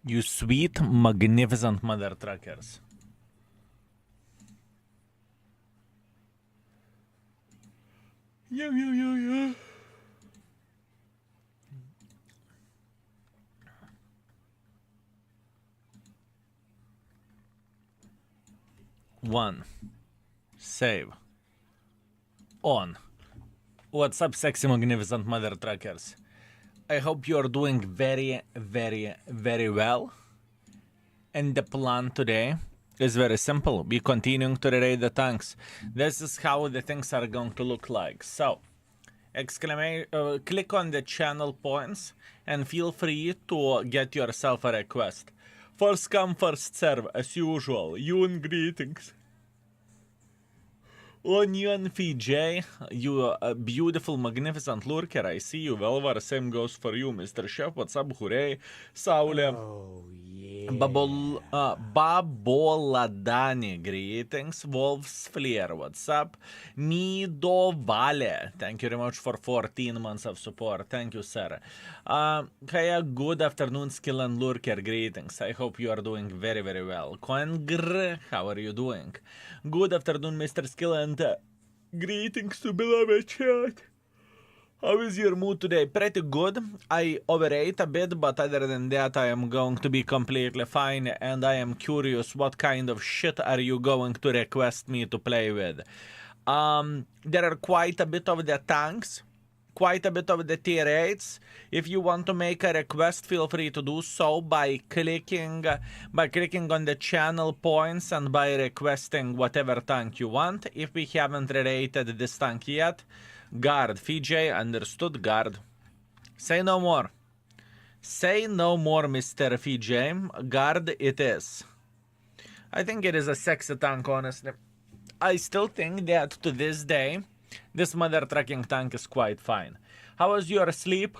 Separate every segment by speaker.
Speaker 1: You sweet, magnificent mother truckers. Yeah. One. Save. On. What's up, sexy, magnificent mother truckers? I hope you're doing very, very, very well. And the plan today is very simple. We're continuing to raid the tanks. This is how the things are going to look like. So, click on the channel points and feel free to get yourself a request. First come, first serve, as usual. Yun greetings. Onion VJ, you beautiful, magnificent lurker. I see you. Velvar, same goes for you, Mr. Chef. What's up, hooray? Saule.
Speaker 2: Oh, yeah.
Speaker 1: Baboladani, greetings. Wolf's Flair, what's up? Nido Vale, thank you very much for 14 months of support. Thank you, sir. Kaya, good afternoon, Skill and Lurker, greetings. I hope you are doing very, very well. Koengr, how are you doing? Good afternoon, Mr. Skill, and greetings to beloved chat. How is your mood today? Pretty good. I overate a bit, but other than that, I am going to be completely fine, and I am curious what kind of shit are you going to request me to play with. There are quite a bit of the tanks, quite a bit of the tier 8s. If you want to make a request, feel free to do so by clicking on the channel points and by requesting whatever tank you want. If we haven't rated this tank yet, Guard, VJ, understood, Guard. Say no more. Say no more, Mr. VJ. Guard it is. I think it is a sexy tank, honestly. I still think that to this day, this mother trucking tank is quite fine. How was your sleep?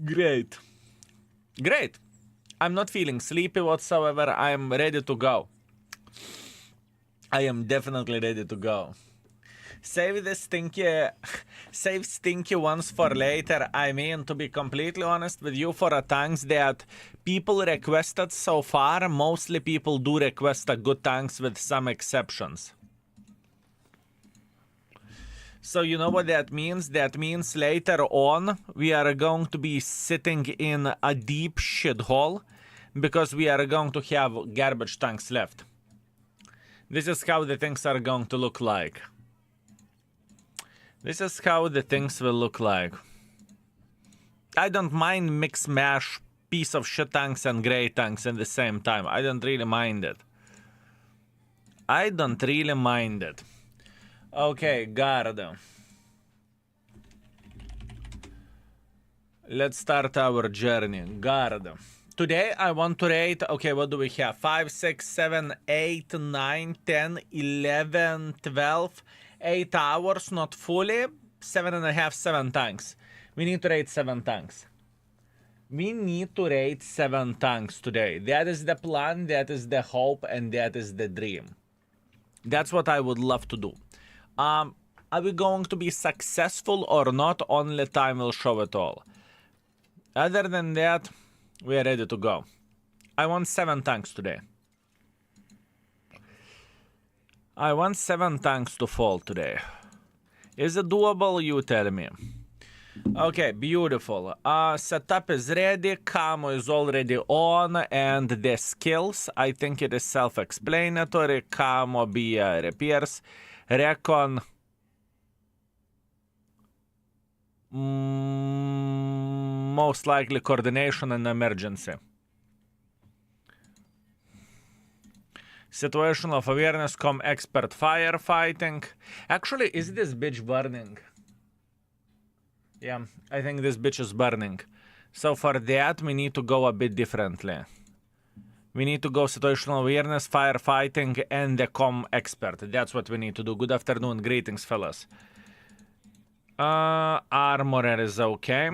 Speaker 1: Great. Great. I'm not feeling sleepy whatsoever. I am ready to go. I am definitely ready to go. Save stinky ones for later. I mean, to be completely honest with you, for a tanks that people requested so far, mostly people do request a good tanks with some exceptions. So you know what that means? That means later on, we are going to be sitting in a deep shithole because we are going to have garbage tanks left. This is how the things are going to look like. This is how the things will look like. I don't mind mix mash piece of shit tanks and grey tanks at the same time. I don't really mind it. I don't really mind it. Okay, Guard. Let's start our journey. Guard. Today I want to rate, okay, what do we have? 5, 6, 7, 8, 9, 10, 11, 12, 8 hours, not fully, 7.5, 7 tanks. We need to rate 7 tanks. We need to rate 7 tanks today. That is the plan, that is the hope, and that is the dream. That's what I would love to do. Are we going to be successful or not? Only time will show it all. Other than that, we are ready to go. I want 7 tanks today. I want 7 tanks to fall today. Is it doable? You tell me. Okay, beautiful. Setup is ready. Camo is already on. And the skills, I think it is self-explanatory. Camo be repairs. Recon. Most likely coordination and emergency. Situational awareness, expert firefighting. Actually, is this bitch burning? Yeah, I think this bitch is burning. So for that, we need to go a bit differently. We need to go situational awareness, firefighting, and the expert. That's what we need to do. Good afternoon, greetings, fellas. Armorer is okay.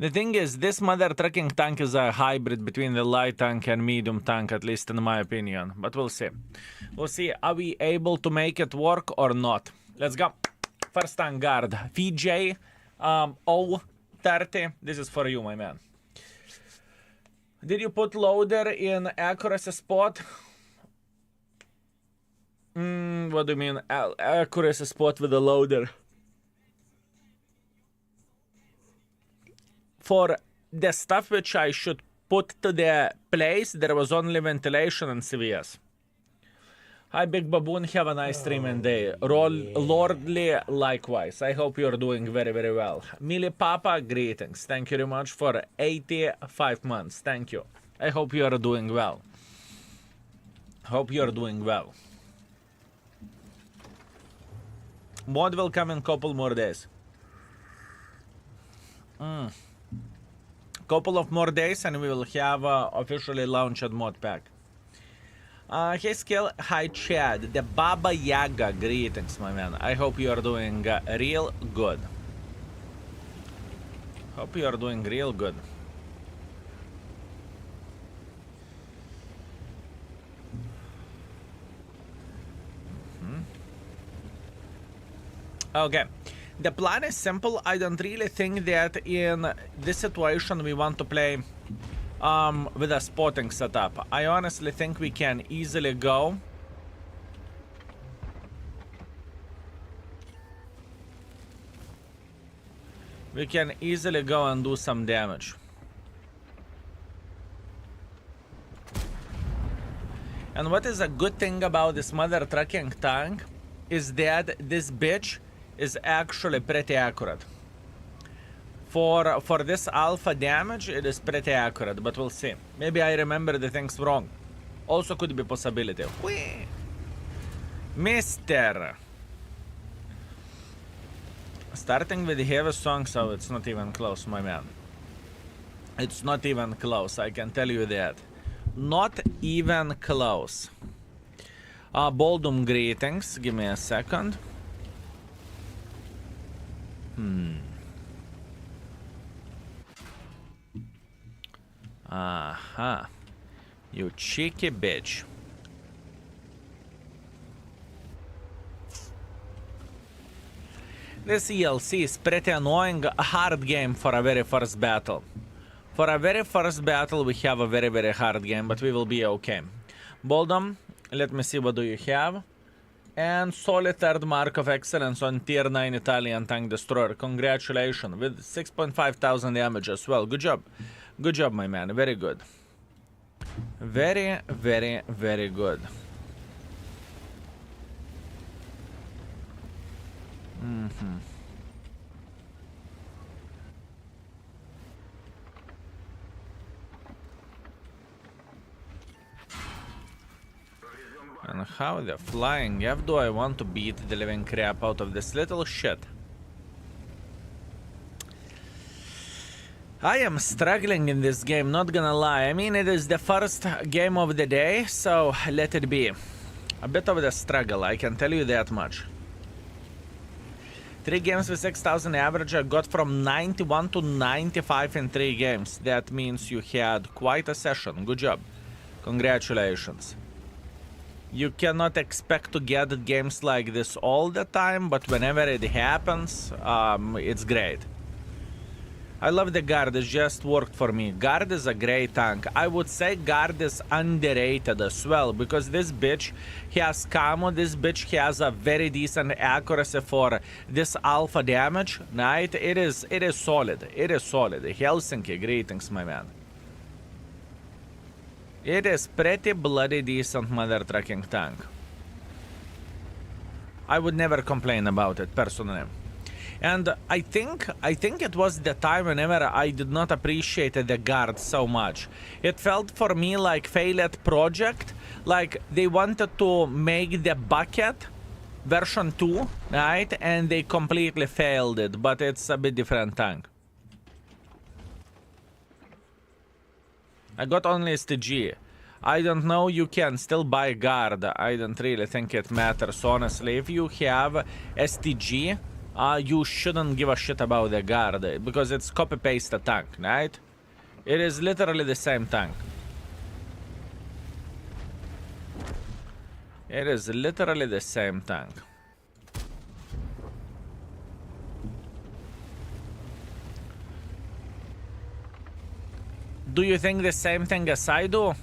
Speaker 1: The thing is, this mother trucking tank is a hybrid between the light tank and medium tank, at least in my opinion. But we'll see. We'll see, are we able to make it work or not? Let's go. First tank guard, VJ O30. This is for you, my man. Did you put loader in accuracy spot? What do you mean, accuracy spot with a loader? For the stuff which I should put to the place, there was only ventilation and CVS. Hi, Big Baboon. Have a nice stream and day. Lordly, likewise. I hope you're doing very, very well. Millie Papa, greetings. Thank you very much for 85 months. Thank you. I hope you are doing well. Hope you're doing well. Mod will come in a couple more days. Couple of more days and we will have officially launched mod pack. Hey Skill, hi Chad, the Baba Yaga, greetings my man. I hope you are doing real good. Hope you are doing real good. Okay, the plan is simple. I don't really think that in this situation we want to play with a spotting setup. I honestly think we can easily go and do some damage. And what is a good thing about this mother trucking tank is that this bitch is actually pretty accurate. For this alpha damage, it is pretty accurate, but we'll see. Maybe I remember the things wrong. Also could be possibility. Whee! Mister! Starting with the heavy song, so it's not even close, my man. It's not even close, I can tell you that. Not even close. Boldum, greetings. Give me a second. Aha. You cheeky bitch. This ELC is pretty annoying. A hard game for a very first battle. For a very first battle, we have a very, very hard game, but we will be okay. Boldum, let me see what do you have. And solid third mark of excellence on tier 9 Italian tank destroyer. Congratulations, with 6,500 damage as well. Good job. Good job, my man. Very good. Very, very, very good. And how the flying F do I want to beat the living crap out of this little shit? I am struggling in this game, not gonna lie. I mean, it is the first game of the day, so let it be. A bit of the struggle, I can tell you that much. 3 games with 6,000 average, I got from 91 to 95 in 3 games. That means you had quite a session. Good job. Congratulations. You cannot expect to get games like this all the time, but whenever it happens, it's great. I love the Guard, it just worked for me. Guard is a great tank. I would say Guard is underrated as well, because this bitch has camo, this bitch has a very decent accuracy for this alpha damage, right? It is solid, it is solid. Helsinki, greetings, my man. It is pretty bloody decent mother trucking tank. I would never complain about it, personally. And I think it was the time whenever I did not appreciate the Guard so much. It felt for me like failed project, like they wanted to make the bucket version 2, right? And they completely failed it, but it's a bit different tank. I got only STG. I don't know, you can still buy Guard. I don't really think it matters, honestly. If you have STG, you shouldn't give a shit about the guard, because it's copy-paste a tank, right? It is literally the same tank. It is literally the same tank. Do you think the same thing as I do?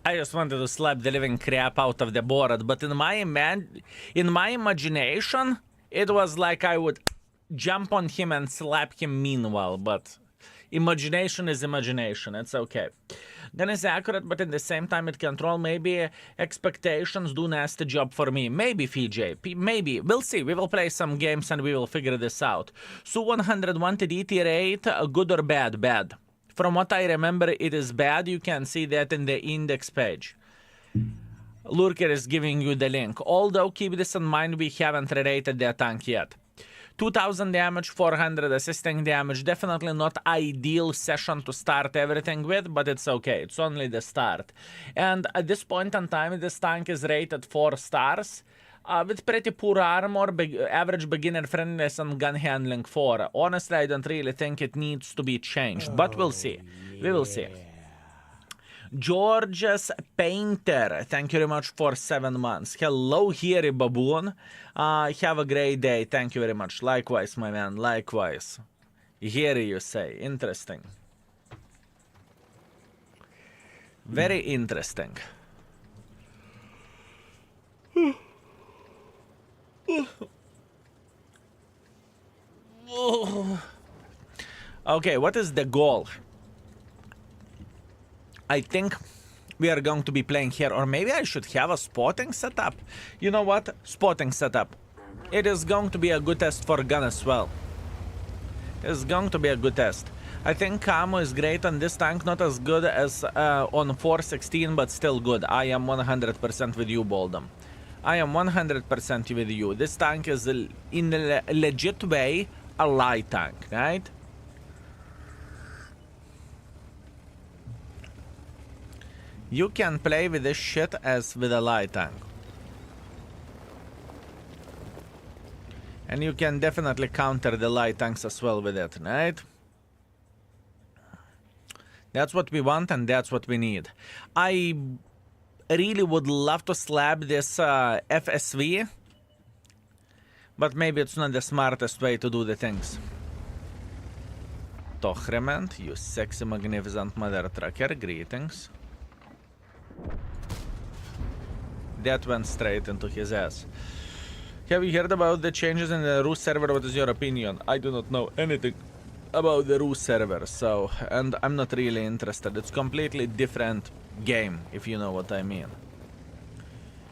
Speaker 1: I just wanted to slap the living crap out of the board, but in my imagination, it was like I would jump on him and slap him meanwhile, but imagination is imagination, it's okay. Gun is accurate, but at the same time it control maybe expectations do nasty job for me. Maybe, FJ, maybe. We'll see. We will play some games and we will figure this out. So 101 Tier8, good or bad? Bad. From what I remember, it is bad. You can see that in the index page. Lurker is giving you the link. Although, keep this in mind, we haven't rated the tank yet. 2000 damage, 400 assisting damage. Definitely not ideal session to start everything with, but it's okay. It's only the start. And at this point in time, this tank is rated 4 stars. With pretty poor armor, average beginner friendliness, and gun handling 4. Honestly, I don't really think it needs to be changed, but we'll see. We will see. George's Painter, thank you very much for 7 months. Hello, Hairy Baboon. Have a great day. Thank you very much. Likewise, my man. Likewise. Hairy, you say. Interesting. Very interesting. Okay, what is the goal? I think we are going to be playing here, or maybe I should have a spotting setup. You know what? Spotting setup. It is going to be a good test for gun as well. It's going to be a good test. I think camo is great on this tank, not as good as on 416, but still good. I am 100% with you, Boldum. I am 100% with you. This tank is, in a legit way, a light tank, right? You can play with this shit as with a light tank. And you can definitely counter the light tanks as well with it, right? That's what we want and that's what we need. I really would love to slap this FSV, but maybe it's not the smartest way to do the things. Tohrement, you sexy magnificent mother trucker, greetings. That went straight into his ass. Have you heard about the changes in the Rus server? What is your opinion? I do not know anything about the Rus server, so, and I'm not really interested. It's completely different game, if you know what I mean.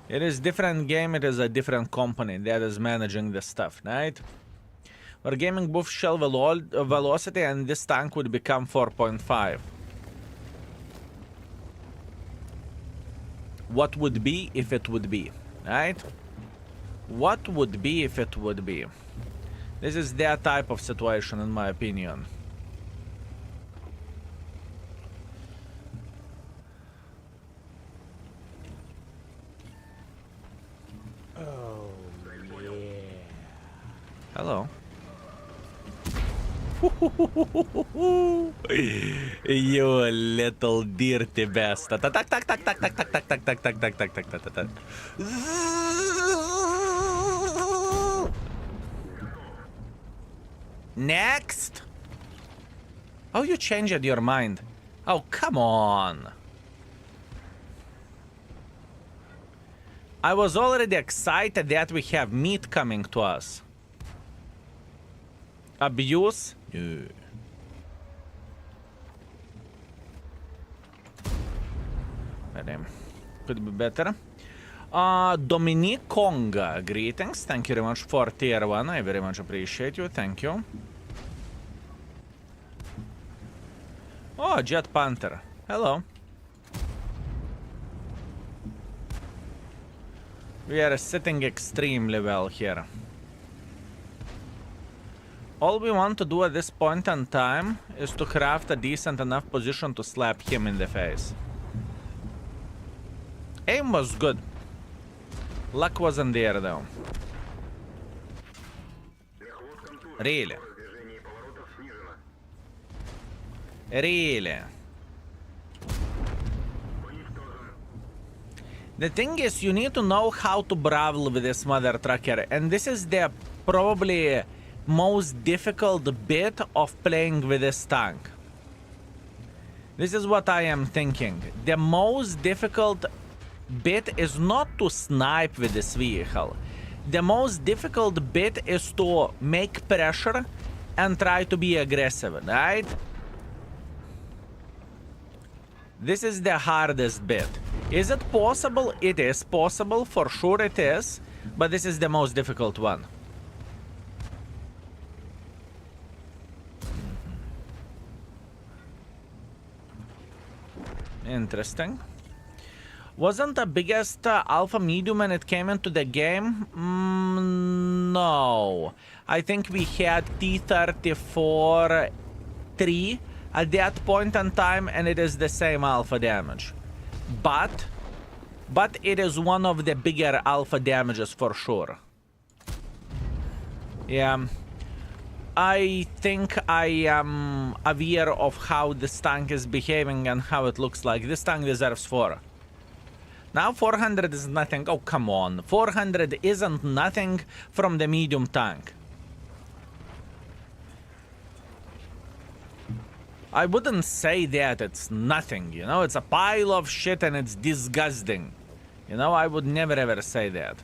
Speaker 1: It is different game, it is a different company that is managing the stuff, right? We're gaming both shell velocity and this tank would become 4.5. What would be if it would be, right? What would be if it would be? This is that type of situation, in my opinion.
Speaker 2: Oh, yeah.
Speaker 1: Hello. You little dirty bastard. Next. Oh, you changed your mind. Oh, come on. I was already excited that we have meat coming to us. Abuse? No. Could be better. Dominique Konga, greetings. Thank you very much for tier 1. I very much appreciate you. Thank you. Oh, Jet Panther. Hello. We are sitting extremely well here. All we want to do at this point in time is to craft a decent enough position to slap him in the face. Aim was good. Luck wasn't there though. Really? Really? The thing is, you need to know how to brawl with this mother trucker, and this is the probably most difficult bit of playing with this tank. This is what I am thinking. The most difficult bit is not to snipe with this vehicle. The most difficult bit is to make pressure and try to be aggressive, right? This is the hardest bit. Is it possible? It is possible, for sure it is, but this is the most difficult one. Interesting. Wasn't the biggest alpha medium when it came into the game? No. I think we had T34 3 at that point in time, and it is the same alpha damage. But it is one of the bigger alpha damages for sure. Yeah. I think I am aware of how this tank is behaving and how it looks like. This tank deserves 4. Now 400 is nothing. Oh, come on. 400 isn't nothing from the medium tank. I wouldn't say that it's nothing, you know? It's a pile of shit and it's disgusting. You know, I would never ever say that.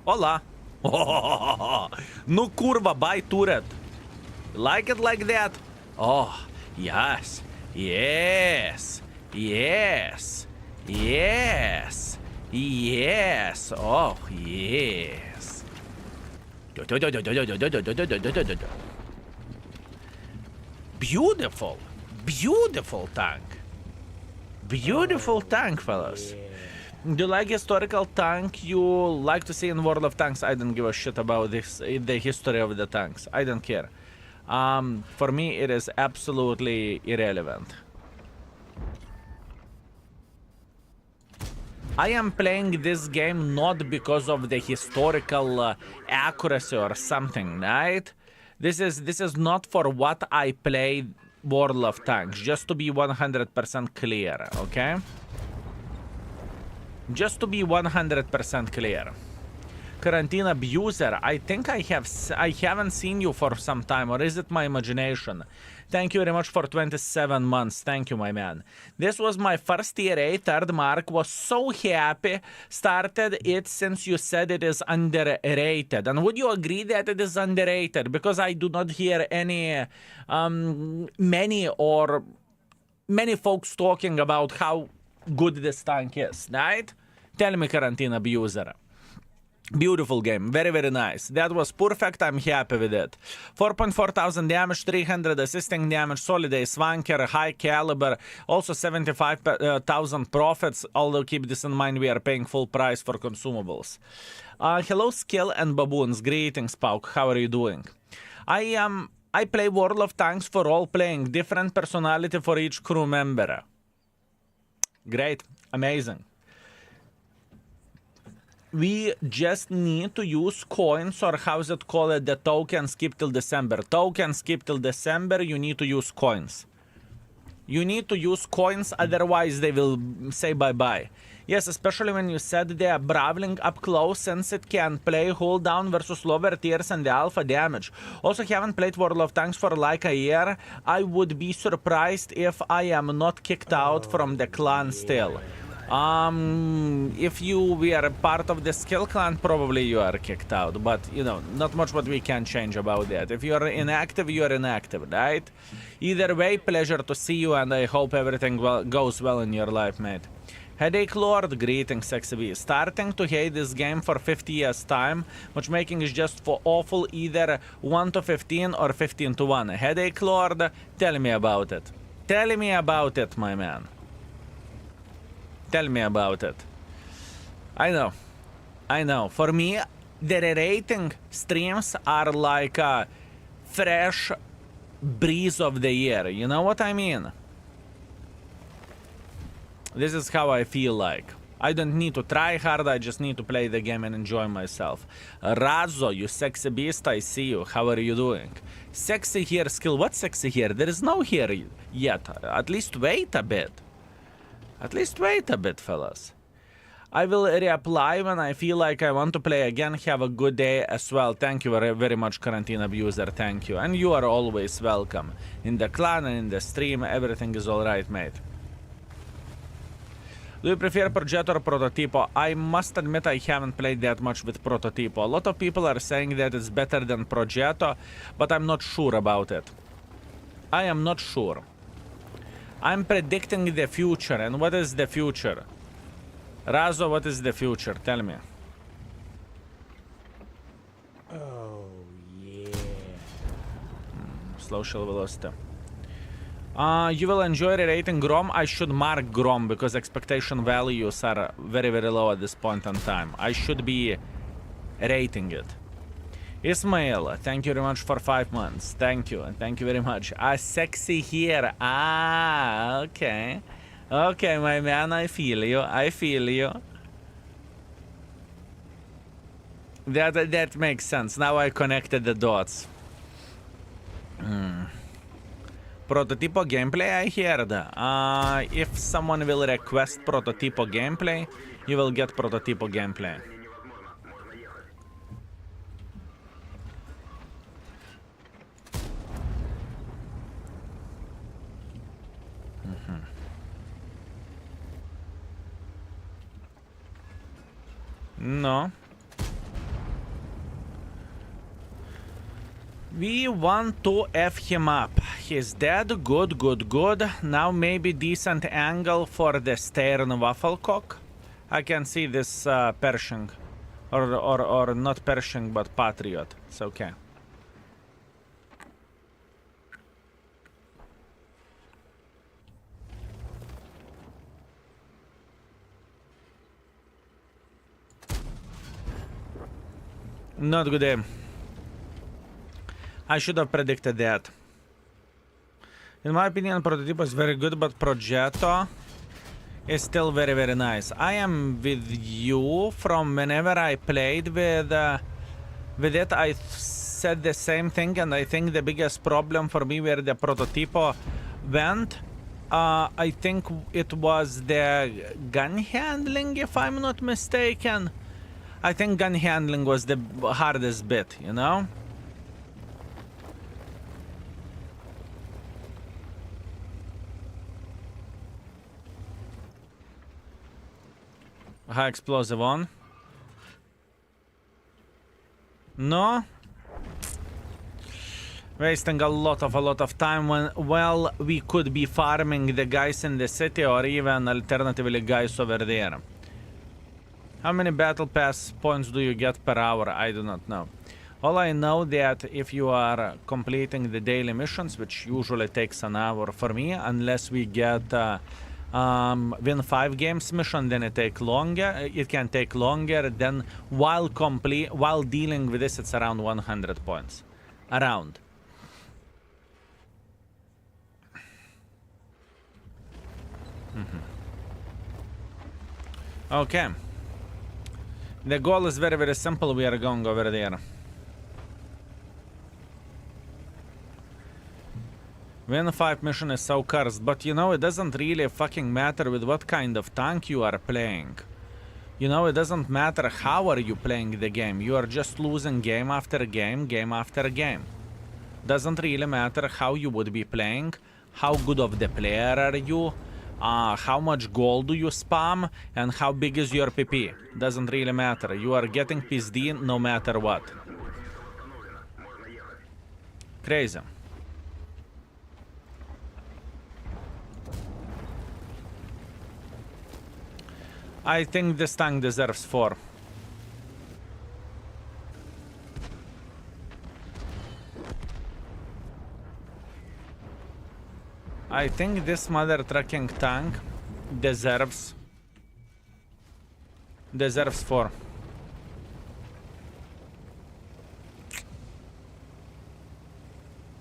Speaker 1: Hola. No kurva, buy turret. Like it like that? Oh, yes. Yes. Yes. Yes. Yes. Oh, yes. Beautiful. Beautiful tank. Beautiful tank, fellas. Do you like historical tank you like to see in World of Tanks? I don't give a shit about this, the history of the tanks. I don't care. For me, it is absolutely irrelevant. I am playing this game not because of the historical accuracy or something, right? This is not for what I play World of Tanks, just to be 100% clear, okay? Just to be 100% clear. Quarantine abuser, I think I haven't seen you for some time, or is it my imagination? Thank you very much for 27 months. Thank you, my man. This was my first tier 8, third mark. Was so happy. Started it since you said it is underrated. And would you agree that it is underrated? Because I do not hear any, many folks talking about how good this tank is, right? Tell me, Quarantine abuser. Beautiful game, very, very nice. That was perfect, I'm happy with it. 4,400 damage, 300 assisting damage, solid ace wanker, high caliber, also 75,000 profits, although keep this in mind, we are paying full price for consumables. Hello, Skill and Baboons, greetings, Pauk, how are you doing? I play World of Tanks for role-playing, different personality for each crew member. Great, amazing. We just need to use coins, or how's it called, the token skip till December. Token skip till December, you need to use coins. You need to use coins, otherwise they will say bye-bye. Yes, especially when you said they are brawling up close, since it can play hold down versus lower tiers and the alpha damage. Also, haven't played World of Tanks for like a year. I would be surprised if I am not kicked out from the clan still. If you were part of the skill clan, probably you are kicked out, but you know, not much what we can change about that. If you are inactive, you are inactive, right? Either way, pleasure to see you, and I hope everything goes well in your life, mate. Headache Lord, greetings XV. Starting to hate this game for 50 years time. Matchmaking is just for awful, either 1 to 15 or 15 to 1. Headache Lord, tell me about it. Tell me about it, my man. Tell me about it. I know. For me, the rating streams are like a fresh breeze of the year. You know what I mean? This is how I feel like. I don't need to try hard, I just need to play the game and enjoy myself. Razo, you sexy beast, I see you. How are you doing? Sexy here skill. What's sexy here? There is no here yet. At least wait a bit. At least wait a bit, fellas. I will reapply when I feel like I want to play again. Have a good day as well. Thank you very much, Quarantine Abuser. Thank you. And you are always welcome. In the clan and in the stream, everything is alright, mate. Do you prefer Progetto or Prototipo? I must admit I haven't played that much with Prototipo. A lot of people are saying that it's better than Progetto, but I'm not sure about it. I am not sure. I'm predicting the future, and what is the future? Razo, what is the future? Tell me.
Speaker 2: Oh, yeah.
Speaker 1: Social velocity. You will enjoy Rerating Grom. I should mark Grom because expectation values are very low at this point in time. I should be rating it. Ismail, thank you very much for 5 months. Thank you very much. Sexy here. Okay. Okay, my man, I feel you. That makes sense. Now I connected the dots. Prototipo gameplay, I heard. If someone will request Prototipo gameplay, you will get Prototipo gameplay. No. We want to F him up. He's dead. Good. Now maybe decent angle for the stern wafflecock. I can see this Pershing. Or not Pershing, but Patriot. It's okay. Not good aim. I should have predicted that. In my opinion, Prototipo is very good, but Progetto is still very nice. I am with you from whenever I played with it. I said the same thing, and I think the biggest problem for me where the Prototipo went, I think it was the gun handling, if I'm not mistaken. I think gun handling was the hardest bit, you know? High explosive on. No? Wasting a lot of time when, well, we could be farming the guys in the city or even alternatively guys over there. How many battle pass points do you get per hour? I do not know. All I know that if you are completing the daily missions, which usually takes an hour for me, unless we get win 5 games mission, then it take longer. It can take longer. Then while dealing with this, it's around 100 points. Around. Okay. The goal is very simple. We are going over there. Win 5 mission is so cursed, but you know, it doesn't really fucking matter with what kind of tank you are playing. You know, it doesn't matter how are you playing the game. You are just losing game after game, game after game. Doesn't really matter how you would be playing, how good of the player are you, how much gold do you spam, and how big is your PP. Doesn't really matter. You are getting PSD no matter what. Crazy. I think this tank deserves 4. I think this mother trucking tank deserves 4.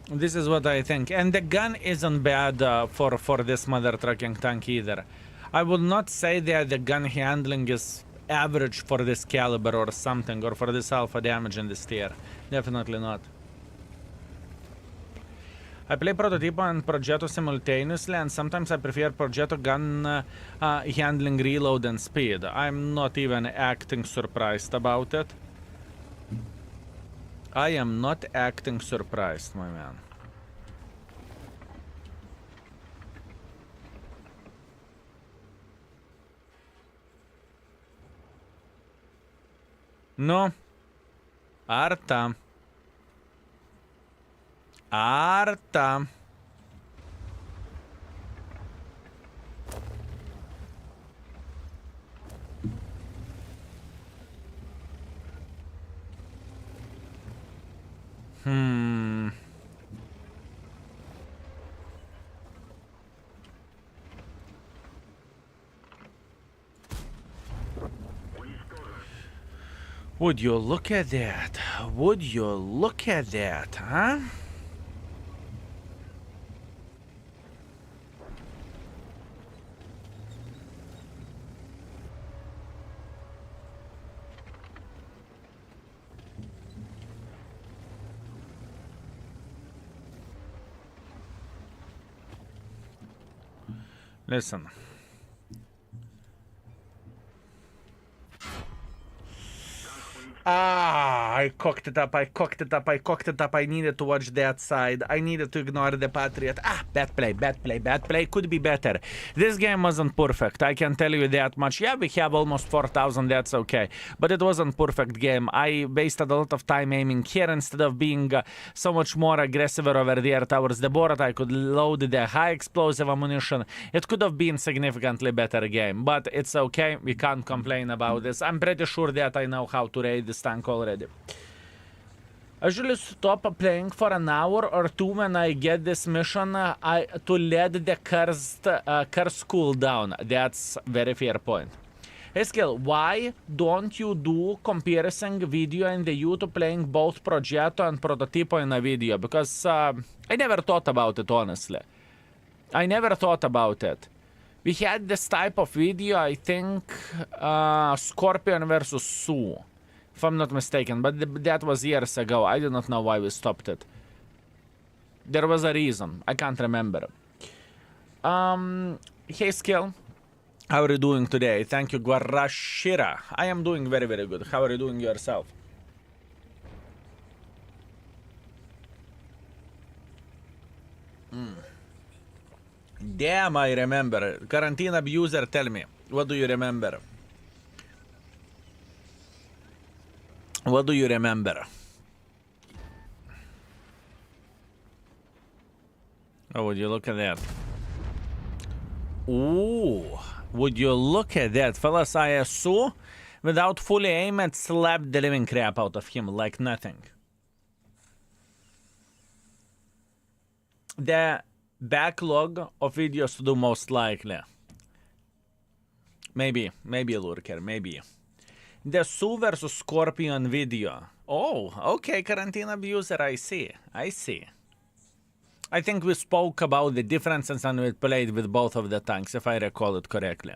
Speaker 1: This is what I think. And the gun isn't bad for this mother trucking tank either. I would not say that the gun handling is average for this caliber or something, or for this alpha damage in this tier. Definitely not. I play Prototipo and Progetto simultaneously, and sometimes I prefer Progetto gun handling, reload, and speed. I'm not even acting surprised about it. I am not acting surprised, my man. No. Arta. Arta. Would you look at that? Would you look at that, huh? Listen. I cocked it up, I cocked it up, I cocked it up. I needed to watch that side. I needed to ignore the Patriot. Bad play, bad play, bad play. Could be better. This game wasn't perfect, I can tell you that much. Yeah, we have almost 4,000, that's okay. But it wasn't perfect game. I wasted a lot of time aiming here instead of being so much more aggressive over there towards the board. I could load the high explosive ammunition. It could have been significantly better game, but it's okay. We can't complain about this. I'm pretty sure that I know how to raid this tank already. I usually stop playing for an hour or two when I get this mission to let the curse cool down. That's very fair point. Hey Skill, why don't you do comparison video in the YouTube playing both Progetto and Prototipo in a video? Because I never thought about it, honestly. I never thought about it. We had this type of video, I think, Scorpion versus Sue, if I'm not mistaken, but that was years ago. I do not know why we stopped it. There was a reason. I can't remember. Hey, Skill. How are you doing today? Thank you, Guarashira. I am doing very, very good. How are you doing yourself? Damn, I remember. Quarantine abuser, tell me. What do you remember? What do you remember? Oh, would you look at that? Ooh, would you look at that? Fellas, I saw without fully aim and slapped the living crap out of him like nothing. The backlog of videos to do most likely. Maybe Lurker, maybe. The Sue versus Scorpion video. Oh, okay, Quarantine Abuser, I see. I think we spoke about the differences and we played with both of the tanks, if I recall it correctly.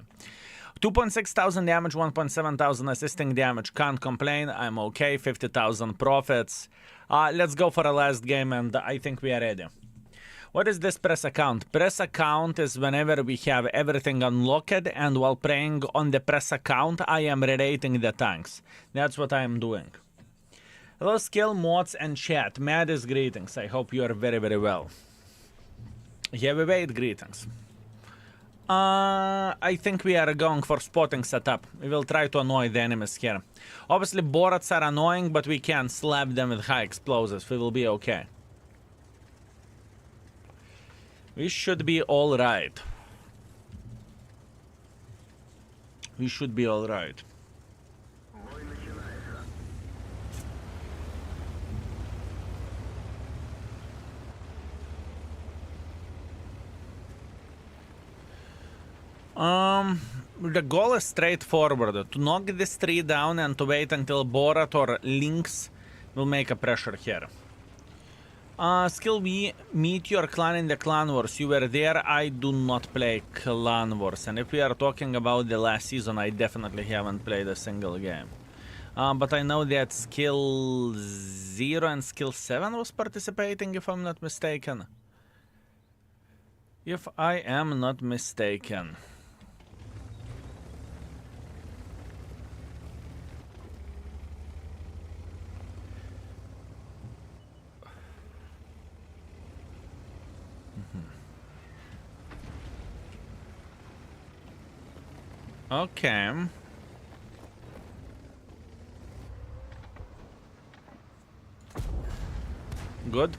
Speaker 1: 2.6 thousand damage, 1.7 thousand assisting damage. Can't complain, I'm okay. 50,000 profits. Let's go for a last game and I think we are ready. What is this press account? Press account is whenever we have everything unlocked, and while playing on the press account, I am rerating the tanks. That's what I am doing. Hello, Skill, mods, and chat. Maddest greetings. I hope you are very, very well. Heavyweight greetings. I think we are going for spotting setup. We will try to annoy the enemies here. Obviously, Borats are annoying, but we can slap them with high explosives. We will be okay. We should be all right. We should be all right. The goal is straightforward. To knock this tree down and to wait until Borat or Lynx will make a pressure here. Skill B, meet your clan in the clan wars. You were there, I do not play clan wars. And if we are talking about the last season, I definitely haven't played a single game. But I know that skill 0 and skill 7 was participating, if I'm not mistaken. If I am not mistaken. Okay. Good.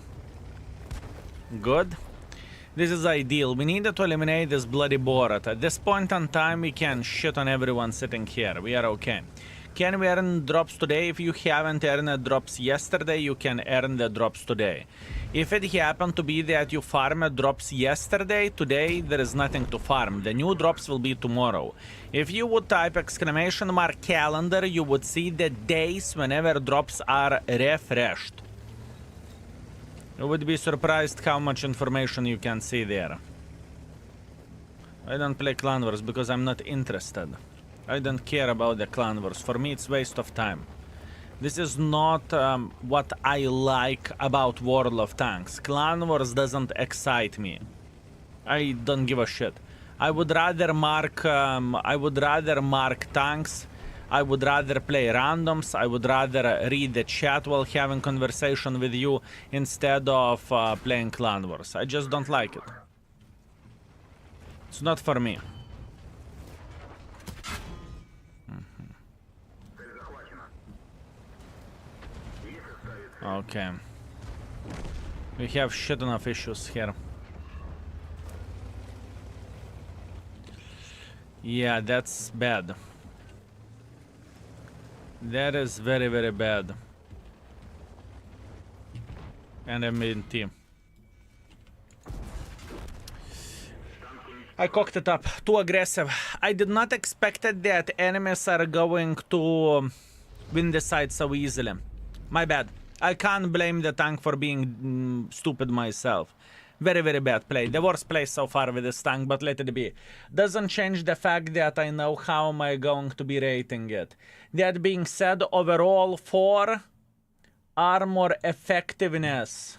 Speaker 1: Good. This is ideal. We needed to eliminate this bloody Borat. At this point in time, we can shit on everyone sitting here. We are okay. Can we earn drops today? If you haven't earned drops yesterday, you can earn the drops today. If it happened to be that you farmed drops yesterday, today there is nothing to farm. The new drops will be tomorrow. If you would type exclamation mark calendar, you would see the days whenever drops are refreshed. You would be surprised how much information you can see there. I don't play Clan Wars because I'm not interested. I don't care about the Clan Wars. For me, it's waste of time. This is not what I like about World of Tanks. Clan Wars doesn't excite me. I don't give a shit. I would rather mark tanks. I would rather play randoms. I would rather read the chat while having conversation with you instead of playing Clan Wars. I just don't like it. It's not for me. Okay. We have shit enough issues here. Yeah, that's bad. That is very, very bad. And AMBT. I cocked it up. Too aggressive. I did not expect that enemies are going to win the side so easily. My bad. I can't blame the tank for being stupid myself. Very, very bad play. The worst play so far with this tank, but let it be. Doesn't change the fact that I know how am I going to be rating it. That being said, overall for armor effectiveness.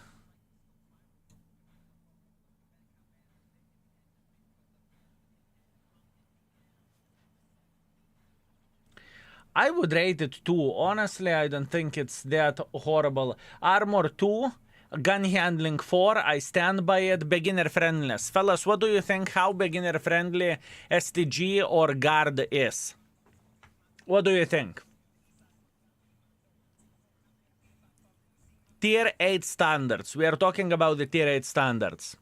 Speaker 1: I would rate it 2. Honestly, I don't think it's that horrible. Armor 2, gun handling 4, I stand by it. Beginner friendliness. Fellas, what do you think how beginner friendly STG or Guard is? What do you think? Tier 8 standards. We are talking about the tier 8 standards.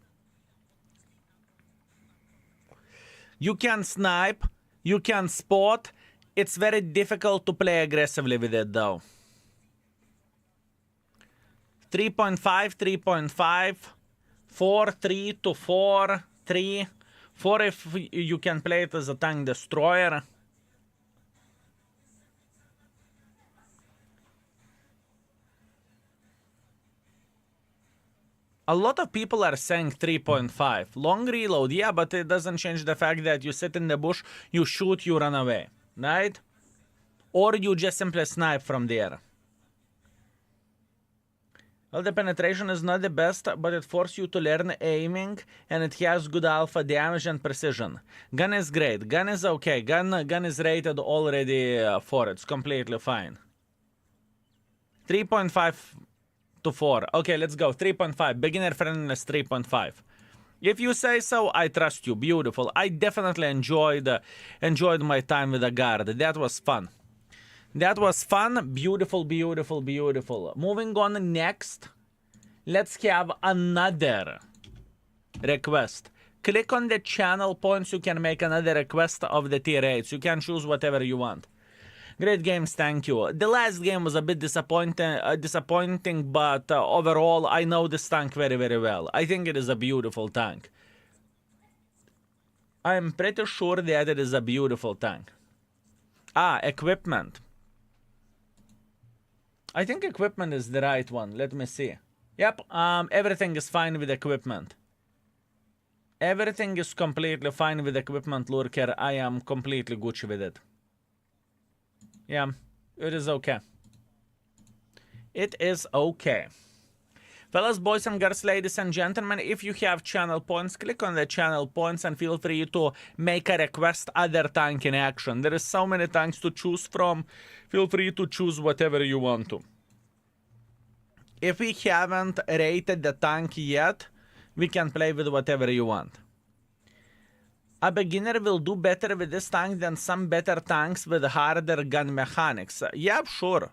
Speaker 1: You can snipe, you can spot. It's very difficult to play aggressively with it though. 3.5, 3.5, 4, 3 to 4, 3. 4 if you can play it as a tank destroyer. A lot of people are saying 3.5. Long reload, yeah, but it doesn't change the fact that you sit in the bush, you shoot, you run away. Right? Or you just simply snipe from there. Well, the penetration is not the best, but it forces you to learn aiming, and it has good alpha damage and precision. Gun is great. Gun is okay. Gun is rated already 4. It's completely fine. 3.5 to 4. Okay, let's go. 3.5. Beginner friendliness 3.5. If you say so, I trust you. Beautiful. I definitely enjoyed my time with the Guard. That was fun. That was fun. Beautiful, beautiful, beautiful. Moving on next. Let's have another request. Click on the channel points. You can make another request of the tier 8s. You can choose whatever you want. Great games, thank you. The last game was a bit disappointing, but overall, I know this tank very, very well. I think it is a beautiful tank. I'm pretty sure that it is a beautiful tank. Ah, equipment. I think equipment is the right one. Let me see. Yep, everything is fine with equipment. Everything is completely fine with equipment, Lurker. I am completely Gucci with it. Yeah, it is okay. It is okay. Fellas, boys and girls, ladies and gentlemen, if you have channel points, click on the channel points and feel free to make a request other tank in action. There is so many tanks to choose from. Feel free to choose whatever you want to. If we haven't rated the tank yet, we can play with whatever you want. A beginner will do better with this tank than some better tanks with harder gun mechanics. Yeah, sure.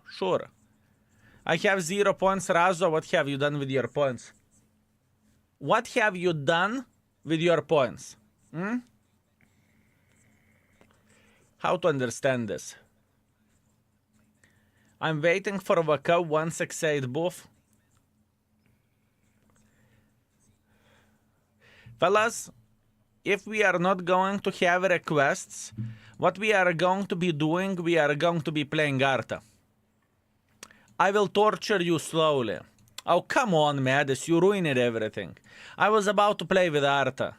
Speaker 1: I have 0 points. Razo, what have you done with your points? What have you done with your points? How to understand this? I'm waiting for Waka 168 buff. Fellas, if we are not going to have requests, what we are going to be doing, we are going to be playing Arta. I will torture you slowly. Oh, come on, Madis, you ruined everything. I was about to play with Arta.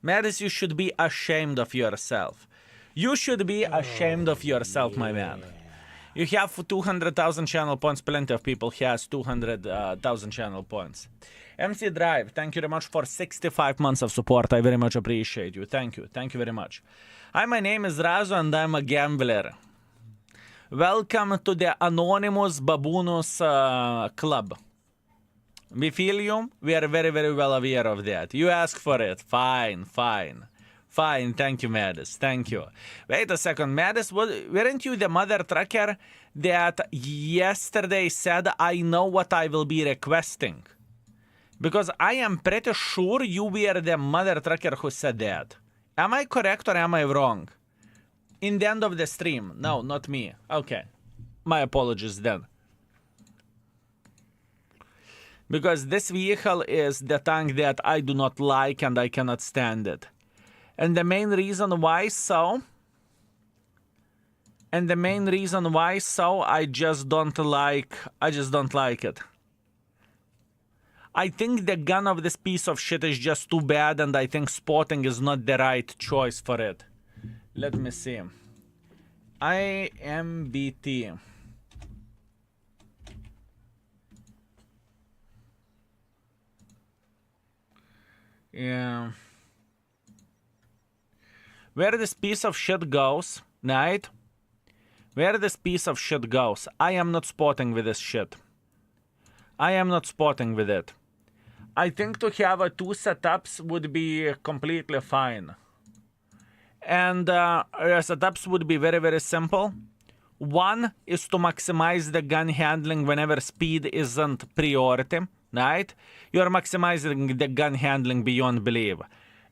Speaker 1: Madis, you should be ashamed of yourself. You should be ashamed of yourself, my man. You have 200,000 channel points. Plenty of people has 200,000 channel points. MC Drive, thank you very much for 65 months of support. I very much appreciate you. Thank you. Thank you very much. Hi, my name is Razo and I'm a gambler. Welcome to the Anonymous Baboonus Club. We feel you. We are very, very well aware of that. You ask for it. Fine. Thank you, Madis. Thank you. Wait a second, Madis, weren't you the mother trucker that yesterday said, I know what I will be requesting? Because I am pretty sure you were the mother trucker who said that. Am I correct or am I wrong? In the end of the stream. No, not me. Okay. My apologies then. Because this vehicle is the tank that I do not like and I cannot stand it. And the main reason why so... I just don't like it. I think the gun of this piece of shit is just too bad and I think spotting is not the right choice for it. Let me see. AMBT. Yeah. Where this piece of shit goes, right? Where this piece of shit goes, I am not spotting with this shit. I am not spotting with it. I think to have two setups would be completely fine. And setups would be very, very simple. One is to maximize the gun handling whenever speed isn't priority, right? You're maximizing the gun handling beyond belief.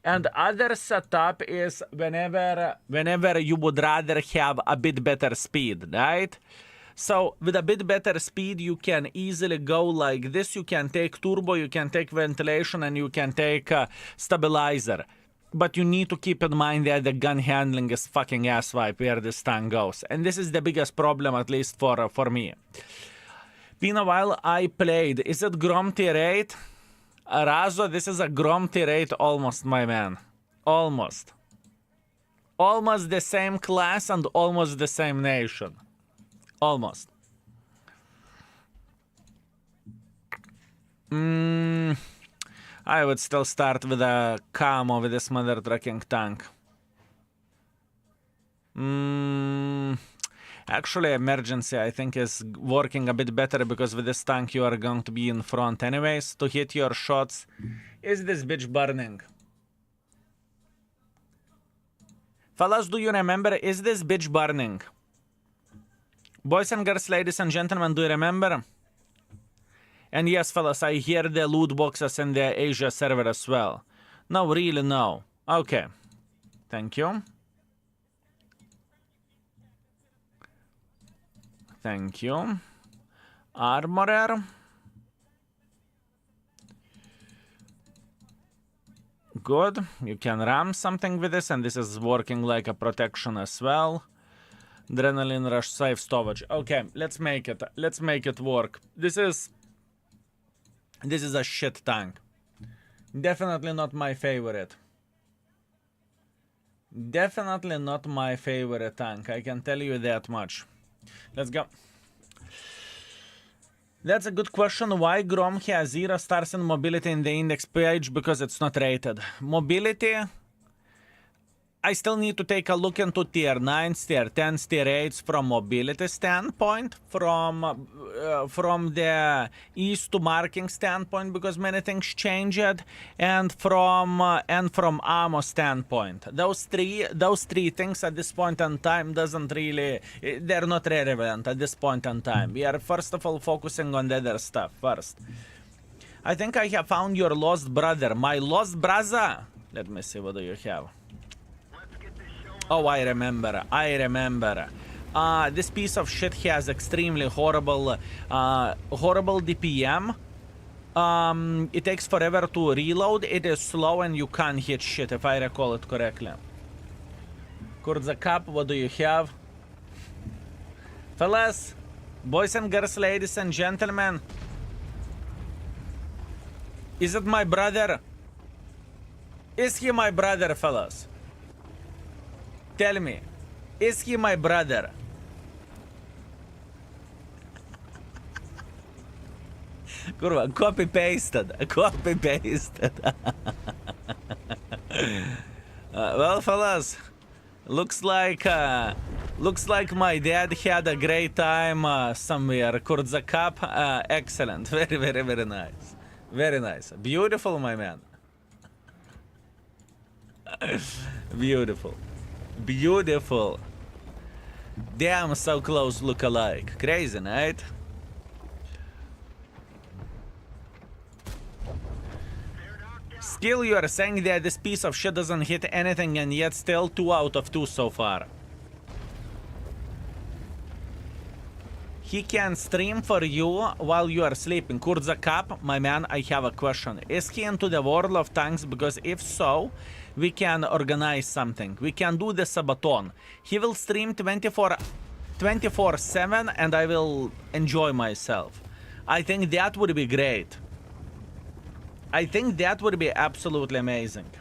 Speaker 1: And other setup is whenever you would rather have a bit better speed, right? So with a bit better speed, you can easily go like this. You can take turbo, you can take ventilation, and you can take stabilizer. But you need to keep in mind that the gun handling is fucking asswipe where this tank goes. And this is the biggest problem, at least for me. Been a while I played. Is it Grom tier 8? Razo, this is a Grom tier 8 almost, my man. Almost. Almost the same class and almost the same nation. Almost. I would still start with a camo with this mother trucking tank. Actually, emergency I think is working a bit better because with this tank you are going to be in front anyways to hit your shots. Is this bitch burning? Fellas, do you remember? Is this bitch burning? Boys and girls, ladies and gentlemen, do you remember? And yes, fellas, I hear the loot boxes in the Asia server as well. No, really, no. Okay. Thank you. Thank you. Armorer. Good. You can ram something with this, and this is working like a protection as well. Adrenaline rush, safe storage. Okay, let's make it. Let's make it work. This is a shit tank. Definitely not my favorite. Definitely not my favorite tank. I can tell you that much. Let's go. That's a good question. Why Grom has 0 stars in mobility in the index page? Because it's not rated. Mobility, I still need to take a look into tier 9s, tier 10s, tier 8s from mobility standpoint, from the ease to marking standpoint, because many things changed, and from ammo standpoint. Those three things at this point in time doesn't really, they're not relevant at this point in time. We are first of all focusing on the other stuff first. I think I have found your lost brother. My lost brother. Let me see, what do you have? Oh, I remember. This piece of shit has extremely horrible DPM. It takes forever to reload. It is slow and you can't hit shit, if I recall it correctly. Kurza Cup, what do you have? Fellas, boys and girls, ladies and gentlemen. Is it my brother? Is he my brother, fellas? Tell me, is he my brother? Kurwa, copy-pasted. Well, fellas, looks like my dad had a great time somewhere. Kurza Cup, excellent. Very, very, very nice. Very nice. Beautiful, my man. Beautiful. Beautiful. Damn, so close look alike. Crazy, right? Skill, you are saying that this piece of shit doesn't hit anything and yet still 2 out of 2 so far. He can stream for you while you are sleeping. Kurza Cup, my man, I have a question. Is he into the world of tanks? Because if so, we can organize something. We can do the Sabaton. He will stream 24/7 and I will enjoy myself. I think that would be great. I think that would be absolutely amazing.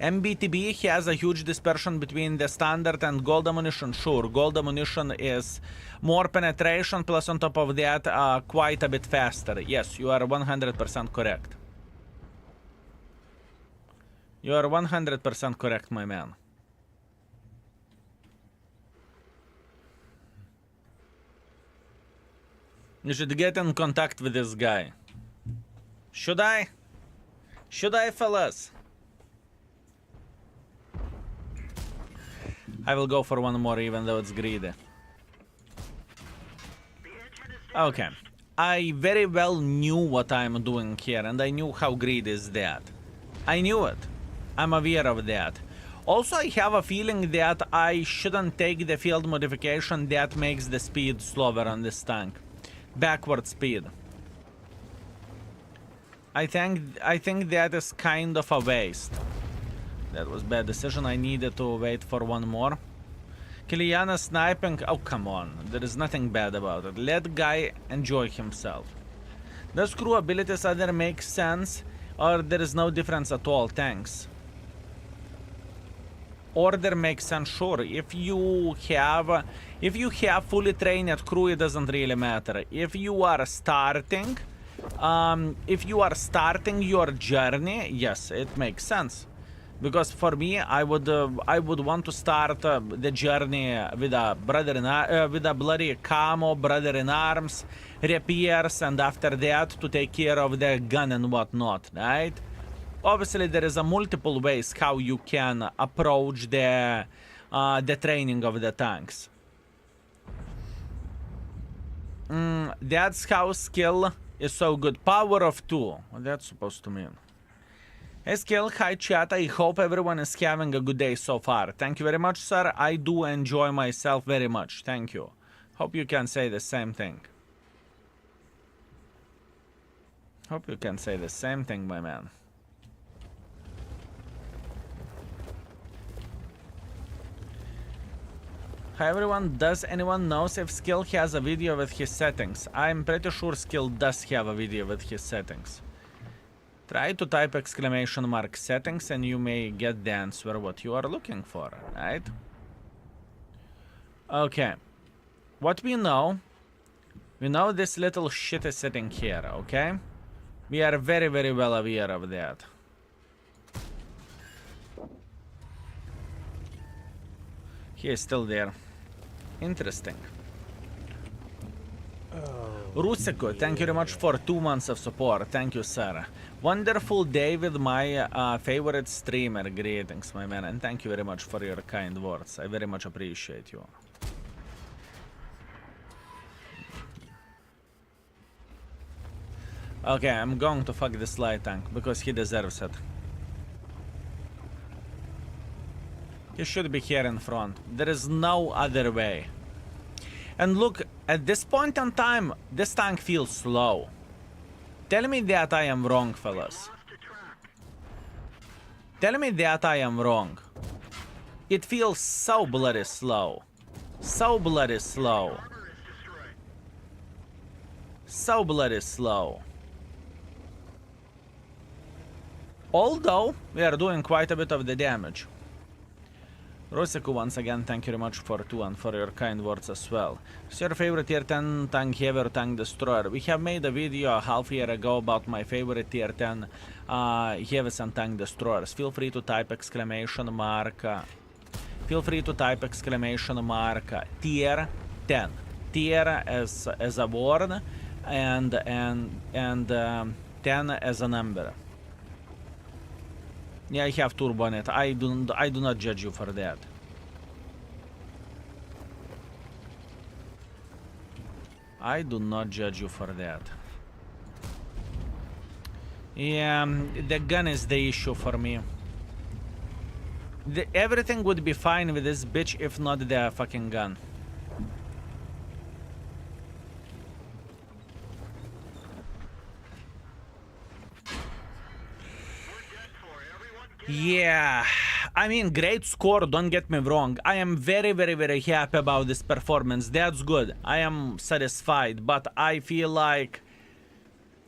Speaker 1: MBTB has a huge dispersion between the standard and gold ammunition. Sure, gold ammunition is more penetration, plus on top of that, quite a bit faster. Yes, you are 100% correct. You are 100% correct, my man. You should get in contact with this guy. Should I? Should I, fellas? I will go for one more even though it's greedy. Okay. I very well knew what I'm doing here and I knew how greedy is that. I knew it. I'm aware of that. Also, I have a feeling that I shouldn't take the field modification that makes the speed slower on this tank. Backward speed. I think that is kind of a waste. That was bad decision. I needed to wait for one more. Kiliana sniping. Oh, come on. There is nothing bad about it. Let guy enjoy himself. Does crew abilities either make sense or there is no difference at all? Thanks. Order makes sense, sure. If you have fully trained crew, it doesn't really matter. If you are starting your journey, yes, it makes sense. Because for me, I would want to start the journey with a bloody camo, brother in arms, repairs, and after that to take care of the gun and whatnot, right? Obviously, there is a multiple ways how you can approach the training of the tanks. That's how skill is so good. Power of 2. What that's supposed to mean? Hey Skill, hi chat. I hope everyone is having a good day so far. Thank you very much, sir. I do enjoy myself very much. Thank you. Hope you can say the same thing. Hope you can say the same thing, my man. Hi everyone, does anyone knows if Skill has a video with his settings? I'm pretty sure Skill does have a video with his settings. Try to type exclamation mark settings and you may get the answer what you are looking for, right? Okay. What we know this little shit is sitting here, okay? We are very, very well aware of that. He is still there. Interesting. Rusiku, thank you very much for 2 months of support. Thank you, sir. Wonderful day with my favorite streamer. Greetings, my man. And thank you very much for your kind words. I very much appreciate you. Okay, I'm going to fuck this light tank because he deserves it. He should be here in front. There is no other way. And look, at this point in time, this tank feels slow. Tell me that I am wrong, fellas. Tell me that I am wrong. It feels so bloody slow. So bloody slow. So bloody slow. Although, we are doing quite a bit of the damage. Rosiku, once again, thank you very much for 2 and for your kind words as well. What's your favorite tier 10 tank heavy or tank destroyer? We have made a video a half year ago about my favorite tier 10 heavies and tank destroyers. Feel free to type exclamation mark. Feel free to type exclamation mark tier 10. Tier as a word and 10 as a number. Yeah, I have turbo on it. I do not judge you for that. I do not judge you for that. Yeah, the gun is the issue for me. Everything would be fine with this bitch if not the fucking gun. Yeah, I mean, great score, don't get me wrong. I am very, very, very happy about this performance. That's good. I am satisfied, but I feel like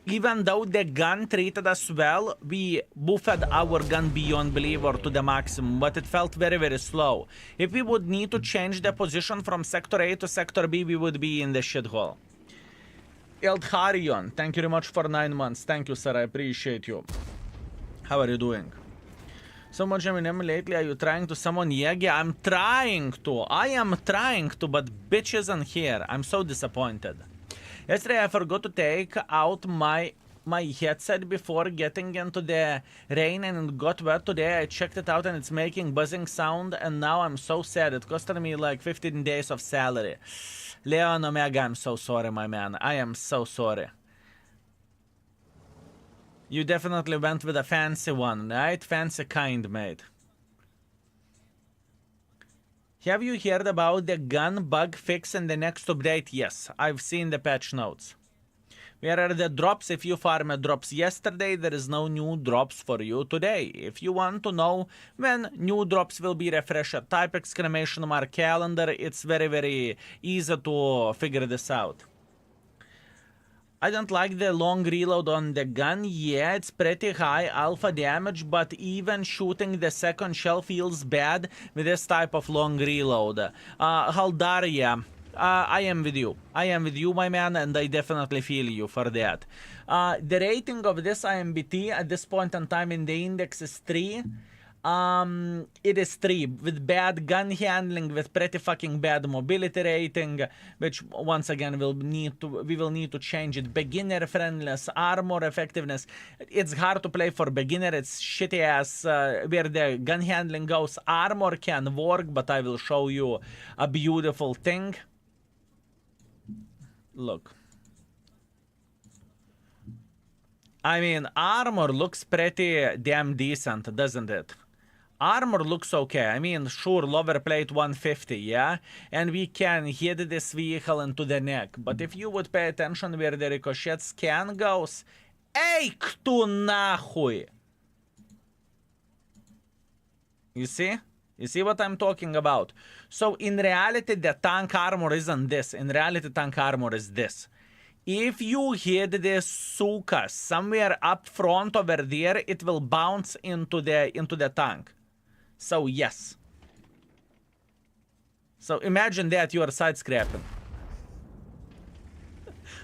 Speaker 1: even though the gun treated us well, we buffed our gun beyond belief or to the maximum, but it felt very, very slow. If we would need to change the position from Sector A to Sector B, we would be in the shithole. Eldharion, thank you very much for 9 months. Thank you, sir. I appreciate you. How are you doing? So much Eminem lately, are you trying to summon Yagi? I'm trying to. I am trying to, but bitch isn't here. I'm so disappointed. Yesterday I forgot to take out my headset before getting into the rain and it got wet. Today I checked it out and it's making buzzing sound and now I'm so sad. It costed me like 15 days of salary. Leon Omega, I'm so sorry, my man. I am so sorry. You definitely went with a fancy one, right? Fancy kind, mate. Have you heard about the gun bug fix in the next update? Yes, I've seen the patch notes. Where are the drops? If you farmed drops yesterday, there is no new drops for you today. If you want to know when new drops will be refreshed, type exclamation mark calendar. It's very, very easy to figure this out. I don't like the long reload on the gun. Yeah, it's pretty high alpha damage, but even shooting the second shell feels bad with this type of long reload. Haldaria, I am with you. I am with you, my man, and I definitely feel you for that. The rating of this AMBT at this point in time in the index is 3. It is 3 with bad gun handling, with pretty fucking bad mobility rating, which once again we will need to change it. Beginner friendliness, armor effectiveness. It's hard to play for beginner. It's shitty ass where the gun handling goes. Armor can work, but I will show you a beautiful thing. Look. I mean, armor looks pretty damn decent, doesn't it? Armor looks okay. I mean, sure, lower plate 150, yeah? And we can hit this vehicle into the neck. But if you would pay attention where the ricochet scan goes, eik tu nahui! You see? You see what I'm talking about? So in reality, the tank armor isn't this. In reality, tank armor is this. If you hit this suka somewhere up front over there, it will bounce into the tank. So yes. So imagine that you are side scrapping.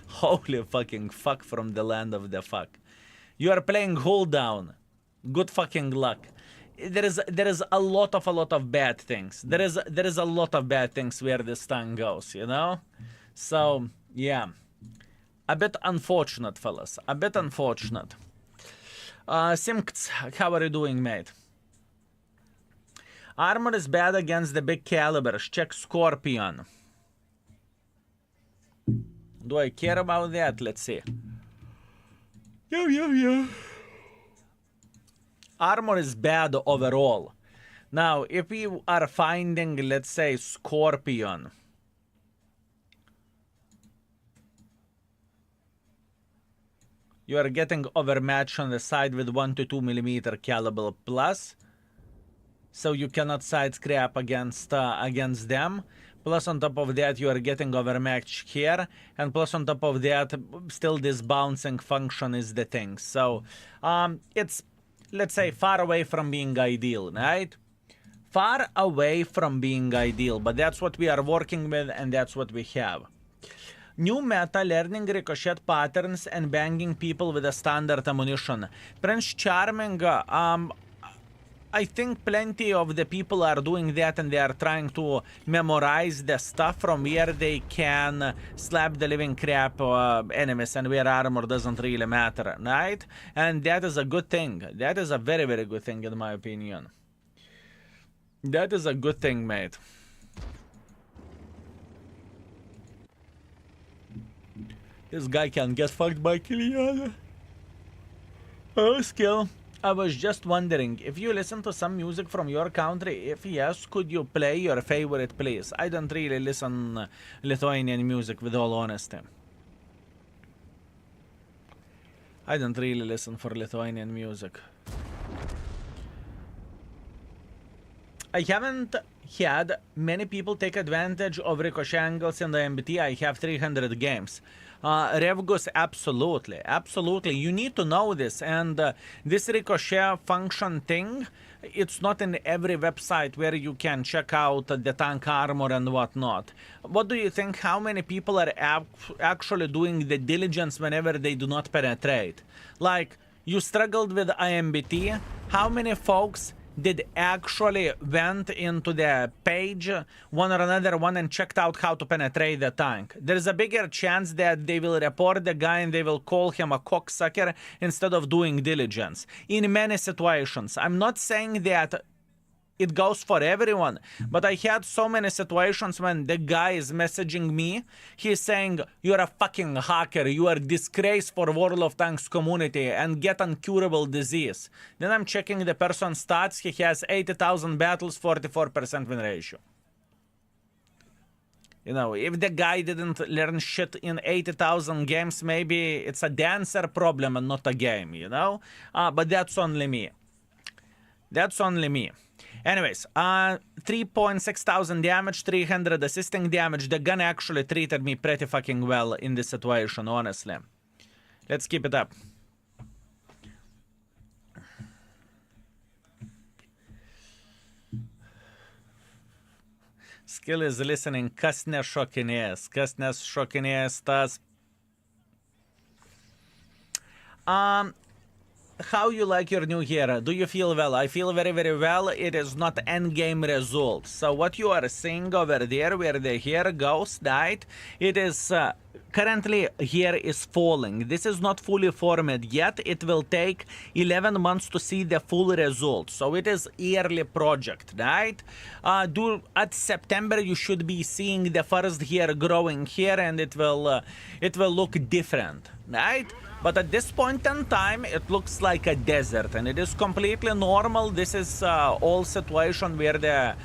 Speaker 1: Holy fucking fuck from the land of the fuck. You are playing hold down. Good fucking luck. There is a lot of bad things. There is a lot of bad things where this tank goes, you know? So yeah. A bit unfortunate, fellas. A bit unfortunate. Simkts, how are you doing, mate? Armor is bad against the big calibers. Check Scorpion. Do I care about that? Let's see. Yeah. Armor is bad overall. Now, if we are finding, let's say, Scorpion. You are getting overmatched on the side with 1 to 2 millimeter caliber plus. So you cannot side scrap against them. Plus on top of that, you are getting overmatched here. And plus on top of that, still this bouncing function is the thing. So it's, let's say, far away from being ideal, right? Far away from being ideal. But that's what we are working with and that's what we have. New meta, learning ricochet patterns and banging people with a standard ammunition. Prince Charming, I think plenty of the people are doing that and they are trying to memorize the stuff from where they can slap the living crap enemies and where armor doesn't really matter, right? And that is a good thing. That is a very, very good thing in my opinion. That is a good thing, mate. This guy can get fucked by Kiliana. Oh, skill. I was just wondering, if you listen to some music from your country, if yes, could you play your favorite, please? I don't really listen Lithuanian music, with all honesty. I don't really listen for Lithuanian music. I haven't had many people take advantage of ricochet angles in the AMBT. I have 300 games. Revgus, absolutely. You need to know this. And this ricochet function thing, it's not in every website where you can check out the tank armor and whatnot. What do you think? How many people are actually doing the diligence whenever they do not penetrate? Like, you struggled with AMBT. How many folks did actually went into the page, one or another one, and checked out how to penetrate the tank? There's a bigger chance that they will report the guy and they will call him a cocksucker instead of doing diligence. In many situations. I'm not saying that it goes for everyone, but I had so many situations when the guy is messaging me, he's saying, you're a fucking hacker, you are a disgrace for World of Tanks community and get incurable disease. Then I'm checking the person's stats, he has 80,000 battles, 44% win ratio. You know, if the guy didn't learn shit in 80,000 games, maybe it's a dancer problem and not a game, you know? But that's only me. That's only me. Anyways, 3.6 thousand damage, 300 assisting damage. The gun actually treated me pretty fucking well in this situation, honestly. Let's keep it up. Skill is listening. Kas nešokinės. Kas nešokinės tas. How you like your new hero? Do you feel well? I feel very, very well. It is not endgame result. So what you are seeing over there, where the hair goes, right? It is currently hair is falling. This is not fully formed yet. It will take 11 months to see the full result. So it is yearly project, right? At September you should be seeing the first hair growing here, and it will look different, right? But at this point in time, it looks like a desert, and it is completely normal. This is all situation where the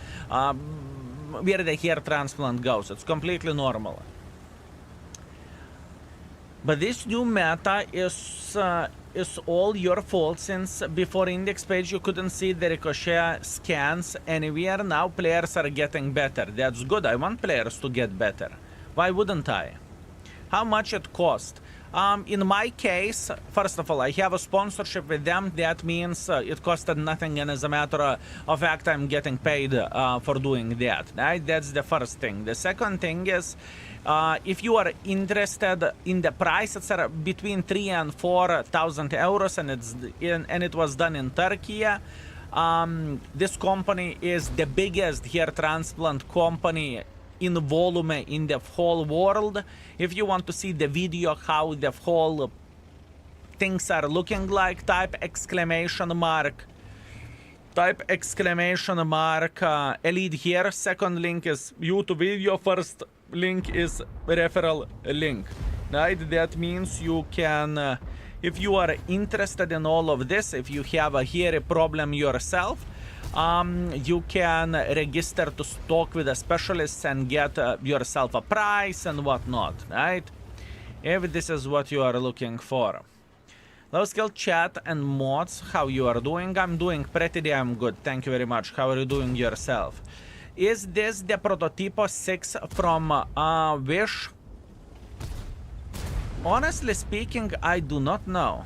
Speaker 1: hair transplant goes. It's completely normal. But this new meta is all your fault, since before index page you couldn't see the ricochet scans anywhere. Now players are getting better. That's good. I want players to get better. Why wouldn't I? How much it cost? In my case, first of all, I have a sponsorship with them. That means it costed nothing, and as a matter of fact, I'm getting paid for doing that. Right? That's the first thing. The second thing is, if you are interested in the price, it's between 3,000 and 4,000 euros, and it was done in Turkey. This company is the biggest hair transplant company in volume in the whole world. If you want to see the video how the whole things are looking like, type exclamation mark elite here. Second link is YouTube video. First link is referral link, right? That means you can, if you are interested in all of this, if you have a hair problem yourself, you can register to talk with a specialist and get yourself a price and whatnot, right? If this is what you are looking for. Low skill chat and mods, how you are doing? I'm doing pretty damn good, thank you very much. How are you doing yourself? Is this the Prototipo 6 from Wish? Honestly speaking, I do not know.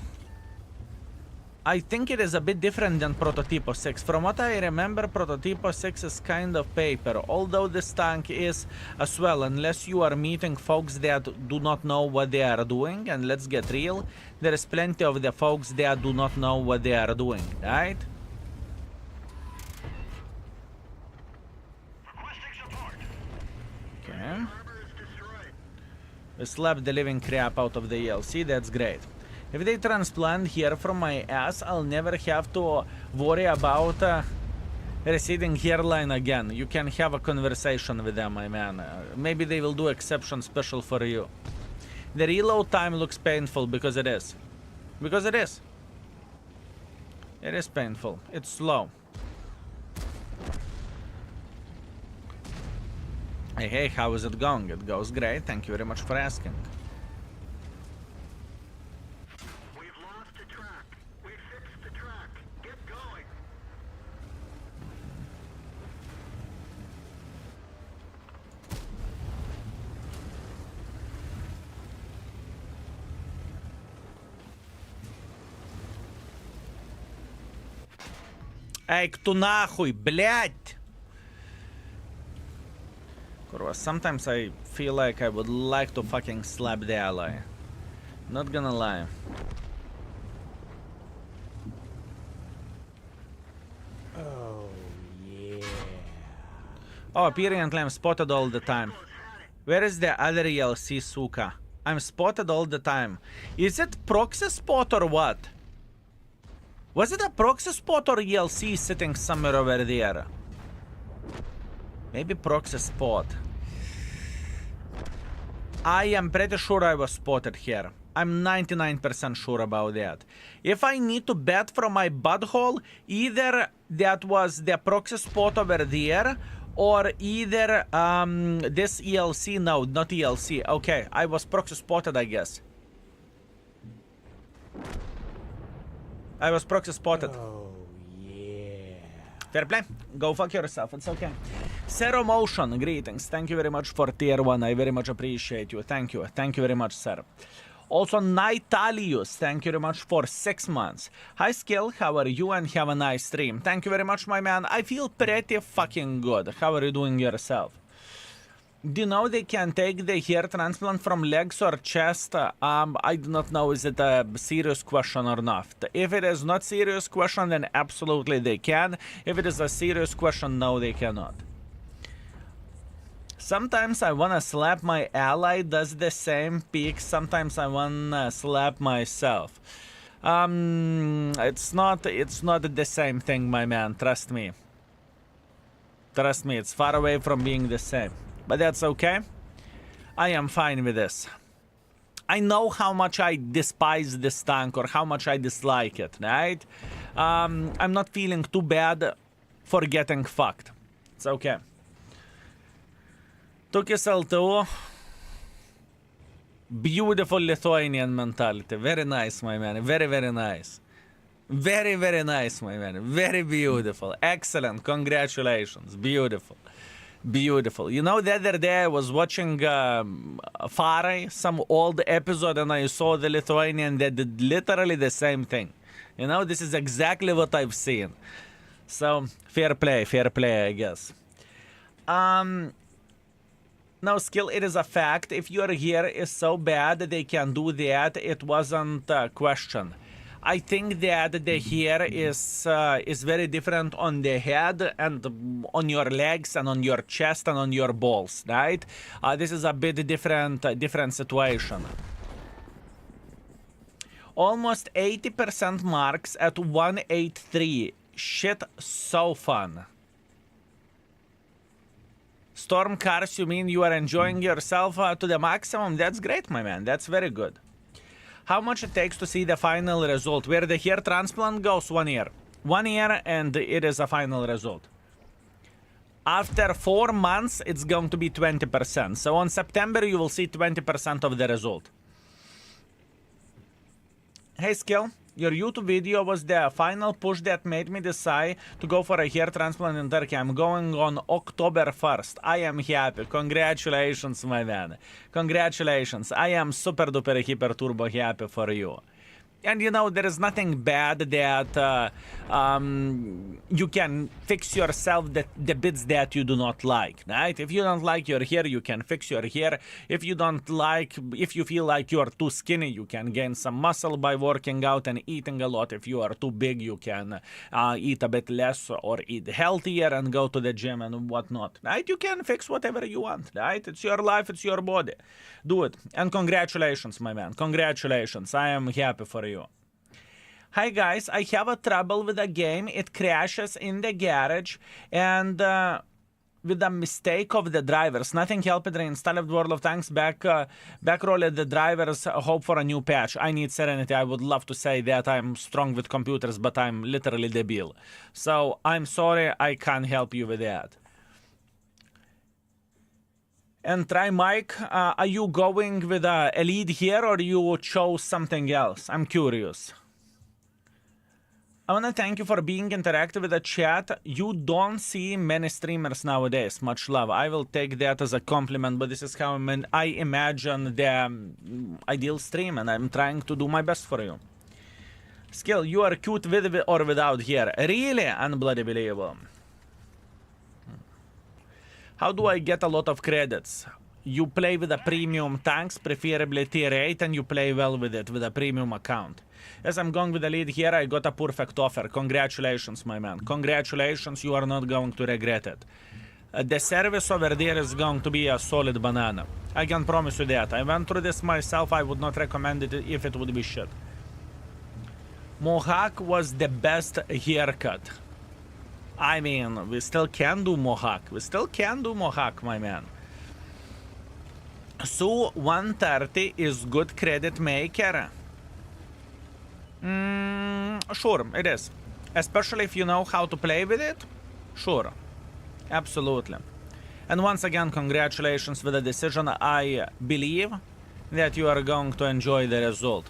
Speaker 1: I think it is a bit different than Prototipo 6. From what I remember, Prototipo 6 is kind of paper, although this tank is as well, unless you are meeting folks that do not know what they are doing, and let's get real, there is plenty of the folks that do not know what they are doing, right? Okay. We slapped the living crap out of the ELC, that's great. If they transplant hair from my ass, I'll never have to worry about receding hairline again. You can have a conversation with them, my man. Maybe they will do exception special for you. The reload time looks painful because it is. Because it is. It is painful. It's slow. Hey, how is it going? It goes great. Thank you very much for asking. Эй, кто нахуй, блядь! Kurva, sometimes I feel like I would like to fucking slap the ally. Not gonna lie.
Speaker 2: Oh, yeah.
Speaker 1: Oh, apparently I'm spotted all the time. Where is the other ELC, suka? I'm spotted all the time. Is it proxy spot or what? Was it a proxy spot or ELC sitting somewhere over there? Maybe proxy spot. I am pretty sure I was spotted here. I'm 99% sure about that. If I need to bet from my butthole, either that was the proxy spot over there, or either this ELC. No, not ELC. Okay, I was proxy spotted, I guess. I was proxy spotted.
Speaker 2: Oh, yeah.
Speaker 1: Fair play. Go fuck yourself. It's okay. Zero Motion, greetings. Thank you very much for tier 1. I very much appreciate you. Thank you. Thank you very much, sir. Also, Nitalius, thank you very much for 6 months. Hi, Skill. How are you? And have a nice stream. Thank you very much, my man. I feel pretty fucking good. How are you doing yourself? Do you know they can take the hair transplant from legs or chest? I do not know, is it a serious question or not. If it is not serious question, then absolutely they can. If it is a serious question, no, they cannot. Sometimes I wanna slap my ally, does the same peak. Sometimes I wanna slap myself. It's not the same thing, my man. Trust me. Trust me, it's far away from being the same. But that's okay. I am fine with this. I know how much I despise this tank or how much I dislike it, right? I'm not feeling too bad for getting fucked. It's okay. Tukis L2. Beautiful Lithuanian mentality. Very nice, my man. Very, very nice. Very, very nice, my man. Very beautiful. Excellent. Congratulations. Beautiful. Beautiful. You know, the other day I was watching Farai, some old episode, and I saw the Lithuanian that did literally the same thing. You know, this is exactly what I've seen. So, fair play, I guess. Now, skill, it is a fact. If your gear is so bad they can do that, it wasn't a question. I think that the hair is very different on the head and on your legs and on your chest and on your balls, right? This is a bit different situation. Almost 80% marks at 183. Shit, so fun. Storm cars, you mean you are enjoying yourself to the maximum? That's great, my man. That's very good. How much it takes to see the final result? Where the hair transplant goes? 1 year. 1 year and it is a final result. After 4 months, it's going to be 20%. So on September, you will see 20% of the result. Hey, Skill. Your YouTube video was the final push that made me decide to go for a hair transplant in Turkey. I'm going on October 1st. I am happy. Congratulations, my man. Congratulations. I am super duper hyper turbo happy for you. And you know, there is nothing bad that you can fix yourself the bits that you do not like, right? If you don't like your hair, you can fix your hair. If you feel like you are too skinny, you can gain some muscle by working out and eating a lot. If you are too big, you can eat a bit less or eat healthier and go to the gym and whatnot, right? You can fix whatever you want, right? It's your life, it's your body. Do it. And congratulations, my man. Congratulations. I am happy for you. Hi guys, I have a trouble with a game. It crashes in the garage and with a mistake of the drivers. Nothing helped. Reinstalled World of Tanks, backrolled the drivers, hope for a new patch. I need Serenity. I would love to say that I'm strong with computers, but I'm literally debil. So I'm sorry, I can't help you with that. And try Mike, are you going with a lead here or you chose something else? I'm curious. I want to thank you for being interactive with the chat. You don't see many streamers nowadays. Much love. I will take that as a compliment, but this is how I imagine the ideal stream, and I'm trying to do my best for you. Skill, you are cute with or without hair. Really? Unbloody believable. How do I get a lot of credits? You play with a premium tanks, preferably tier 8, and you play well with it, with a premium account. As I'm going with the lead here, I got a perfect offer. Congratulations, my man. Congratulations, you are not going to regret it. The service over there is going to be a solid banana. I can promise you that. I went through this myself. I would not recommend it if it would be shit. Mohawk was the best haircut. I mean, we still can do Mohawk. We still can do Mohawk, my man. So 130 is good credit maker. Sure, it is. Especially if you know how to play with it. Sure. Absolutely. And once again, congratulations with the decision. I believe that you are going to enjoy the result.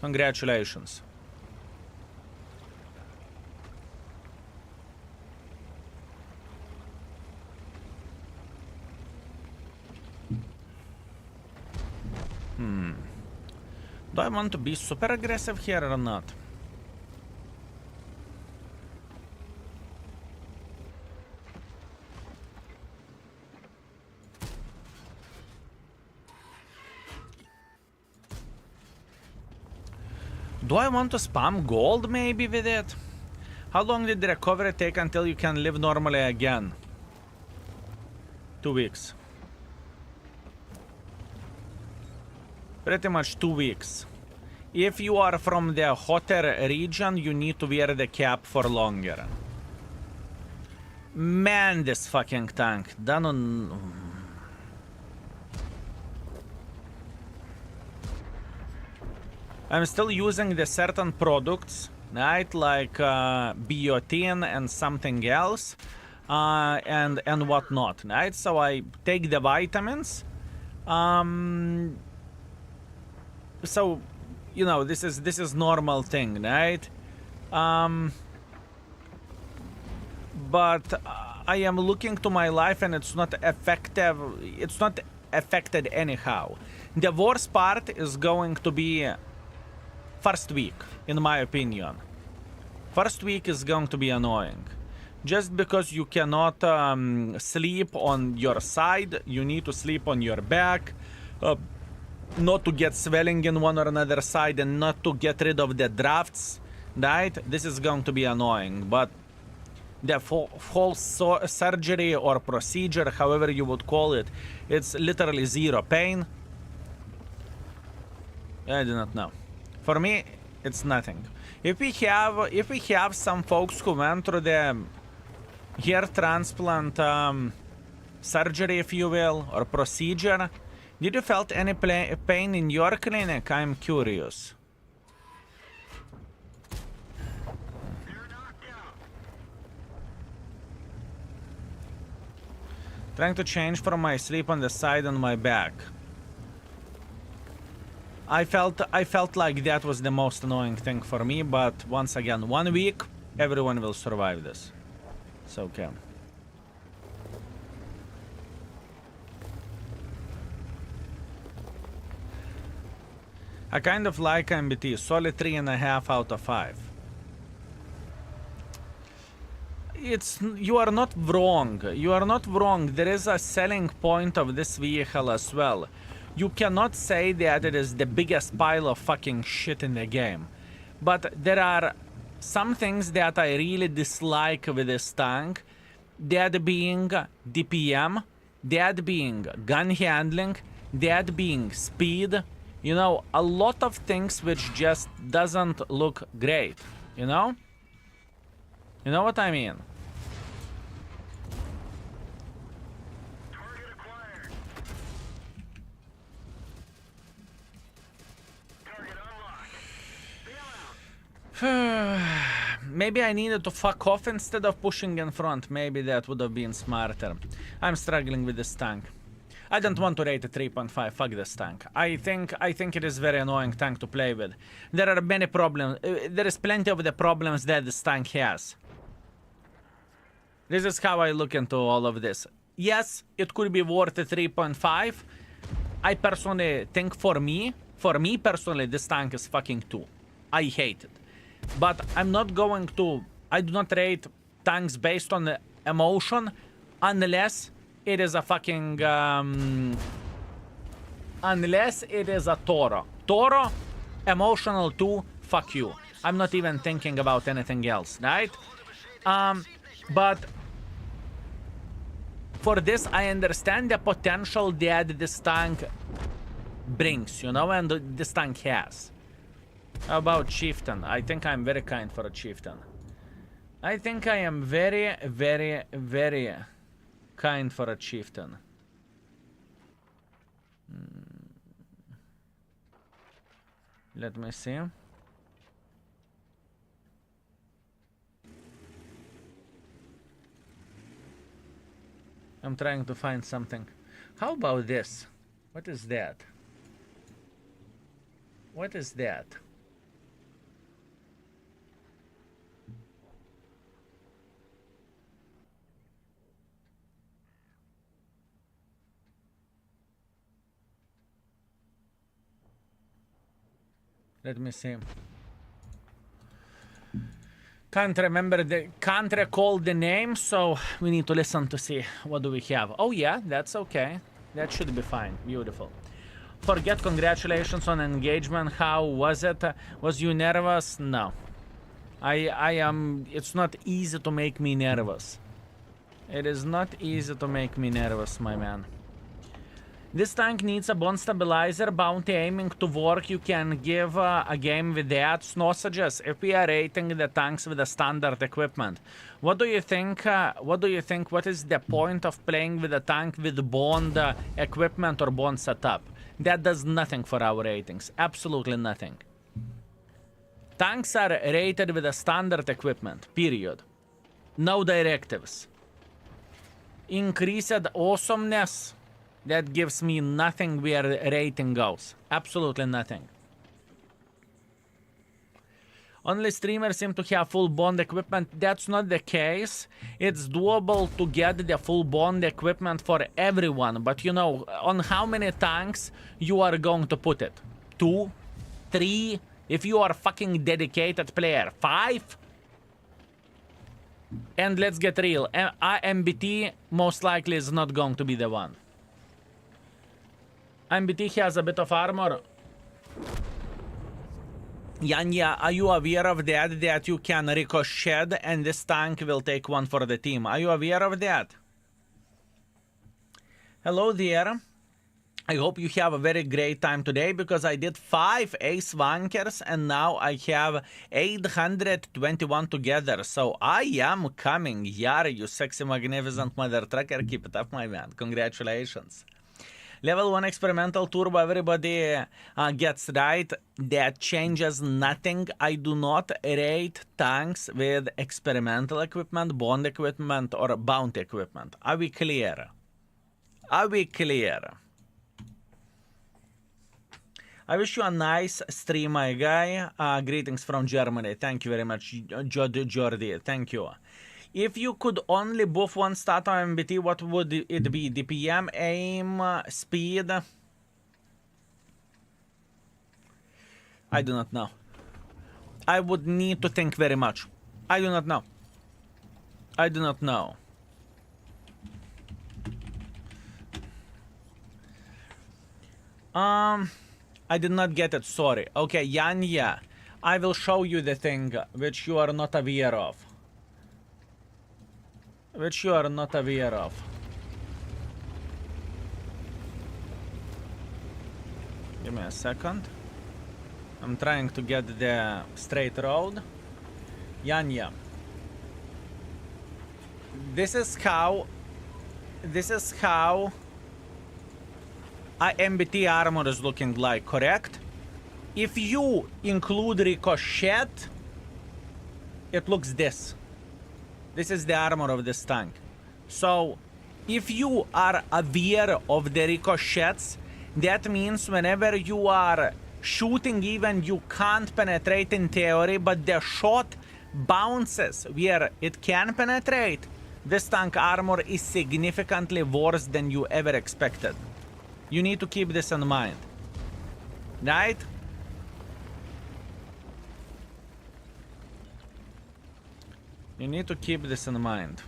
Speaker 1: Congratulations. Do I want to be super aggressive here or not? Do I want to spam gold maybe with it? How long did the recovery take until you can live normally again? 2 weeks. Pretty much 2 weeks. If you are from the hotter region, you need to wear the cap for longer. Man, this fucking tank. Done on... I'm still using the certain products, right? Like biotin and something else, and whatnot, right? So I take the vitamins. So, you know, this is normal thing, right? But I am looking to my life and it's not effective. It's not affected anyhow. The worst part is going to be first week, in my opinion. First week is going to be annoying. Just because you cannot sleep on your side, you need to sleep on your back. Not to get swelling in one or another side and not to get rid of the drafts, right? This is going to be annoying, but the whole surgery or procedure, however you would call it, it's literally zero pain. I do not know. For me, it's nothing. If we have some folks who went through the hair transplant surgery, if you will, or procedure, did you felt any pain in your clinic? I'm curious. Trying to change from my sleep on the side on my back. I felt like that was the most annoying thing for me, but once again, 1 week, everyone will survive this. It's okay. I kind of like AMBT, solid 3.5 out of 5. You are not wrong. You are not wrong. There is a selling point of this vehicle as well. You cannot say that it is the biggest pile of fucking shit in the game. But there are some things that I really dislike with this tank. That being DPM, that being gun handling, that being speed. You know, a lot of things which just doesn't look great, you know? You know what I mean?
Speaker 3: Target acquired. Target unlocked. Bail out.
Speaker 1: Maybe I needed to fuck off instead of pushing in front. Maybe that would have been smarter. I'm struggling with this tank. I don't want to rate a 3.5. Fuck this tank. I think it is very annoying tank to play with. There are many problems. There is plenty of the problems that this tank has. This is how I look into all of this. Yes, it could be worth a 3.5. I personally think for me personally, this tank is fucking 2. I hate it. But I'm not going to... I do not rate tanks based on the emotion unless it is a fucking... unless it is a Toro. Toro, emotional 2, fuck you. I'm not even thinking about anything else, right? But... for this, I understand the potential that this tank brings, you know, and this tank has. How about Chieftain? I think I'm very kind for a Chieftain. I think I am very, very, very kind for a Chieftain. Let me see. I'm trying to find something. How about this? What is that? What is that? Let me see. Can't recall the name, so we need to listen to see what do we have. Oh yeah, that's okay. That should be fine. Beautiful. Forget congratulations on engagement. How was it? Was you nervous? No. I am... It's not easy to make me nervous. It is not easy to make me nervous, my man. This tank needs a bone stabilizer, bounty aiming to work. You can give a game with that. Sausages, if we are rating the tanks with the standard equipment, what do you think? What is the point of playing with a tank with bond equipment or bond setup? That does nothing for our ratings. Absolutely nothing. Tanks are rated with a standard equipment, period. No directives. Increased awesomeness. That gives me nothing where rating goes. Absolutely nothing. Only streamers seem to have full bond equipment. That's not the case. It's doable to get the full bond equipment for everyone. But you know, on how many tanks you are going to put it? 2? 3? If you are a fucking dedicated player. 5? And let's get real. AMBT most likely is not going to be the one. AMBT has a bit of armor. Yanya, are you aware of that you can ricochet and this tank will take one for the team? Are you aware of that? Hello there. I hope you have a very great time today because I did 5 ace wankers and now I have 821 together. So I am coming. Yar, you sexy magnificent mother trucker. Keep it up, my man. Congratulations. Level 1 experimental turbo, everybody gets right. That changes nothing. I do not rate tanks with experimental equipment, bond equipment, or bounty equipment. Are we clear? Are we clear? I wish you a nice stream, my guy. Greetings from Germany. Thank you very much, Jordi. Thank you. If you could only buff one stat on MBT, what would it be? DPM, aim, speed? I do not know. I would need to think very much. I do not know. I do not know. I did not get it, sorry. Okay, Yanya, I will show you the thing which you are not aware of. Which you are not aware of. Give me a second. I'm trying to get the straight road. Yanya. This is how AMBT armor is looking like, correct? If you include ricochet, it looks this. This is the armor of this tank. So, if you are aware of the ricochets, that means whenever you are shooting even, you can't penetrate in theory, but the shot bounces where it can penetrate. This tank armor is significantly worse than you ever expected. You need to keep this in mind. Right? You need to keep this in mind.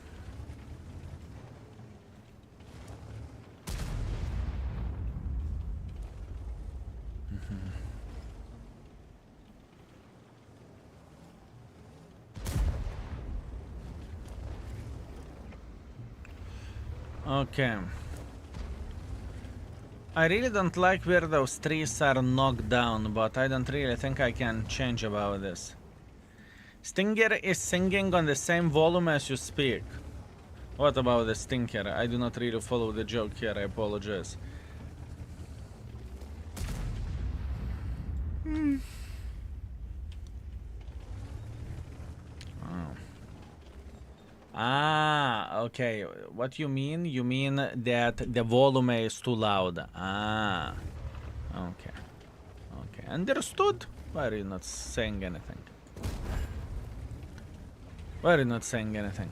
Speaker 1: Okay. I really don't like where those trees are knocked down, but I don't really think I can change about this. Stinger is singing on the same volume as you speak. What about the Stinger? I do not really follow the joke here, I apologize. Oh. Ah, okay. What you mean? You mean that the volume is too loud. Ah. Okay. Okay. Understood. Why are you not saying anything? Why are you not saying anything?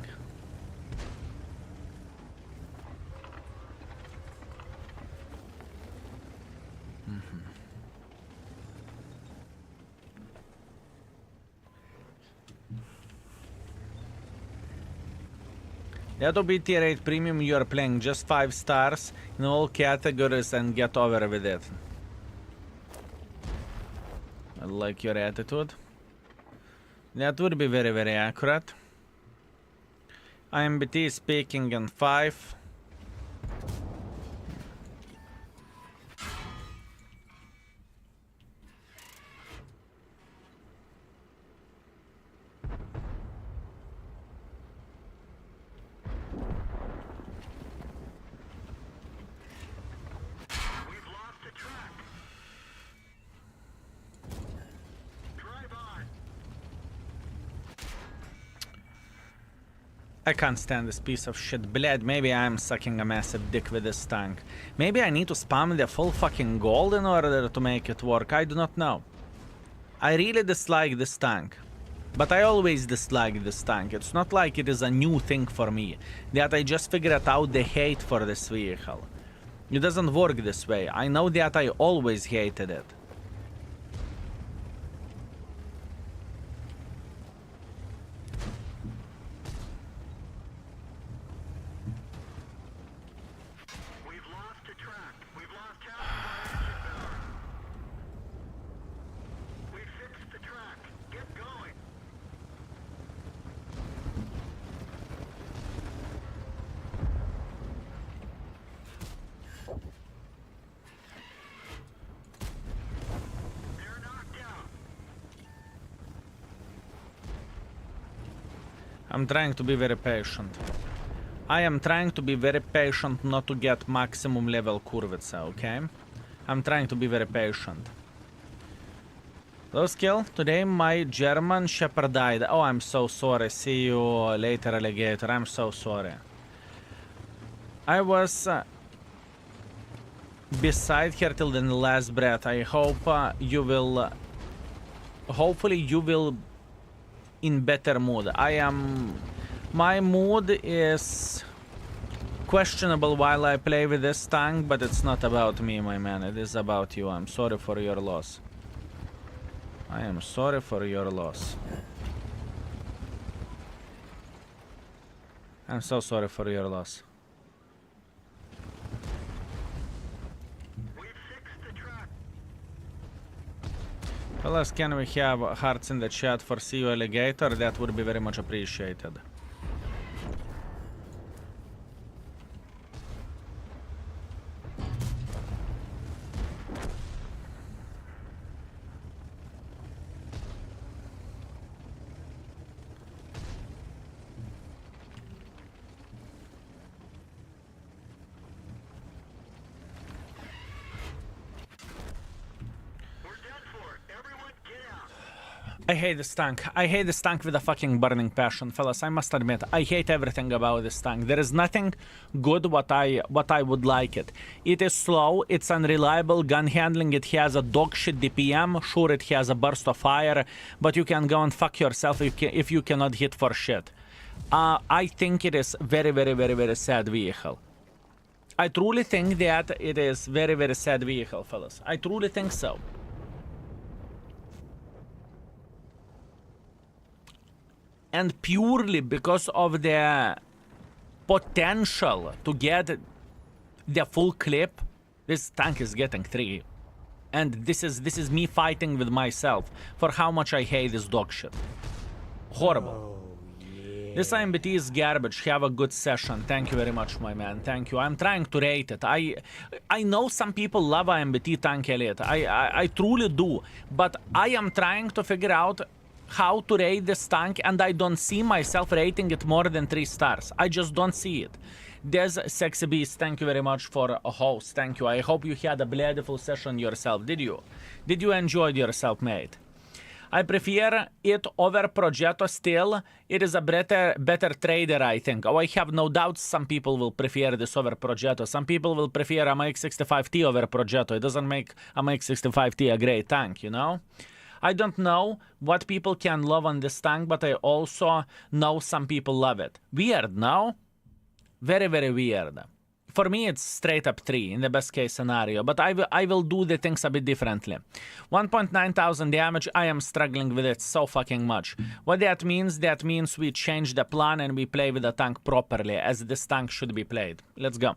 Speaker 1: That will be tier 8 premium. You are playing just 5 stars in all categories and get over with it. I like your attitude. That would be very, very accurate. AMBT is speaking in 5. I can't stand this piece of shit. Bled, maybe I'm sucking a massive dick with this tank. Maybe I need to spam the full fucking gold in order to make it work. I do not know. I really dislike this tank. But I always dislike this tank. It's not like it is a new thing for me. That I just figured out the hate for this vehicle. It doesn't work this way. I know that I always hated it.
Speaker 3: We've lost the track. We've lost half of our engine power. We fixed the track. Get going. They're knocked out.
Speaker 1: I'm trying to be very patient. I am trying to be very patient not to get maximum level Kurvitsa, okay? I'm trying to be very patient. Low skill. Today my German Shepherd died. Oh, I'm so sorry. See you later, alligator. I'm so sorry. I was beside her till the last breath. I hope you will... hopefully you will in better mood. I am... my mood is questionable while I play with this tank, but it's not about me, my man. It is about you. I'm sorry for your loss. I am sorry for your loss. I'm so sorry for your loss.
Speaker 3: We've fixed the track.
Speaker 1: Fellas, can we have hearts in the chat for See You Alligator? That would be very much appreciated.
Speaker 3: We're done for. Everyone get out.
Speaker 1: I hate this tank. I hate this tank with a fucking burning passion, fellas. I must admit, I hate everything about this tank. There is nothing good what I would like it. It is slow, it's unreliable gun handling, it has a dog shit DPM, sure it has a burst of fire, but you can go and fuck yourself if you cannot hit for shit. I think it is very, very, very, very sad vehicle. I truly think that it is very, very sad vehicle, fellas. I truly think so. And purely because of the potential to get the full clip, this tank is getting 3. And this is me fighting with myself for how much I hate this dog shit. Horrible.
Speaker 2: Oh, yeah.
Speaker 1: This AMBT is garbage. Have a good session. Thank you very much, my man. Thank you. I'm trying to rate it. I know some people love AMBT Tank Elite. I truly do. But I am trying to figure out how to rate this tank, and I don't see myself rating it more than 3 stars. I just don't see it. There's Sexy Beast, thank you very much for a host. Thank you. I hope you had a beautiful session yourself. Did you? Did you enjoy yourself, mate? I prefer it over Progetto still. It is a better trader, I think. Oh, I have no doubts some people will prefer this over Progetto. Some people will prefer AMX65T over Progetto. It doesn't make AMX65T a great tank, you know? I don't know what people can love on this tank, but I also know some people love it. Weird, no? Very, very weird. For me, it's straight up 3 in the best case scenario, but I will do the things a bit differently. 1.9 thousand damage, I am struggling with it so fucking much. What that means we change the plan and we play with the tank properly, as this tank should be played. Let's go.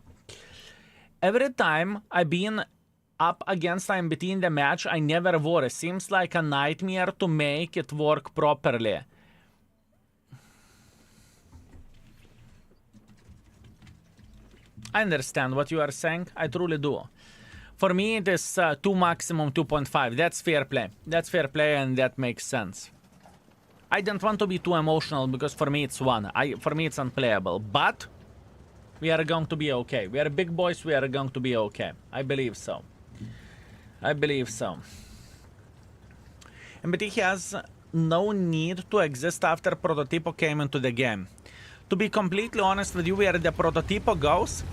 Speaker 1: Every time I've been up against AMBT in the match, I never wore. It seems like a nightmare to make it work properly. I understand what you are saying. I truly do. For me, it is 2 maximum 2.5. That's fair play. That's fair play and that makes sense. I don't want to be too emotional because for me it's 1. For me it's unplayable. But we are going to be okay. We are big boys. We are going to be okay. I believe so. I believe so. AMBT has no need to exist after Prototipo came into the game. To be completely honest with you, where the Prototipo goes,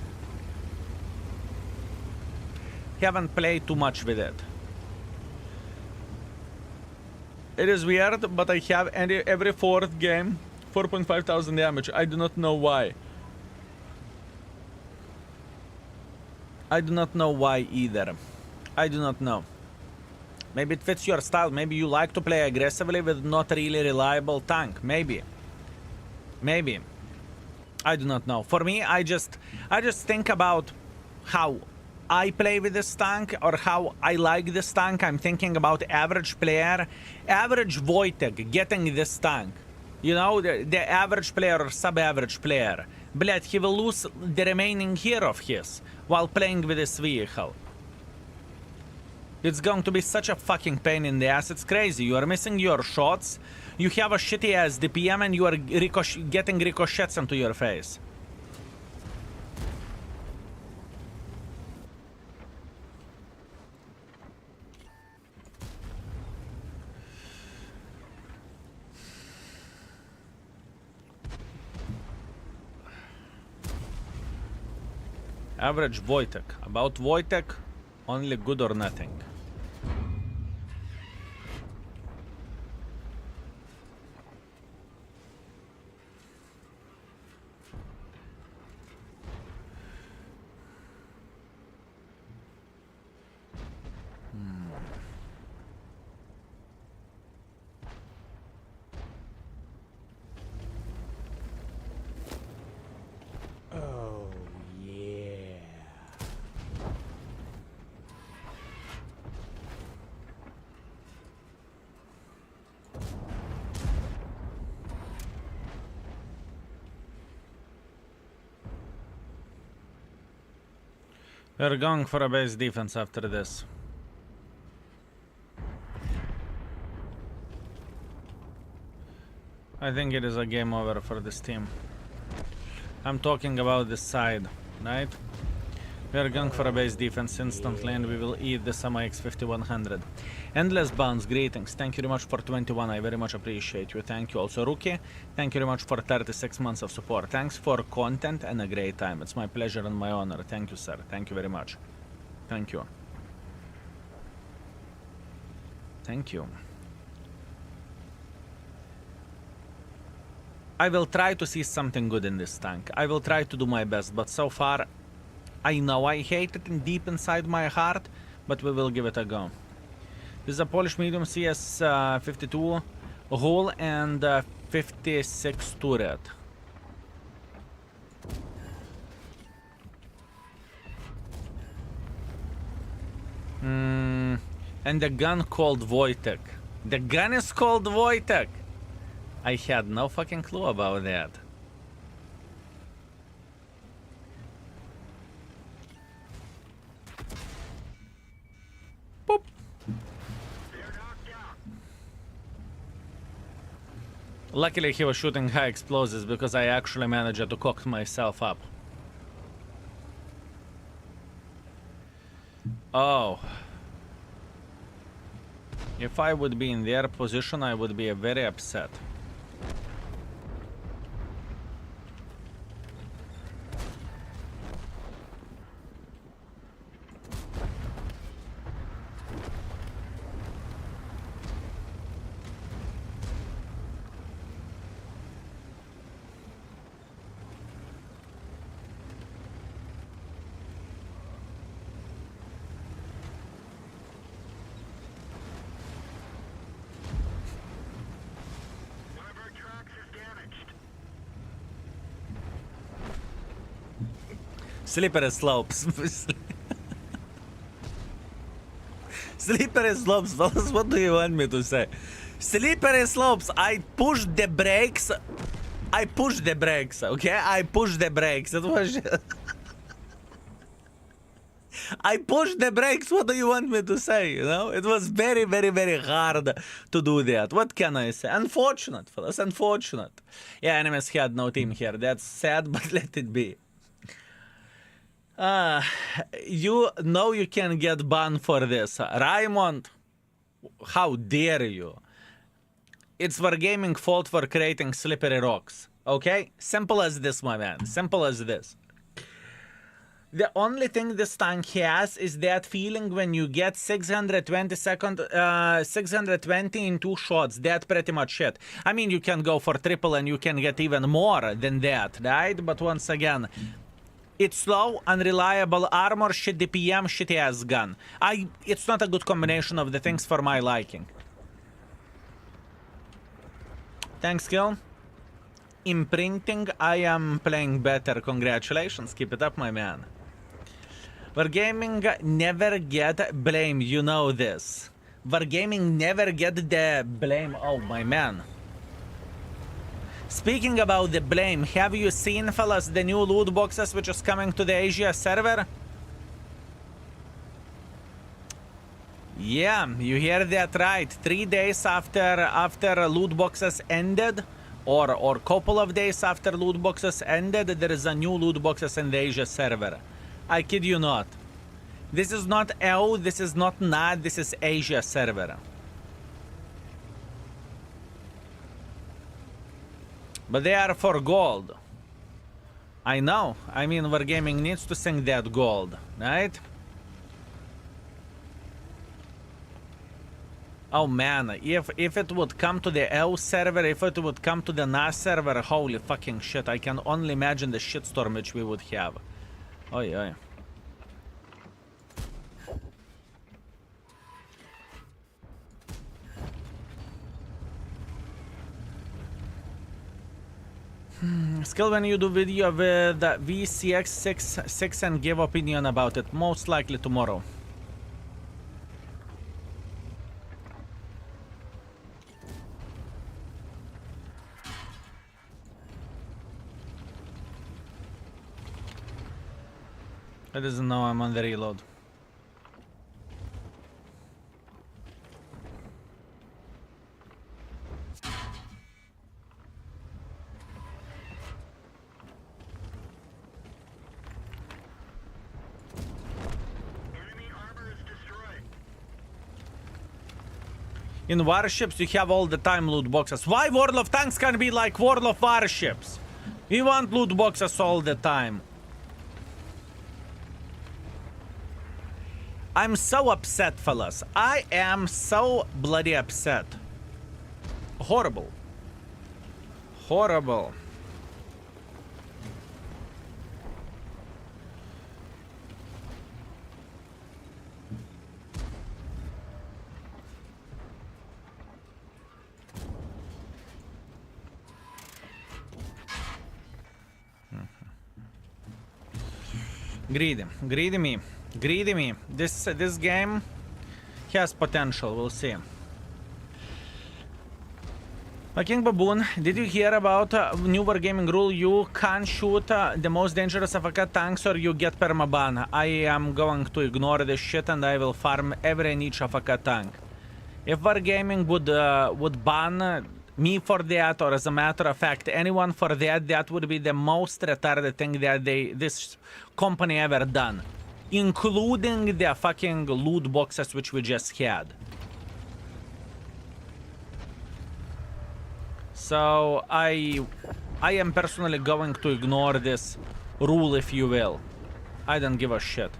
Speaker 1: haven't played too much with it. It is weird, but I have every fourth game 4,500 damage. I do not know why. I do not know why either. I do not know. Maybe it fits your style. Maybe you like to play aggressively with not really reliable tank. Maybe. Maybe. I do not know. For me, I just think about how I play with this tank or how I like this tank. I'm thinking about average player, average Wojtek getting this tank. You know, the average player or sub-average player. Bled, he will lose the remaining hero of his while playing with this vehicle. It's going to be such a fucking pain in the ass. It's crazy. You are missing your shots. You have a shitty ass DPM and you are getting ricochets into your face. Average Wojtek. About Wojtek, only good or nothing.
Speaker 2: Oh, yeah.
Speaker 1: We're going for a base defense after this. I think it is a game over for this team. I'm talking about this side, right? We are going for a base defense instantly and we will eat the MX 5100. Endless Bounce, greetings. Thank you very much for 21. I very much appreciate you. Thank you. Also, Rookie, thank you very much for 36 months of support. Thanks for content and a great time. It's my pleasure and my honor. Thank you, sir. Thank you very much. Thank you. Thank you. I will try to see something good in this tank. I will try to do my best, but so far, I know I hate it deep inside my heart, but we will give it a go. This is a Polish medium CS 52 hull and 56 turret. And the gun called Wojtek. The gun is called Wojtek. I had no fucking clue about that. Boop.
Speaker 3: They're knocked out.
Speaker 1: Luckily he was shooting high explosives because I actually managed to cock myself up. Oh. If I would be in their position, I would be very upset.
Speaker 3: One of our tracks is damaged.
Speaker 1: Slippery slopes. Slippery slopes, fellas, what do you want me to say? Slippery slopes, I pushed the brakes. I pushed the brakes, okay? I pushed the brakes. It was I pushed the brakes, what do you want me to say, you know? It was very, very, very hard to do that. What can I say? Unfortunate, fellas, unfortunate. Yeah, enemies had no team here. That's sad, but let it be. You know you can get banned for this. Raymond, how dare you? It's Wargaming fault for creating slippery rocks. Okay? Simple as this, my man. Simple as this. The only thing this tank has is that feeling when you get 620 in 2 shots. That pretty much it. I mean, you can go for triple and you can get even more than that, right? But once again, it's slow, unreliable armor, shit DPM, shitty ass gun. It's not a good combination of the things for my liking. Thanks, Gil. Imprinting, I am playing better. Congratulations, keep it up, my man. Wargaming never get blame, you know this. Wargaming never get the blame, oh my man. Speaking about the blame, have you seen, fellas, the new loot boxes which is coming to the Asia server? Yeah, you hear that right. 3 days after loot boxes ended, or couple of days after loot boxes ended, there is a new loot boxes in the Asia server. I kid you not. This is not EU, this is not NAD, this is Asia server. But they are for gold. I know. I mean, Wargaming needs to sink that gold, right? Oh man, if it would come to the EU server, if it would come to the NAS server, holy fucking shit, I can only imagine the shitstorm which we would have. Oi, oi. Skill when you do video with VCX6 and give opinion about it. Most likely tomorrow. I doesn't know I'm on the reload.
Speaker 3: Enemy armor is destroyed.
Speaker 1: In warships, you have all the time loot boxes. Why World of Tanks can be like World of Warships? We want loot boxes all the time. I'm so upset, fellas. I am so bloody upset. Horrible. Horrible. Greedy. Greedy me. Greedy me. This game has potential. We'll see. King Baboon, did you hear about new wargaming rule? You can't shoot the most dangerous AFK tanks or you get permaban. I am going to ignore this shit and I will farm every niche AFK tank. If wargaming would ban me for that, or as a matter of fact anyone for that, that would be the most retarded thing that this company ever done, including the fucking loot boxes which we just had. So I am personally going to ignore this rule, if you will. I don't give a shit.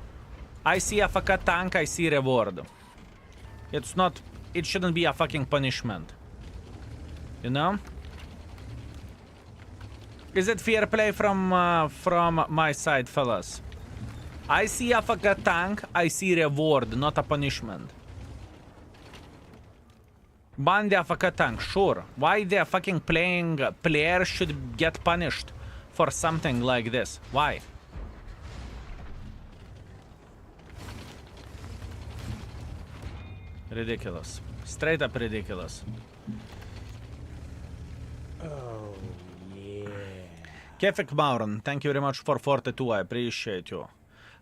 Speaker 1: I see a fucking tank, I see reward. It's not, it shouldn't be a fucking punishment. You know? Is it fair play from my side, fellas? I see a fucking tank, I see reward, not a punishment. Ban the AFK tank, sure. Why the fucking player should get punished for something like this? Why? Ridiculous. Straight up ridiculous.
Speaker 2: Oh, yeah.
Speaker 1: Kefik Mauron, thank you very much for 42, I appreciate you.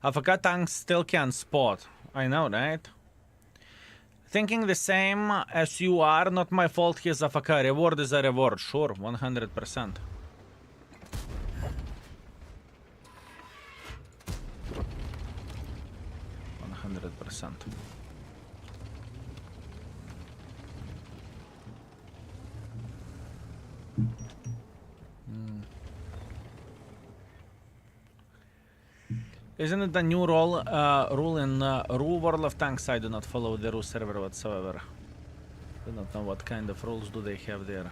Speaker 1: AFK tanks still can spot. I know, right? Thinking the same as you are, not my fault he's AFK. Reward is a reward, sure, 100%. 100%. Isn't it a new rule in Ru World of Tanks? I do not follow the Ru server whatsoever. Do not know what kind of rules do they have there.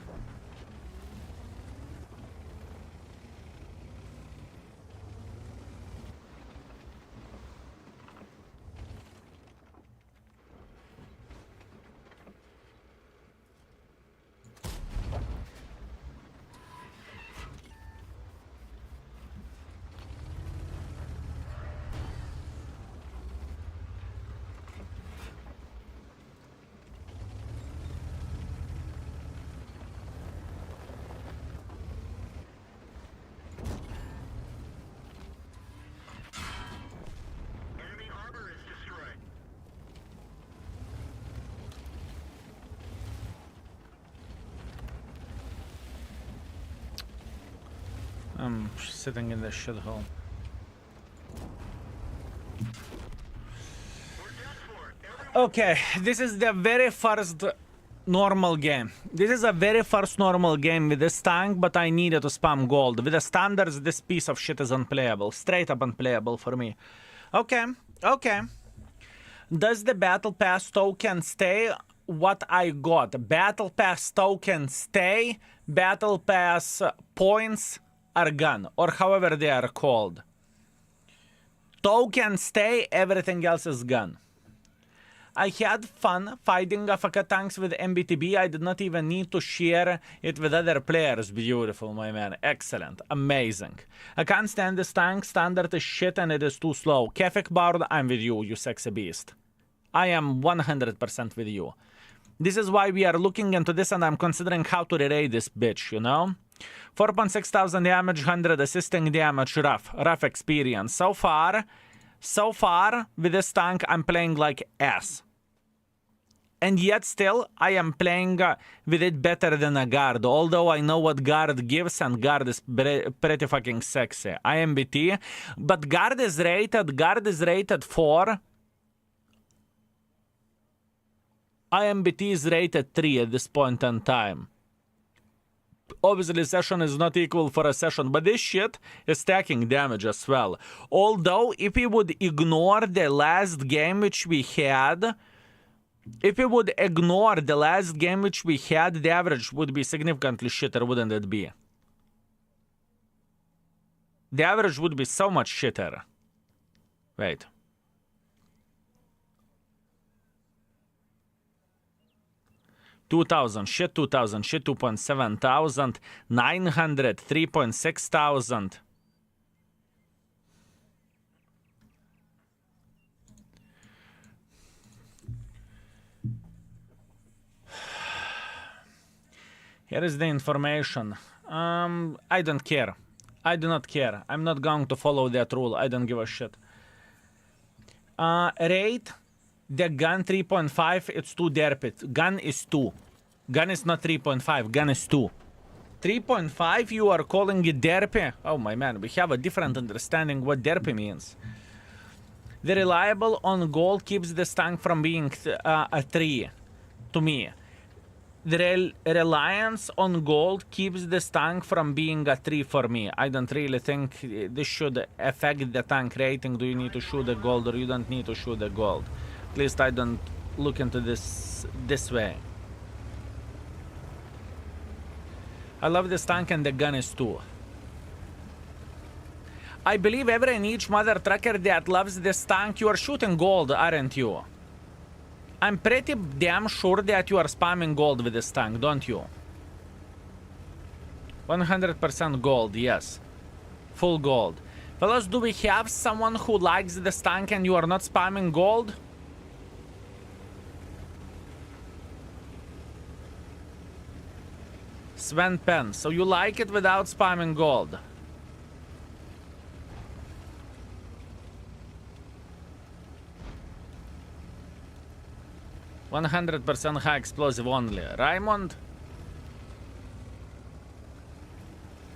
Speaker 3: Enemy harbor is destroyed.
Speaker 1: I'm sitting in the shithole.
Speaker 3: We're dead for it. Everyone
Speaker 1: Okay, this is the very first normal game. This is a very first normal game with this tank, but I needed to spam gold. With the standards, this piece of shit is unplayable. Straight up unplayable for me. Okay, okay. Does the Battle Pass token stay? What I got? Battle Pass token stay, Battle Pass points are gone, or however they are called. Token stay, everything else is gone. I had fun fighting AFK tanks with MBTB. I did not even need to share it with other players. Beautiful, my man. Excellent. Amazing. I can't stand this tank. Standard is shit and it is too slow. Kefik Bard, I'm with you, you sexy beast. I am 100% with you. This is why we are looking into this and I'm considering how to rerate this bitch, you know? 4.6 thousand damage, 100 assisting damage, rough experience. So far, with this tank, I'm playing like ass. And yet still, I am playing with it better than a guard. Although I know what guard gives, and guard is pretty fucking sexy. AMBT, but guard is rated 4. AMBT is rated 3 at this point in time. Obviously, session is not equal for a session, but this shit is stacking damage as well. Although, if we would ignore the last game which we had, the average would be significantly shitter, wouldn't it be? The average would be so much shitter. Wait. Shit 2,000, shit 2.7 thousand, 900, 3.6 thousand. Here is the information. I don't care. I do not care. I'm not going to follow that rule. I don't give a shit. Rate the gun 3.5. It's too derpy. Gun is 2. Gun is not 3.5. Gun is 2. 3.5, you are calling it derpy? Oh my man, we have a different understanding what derpy means. The reliable on gold keeps this tank from being a 3 to me. The reliance on gold keeps this tank from being a 3 for me. I don't really think this should affect the tank rating. Do you need to shoot the gold or you don't need to shoot the gold? At least I don't look into this way. I love this tank and the gun is 2. I believe every and each mother trucker that loves this tank, you are shooting gold, aren't you? I'm pretty damn sure that you are spamming gold with this tank, don't you? 100% gold, yes. Full gold. Fellas, do we have someone who likes this tank and you are not spamming gold? Sven Penn, so you like it without spamming gold? %100% high explosive only. Raymond?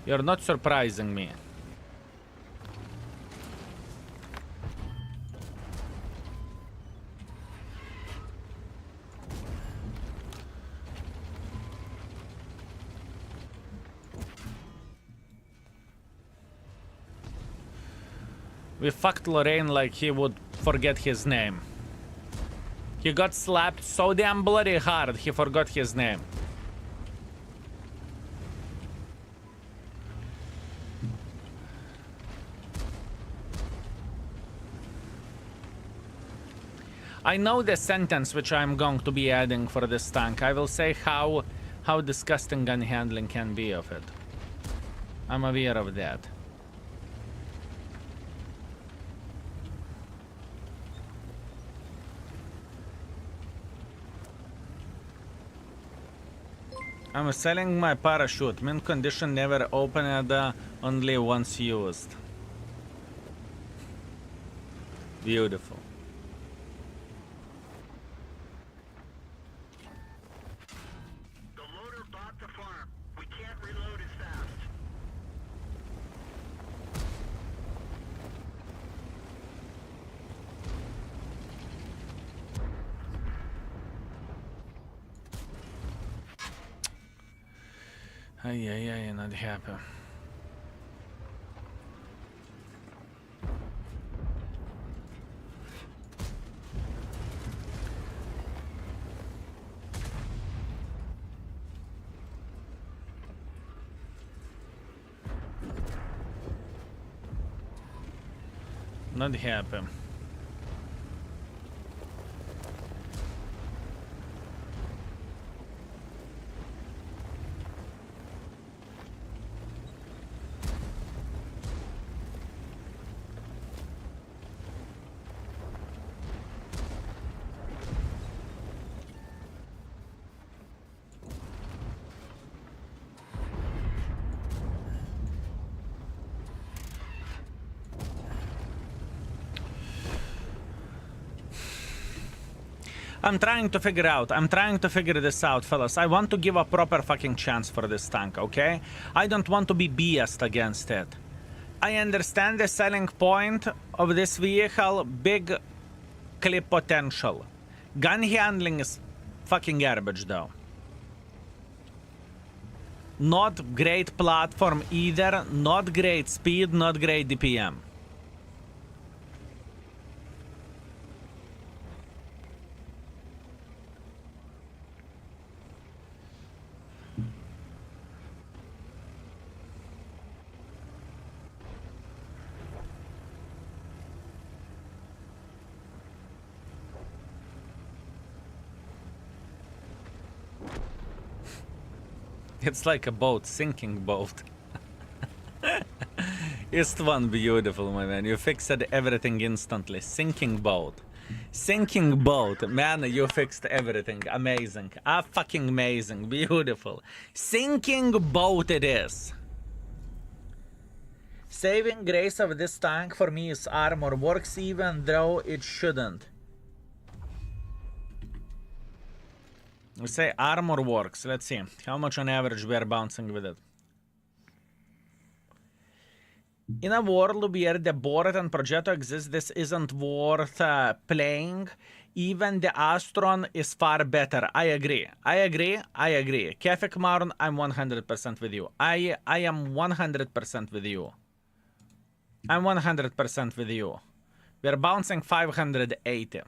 Speaker 1: You're not surprising me. We fucked Lorraine like he would forget his name. He got slapped so damn bloody hard he forgot his name. I know the sentence which I'm going to be adding for this tank. I will say how disgusting gun handling can be of it. I'm aware of that. I'm selling my parachute. Mint condition, never opened, only once used. Beautiful.
Speaker 3: The loader bought the farm. We can't reload as fast.
Speaker 1: Ay, not happy. Not happy. I'm trying to figure this out, fellas. I want to give a proper fucking chance for this tank, okay? I don't want to be BS'd against it. I understand the selling point of this vehicle, big clip potential. Gun handling is fucking garbage, though. Not great platform either, not great speed, not great DPM. It's like a boat, sinking boat. Istvan, beautiful, my man. You fixed everything instantly. Sinking boat. Sinking boat. Man, you fixed everything. Amazing. Ah, fucking amazing. Beautiful. Sinking boat it is. Saving grace of this tank for me is armor. Works even though it shouldn't. We say armor works. Let's see how much on average we are bouncing with it. In a world where the board and Progetto exist, this isn't worth playing. Even the Astron is far better. I agree. Kefik Maron, I'm 100% with you. I am 100% with you. I'm 100% with you. We're bouncing 580.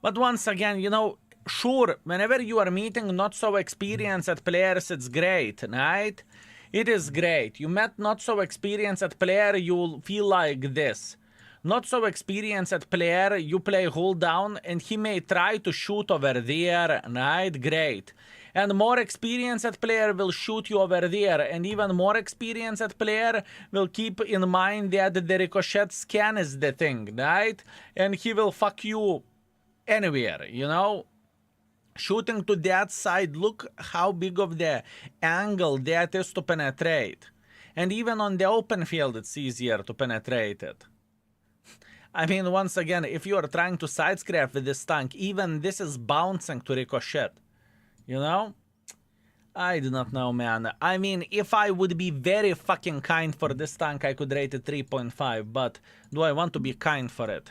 Speaker 1: But once again, you know, sure, whenever you are meeting not so experienced players, it's great, right? It is great. You met not so experienced player, you'll feel like this. Not so experienced player, you play hold down and he may try to shoot over there, right? Great. And more experienced player will shoot you over there, and even more experienced player will keep in mind that the ricochet scan is the thing, right? And he will fuck you anywhere, you know? Shooting to that side, look how big of the angle that is to penetrate. And even on the open field, it's easier to penetrate it. I mean, once again, if you are trying to sidescrape with this tank, even this is bouncing to ricochet. You know? I do not know, man. I mean, if I would be very fucking kind for this tank, I could rate it 3.5. But do I want to be kind for it?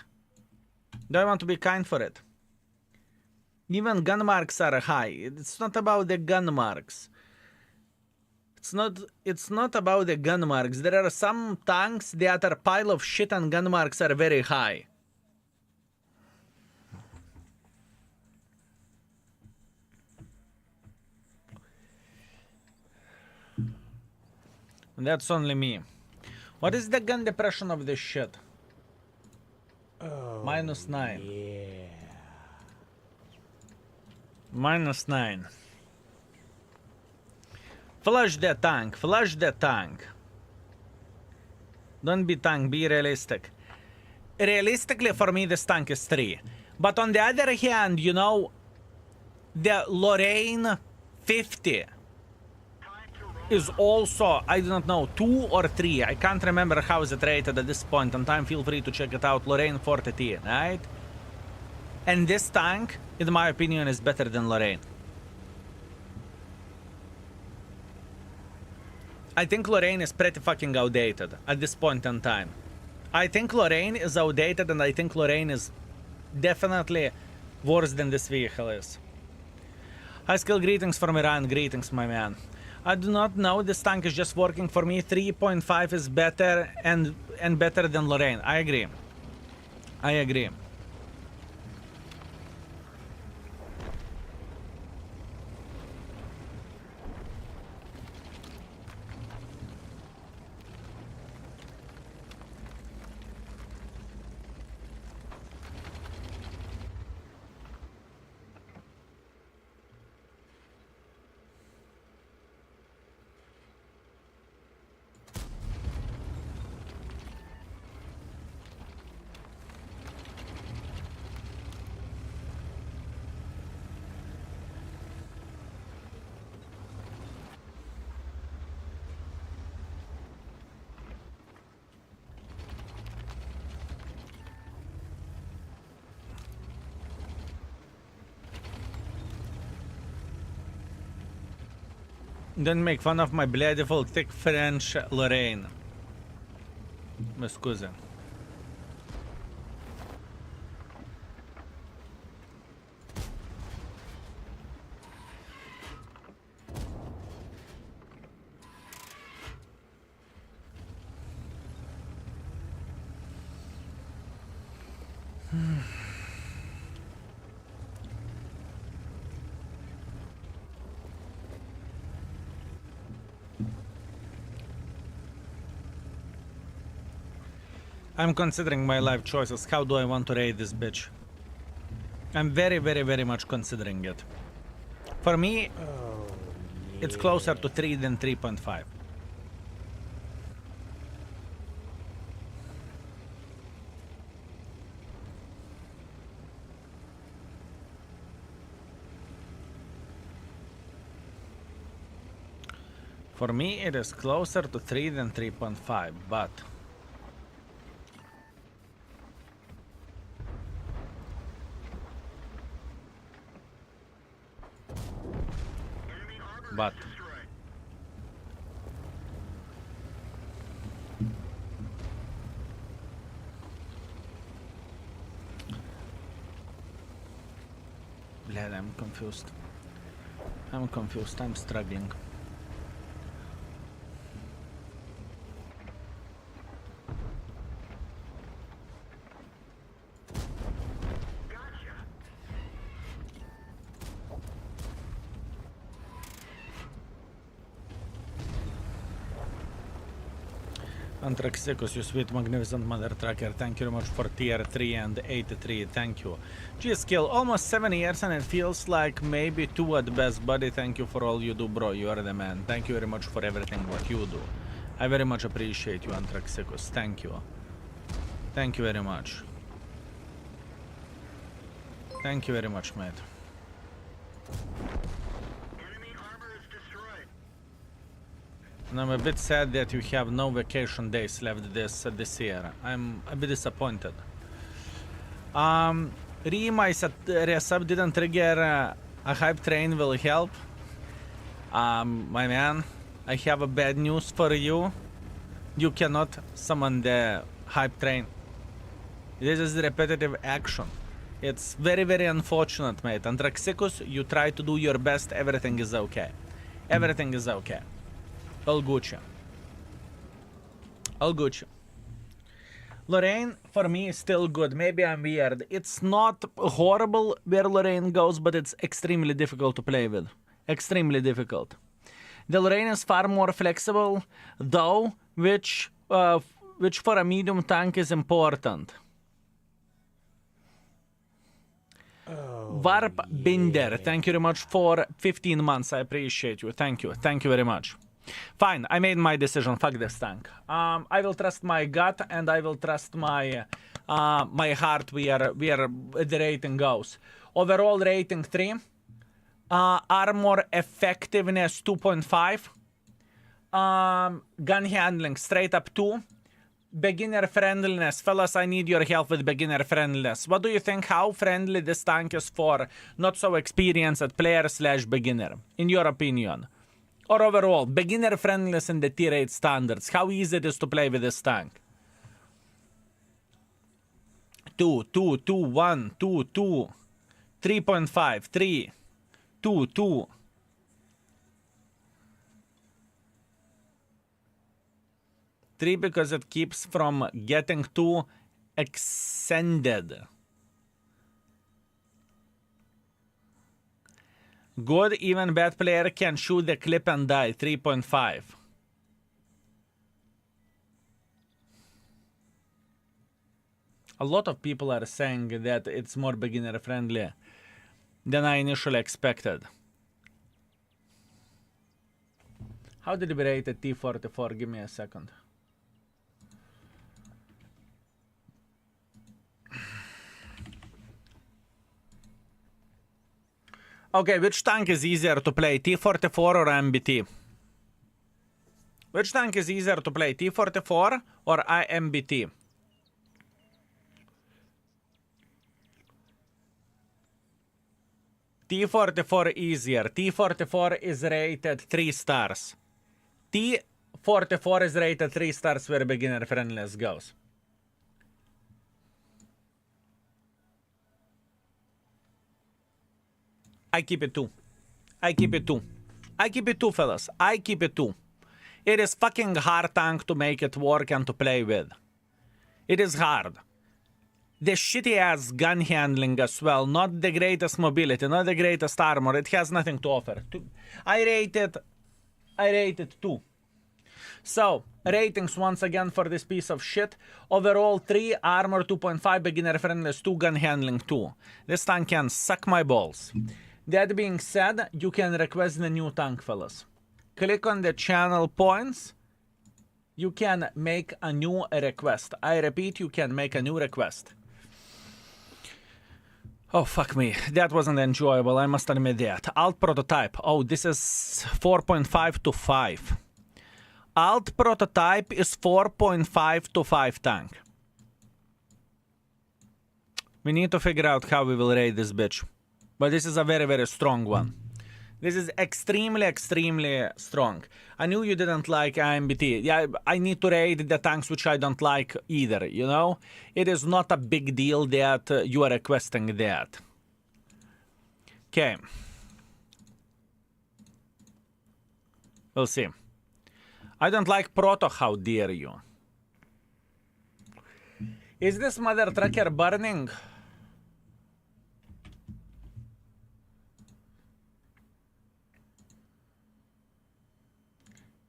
Speaker 1: Do I want to be kind for it? Even gun marks are high. It's not about the gun marks. It's not about the gun marks. There are some tanks that are pile of shit and gun marks are very high. That's only me. What is the gun depression of this shit?
Speaker 2: Oh,
Speaker 1: -9.
Speaker 2: yeah.
Speaker 1: -9. Flush the tank. Flush the tank. Don't be tank. Be realistic. Realistically, for me, this tank is 3. But on the other hand, you know, the Lorraine 50 is also, I do not know, 2 or 3. I can't remember how is it rated at this point in time. Feel free to check it out. Lorraine 40T, right? And this tank, in my opinion, is better than Lorraine. I think Lorraine is pretty fucking outdated at this point in time. I think Lorraine is outdated, and I think Lorraine is definitely worse than this vehicle is. High skill greetings from Iran. Greetings, my man. I do not know. This tank is just working for me. 3.5 is better and better than Lorraine. I agree. I agree. Don't make fun of my beautiful, thick French Lorraine. Me scusi. I'm considering my life choices. How do I want to rate this bitch? I'm very, very, very much considering it. For me,
Speaker 2: Oh,
Speaker 1: it's closer to 3 than 3.5. For me, it is closer to 3 than 3.5, but
Speaker 3: Enemy armor is destroyed.
Speaker 1: Glad I'm confused. I'm confused. I'm struggling.
Speaker 3: Gotcha.
Speaker 1: Antraxicus, you sweet magnificent mother tracker, thank you very much for tier 3 and 83, thank you. G-Skill, almost 7 years and it feels like maybe 2 at best, buddy, thank you for all you do, bro, you are the man. Thank you very much for everything what you do. I very much appreciate you, Antraxicus, thank you. Thank you very much. Thank you very much, mate.
Speaker 3: Enemy armor is destroyed.
Speaker 1: And I'm a bit sad that you have no vacation days left this year. I'm a bit disappointed. My resub didn't trigger a hype train will help. My man, I have a bad news for you. You cannot summon the hype train. This is repetitive action. It's very, very unfortunate, mate. Antraxicus, you try to do your best. Everything is okay. Everything is okay. All Gucci. All Gucci. Lorraine, for me, is still good. Maybe I'm weird. It's not horrible where Lorraine goes, but it's extremely difficult to play with. Extremely difficult. The Lorraine is far more flexible, though, which for a medium tank is important. Warp Binder, thank you very much for 15 months. I appreciate you. Thank you. Thank you very much. Fine, I made my decision. Fuck this tank. I will trust my gut and I will trust my my heart where the rating goes. Overall rating 3. Armor effectiveness 2.5. Gun handling straight up 2. Beginner friendliness. Fellas, I need your help with beginner friendliness. What do you think? How friendly this tank is for not so experienced player / beginner? In your opinion? Or overall, beginner friendliness in the tier 8 standards. How easy it is to play with this tank? 2, 2, 2, 1, 2, 2. 3.5, 3. 2, 2. Three because it keeps from getting too extended. Good, even bad player can shoot the clip and die. 3.5. A lot of people are saying that it's more beginner friendly than I initially expected. How did we rate a T44? Give me a second. Okay, which tank is easier to play, T44 or AMBT? Which tank is easier to play, T44 or AMBT? T44 easier. T44 is rated 3 stars. T44 is rated 3 stars where beginner friendliness goes. I keep it 2. I keep it 2. I keep it 2, fellas. I keep it 2. It is fucking hard tank to make it work and to play with. It is hard. The shitty ass gun handling as well. Not the greatest mobility, not the greatest armor. It has nothing to offer. I rate it 2. So, ratings once again for this piece of shit. Overall 3, armor 2.5, beginner friendliness 2, gun handling 2. This tank can suck my balls. That being said, you can request the new tank, fellas. Click on the channel points. You can make a new request. I repeat, you can make a new request. Oh, fuck me. That wasn't enjoyable, I must admit that. AltProto. Oh, this is 4.5 to 5. AltProto is 4.5 to 5 tank. We need to figure out how we will rate this bitch. But this is a very, very strong one. This is extremely, extremely strong. I knew you didn't like AMBT. Yeah, I need to rate the tanks which I don't like either, you know? It is not a big deal that you are requesting that. Okay. We'll see. I don't like Proto, how dare you? Is this mother trucker burning?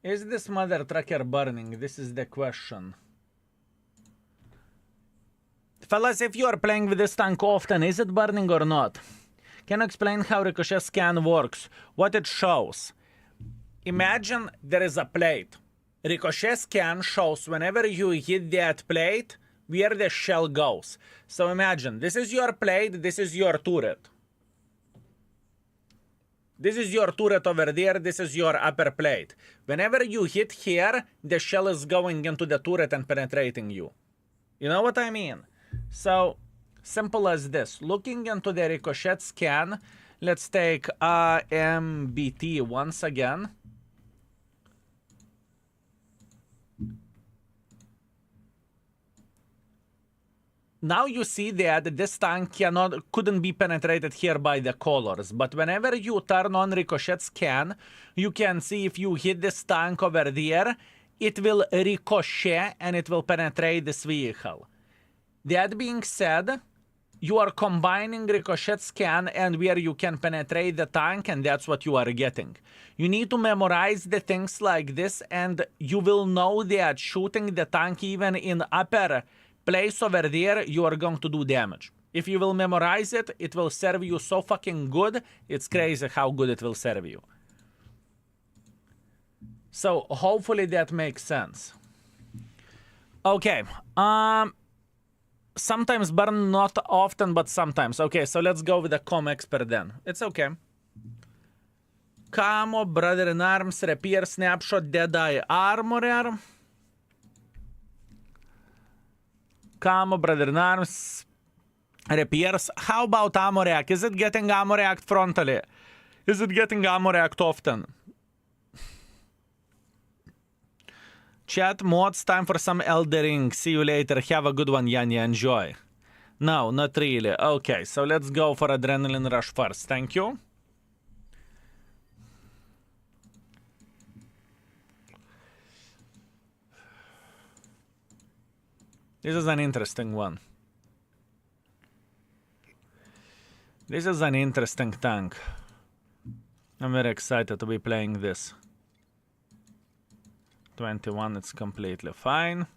Speaker 1: Is this mother trucker burning? This is the question. Fellas, if you are playing with this tank often, is it burning or not? Can you explain how ricochet scan works? What it shows? Imagine there is a plate. Ricochet scan shows whenever you hit that plate where the shell goes. So imagine, this is your plate, this is your turret. This is your turret over there, this is your upper plate. Whenever you hit here, the shell is going into the turret and penetrating you. You know what I mean? So, simple as this. Looking into the ricochet scan, let's take AMBT once again. now you see that this tank couldn't be penetrated here by the colors, but whenever you turn on ricochet scan, you can see if you hit this tank over there, it will ricochet and it will penetrate this vehicle. That being said, you are combining ricochet scan and where you can penetrate the tank, and that's what you are getting. You need to memorize the things like this, and you will know that shooting the tank even in upper place over there, you are going to do damage. If you will memorize it, it will serve you so fucking good. It's crazy how good it will serve you. So hopefully that makes sense. Okay. Sometimes burn, not often, but sometimes. Okay, so let's go with the com expert then. It's okay. Camo, brother in arms, repair, snapshot, deadeye, armorer. Camo, brother in arms, repairs. How about ammo react? Is it getting ammo react frontally? Is it getting ammo react often? Chat mods, time for some Eldering. See you later. Have a good one, Yanya. Enjoy. No, not really. Okay, so let's go for Adrenaline Rush first. Thank you. This is an interesting one. This is an interesting tank. I'm very excited to be playing this. 21, it's completely fine.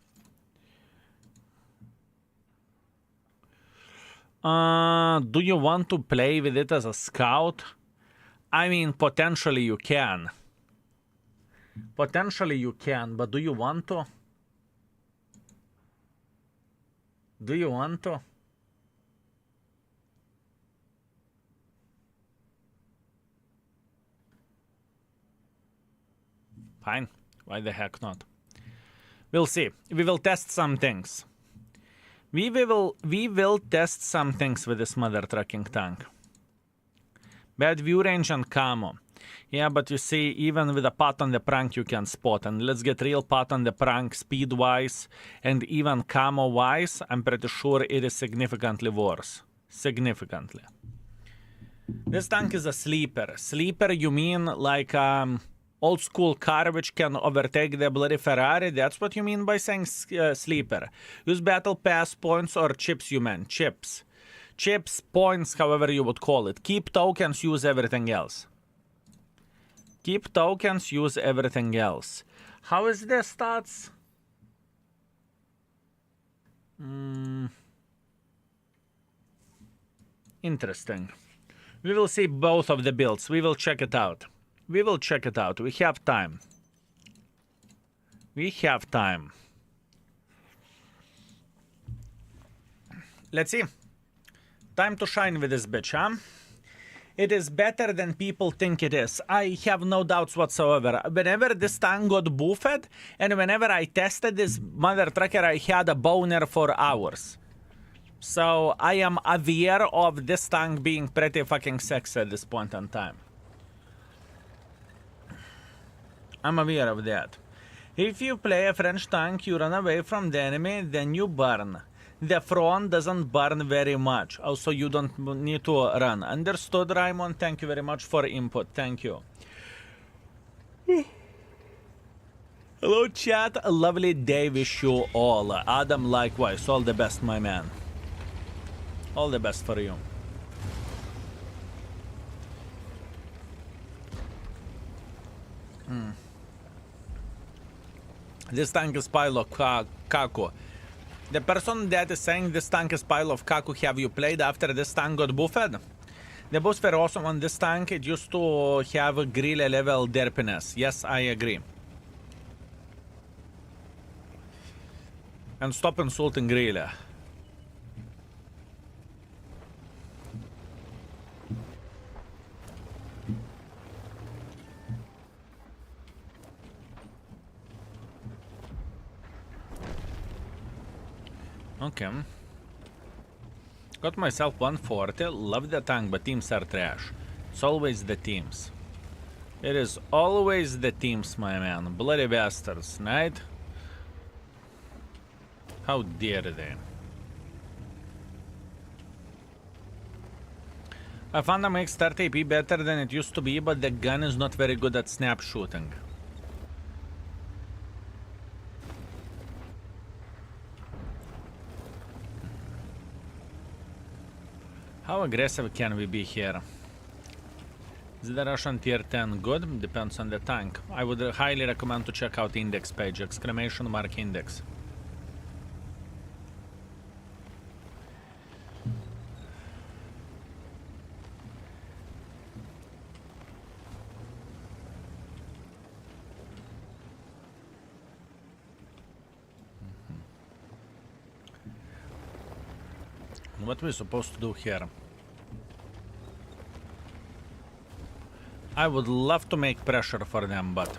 Speaker 1: Do you want to play with it as a scout? I mean, potentially you can. Potentially you can, but do you want to? Do you want to? Fine. Why the heck not? We'll see. We will test some things. We will test some things with this mother trucking tank. Bad view range and camo. Yeah, but you see, even with a pot on the prank you can spot. And let's get real pot on the prank speed-wise and even camo-wise. I'm pretty sure it is significantly worse. Significantly. This tank is a sleeper. Sleeper, you mean like old school car which can overtake the bloody Ferrari? That's what you mean by saying sleeper. Use battle pass points or chips, you meant. Chips. Chips, points, however you would call it. Keep tokens, use everything else. Keep tokens, use everything else. How is the stats? Interesting. We will see both of the builds. We will check it out. We will check it out. We have time. We have time. Let's see. Time to shine with this bitch, huh? It is better than people think it is. I have no doubts whatsoever. Whenever this tank got buffed, and whenever I tested this mother trucker, I had a boner for hours. So I am aware of this tank being pretty fucking sexy at this point in time. I'm aware of that. If you play a French tank, you run away from the enemy, then you burn. The front doesn't burn very much. Also, you don't need to run. Understood, Raymond? Thank you very much for input. Thank you. Hello, chat. A lovely day wish you all. Adam, likewise. All the best, my man. All the best for you. This tank is pile of Kaku. The person that is saying this tank is pile of Kaku, have you played after this tank got buffed? The buffs were awesome on this tank. It used to have a grille level derpiness. Yes, I agree. And stop insulting grille. Okay. Got myself 140. Love the tank, but teams are trash. It's always the teams. It is always the teams, my man. Bloody bastards, right? How dare they? I found AMX 30p better than it used to be, but the gun is not very good at snap shooting. How aggressive can we be here? Is the Russian tier 10 good? Depends on the tank. I would highly recommend to check out index page, exclamation mark index. What we're supposed to do here? I would love to make pressure for them, but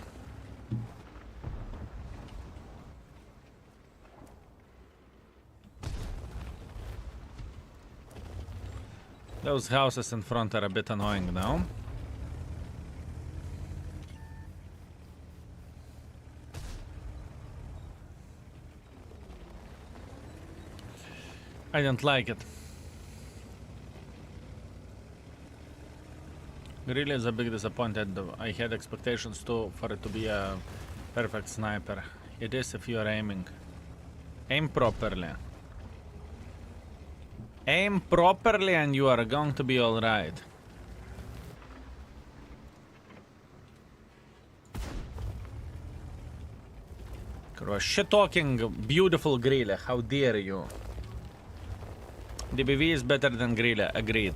Speaker 1: those houses in front are a bit annoying now. I don't like it. Really is a big disappointed. I had expectations too for it to be a perfect sniper. It is if you are aiming. Aim properly. Aim properly and you are going to be alright. Shit talking beautiful Grille, how dare you. DBV is better than Grille, agreed.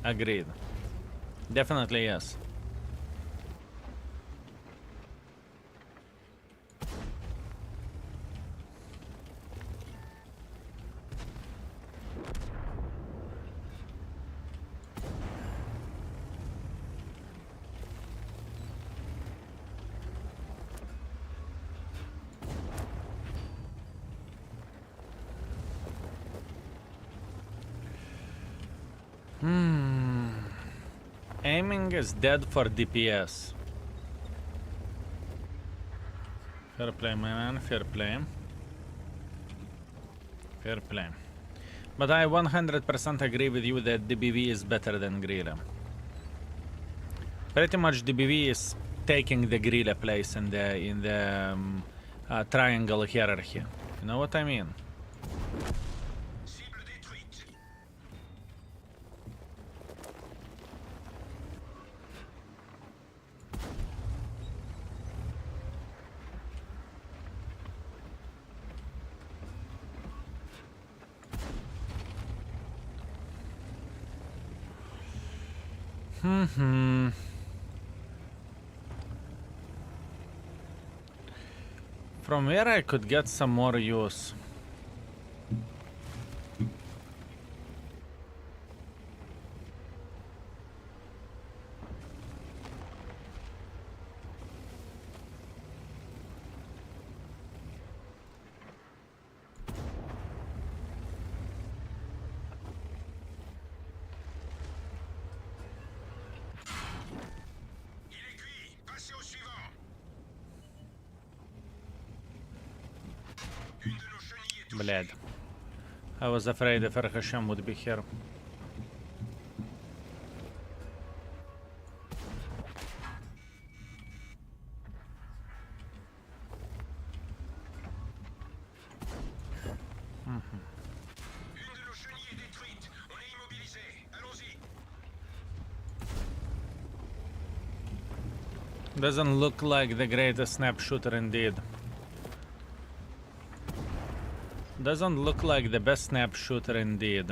Speaker 1: Agreed. Definitely yes. Aiming is dead for DPS. Fair play, my man, fair play. Fair play. But I 100% agree with you that DBV is better than Grille. Pretty much DBV is taking the Grille place in the triangle hierarchy. You know what I mean? From where I could get some more use. Bled. I was afraid if Hasham would be here. Doesn't look like the greatest snap shooter indeed. Doesn't look like the best snap shooter indeed.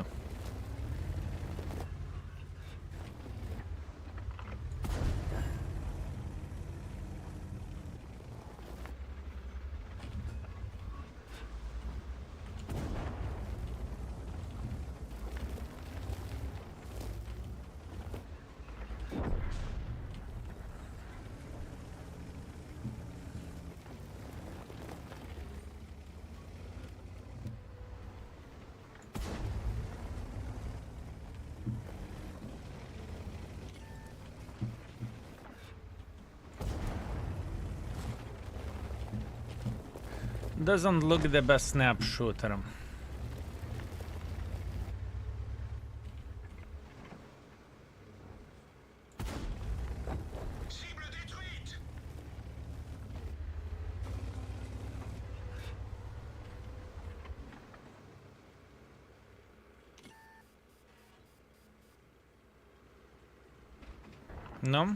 Speaker 1: Doesn't look the best snap shooter. No?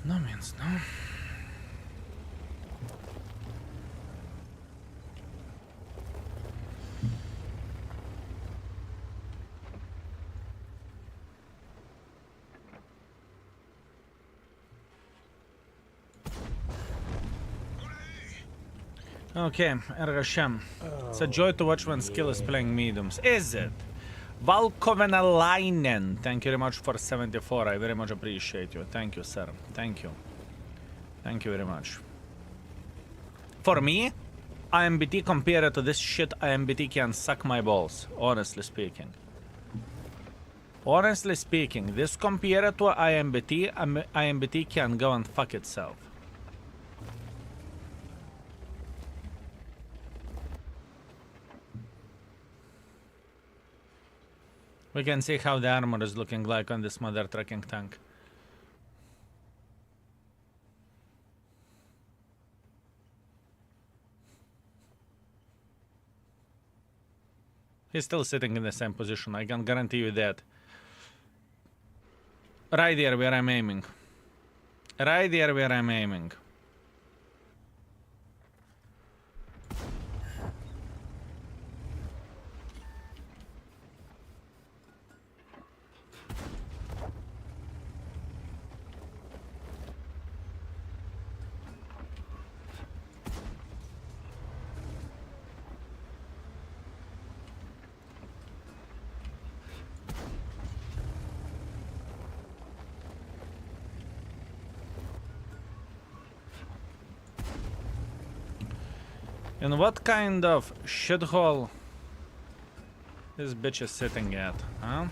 Speaker 1: No means no. Okay, Ergashem. It's a joy to watch when skill is playing mediums. Is it? Valkovenalainen. Thank you very much for 74. I very much appreciate you. Thank you, sir. Thank you. Thank you very much. For me, AMBT compared to this shit, AMBT can suck my balls. Honestly speaking. Honestly speaking, this compared to AMBT, AMBT can go and fuck itself. We can see how the armor is looking like on this mother trucking tank. He's still sitting in the same position, I can guarantee you that. Right there where I'm aiming. Right there where I'm aiming. And what kind of shithole this bitch is sitting at, huh?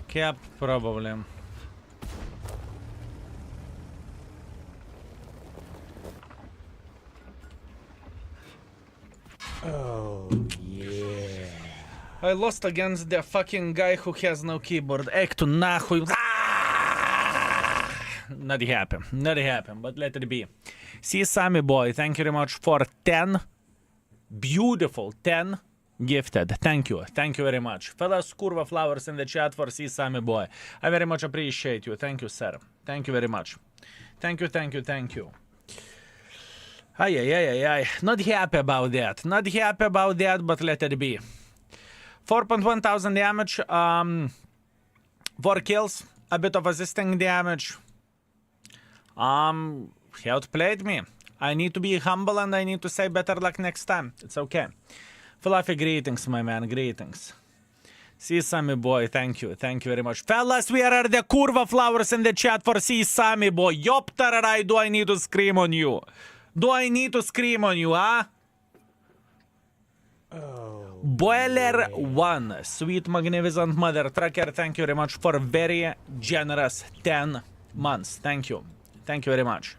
Speaker 1: Cap, probably.
Speaker 2: Oh, yeah.
Speaker 1: I lost against the fucking guy who has no keyboard. Ек tu нахуй. Not happy. Not happy, but let it be. See, Sammy boy, thank you very much for 10. Beautiful 10 gifted. Thank you. Thank you very much. Fellas, Kurva Flowers in the chat for See, Sammy boy. I very much appreciate you. Thank you, sir. Thank you very much. Thank you, thank you, thank you. Ay, ay, ay, ay, ay. Not happy about that. Not happy about that, but let it be. 4.1 thousand damage. 4 kills. A bit of assisting damage. He outplayed me. I need to be humble and I need to say better luck next time. It's okay. Fluffy, greetings, my man. Greetings. See Sammy boy, thank you. Thank you very much. Fellas, we are the Kurva Flowers in the chat for See Sammy boy. Yoptararai, do I need to scream on you? Do I need to scream on you, huh?
Speaker 2: Oh.
Speaker 1: Boiler 1, sweet magnificent mother trucker, thank you very much for very generous 10 months. Thank you. Thank you very much.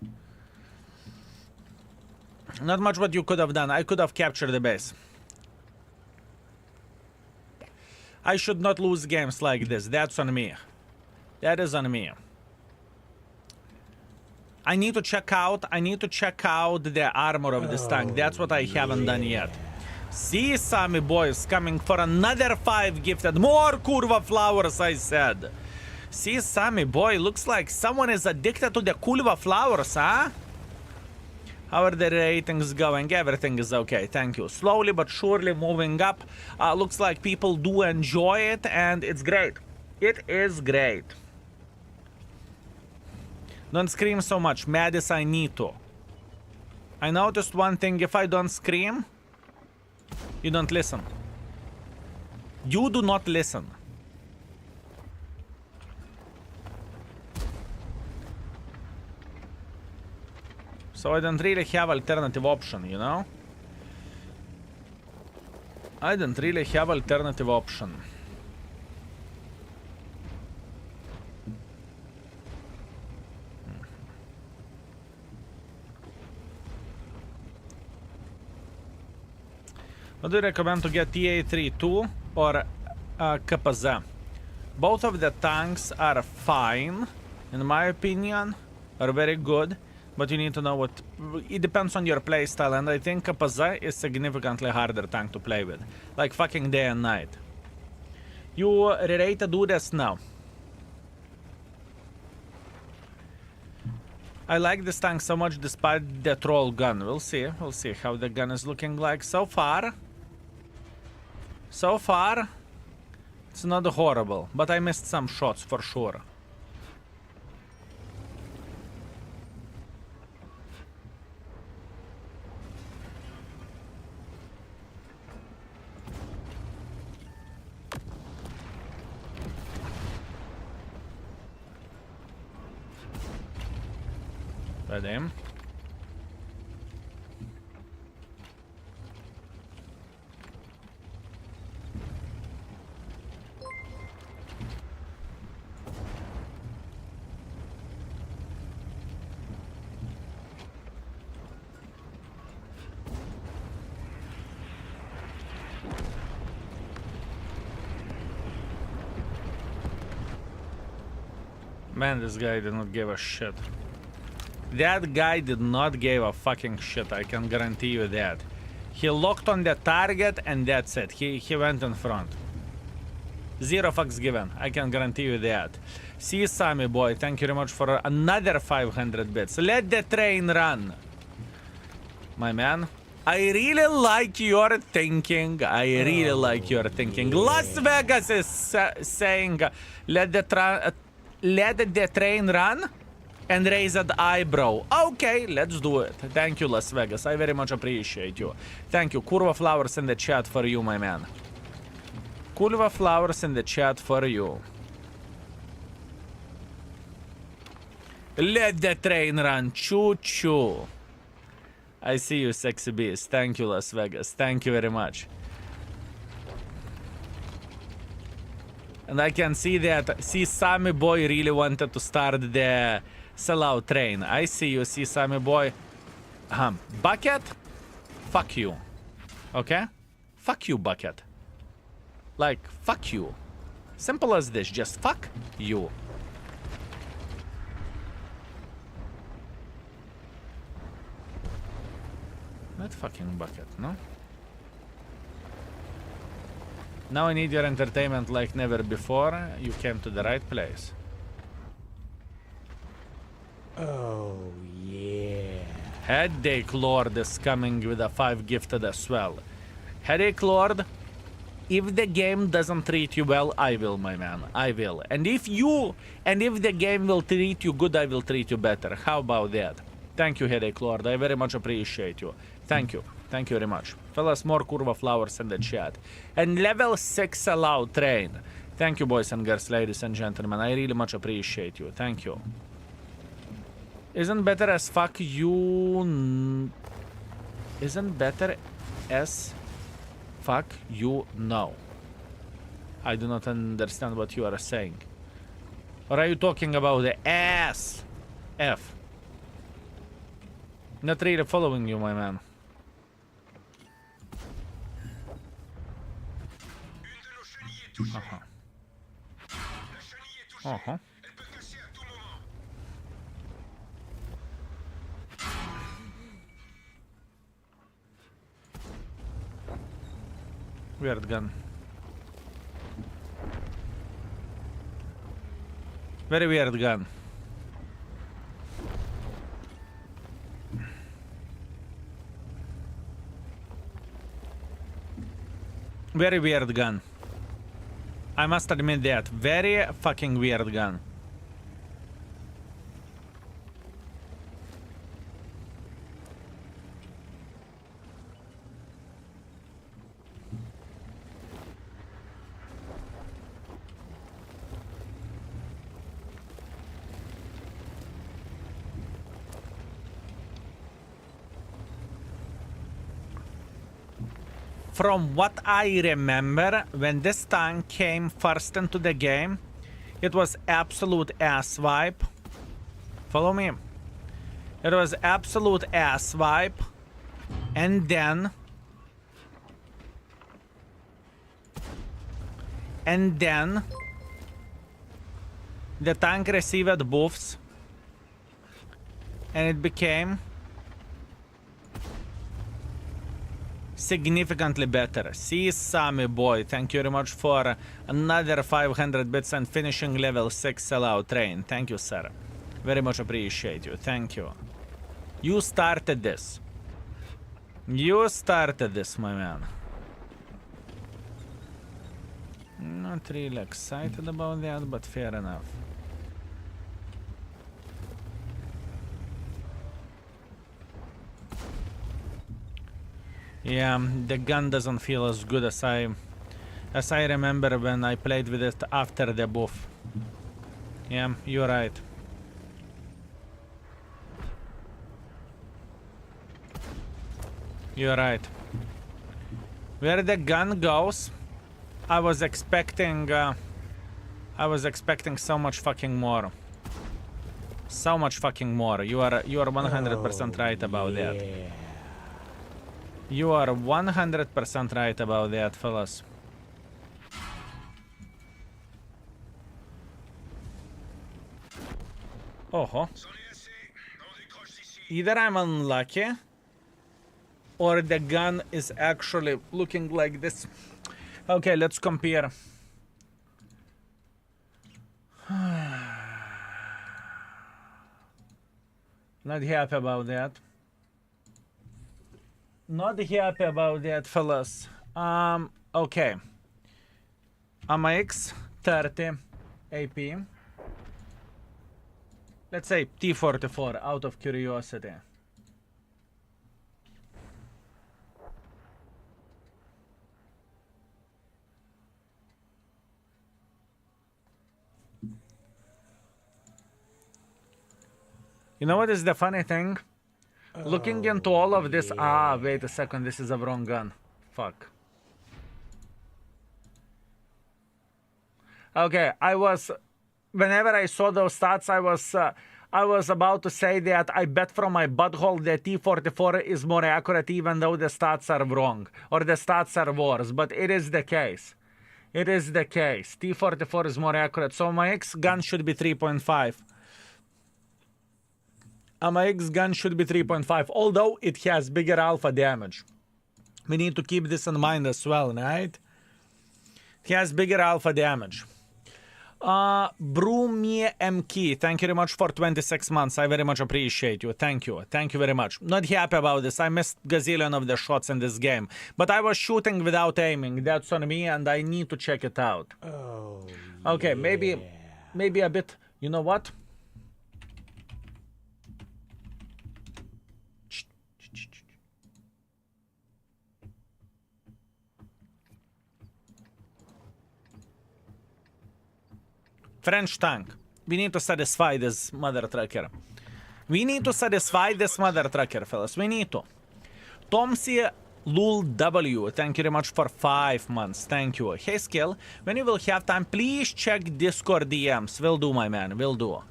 Speaker 1: Not much what you could have done. I could have captured the base. I should not lose games like this. That's on me. That is on me. I need to check out the armor of this tank. That's what I haven't done yet. See, Sammy boys coming for another 5 gifted. More Kurva Flowers, I said. See, Sammy boy, looks like someone is addicted to the Kurva Flowers, huh? How are the ratings going? Everything is okay, thank you. Slowly but surely moving up. Looks like people do enjoy it and it's great. It is great. Don't scream so much, Madis, I need to. I noticed one thing, if I don't scream, you don't listen. You do not listen. So I don't really have alternative option, you know? I don't really have alternative option. What do you recommend to get TA32 or KPZ? Both of the tanks are fine, in my opinion, are very good, but you need to know what... It depends on your playstyle, and I think KPZ is significantly harder tank to play with. Like fucking day and night. You ready to do this now? I like this tank so much despite the troll gun. We'll see how the gun is looking like so far. So far, it's not horrible, but I missed some shots for sure. Ready? Man, this guy did not give a shit. That guy did not give a fucking shit, I can guarantee you that. He locked on the target and that's it. He went in front. Zero fucks given, I can guarantee you that. See, Sammy boy, thank you very much for another 500 bits. Let the train run. My man, I really like your thinking. I really like your thinking. Las Vegas is saying, let the train run and raise an eyebrow. Okay, let's do it. Thank you, Las Vegas. I very much appreciate you. Thank you. Curva flowers in the chat for you, my man. Curva flowers in the chat for you. Let the train run. Choo-choo. I see you, sexy beast. Thank you, Las Vegas. Thank you very much. And I can see that. See, Sammy boy really wanted to start the sellout train. I see you, see, Sammy boy. Bucket? Fuck you. Okay? Fuck you, Bucket. Like, fuck you. Simple as this. Just fuck you. Not fucking Bucket, no? Now I need your entertainment like never before. You came to the right place.
Speaker 2: Oh, yeah.
Speaker 1: Headache Lord is coming with a 5 gifted as well. Headache Lord, if the game doesn't treat you well, I will, my man. I will. And if the game will treat you good, I will treat you better. How about that? Thank you, Headache Lord. I very much appreciate you. Thank you. Thank you very much. Fellas, more Curva flowers in the chat. And level 6 allowed train. Thank you, boys and girls, ladies and gentlemen. I really much appreciate you. Thank you. Isn't better as fuck you... Isn't better as fuck you no. I do not understand what you are saying. Or are you talking about the ass? F. Not really following you, my man. Uh-huh. Uh-huh. Weird gun. Very weird gun. Very weird gun. I must admit that. Very fucking weird gun. From what I remember, when this tank came first into the game, it was absolute ass wipe. Follow me. It was absolute ass wipe. And then And then the tank received buffs and it became significantly better. See, Sammy boy, thank you very much for another 500 bits and finishing level 6 sellout train. Thank you, sir. Very much appreciate you. Thank you. You started this. You started this, my man. Not really excited about that, but fair enough. Yeah, the gun doesn't feel as good as I remember when I played with it after the buff. Yeah, you're right. You're right. Where the gun goes, I was expecting so much fucking more. So much fucking more. You are 100% right about that. You are 100% right about that, fellas. Oh. Either I'm unlucky, or the gun is actually looking like this. Okay, let's compare. Not happy about that. Not happy about that, fellas. Okay. AMX 30 AP. Let's say T44 out of curiosity. You know what is the funny thing? Looking into all of this, wait a second, this is a wrong gun. Fuck. Okay, whenever I saw those stats, I was about to say that I bet from my butthole that T44 is more accurate even though the stats are wrong, or the stats are worse, but it is the case. It is the case. T44 is more accurate, so my X gun should be 3.5. My X gun should be 3.5, although it has bigger alpha damage. We need to keep this in mind as well, right? It has bigger alpha damage. Brumi MK, thank you very much for 26 months. I very much appreciate you. Thank you. Thank you very much. Not happy about this. I missed gazillion of the shots in this game. But I was shooting without aiming. That's on me, and I need to check it out.
Speaker 2: Oh,
Speaker 1: okay,
Speaker 2: yeah.
Speaker 1: maybe a bit. You know what? French tank. We need to satisfy this mother trucker. We need to satisfy this mother trucker, fellas. We need to. Tomsi Lul W, thank you very much for 5 months. Thank you. Hey, Skill, when you will have time, please check Discord DMs. Will do, my man. Will do.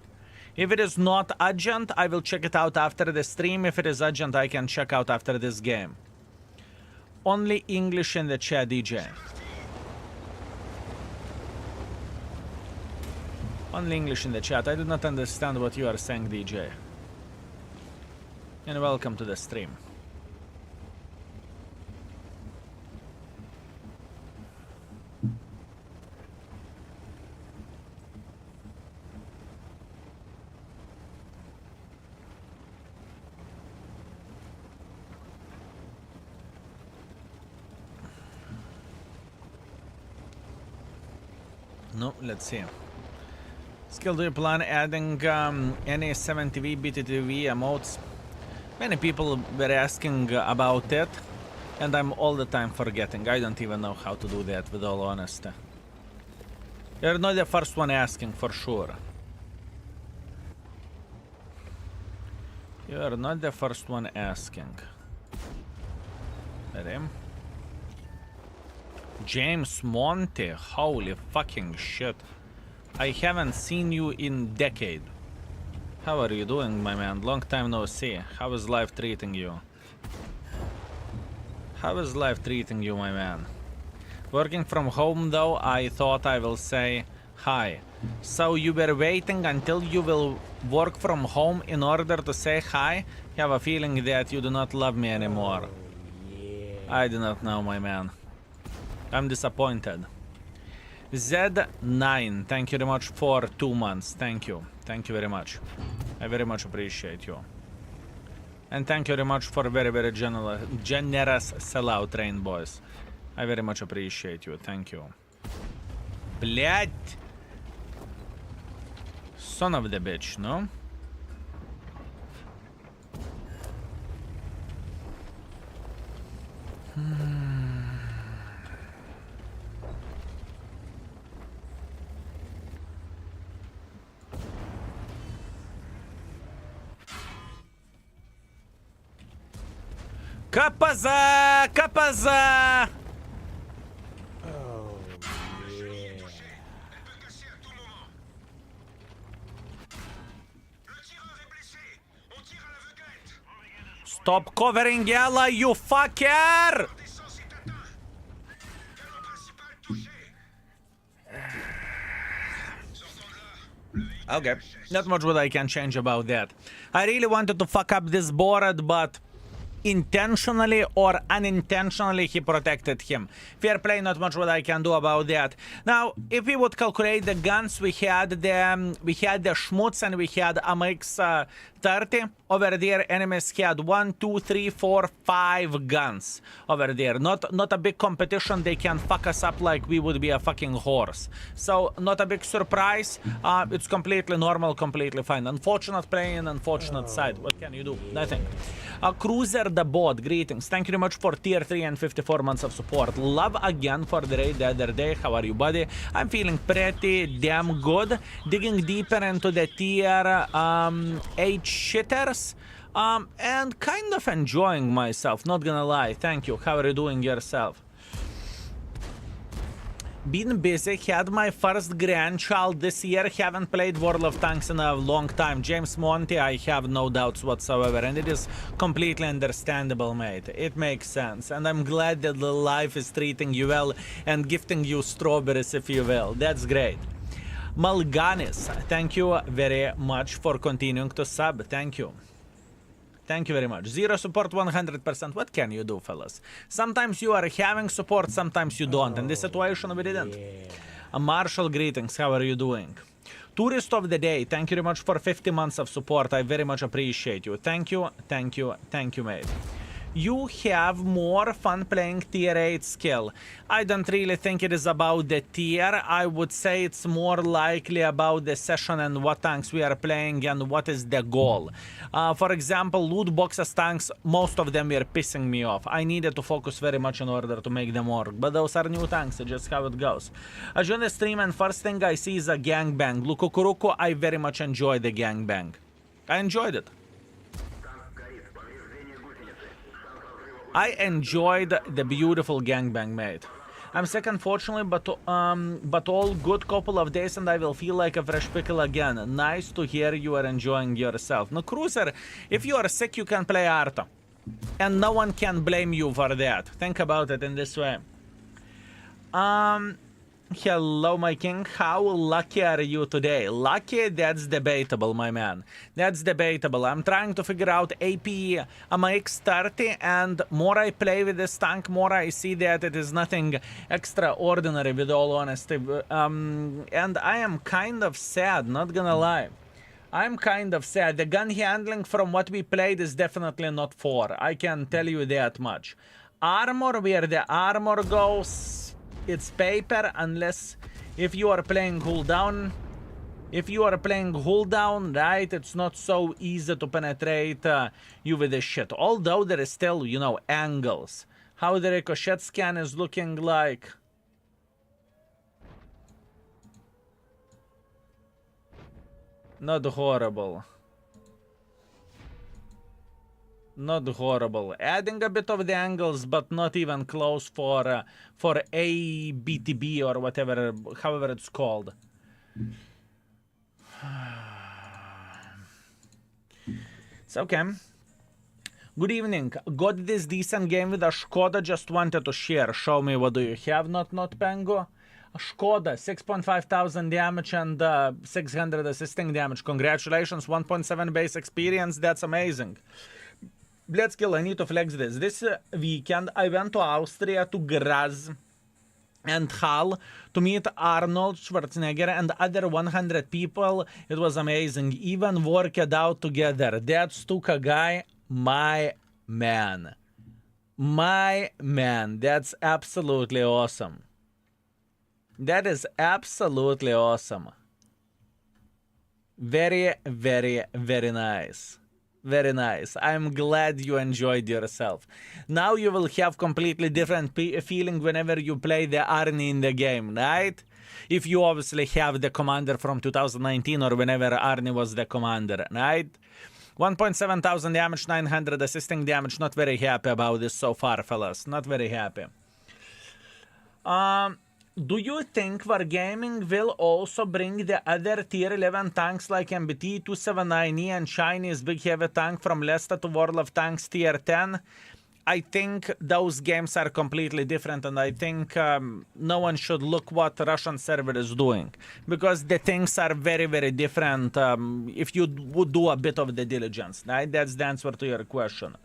Speaker 1: If it is not urgent, I will check it out after the stream. If it is urgent, I can check out after this game. Only English in the chat, DJ. Only English in the chat. I do not understand what you are saying, DJ. And welcome to the stream. No, let's see. Skill, do you plan adding any 70V BTTV emotes? Many people were asking about it, and I'm all the time forgetting. I don't even know how to do that, with all honesty. You're not the first one asking, for sure. You're not the first one asking. Ready? James Monte, holy fucking shit. I haven't seen you in decade. How are you doing, my man? Long time no see. How is life treating you? How is life treating you, my man? Working from home though, I thought I will say hi. So you were waiting until you will work from home in order to say hi? Have a feeling that you do not love me anymore. I do not know, my man. I'm disappointed. Z9, thank you very much for 2 months. Thank you. Thank you very much. I very much appreciate you. And thank you very much for very, very generous sellout train, boys. I very much appreciate you. Thank you. Блядь! Son of the bitch, no? Kapaza! Kapaza!
Speaker 2: Oh, yeah.
Speaker 3: Le tireur est blessé. On tire à l'aveuglette.
Speaker 1: Stop covering Yella, you fucker!
Speaker 3: Descends est atteint. Canon principal touché. Sortons de là.
Speaker 1: Okay, not much what I can change about that. I really wanted to fuck up this board, but intentionally or unintentionally he protected him. Fair play, not much what I can do about that. Now, if we would calculate the guns, we had the Schmutz and we had AMX 30. Over there, enemies had 1, 2, 3, 4, 5 guns over there. Not a big competition. They can fuck us up like we would be a fucking horse. So, not a big surprise. It's completely normal, completely fine. Unfortunate play in unfortunate side. What can you do? Nothing. Cruiser the bot, greetings. Thank you very much for tier 3 and 54 months of support. Love again for the raid the other day. How are you, buddy? I'm feeling pretty damn good. Digging deeper into the tier 8 shitters. And kind of enjoying myself, not gonna lie. Thank you. How are you doing yourself? Been busy, had my first grandchild this year, haven't played World of Tanks in a long time. James Monty, I have no doubts whatsoever, and it is completely understandable, mate. It makes sense, and I'm glad that the life is treating you well and gifting you strawberries, if you will. That's great. Malganis, thank you very much for continuing to sub. Thank you. Thank you very much. Zero support 100%. What can you do, fellas? Sometimes you are having support, sometimes you don't. In this situation, we didn't. Marshall, greetings. How are you doing? Tourist of the day, thank you very much for 50 months of support. I very much appreciate you. Thank you, thank you, thank you, mate. You have more fun playing tier 8 skill. I don't really think it is about the tier. I would say it's more likely about the session and what tanks we are playing and what is the goal. For example, loot boxes tanks, most of them were pissing me off. I needed to focus very much in order to make them work. But those are new tanks, it's just how it goes. I joined the stream and first thing I see is a gangbang. Lukukuruku, I very much enjoyed the gangbang. I enjoyed it. I enjoyed the beautiful gangbang, mate. I'm sick, unfortunately, but all good couple of days and I will feel like a fresh pickle again. Nice to hear you are enjoying yourself. No, Cruiser, if you are sick, you can play Arta. And no one can blame you for that. Think about it in this way. Hello, my king. How lucky are you today? Lucky? That's debatable, my man. That's debatable. I'm trying to figure out AP AMX 30, and more I play with this tank, more I see that it is nothing extraordinary, with all honesty. And I am kind of sad, not gonna lie. I'm kind of sad. The gun handling from what we played is definitely not 4. I can tell you that much. Armor, where the armor goes... It's paper, unless if you are playing hold down. If you are playing hold down, right, it's not so easy to penetrate you with this shit. Although there is still, you know, angles. How the ricochet scan is looking like. Not horrible. Not horrible. Adding a bit of the angles, but not even close for ABTB or whatever, however it's called. It's okay. Good evening. Got this decent game with a Škoda. Just wanted to share. Show me what do you have, not Pengo. A Škoda, 6.5 thousand damage and 600 assisting damage. Congratulations, 1.7 base experience. That's amazing. Let's kill. I need to flex this. This weekend, I went to Austria, to Graz and Hall to meet Arnold Schwarzenegger and other 100 people. It was amazing. Even worked out together. That Stuka guy, my man. My man. That's absolutely awesome. That is absolutely awesome. Very, very, very nice. Very nice. I'm glad you enjoyed yourself. Now you will have completely different feeling whenever you play the Arnie in the game, right? If you obviously have the commander from 2019 or whenever Arnie was the commander, right? 1.7 thousand damage, 900 assisting damage. Not very happy about this so far, fellas. Not very happy. Do you think Wargaming will also bring the other tier 11 tanks like AMBT 279E and Chinese big heavy tank from Leicester to World of Tanks tier 10? I think those games are completely different, and I think no one should look what Russian server is doing, because the things are very, very different if you would do a bit of the diligence, right? That's the answer to your question.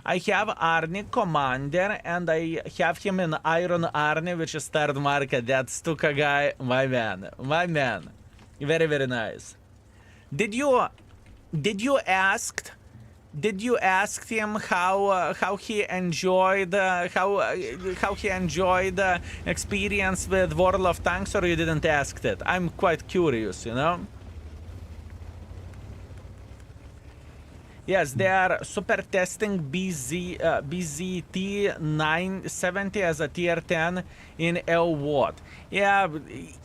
Speaker 1: I have Arnie Commander, and I have him in Iron Arnie, which is third market. That Stuka guy, my man. My man. Very, very nice. Did you ask him how he enjoyed experience with World of Tanks, or you didn't ask it? I'm quite curious, you know. Yes, they are super testing BZT 970 as a tier 10 in LWAT. Yeah,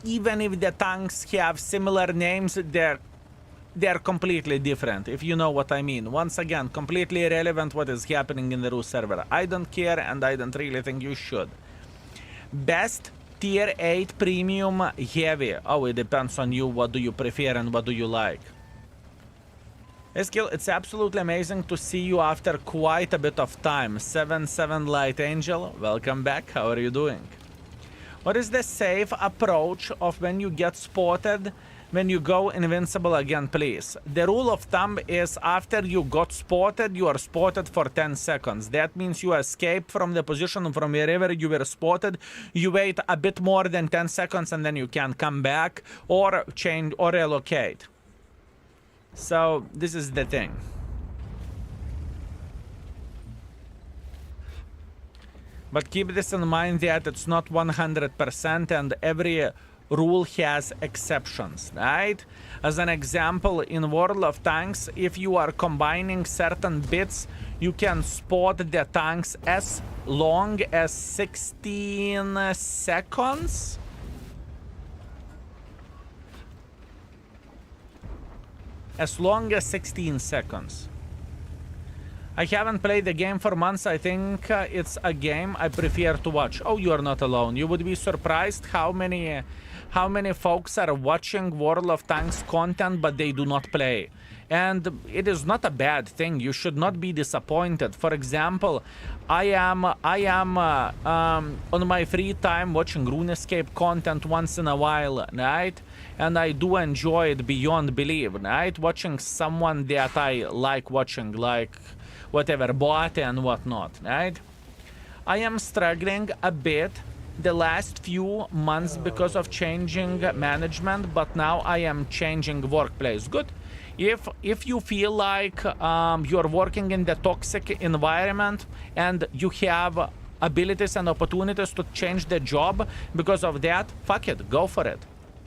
Speaker 1: even if the tanks have similar names, they're completely different, if you know what I mean. Once again, completely irrelevant what is happening in the Rus server. I don't care, and I don't really think you should. Best tier 8 premium heavy. Oh, it depends on you. What do you prefer and what do you like? Eskil, it's absolutely amazing to see you after quite a bit of time. 7-7 Light Angel, welcome back. How are you doing? What is the safe approach of when you get spotted when you go invincible again, please? The rule of thumb is after you got spotted, you are spotted for 10 seconds. That means you escape from the position from wherever you were spotted. You wait a bit more than 10 seconds and then you can come back or change or relocate. So this is the thing. But keep this in mind that it's not 100% and every rule has exceptions, right? As an example, in World of Tanks, if you are combining certain bits, you can spot the tanks as long as 16 seconds. As long as 16 seconds. I haven't played the game for months. I think it's a game I prefer to watch. Oh, you are not alone. You would be surprised how many folks are watching World of Tanks content, but they do not play. And it is not a bad thing. You should not be disappointed. For example, I am on my free time watching RuneScape content once in a while, right? And I do enjoy it beyond belief, right? Watching someone that I like watching, like whatever, bot and whatnot, right? I am struggling a bit the last few months because of changing management, but now I am changing workplace. Good. If you feel like you're working in the toxic environment and you have abilities and opportunities to change the job because of that, fuck it, go for it.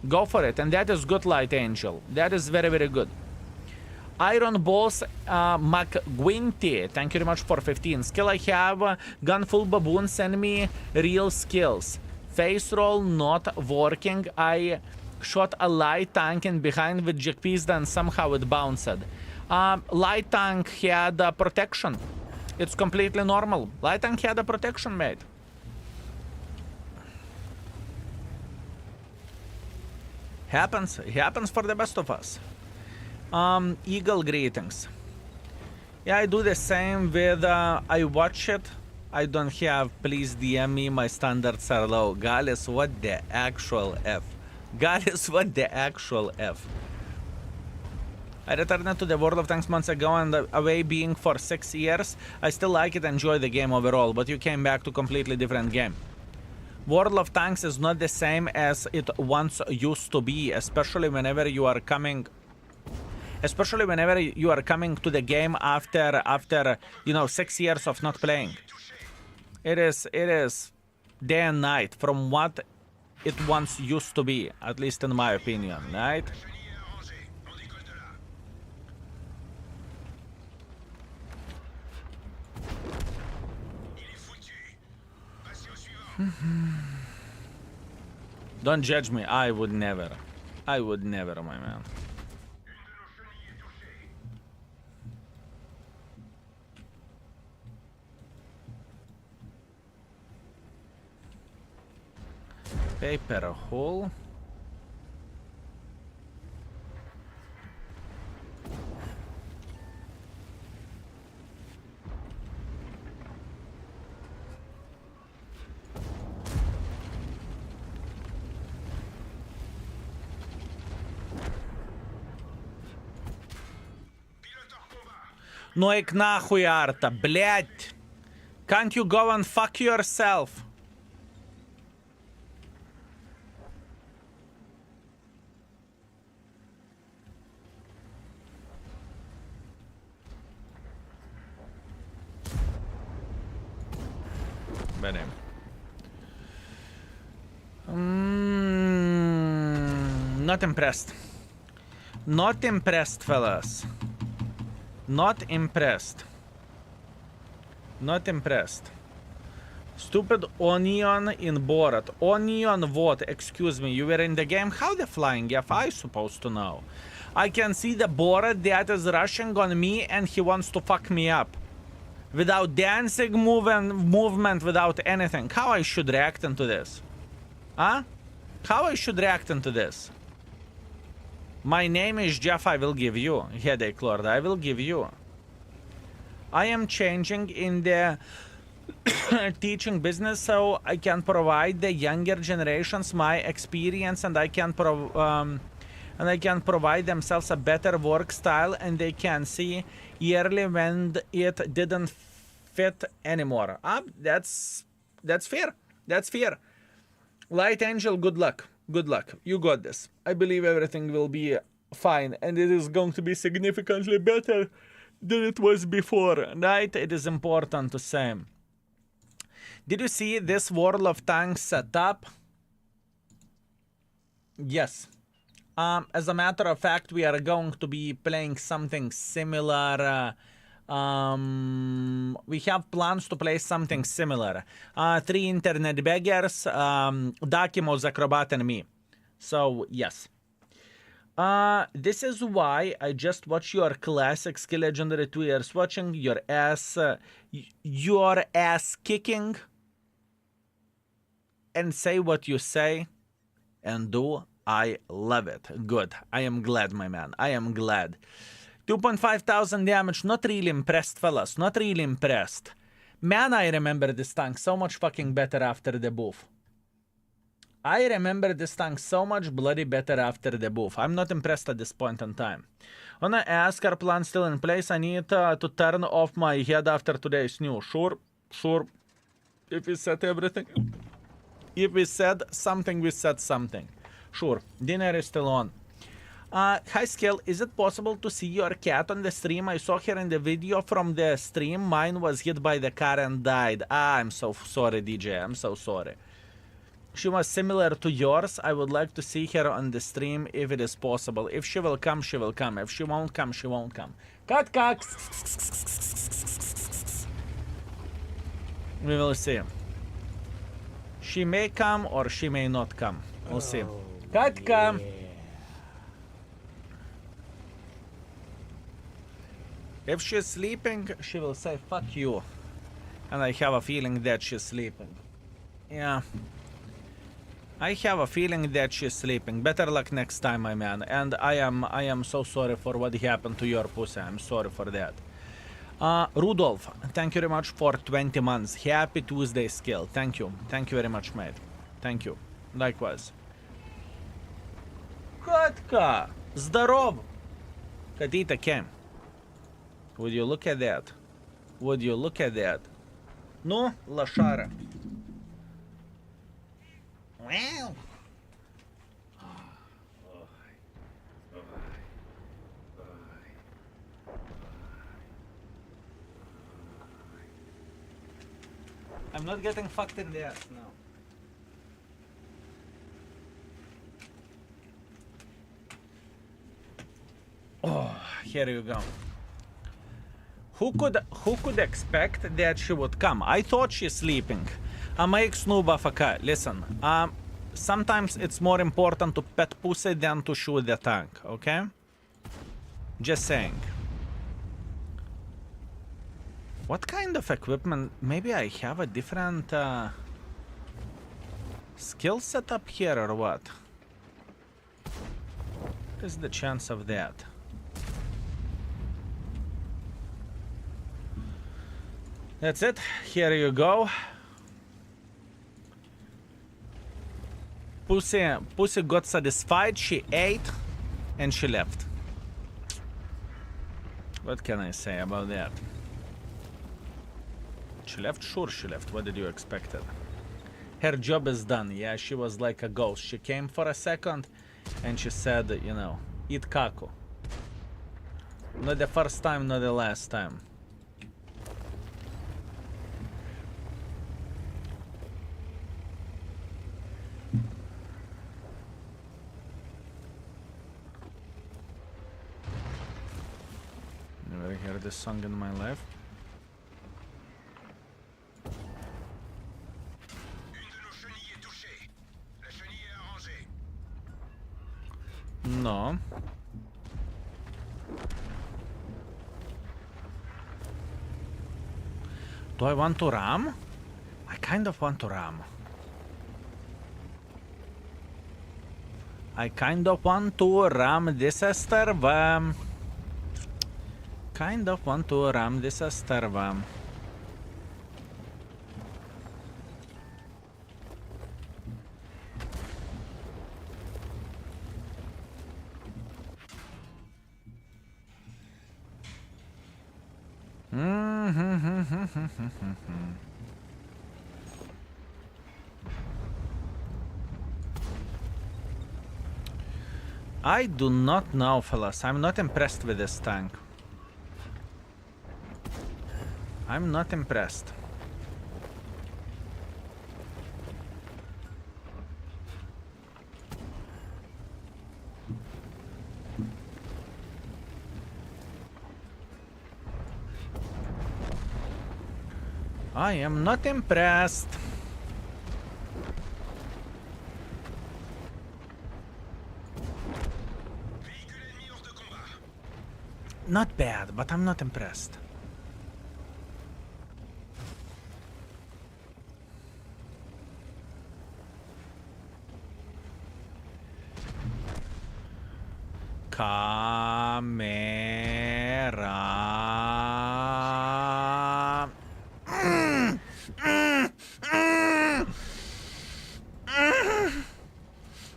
Speaker 1: Go for it, and that is good, Light Angel. That is very, very good. Iron Balls McGuinty, thank you very much for 15. Skill I have, Gunful Baboon, send me real skills. Face roll not working. I shot a light tank in behind with chickpeas, then somehow it bounced. Light tank had protection. It's completely normal. Light tank had a protection, mate. Happens. It happens for the best of us. Eagle greetings. Yeah, I do the same with, I watch it. I don't have, please DM me, my standards are low. Galis, what the actual F? Galis, what the actual F? I returned to the World of Tanks months ago and away being for 6 years. I still like it, enjoy the game overall, but you came back to completely different game. World of Tanks is not the same as it once used to be, especially whenever you are coming to the game after you know 6 years of not playing. It is day and night from what it once used to be, at least in my opinion, right? Don't judge me. I would never, my man. Paper hole. Ну и нахуй, Арта, блядь! Can't you go and fuck yourself? Bene. Not impressed. Not impressed, fellas. Not impressed. Not impressed. Stupid onion in Borat. Onion what? Excuse me, you were in the game? How the flying F? I supposed to know. I can see the Borat that is rushing on me and he wants to fuck me up. Without dancing movement, without anything. How I should react into this? Huh? How I should react into this? My name is Jeff, I will give you. Headache Lord, I will give you. I am changing in the teaching business so I can provide the younger generations my experience and I can provide themselves a better work style and they can see yearly when it didn't fit anymore. That's fair. That's fair. Light Angel, good luck. Good luck. You got this. I believe everything will be fine and it is going to be significantly better than it was before, right? It is important to say. Did you see this World of Tanks setup? Yes. As a matter of fact, we are going to be playing something similar. We have plans to play something similar. 3 internet beggars, Dakimos, Acrobat, and me. So, yes. This is why I just watch your classic skill legendary 2 years watching your ass kicking and say what you say and do. I love it. Good. I am glad, my man. I am glad. 2,500 damage. Not really impressed, fellas. Not really impressed. Man, I remember this tank so much fucking better after the buff. I remember this tank so much bloody better after the buff. I'm not impressed at this point in time. Wanna ask, our plan still in place? I need to turn off my head after today's news. Sure. Sure. If we said everything. If we said something, we said something. Sure. Dinner is still on. Hi Skill, is it possible to see your cat on the stream? I saw her in the video from the stream. Mine was hit by the car and died. I'm so sorry, DJ. I'm so sorry. She was similar to yours. I would like to see her on the stream if it is possible. If she will come, she will come. If she won't come, she won't come. Cut, cut. We will see. She may come or she may not come. We'll see. Cut, come. If she's sleeping, she will say, fuck you. And I have a feeling that she's sleeping. Yeah. I have a feeling that she's sleeping. Better luck next time, my man. And I am so sorry for what happened to your pussy. I'm sorry for that. Rudolph, thank you very much for 20 months. Happy Tuesday skill. Thank you. Thank you very much, mate. Thank you. Likewise. Katka! Здоров! Katita came. Would you look at that? Would you look at that? No, Lashara. Wow. I'm not getting fucked in the ass now. Oh, here you go. Who could expect that she would come? I thought she's sleeping. AMX noob AFK. Listen, sometimes it's more important to pet pussy than to shoot the tank, okay? Just saying. What kind of equipment? Maybe I have a different skill setup here or what? What is the chance of that? That's it. Here you go. Pussy got satisfied, she ate, and she left. What can I say about that? She left? Sure she left. What did you expect? Her job is done. Yeah, she was like a ghost. She came for a second and she said, you know, eat kako. Not the first time, not the last time. Never heard this song in my life. No. Do I want to ram? I kind of want to ram. I kind of want to ram this Esterva. Kind of want to ram this Esterva. I do not know, fellas. I'm not impressed with this tank. I'm not impressed. I am not impressed. Not bad, but I'm not impressed. Camera.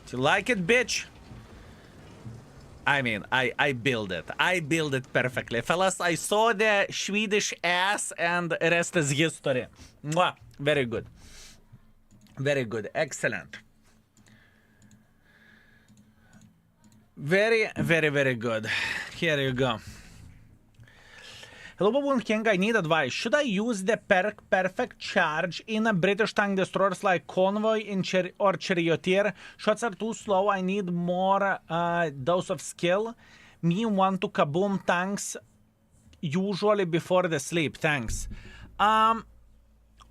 Speaker 1: Do you like it, bitch? I mean, I build it. I build it perfectly. Fellas, I saw the Swedish ass and rest is history. Mwah. Very good. Very good. Excellent. Very, very, very good. Here you go. Hello, Baboon King. I need advice. Should I use the perfect charge in a British tank destroyers like Convoy or Charioteer? Shots are too slow. I need more dose of skill. Me want to kaboom tanks usually before the sleep. Thanks.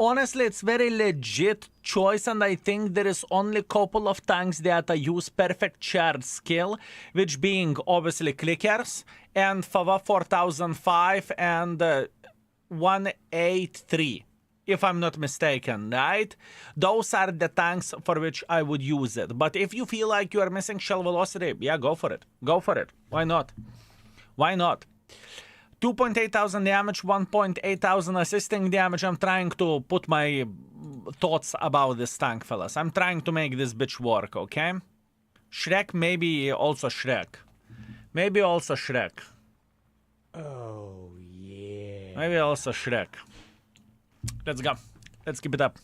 Speaker 1: Honestly, it's very legit choice, and I think there is only a couple of tanks that use perfect charge skill, which being obviously clickers and Fava 4005 and 183, if I'm not mistaken, right? Those are the tanks for which I would use it. But if you feel like you are missing shell velocity, yeah, go for it. Go for it. Why not? Why not? 2.8 thousand damage, 1.8 thousand assisting damage. I'm trying to put my thoughts about this tank, fellas. I'm trying to make this bitch work, okay? Shrek, maybe also Shrek. Maybe also Shrek.
Speaker 2: Oh, yeah.
Speaker 1: Maybe also Shrek. Let's go. Let's keep it up.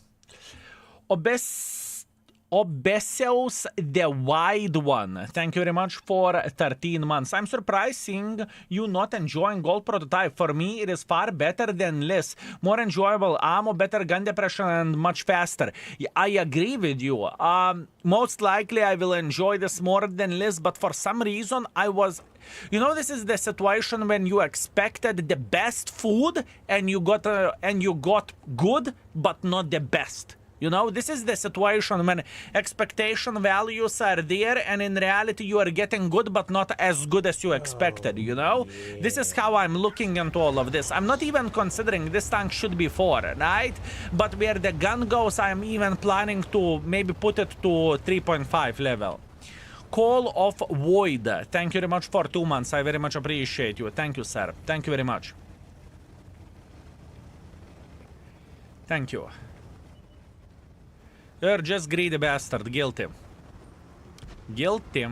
Speaker 1: Obesios the Wide One. Thank you very much for 13 months. I'm surprised seeing you not enjoying Gold Prototype. For me, it is far better than less. More enjoyable ammo, better gun depression, and much faster. I agree with you. Most likely I will enjoy this more than less, but for some reason I was... You know, this is the situation when you expected the best food and you got good, but not the best. You know, this is the situation when expectation values are there and in reality you are getting good but not as good as you expected, you know? Yeah. This is how I'm looking into all of this. I'm not even considering this tank should be 4, right? But where the gun goes, I'm even planning to maybe put it to 3.5 level. Call of Void. Thank you very much for 2 months. I very much appreciate you. Thank you, sir. Thank you very much. Thank you. You're just greedy bastard. Guilty. Guilty.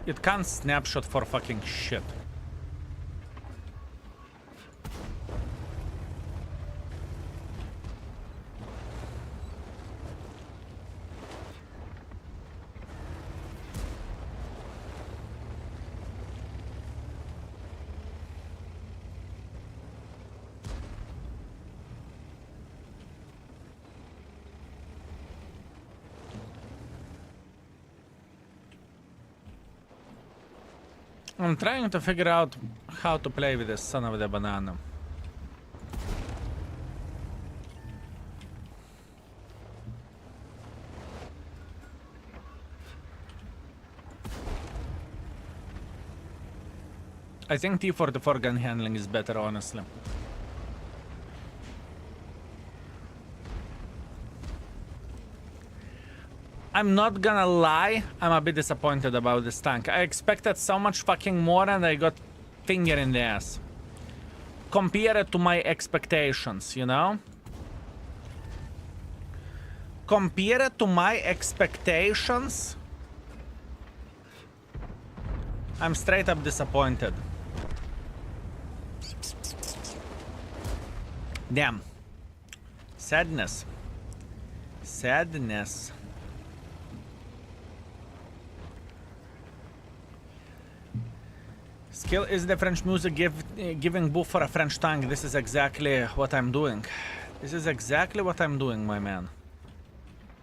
Speaker 1: It can't snapshot for fucking shit. I'm trying to figure out how to play with this son of the banana. I think T44 gun handling is better, honestly. I'm not gonna lie, I'm a bit disappointed about this tank. I expected so much fucking more and I got finger in the ass. Compare it to my expectations, you know? Compare it to my expectations. I'm straight up disappointed. Damn. Sadness. Sadness. Skill is the French music giving buff for a French tank. This is exactly what I'm doing. This is exactly what I'm doing, my man.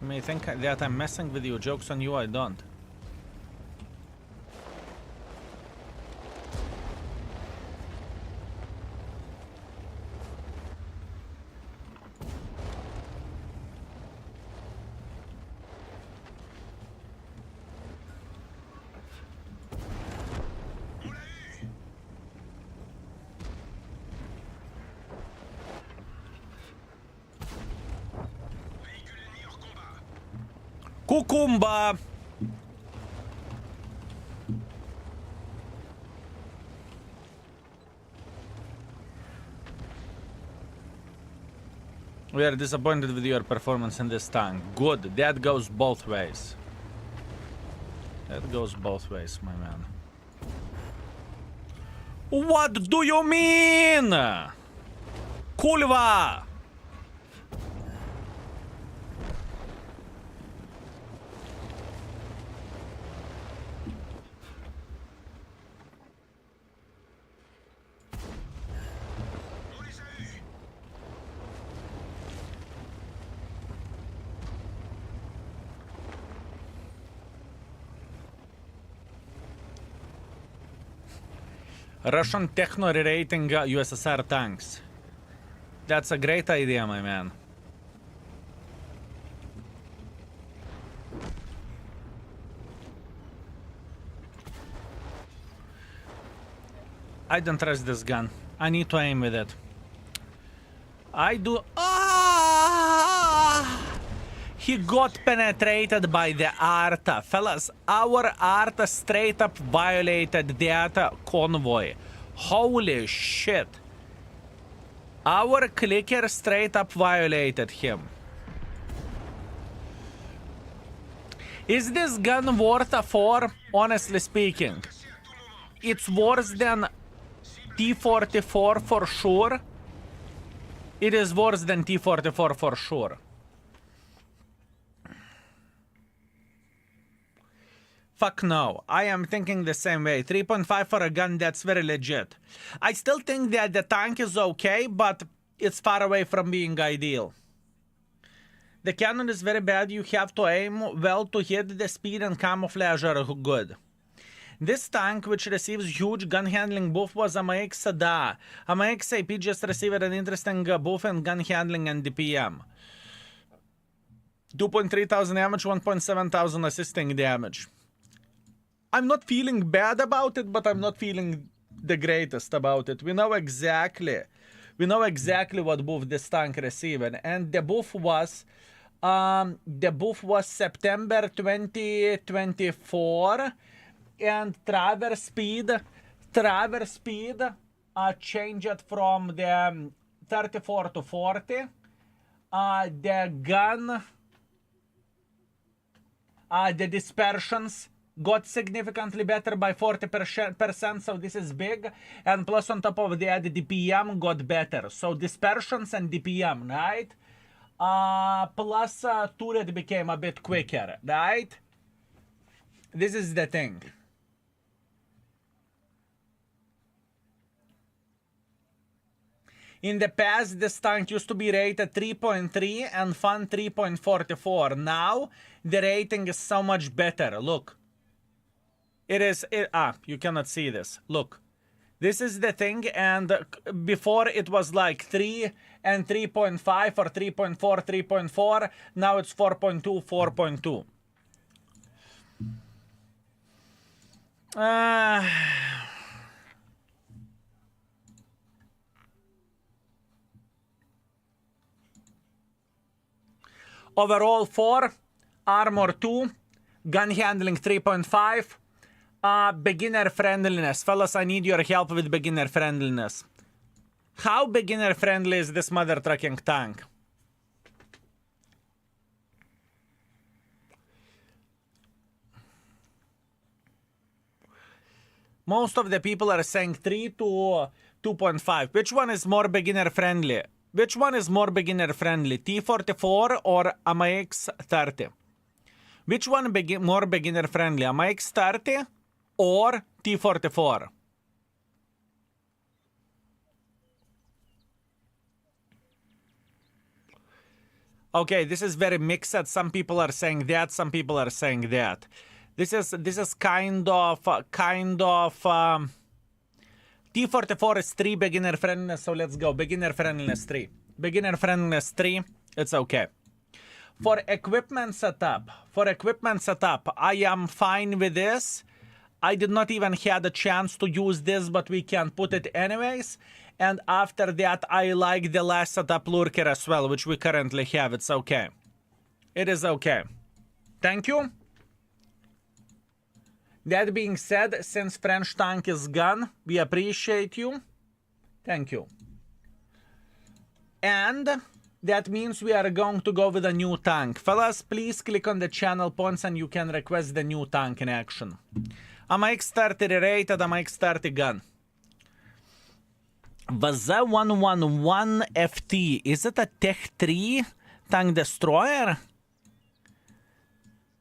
Speaker 1: You may think that I'm messing with you. Joke's on you, I don't. Cucumba! We are disappointed with your performance in this tank. Good, that goes both ways. That goes both ways, my man. What do you mean? Kulva! Russian techno rerating USSR tanks. That's a great idea, my man. I don't trust this gun. I need to aim with it. I do. He got penetrated by the Arta. Fellas, our Arta straight up violated that convoy. Holy shit. Our clicker straight up violated him. Is this gun worth a 4? Honestly speaking. It's worse than T44 for sure. It is worse than T44 for sure. Fuck no. I am thinking the same way. 3.5 for a gun, that's very legit. I still think that the tank is okay, but it's far away from being ideal. The cannon is very bad. You have to aim well to hit. The speed and camouflage are good. This tank, which receives huge gun handling buff, was AMX Da. AMX AP just received an interesting buff in gun handling and DPM. 2.3 thousand damage, 1.7 thousand assisting damage. I'm not feeling bad about it, but I'm not feeling the greatest about it. We know exactly what buff this tank received, and the buff was September 2024, and traverse speed changed from the 34 to 40. The gun, the dispersions got significantly better by 40%, so this is big. And plus on top of that, the DPM got better. So dispersions and DPM, right? Plus turret became a bit quicker, right? This is the thing. In the past, this tank used to be rated 3.3 and fun 3.44. Now, the rating is so much better. Look. You cannot see this. Look. This is the thing, and before it was like 3 and 3.5 or 3.4, 3.4. Now it's 4.2, 4.2. Overall 4, armor 2, gun handling 3.5, beginner friendliness. Fellas, I need your help with beginner friendliness. How beginner friendly is this mother trucking tank? Most of the people are saying 3 to 2.5. Which one is more beginner friendly? Which one is more beginner friendly, T44 or AMX 30? Which one more beginner friendly, AMX 30 or T44? Okay, this is very mixed. Some people are saying that, some people are saying that. This is kind of T44 is 3 beginner friendliness, so let's go. Beginner friendliness 3. Beginner friendliness 3, it's okay. For equipment setup, I am fine with this. I did not even had a chance to use this, but we can put it anyways. And after that, I like the last setup lurker as well, which we currently have. It's okay. It is okay. Thank you. That being said, since French tank is gone, we appreciate you. Thank you. And that means we are going to go with a new tank. Fellas, please click on the channel points and you can request the new tank in action. AMX 30 Rerated, AMX 30 gun. VZ111 FT, is it a Tech 3 tank destroyer?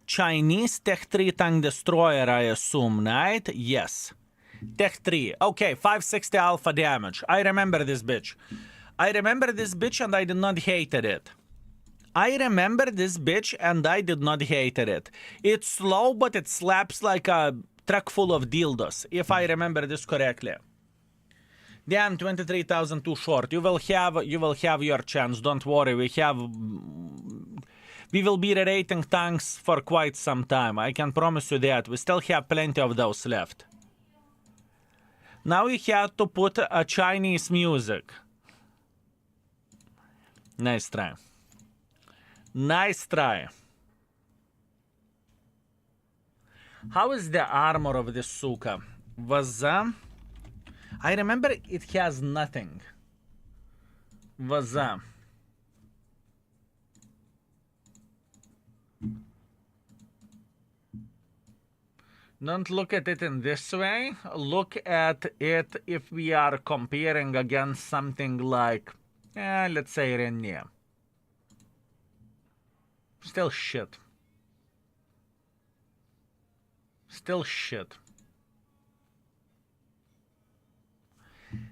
Speaker 1: Chinese Tech 3 tank destroyer, I assume, right? Yes. Tech 3. Okay, 560 alpha damage. I remember this bitch. And I did not hate it. It's slow, but it slaps like a truck full of dildos, if I remember this correctly. Damn, 23,000 too short. You will have your chance. Don't worry. We will be rerating tanks for quite some time. I can promise you that. We still have plenty of those left. Now you have to put a Chinese music. Nice try. Nice try. How is the armor of this suka? Vaza. I remember it has nothing. Vaza. Don't look at it in this way. Look at it if we are comparing against something like, let's say Renier. Still shit. Still shit.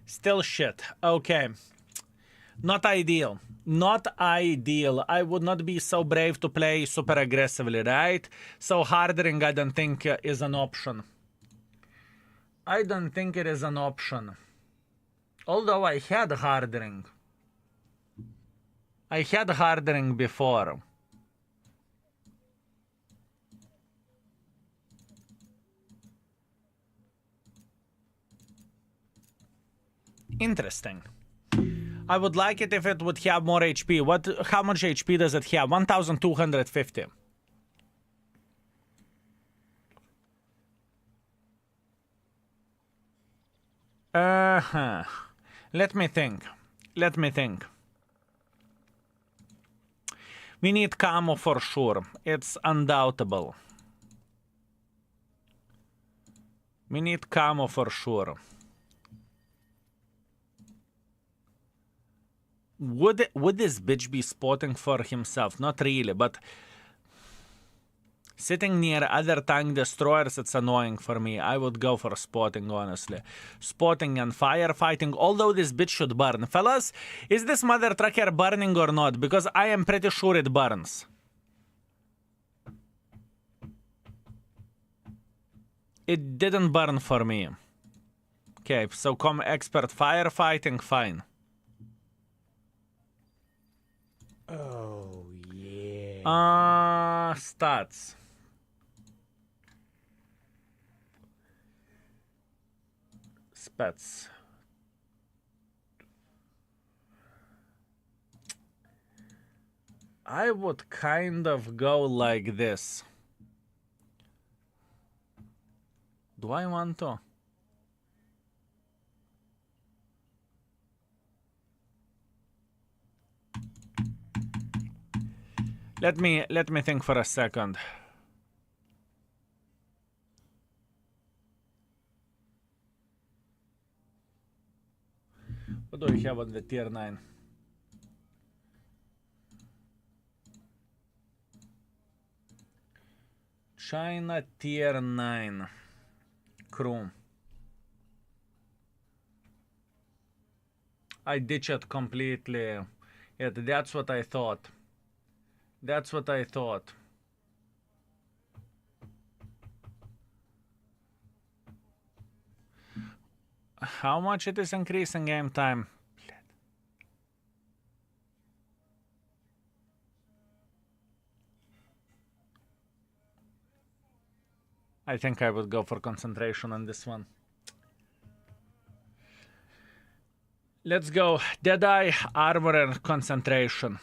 Speaker 1: Still shit. Okay. Not ideal. Not ideal. I would not be so brave to play super aggressively, right? So hardening I don't think is an option. I don't think it is an option. Although I had hardening. I had hardening before. Interesting. I would like it if it would have more HP. How much HP does it have? 1250. Let me think. Let me think. We need camo for sure. It's undoubtable. We need camo for sure. Would this bitch be spotting for himself? Not really, but sitting near other tank destroyers, it's annoying for me. I would go for spotting, honestly. Spotting and firefighting, although this bitch should burn. Fellas, is this mother trucker burning or not? Because I am pretty sure it burns. It didn't burn for me. Okay, so come expert firefighting, fine.
Speaker 2: Oh, yeah.
Speaker 1: Stats. Spets. I would kind of go like this. Do I want to? Let me think for a second. What do we have on the tier 9? China tier 9 crew. I ditched it completely. Yeah, that's what I thought. That's what I thought. How much it is increasing game time? I think I would go for concentration on this one. Let's go. Deadeye, armor, and concentration.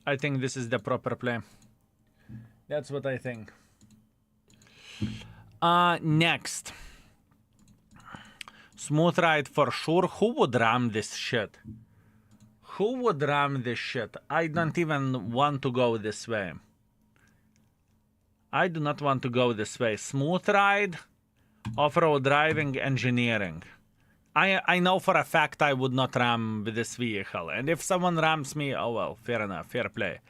Speaker 1: I think this is the proper play. That's what I think. Next. Smooth ride for sure. Who would ram this shit? Who would ram this shit? I don't even want to go this way. I do not want to go this way. Smooth ride, off-road driving, engineering. I know for a fact I would not ram with this vehicle. And if someone rams me, oh well, fair enough, fair play.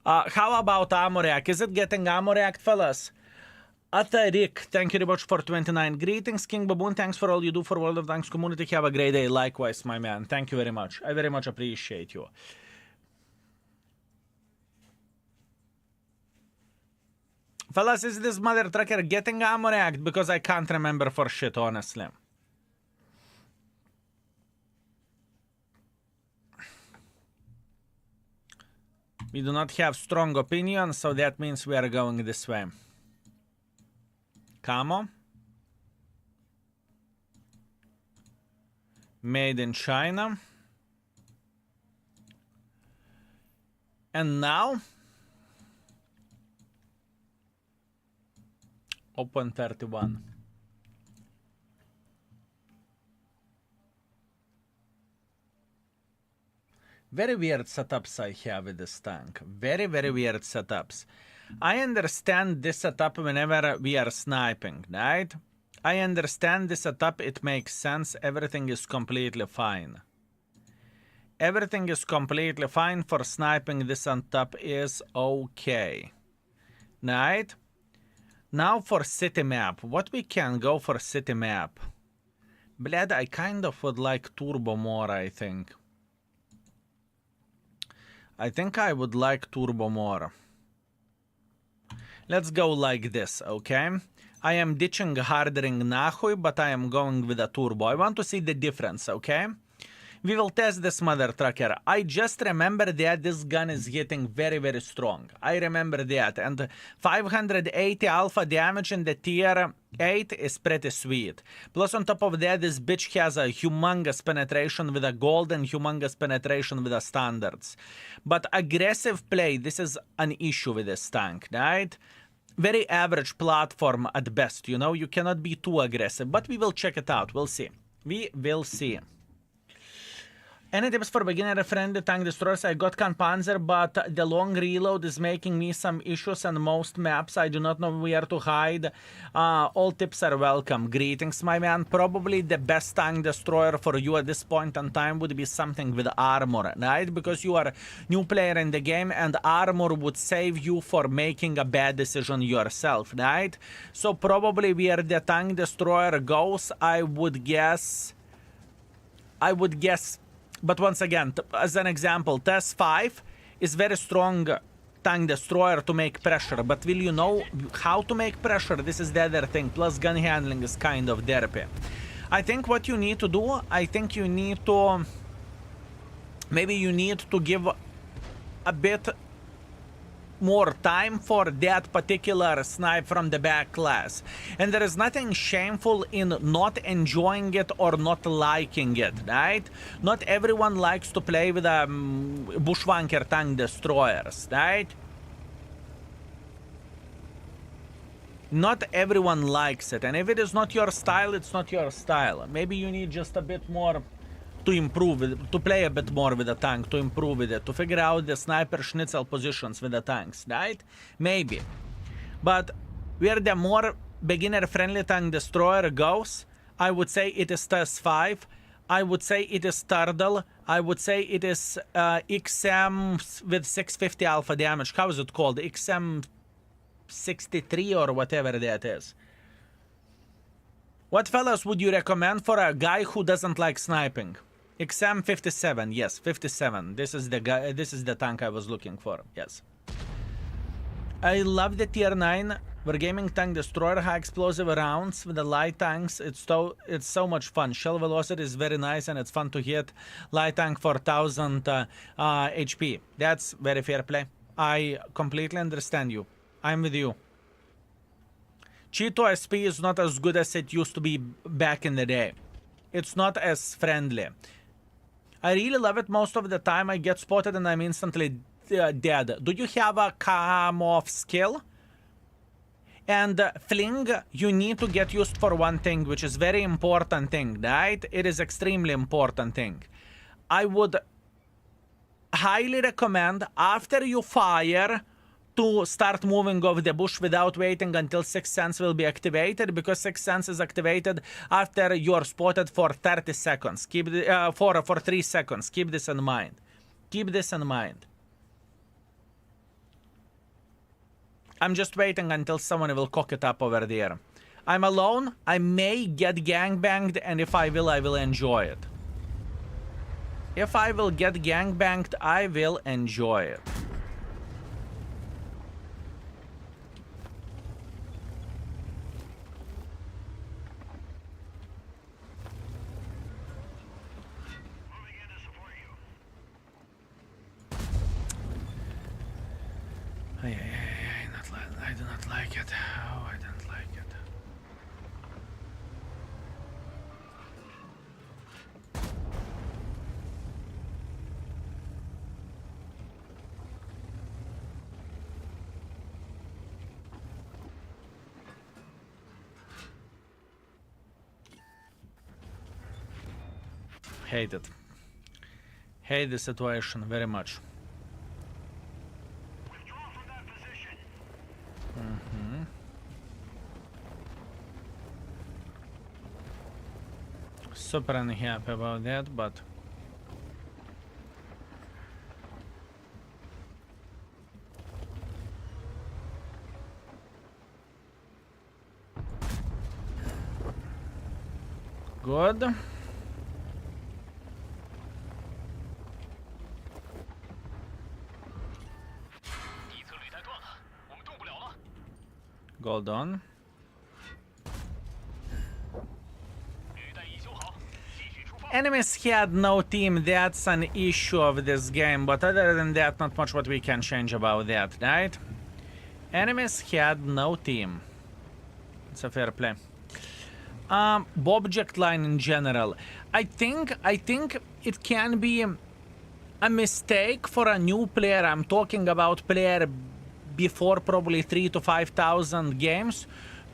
Speaker 1: How about ammo react? Is it getting ammo react, fellas? Atarik, thank you very much for 29. Greetings, King Baboon. Thanks for all you do for World of Tanks community. Have a great day. Likewise, my man. Thank you very much. I very much appreciate you. Fellas, is this mother trucker getting ammo react? Because I can't remember for shit, honestly. We do not have strong opinions, so that means we are going this way. Camo. Made in China. And now, open 31. Very weird setups I have with this tank. Very, very weird setups. I understand this setup whenever we are sniping, right? I understand this setup, it makes sense, everything is completely fine. Everything is completely fine for sniping, this setup is okay. Right? Now for city map, what we can go for city map? Blad, I kind of would like turbo more, I think. I think I would like turbo more. Let's go like this, okay? I am ditching hardering nahui, but I am going with a turbo. I want to see the difference, okay? We will test this mother trucker. I just remember that this gun is hitting very, very strong. I remember that. And 580 alpha damage in the tier 8 is pretty sweet. Plus on top of that, this bitch has a humongous penetration with a gold and humongous penetration with the standards. But aggressive play, this is an issue with this tank, right? Very average platform at best, you know? You cannot be too aggressive. But we will check it out. We'll see. We will see. Any tips for beginner-friendly tank destroyers? I got Panzer, but the long reload is making me some issues on most maps. I do not know where to hide. All tips are welcome. Greetings, my man. Probably the best tank destroyer for you at this point in time would be something with armor, right? Because you are a new player in the game, and armor would save you for making a bad decision yourself, right? So probably where the tank destroyer goes, I would guess... But once again, as an example, TS5 is very strong tank destroyer to make pressure, but will you know how to make pressure? This is the other thing, plus gun handling is kind of derpy. I think what you need to do, I think you need to... Maybe you need to give a bit more time for that particular snipe from the back class. And there is nothing shameful in not enjoying it or not liking it, right? Not everyone likes to play with bushwanker tank destroyers, right? Not everyone likes it, and if it is not your style, it's not your style. Maybe you need just a bit more to improve it, to play a bit more with the tank, to improve with it, to figure out the sniper schnitzel positions with the tanks, right? Maybe. But where the more beginner-friendly tank destroyer goes, I would say it is TS5, I would say it is Turtle, I would say it is XM with 650 alpha damage. How is it called? XM 63 or whatever that is. What fellas would you recommend for a guy who doesn't like sniping? XM 57, yes, 57. This is the guy. This is the tank I was looking for. Yes. I love the tier 9 Wargaming tank destroyer, high explosive rounds with the light tanks. It's so much fun. Shell velocity is very nice, and it's fun to hit light tank for 1000 HP. That's very fair play. I completely understand you. I'm with you. Cheeto SP is not as good as it used to be back in the day. It's not as friendly. I really love it. Most of the time I get spotted and I'm instantly dead. Do you have a come off skill? And fling, you need to get used for one thing, which is very important thing, right? It is extremely important thing. I would highly recommend after you fire to start moving over the bush without waiting until Sixth Sense will be activated, because Sixth Sense is activated after you are spotted for 30 seconds. Keep the, for 3 seconds. Keep this in mind. Keep this in mind. I'm just waiting until someone will cock it up over there. I'm alone. I may get gangbanged, and if I will enjoy it. If I will get gangbanged, I will enjoy it. I do not like it. Oh, I don't like it. Hate it. Hate the situation very much.
Speaker 3: Withdraw from that position.
Speaker 1: Super unhappy about that, but good. Gold on. Enemies had no team, that's an issue of this game, but other than that, not much what we can change about that, right? Enemies had no team. It's a fair play. Object line in general. I think it can be a mistake for a new player. I'm talking about player before probably 3,000 to 5,000 games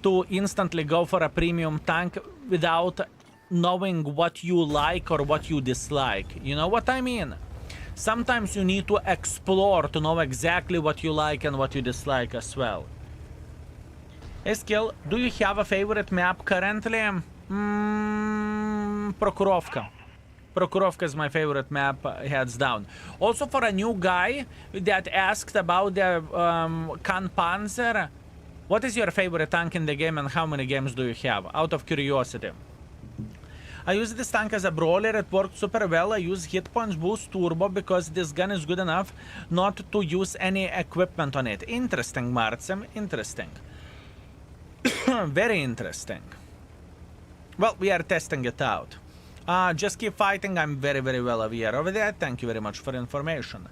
Speaker 1: to instantly go for a premium tank without knowing what you like or what you dislike. You know what I mean? Sometimes you need to explore to know exactly what you like and what you dislike as well. Hey Skill, do you have a favorite map currently? Prokhorovka. Prokhorovka is my favorite map, hands down. Also for a new guy that asked about the Khan Panzer, what is your favorite tank in the game and how many games do you have? Out of curiosity. I use this tank as a brawler, it worked super well. I use hit points boost turbo because this gun is good enough not to use any equipment on it. Interesting, Marcem, interesting. Very interesting. Well, we are testing it out. Just keep fighting, I'm very, very well aware of that. Thank you very much for information.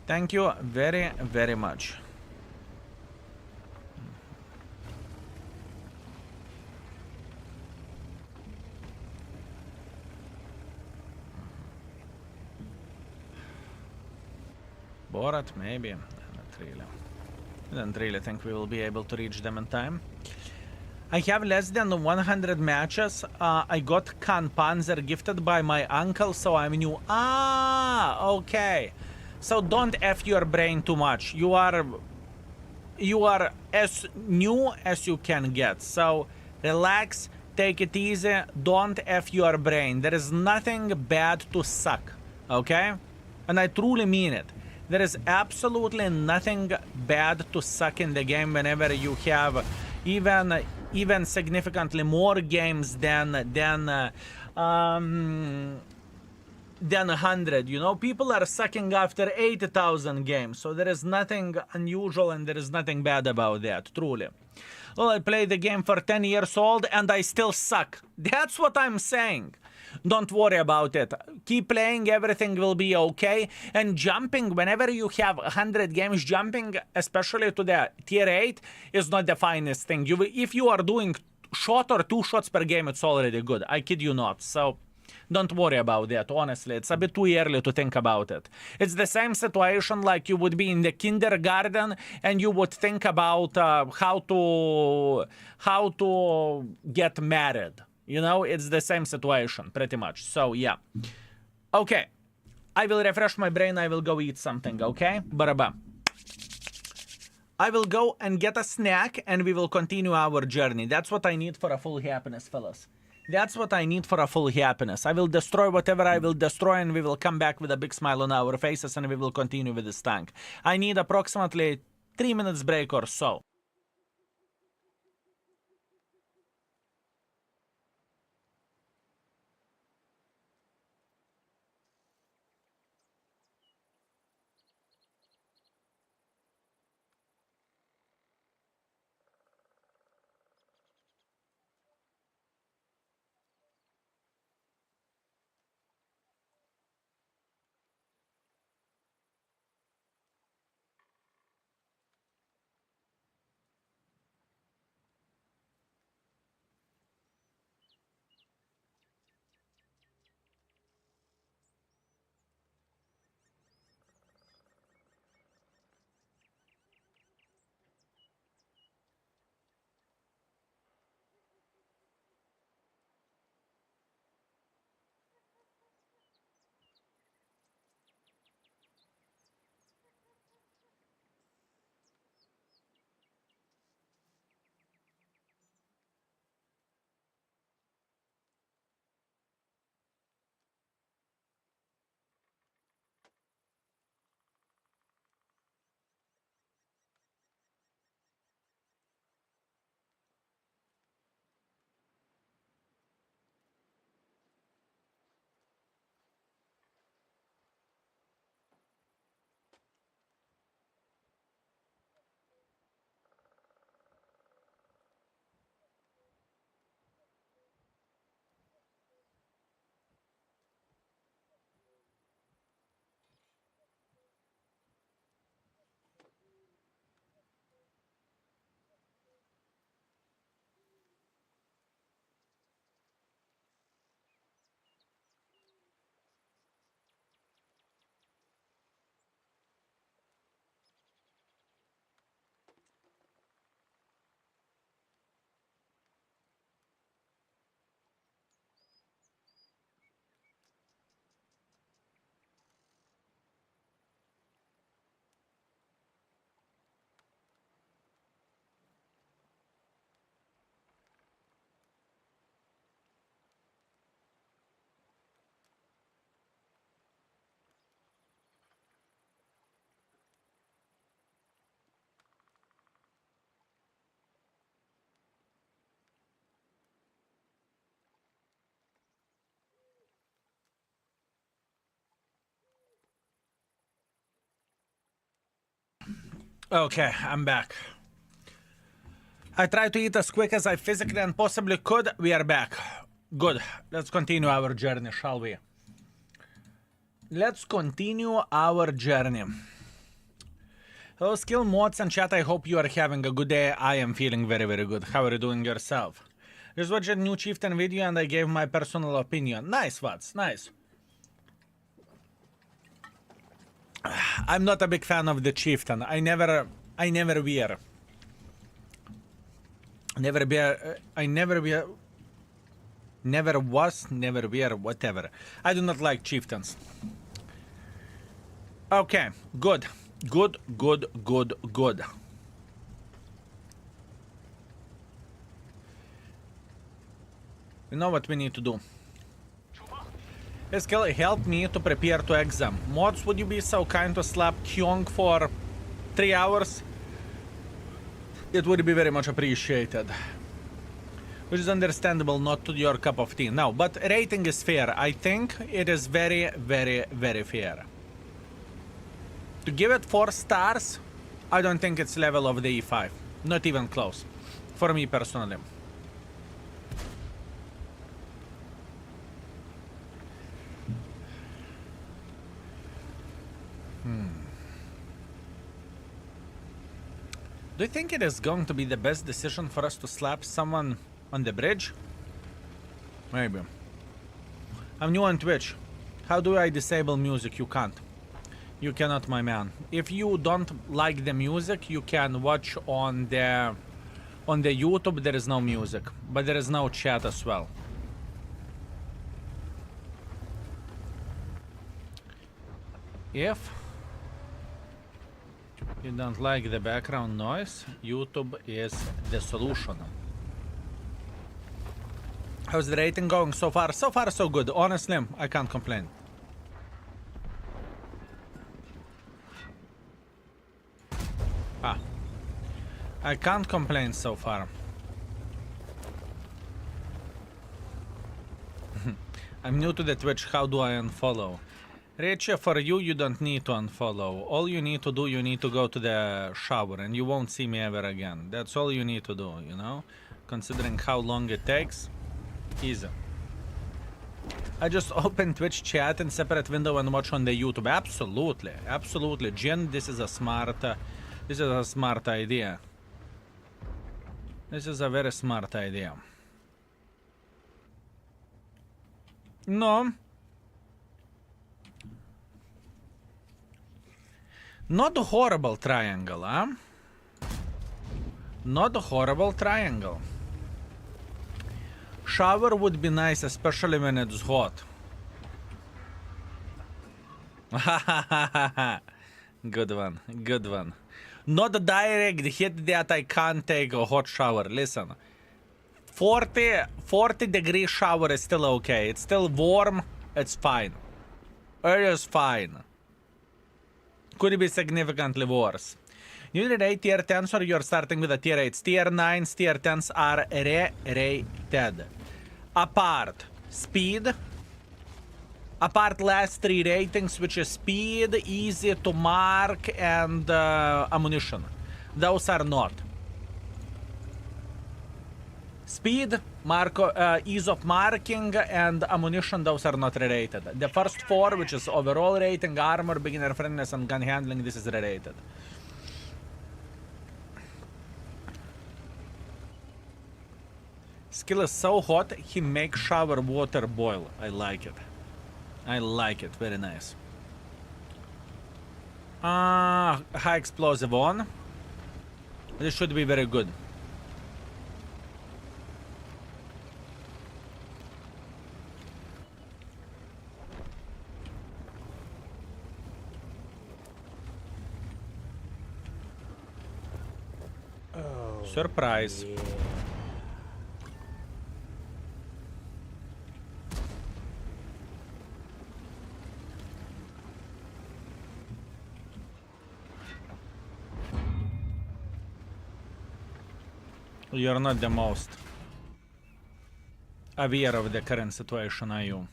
Speaker 1: Thank you very, very much. Borat, maybe. Not really. I don't really think we will be able to reach them in time. I have less than 100 matches. I got Khan Panzer gifted by my uncle, so I'm new. Ah, okay. So don't F your brain too much. You are as new as you can get. So relax, take it easy, don't F your brain. There is nothing bad to suck, okay? And I truly mean it. There is absolutely nothing bad to suck in the game whenever you have even significantly more games than 100, you know? People are sucking after 80,000 games, so there is nothing unusual and there is nothing bad about that, truly. Well, I played the game for 10 years old and I still suck. That's what I'm saying. Don't worry about it. Keep playing, everything will be okay. And jumping, whenever you have 100 games, jumping, especially to the tier 8, is not the finest thing. If you are doing shot or 2 shots per game, it's already good. I kid you not. So don't worry about that, honestly. It's a bit too early to think about it. It's the same situation like you would be in the kindergarten and you would think about how to get married. You know, it's the same situation, pretty much. So, yeah. Okay. I will refresh my brain. I will go eat something, okay? Baraba. I will go and get a snack, and we will continue our journey. That's what I need for a full happiness, fellas. That's what I need for a full happiness. I will destroy whatever I will destroy, and we will come back with a big smile on our faces, and we will continue with this tank. I need approximately 3 minutes break or so. Okay, I'm back. I tried to eat as quick as I physically and possibly could. We are back. Good. Let's continue our journey, shall we? Let's continue our journey. Hello, skill mods and chat. I hope you are having a good day. I am feeling very, very good. How are you doing yourself? Just watched a new Chieftain video and I gave my personal opinion. Nice, Vats. Nice. I'm not a big fan of the Chieftain. I never wear. Never wear, whatever. I do not like Chieftains. Okay, good. Good. You know what we need to do? Skill, help me to prepare to exam. Mods, would you be so kind to slap Kyung for 3 hours? It would be very much appreciated. Which is understandable, not to your cup of tea. No, but rating is fair. I think it is very, very, very fair. To give it 4 stars, I don't think it's level of the E5. Not even close. For me personally. Do you think it is going to be the best decision for us to slap someone on the bridge? Maybe. I'm new on Twitch. How do I disable music? You can't. You cannot, my man. If you don't like the music, you can watch on the YouTube. There is no music, but there is no chat as well. If you don't like the background noise, YouTube is the solution. How's the rating going so far? So far, so good. Honestly, I can't complain. I can't complain so far. I'm new to the Twitch. How do I unfollow? Richie, for you, you don't need to unfollow. All you need to do, you need to go to the shower and you won't see me ever again. That's all you need to do, you know? Considering how long it takes, easy. I just open Twitch chat in separate window and watch on the YouTube. Absolutely, absolutely. Jen, this is a smart idea. This is a very smart idea. No. Not a horrible triangle, huh? Not a horrible triangle. Shower would be nice, especially when it's hot. Good one, good one. Not a direct hit that I can't take a hot shower. Listen, 40 degree shower is still okay. It's still warm. It's fine. It is fine. Could be significantly worse. You need 8 tier 10s or you're starting with a tier 8s. Tier 9s, tier 10s are rated. Apart speed. Apart last 3 ratings, which is speed, easy to mark, and ammunition. Those are not. Speed, ease of marking, and ammunition, those are not rated. The first 4, which is overall rating, armor, beginner friendliness, and gun handling, this is rated. Skill is so hot, he makes shower water boil. I like it. I like it. Very nice. High explosive on. This should be very good.
Speaker 2: Oh,
Speaker 1: Surprise.
Speaker 2: yeah.
Speaker 1: You're not the most aware of the current situation, are you?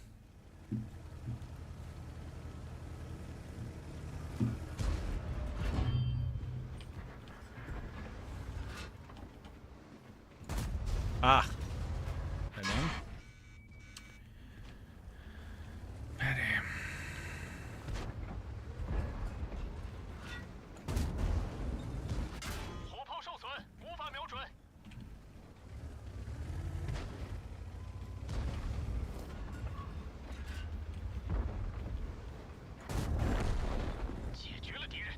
Speaker 1: Ah. Ready? Ready.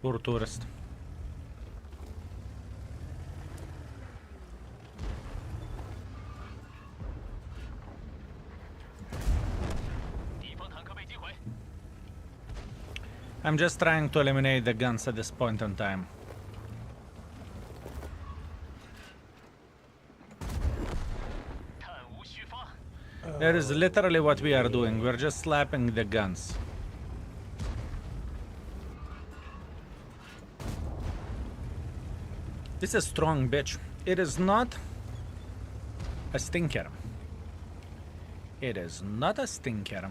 Speaker 1: Poor tourist. I'm just trying to eliminate the guns at this point in time. That is literally what we are doing. We're just slapping the guns. This is strong, bitch. It is not a stinker. It is not a stinker.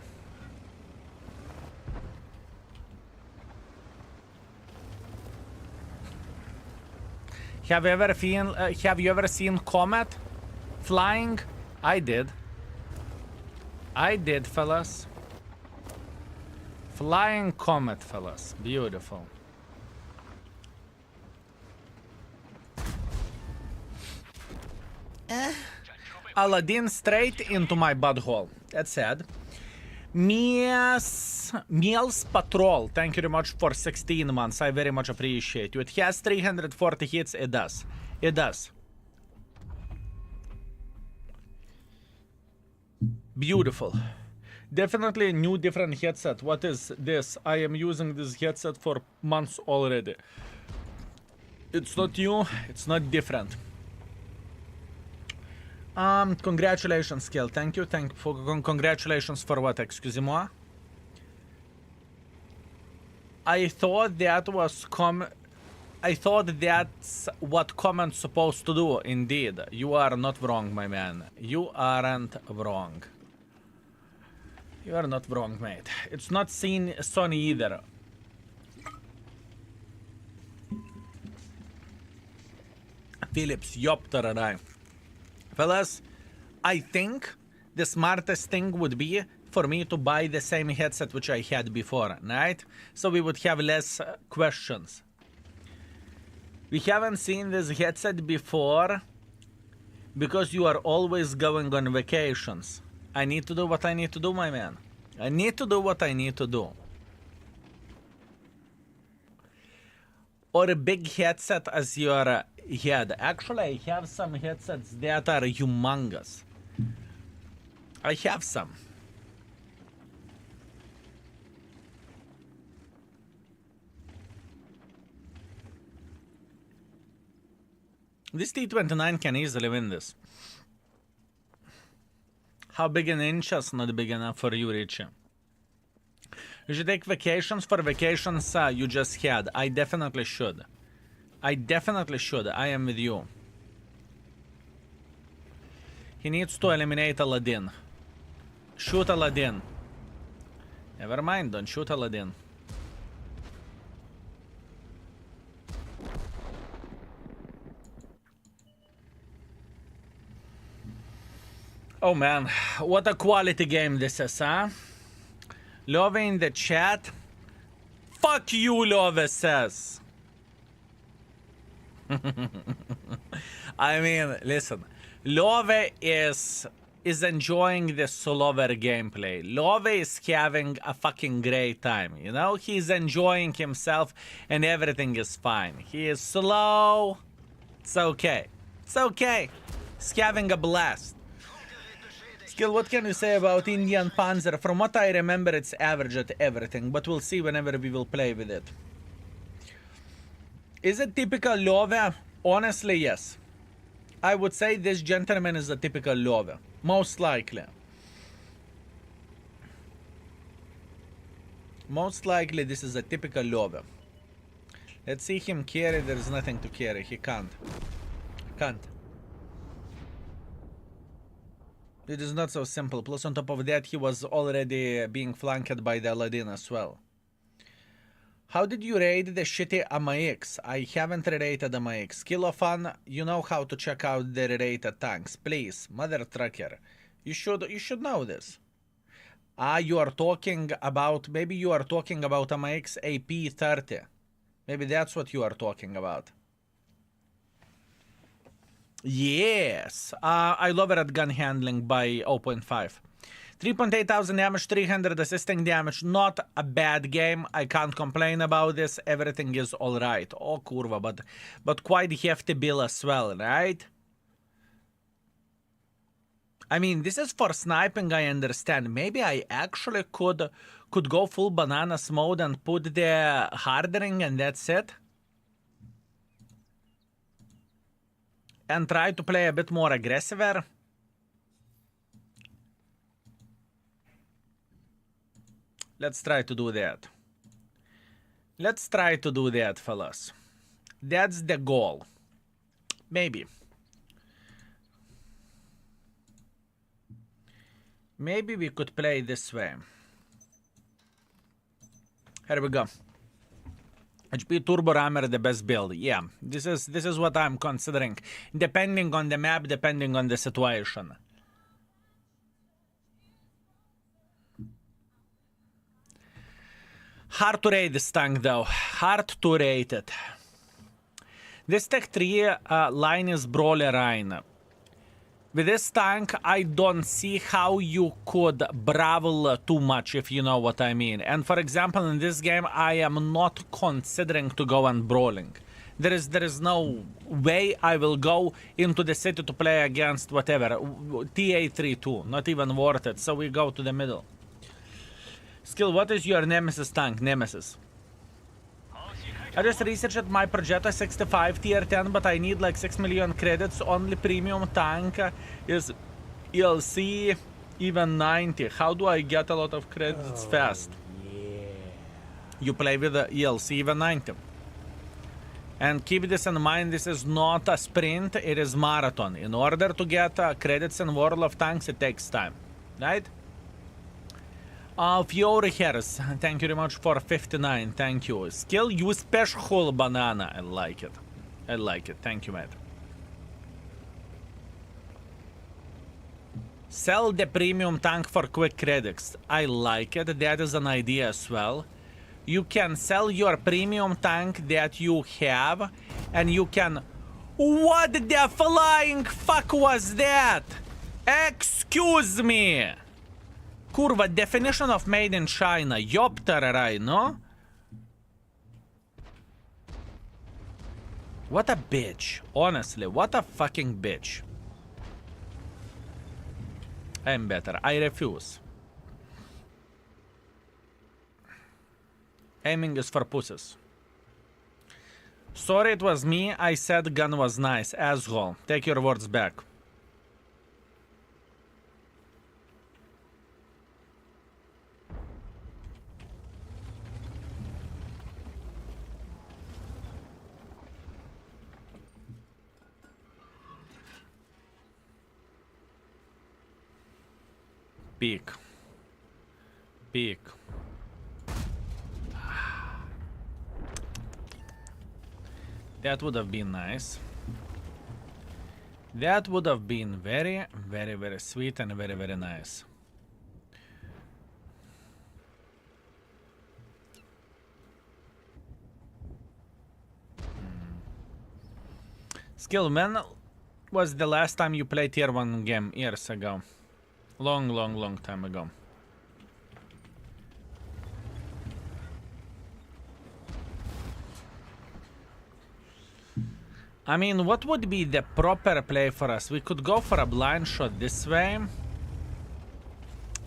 Speaker 1: Have you ever seen Comet flying? I did. I did, fellas. Flying Comet, fellas. Beautiful. Aladdin straight into my butthole. That's sad. Meals Patrol, thank you very much for 16 months. I very much appreciate you. It has 340 hits. It does. It does. Beautiful. Definitely a new different headset. What is this? I am using this headset for months already. It's not new. It's not different. Congratulations, Skill. Thank you. Congratulations for what? Excusez-moi. I thought that was I thought that's what comment's supposed to do. Indeed. You are not wrong, my man. You aren't wrong. You are not wrong, mate. It's not Sony either. Philips, Yopter, fellas, I think the smartest thing would be for me to buy the same headset which I had before, right? So we would have less questions. We haven't seen this headset before because you are always going on vacations. I need to do what I need to do, my man. I need to do what I need to do. Or a big headset as your head. Actually, I have some headsets that are humongous. I have some. This T29 can easily win this. How big an inch is not big enough for you, Richie? You should take vacations. For vacations you just had. I definitely should. I definitely should. I am with you. He needs to eliminate Aladdin. Shoot Aladdin. Never mind, don't shoot Aladdin. Oh man, what a quality game this is, huh? Love in the chat. Fuck you, Love says. I mean, listen. Love is enjoying the slower gameplay. Love is having a fucking great time, you know? He's enjoying himself and everything is fine. He is slow. It's okay. It's okay. He's having a blast. Skill, what can you say about Indian Panzer? From what I remember, it's average at everything, but we'll see whenever we will play with it. Is it typical Love? Honestly, yes. I would say this gentleman is a typical Love. Most likely. Most likely this is a typical Love. Let's see him carry. There's nothing to carry. He can't. Can't. It is not so simple. Plus on top of that, he was already being flanked by the Aladdin as well. How did you rate the shitty AMX? I haven't rated AMX. Kilofan, you know how to check out the rated tanks. Please, mother trucker. You should know this. You are talking about, maybe you are talking about AMX AP30. Maybe that's what you are talking about. Yes, I love it at gun handling by 0.5. 3.8 thousand damage, 300 assisting damage. Not a bad game. I can't complain about this. Everything is alright. Oh, kurva, but quite hefty bill as well, right? I mean, this is for sniping, I understand. Maybe I actually could go full bananas mode and put the hardening and that's it. And try to play a bit more aggressive. Let's try to do that. Let's try to do that, fellas. That's the goal. Maybe. Maybe we could play this way. Here we go. HP Turbo Rammer, the best build. Yeah, this is what I'm considering. Depending on the map, depending on the situation. Hard to rate this tank though. Hard to rate it. This Tech 3 line is Brawler Rhine. With this tank, I don't see how you could brawl too much, if you know what I mean. And for example, in this game, I am not considering to go and brawling. There is no way I will go into the city to play against whatever. T8 not even worth it, so we go to the middle. Skill, what is your Nemesis tank? Nemesis. I just researched my Progetto 65 tier 10, but I need like 6 million credits. Only premium tank is ELC even 90. How do I get a lot of credits fast?
Speaker 2: Yeah.
Speaker 1: You play with the ELC even 90. And keep this in mind, this is not a sprint, it is marathon. In order to get credits in World of Tanks, it takes time, right? Fiore Harris, thank you very much for 59, thank you. Skill, you special banana, I like it. I like it, thank you, mate. Sell the premium tank for quick credits. I like it, that is an idea as well. You can sell your premium tank that you have, and you can... What the flying fuck was that? Excuse me! Kurva, definition of made in China. Yopter, no? What a bitch. Honestly, what a fucking bitch. I'm better. I refuse. Aiming is for pussies. Sorry, it was me. I said gun was nice. Asshole. Take your words back. Peek. Peek. That would have been nice. That would have been very, very, very sweet and very, very nice. Skill, when was the last time you played tier 1 game? Years ago. Long, long, long time ago. I mean, what would be the proper play for us? We could go for a blind shot this way.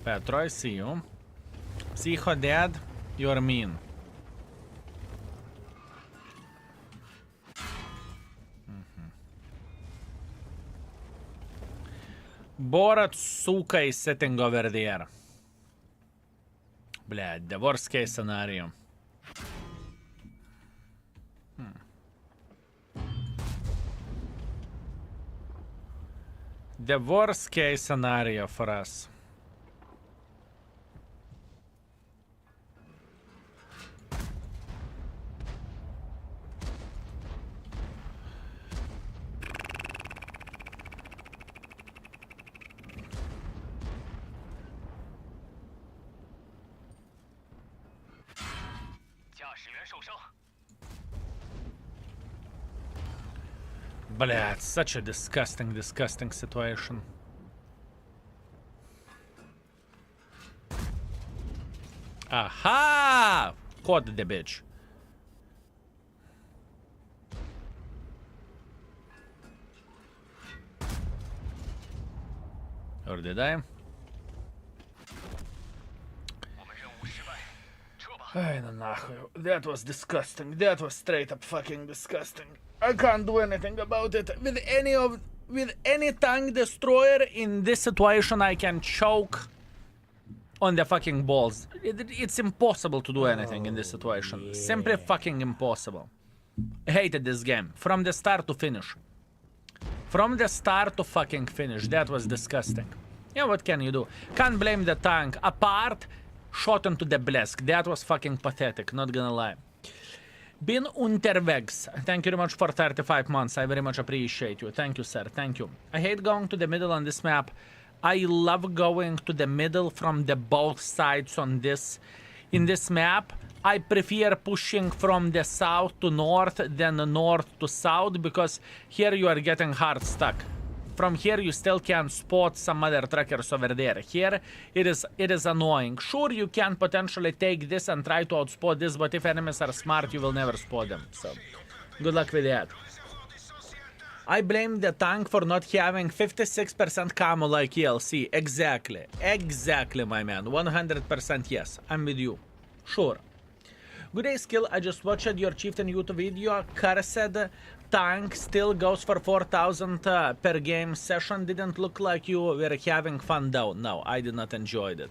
Speaker 1: Petro, I see you. Psycho Dad, you're mean. Borat, suka, is sitting over there. Blядь, the worst case scenario. The worst case scenario for us. Bleh, such a disgusting, disgusting situation. Aha! Caught the bitch. Or did I? Ay, no, nahуй. That was disgusting. That was straight up fucking disgusting. I can't do anything about it. With any tank destroyer in this situation, I can choke on the fucking balls. It's impossible to do anything in this situation. Simply fucking impossible. I hated this game from the start to finish. From the start to fucking finish. That was disgusting. Yeah, what can you do? Can't blame the tank. Apart, shot into the blesk. That was fucking pathetic, not gonna lie. Bin unterwegs. Thank you very much for 35 months. I very much appreciate you. Thank you, sir. Thank you. I hate going to the middle on this map. I love going to the middle from the both sides on this. In this map, I prefer pushing from the south to north than the north to south, because here you are getting hard stuck. From here you still can spot some other trackers over there. Here it is annoying. Sure, you can potentially take this and try to outspot this, but if enemies are smart, you will never spot them. So good luck with that. I blame the tank for not having 56% camo like ELC. Exactly. Exactly, my man. 100% yes. I'm with you. Sure. Good day, Skill. I just watched your Chieftain YouTube video. Cursed tank still goes for 4,000 per game session. Didn't look like you were having fun though. No, I did not enjoy it.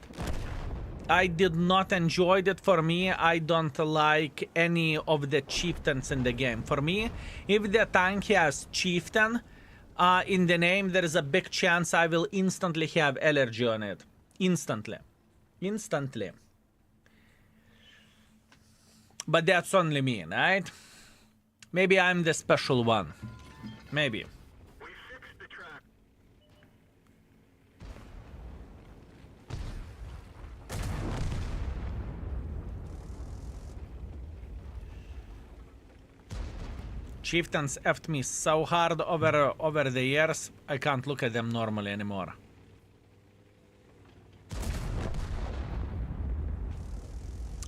Speaker 1: I did not enjoy it. For me, I don't like any of the chieftains in the game. For me, if the tank has chieftain in the name, there is a big chance I will instantly have allergy on it. Instantly. Instantly. But that's only me, right? Maybe I'm the special one. Maybe.
Speaker 3: We fixed the track.
Speaker 1: Chieftains effed me so hard over the years, I can't look at them normally anymore.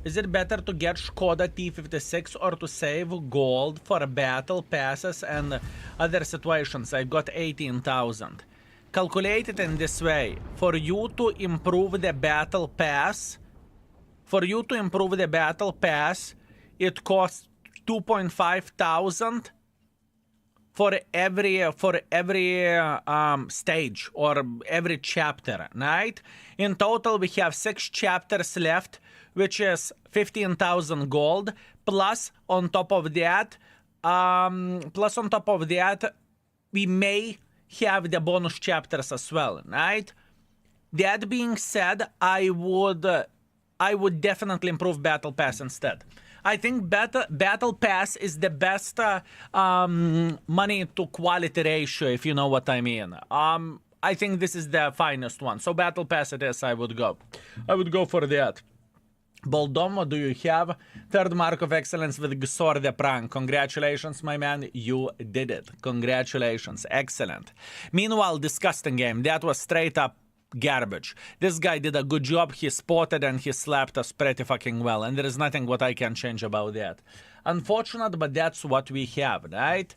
Speaker 1: Is it better to get Skoda T56 or to save gold for battle passes and other situations? I got 18,000. Calculate it in this way. For you to improve the battle pass, it costs 2,500 for every stage or every chapter, right? In total, we have 6 chapters left, which is 15,000 gold. Plus, on top of that, we may have the bonus chapters as well, right? That being said, I would definitely improve Battle Pass instead. I think Battle Pass is the best money to quality ratio, if you know what I mean. I think this is the finest one. So Battle Pass it is, I would go. I would go for that. Boldomo, do you have? Third mark of excellence with Gsor the Prank. Congratulations, my man. You did it. Congratulations. Excellent. Meanwhile, disgusting game. That was straight up garbage. This guy did a good job. He spotted and he slapped us pretty fucking well. And there is nothing what I can change about that. Unfortunate, but that's what we have, right?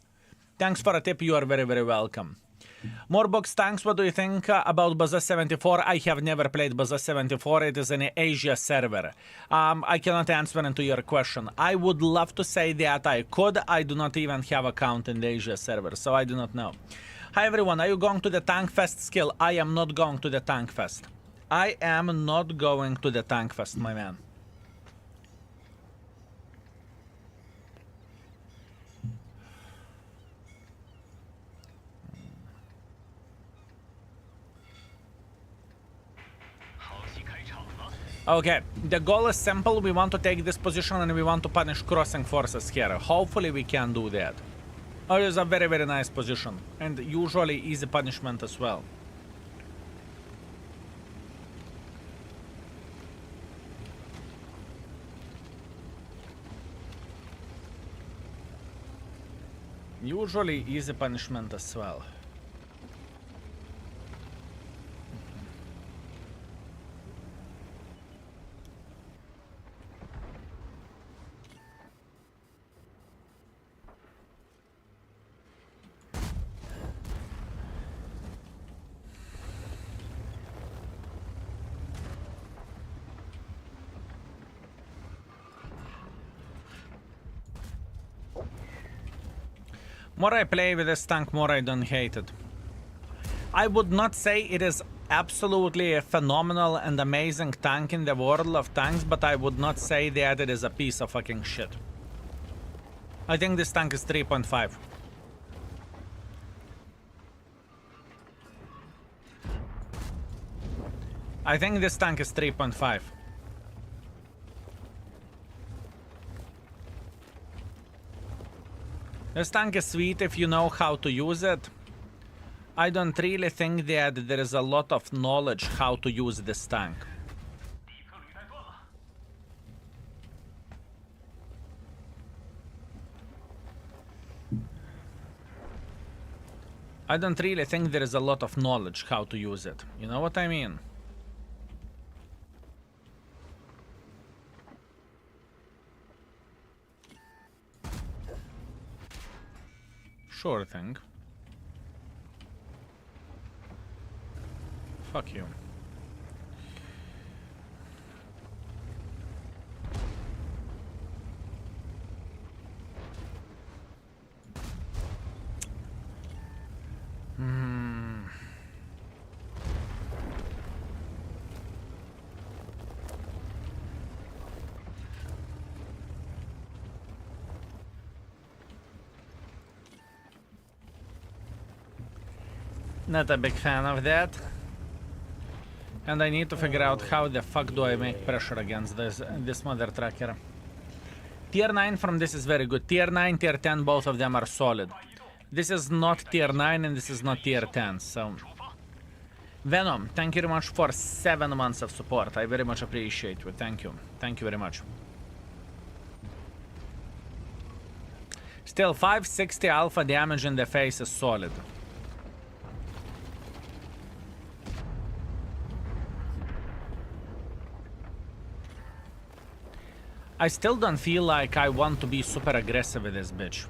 Speaker 1: Thanks for a tip. You are very, very welcome. More box tanks, what do you think about Baza 74? I have never played Baza 74. It is an Asia server. I cannot answer into your question. I would love to say that I could. I do not even have account in the Asia server, so I do not know. Hi everyone, are you going to the Tank Fest, Skill? I am not going to the Tank Fest. I am not going to the Tank Fest, my man. Okay, the goal is simple. We want to take this position and we want to punish crossing forces here. Hopefully we can do that. Oh, it is a very, very nice position. And usually easy punishment as well. Usually easy punishment as well. More I play with this tank, more I don't hate it. I would not say it is absolutely a phenomenal and amazing tank in the world of tanks, but I would not say that it is a piece of fucking shit. I think this tank is 3.5. I think this tank is 3.5. This tank is sweet if you know how to use it. I don't really think that there is a lot of knowledge how to use this tank. I don't really think there is a lot of knowledge how to use it. You know what I mean? Sure thing. Fuck you. Not a big fan of that. And I need to figure out how the fuck do I make pressure against this mother trucker. Tier 9 from this is very good. Tier 9, Tier 10, both of them are solid. This is not Tier 9 and this is not Tier 10, so... Venom, thank you very much for 7 months of support. I very much appreciate you. Thank you. Thank you very much. Still, 560 alpha damage in the face is solid. I still don't feel like I want to be super aggressive with this bitch.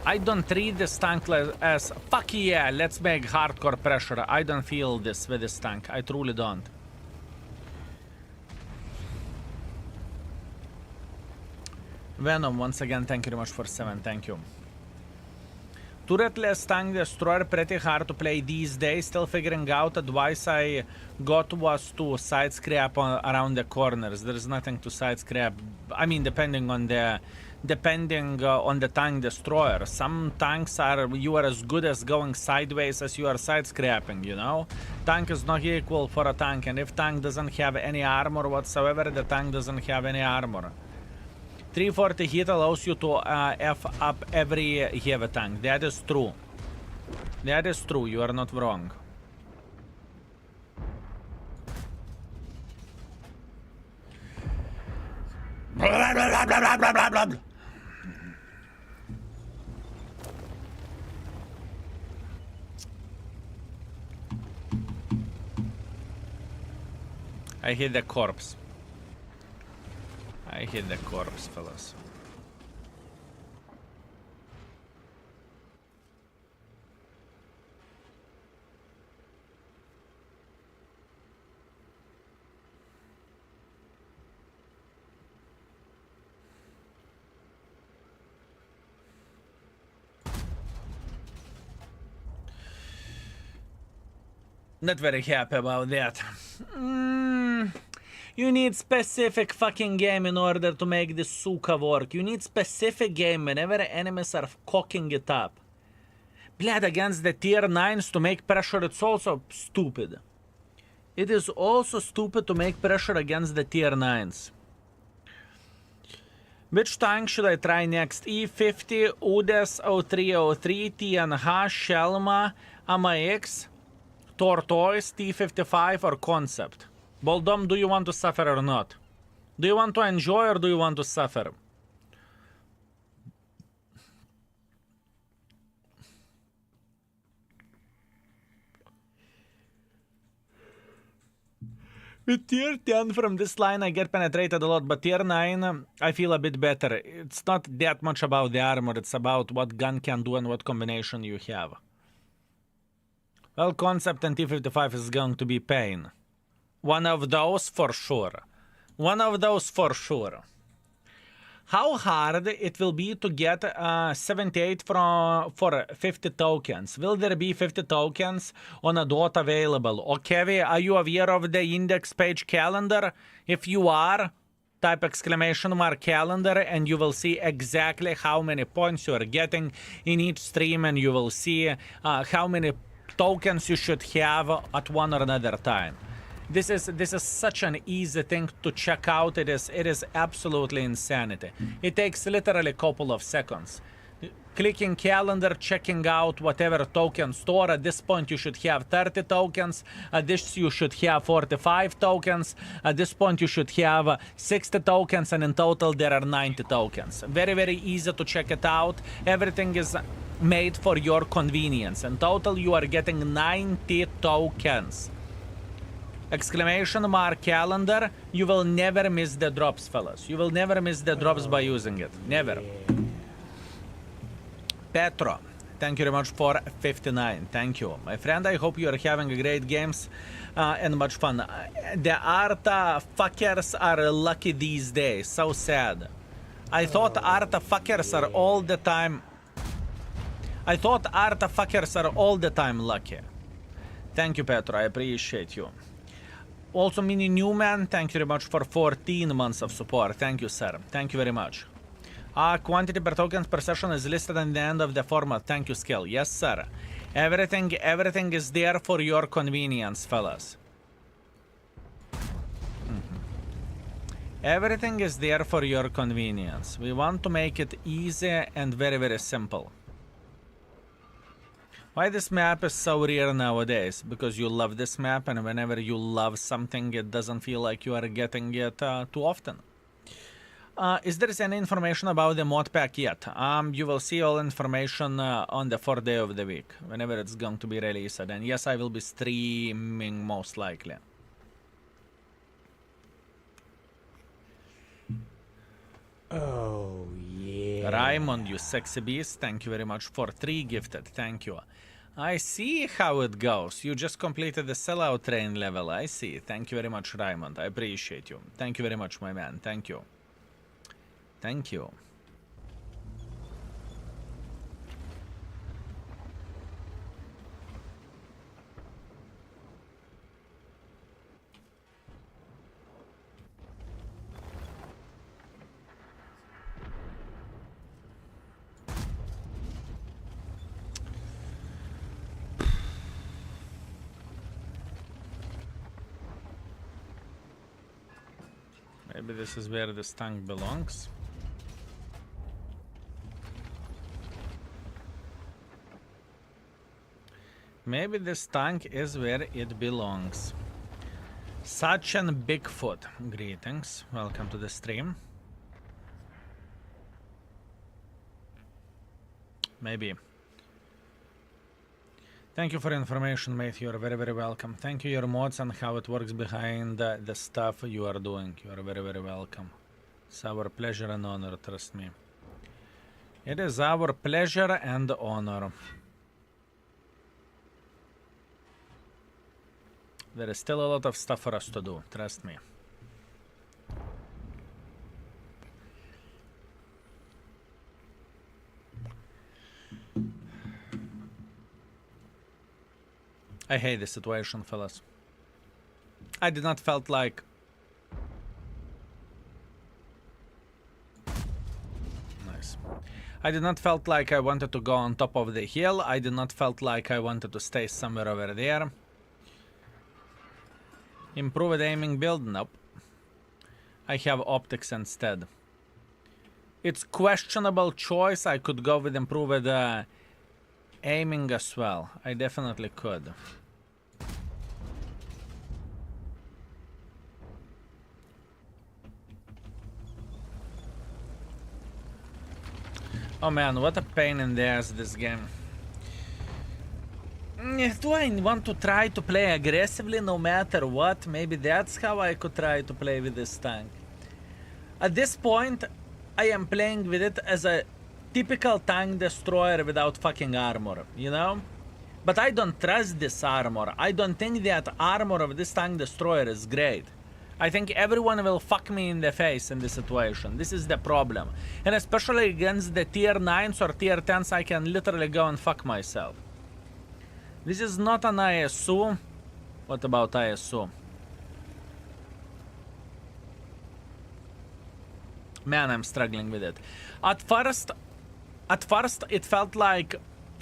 Speaker 1: I don't treat this tank as fuck yeah, let's make hardcore pressure. I don't feel this with this tank. I truly don't. Venom, once again, thank you very much for 7. Thank you. Turretless tank destroyer pretty hard to play these days. Still figuring out. Advice I got was to side scrap around the corners. There's nothing to side scrap. I mean, depending on the tank destroyer. Some tanks you are as good as going sideways as you are side scrapping. You know, tank is not equal for a tank, and if tank doesn't have any armor whatsoever, the tank doesn't have any armor. 340 hit allows you to F up every heavy tank. That is true. That is true. You are not wrong. Blah, blah, blah, blah, blah, blah, blah, blah. I hit the corpse. I hit the corpse, fellas. Not very happy about that. You need specific fucking game in order to make this suka work. You need specific game whenever enemies are cocking it up. Blad, against the tier 9s to make pressure, it's also stupid. It is also stupid to make pressure against the tier 9s. Which tank should I try next? E50, Udes, 0303, TNH, Shelma, AMX, Tortoise, T55 or Concept? Boldom, do you want to suffer or not? Do you want to enjoy or do you want to suffer? With tier 10 from this line, I get penetrated a lot, but tier 9, I feel a bit better. It's not that much about the armor, it's about what gun can do and what combination you have. Well, concept and T55 is going to be pain. One of those for sure. One of those for sure. How hard it will be to get 78 for 50 tokens? Will there be 50 tokens on a dot available? Okay, are you aware of the index page calendar? If you are, type exclamation mark calendar and you will see exactly how many points you are getting in each stream, and you will see how many tokens you should have at one or another time. This is such an easy thing to check out. It is absolutely insanity. It takes literally a couple of seconds. Clicking calendar, checking out whatever token store. At this point you should have 30 tokens. At this you should have 45 tokens. At this point you should have 60 tokens, and in total there are 90 tokens. Very, very easy to check it out. Everything is made for your convenience. In total you are getting 90 tokens. Exclamation mark calendar. You will never miss the drops, fellas. You will never miss the drops by using it. Never. Petro, thank you very much for 59. Thank you. My friend, I hope you are having a great games and much fun. The Arta fuckers are lucky these days. So sad. I thought Arta fuckers are all the time... I thought Arta fuckers are all the time lucky. Thank you, Petro. I appreciate you. Also, Mini Newman, thank you very much for 14 months of support. Thank you, sir. Thank you very much. Quantity per tokens per session is listed at the end of the format. Thank you, Skill. Yes, sir. Everything is there for your convenience, fellas. Everything is there for your convenience. We want to make it easy and very, very simple. Why this map is so rare nowadays? Because you love this map, and whenever you love something, it doesn't feel like you are getting it too often. Is there any information about the mod pack yet? You will see all information on the 4th day of the week, whenever it's going to be released. And yes, I will be streaming most likely.
Speaker 2: Oh, yeah.
Speaker 1: Raymond, you sexy beast, thank you very much for 3 gifted. Thank you. I see how it goes. You just completed the sellout train level. I see. Thank you very much, Raymond. I appreciate you. Thank you very much, my man. Thank you. Thank you. Maybe this is where this tank belongs. Maybe this tank is where it belongs. Such an Bigfoot. Greetings. Welcome to the stream. Maybe. Thank you for information, mate. You are very, very welcome. Thank you, your mods, and how it works behind the stuff you are doing. You are very, very welcome. It's our pleasure and honor, trust me. It is our pleasure and honor. There is still a lot of stuff for us to do, trust me. I hate this situation, fellas. I did not felt like... Nice. I did not felt like I wanted to go on top of the hill. I did not felt like I wanted to stay somewhere over there. Improved aiming build? Nope. I have optics instead. It's questionable choice. I could go with improved aiming as well. I definitely could. Oh man, what a pain in the ass this game. Do I want to try to play aggressively no matter what? Maybe that's how I could try to play with this tank. At this point, I am playing with it as a typical tank destroyer without fucking armor, you know? But I don't trust this armor. I don't think that armor of this tank destroyer is great. I think everyone will fuck me in the face in this situation. This is the problem. And especially against the tier 9s or tier 10s, I can literally go and fuck myself. This is not an ISU. What about ISU? Man, I'm struggling with it. At first it felt like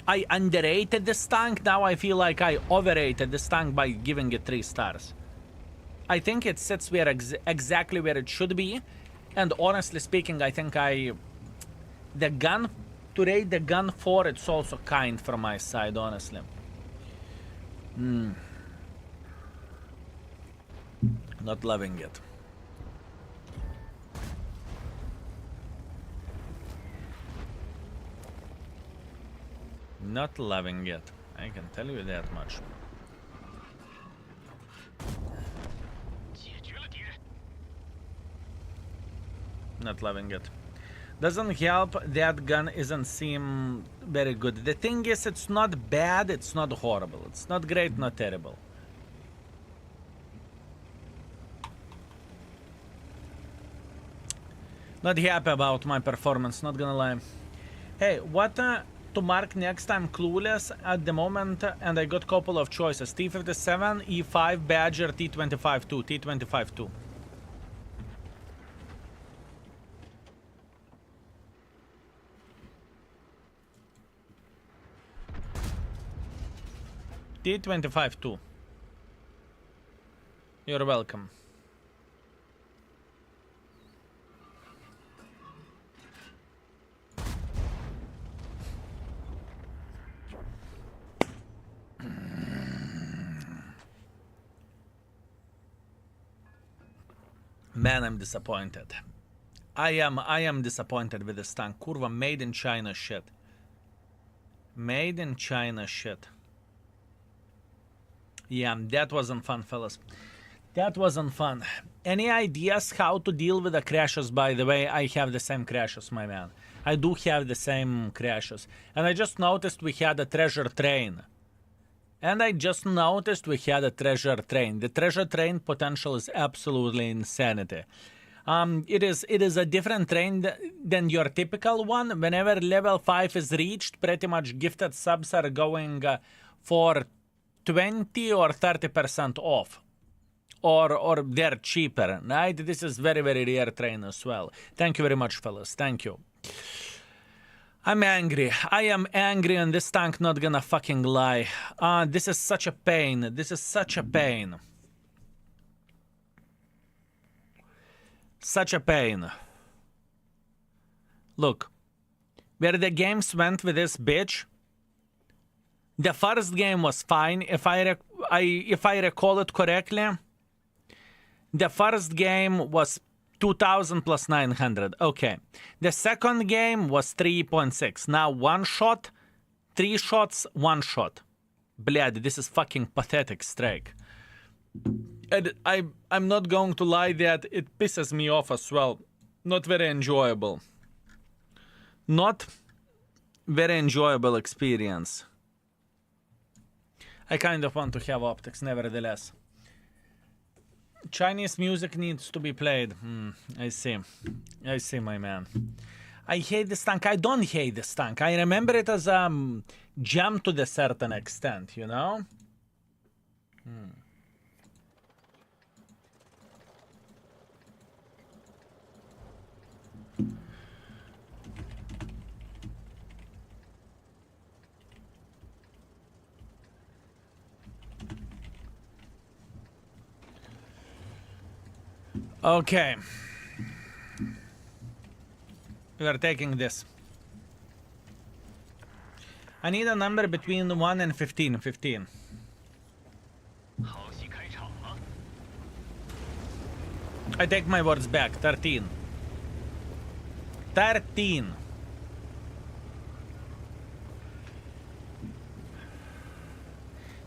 Speaker 1: I underrated this tank. Now I feel like I overrated this tank by giving it 3 stars. I think it sits where exactly where it should be. And honestly speaking, I think the gun, to rate the gun 4, it's also kind from my side, honestly. Not loving it. Not loving it. I can tell you that much. Not loving it. Doesn't help that gun isn't seem very good. The thing is, it's not bad, it's not horrible. It's not great, not terrible. Not happy about my performance, not gonna lie. Hey, what to mark next? I'm clueless at the moment, and I got a couple of choices. T57, E5, Badger, T25-2, T25-2. T25-2. You're welcome. Man, I'm disappointed. I am disappointed with this tank. Kurva, made in China shit. Made in China shit. Yeah, that wasn't fun, fellas. That wasn't fun. Any ideas how to deal with the crashes, by the way? I have the same crashes, my man. I do have the same crashes. And I just noticed we had a treasure train. The treasure train potential is absolutely insanity. It is a different train than your typical one. Whenever level 5 is reached, pretty much gifted subs are going for 20 or 30% off. Or they're cheaper, right? This is very, very rare train as well. Thank you very much, fellas. Thank you. I'm angry. I am angry on this tank, not gonna fucking lie. This is such a pain. This is such a pain. Such a pain. Look, where the games went with this bitch, the first game was fine. If I recall it correctly, the first game was 2000 plus 900. Okay. The second game was 3.6. Now 1 shot, 3 shots, 1 shot. Blad, this is fucking pathetic strike. And I'm not going to lie that it pisses me off as well. Not very enjoyable. Not very enjoyable experience. I kind of want to have optics, nevertheless. Chinese music needs to be played. I see. I see, my man. I hate this tank. I don't hate this tank. I remember it as a gem to the certain extent, you know? Okay. We are taking this. I need a number between 1 and 15. 15. I take my words back. 13. 13.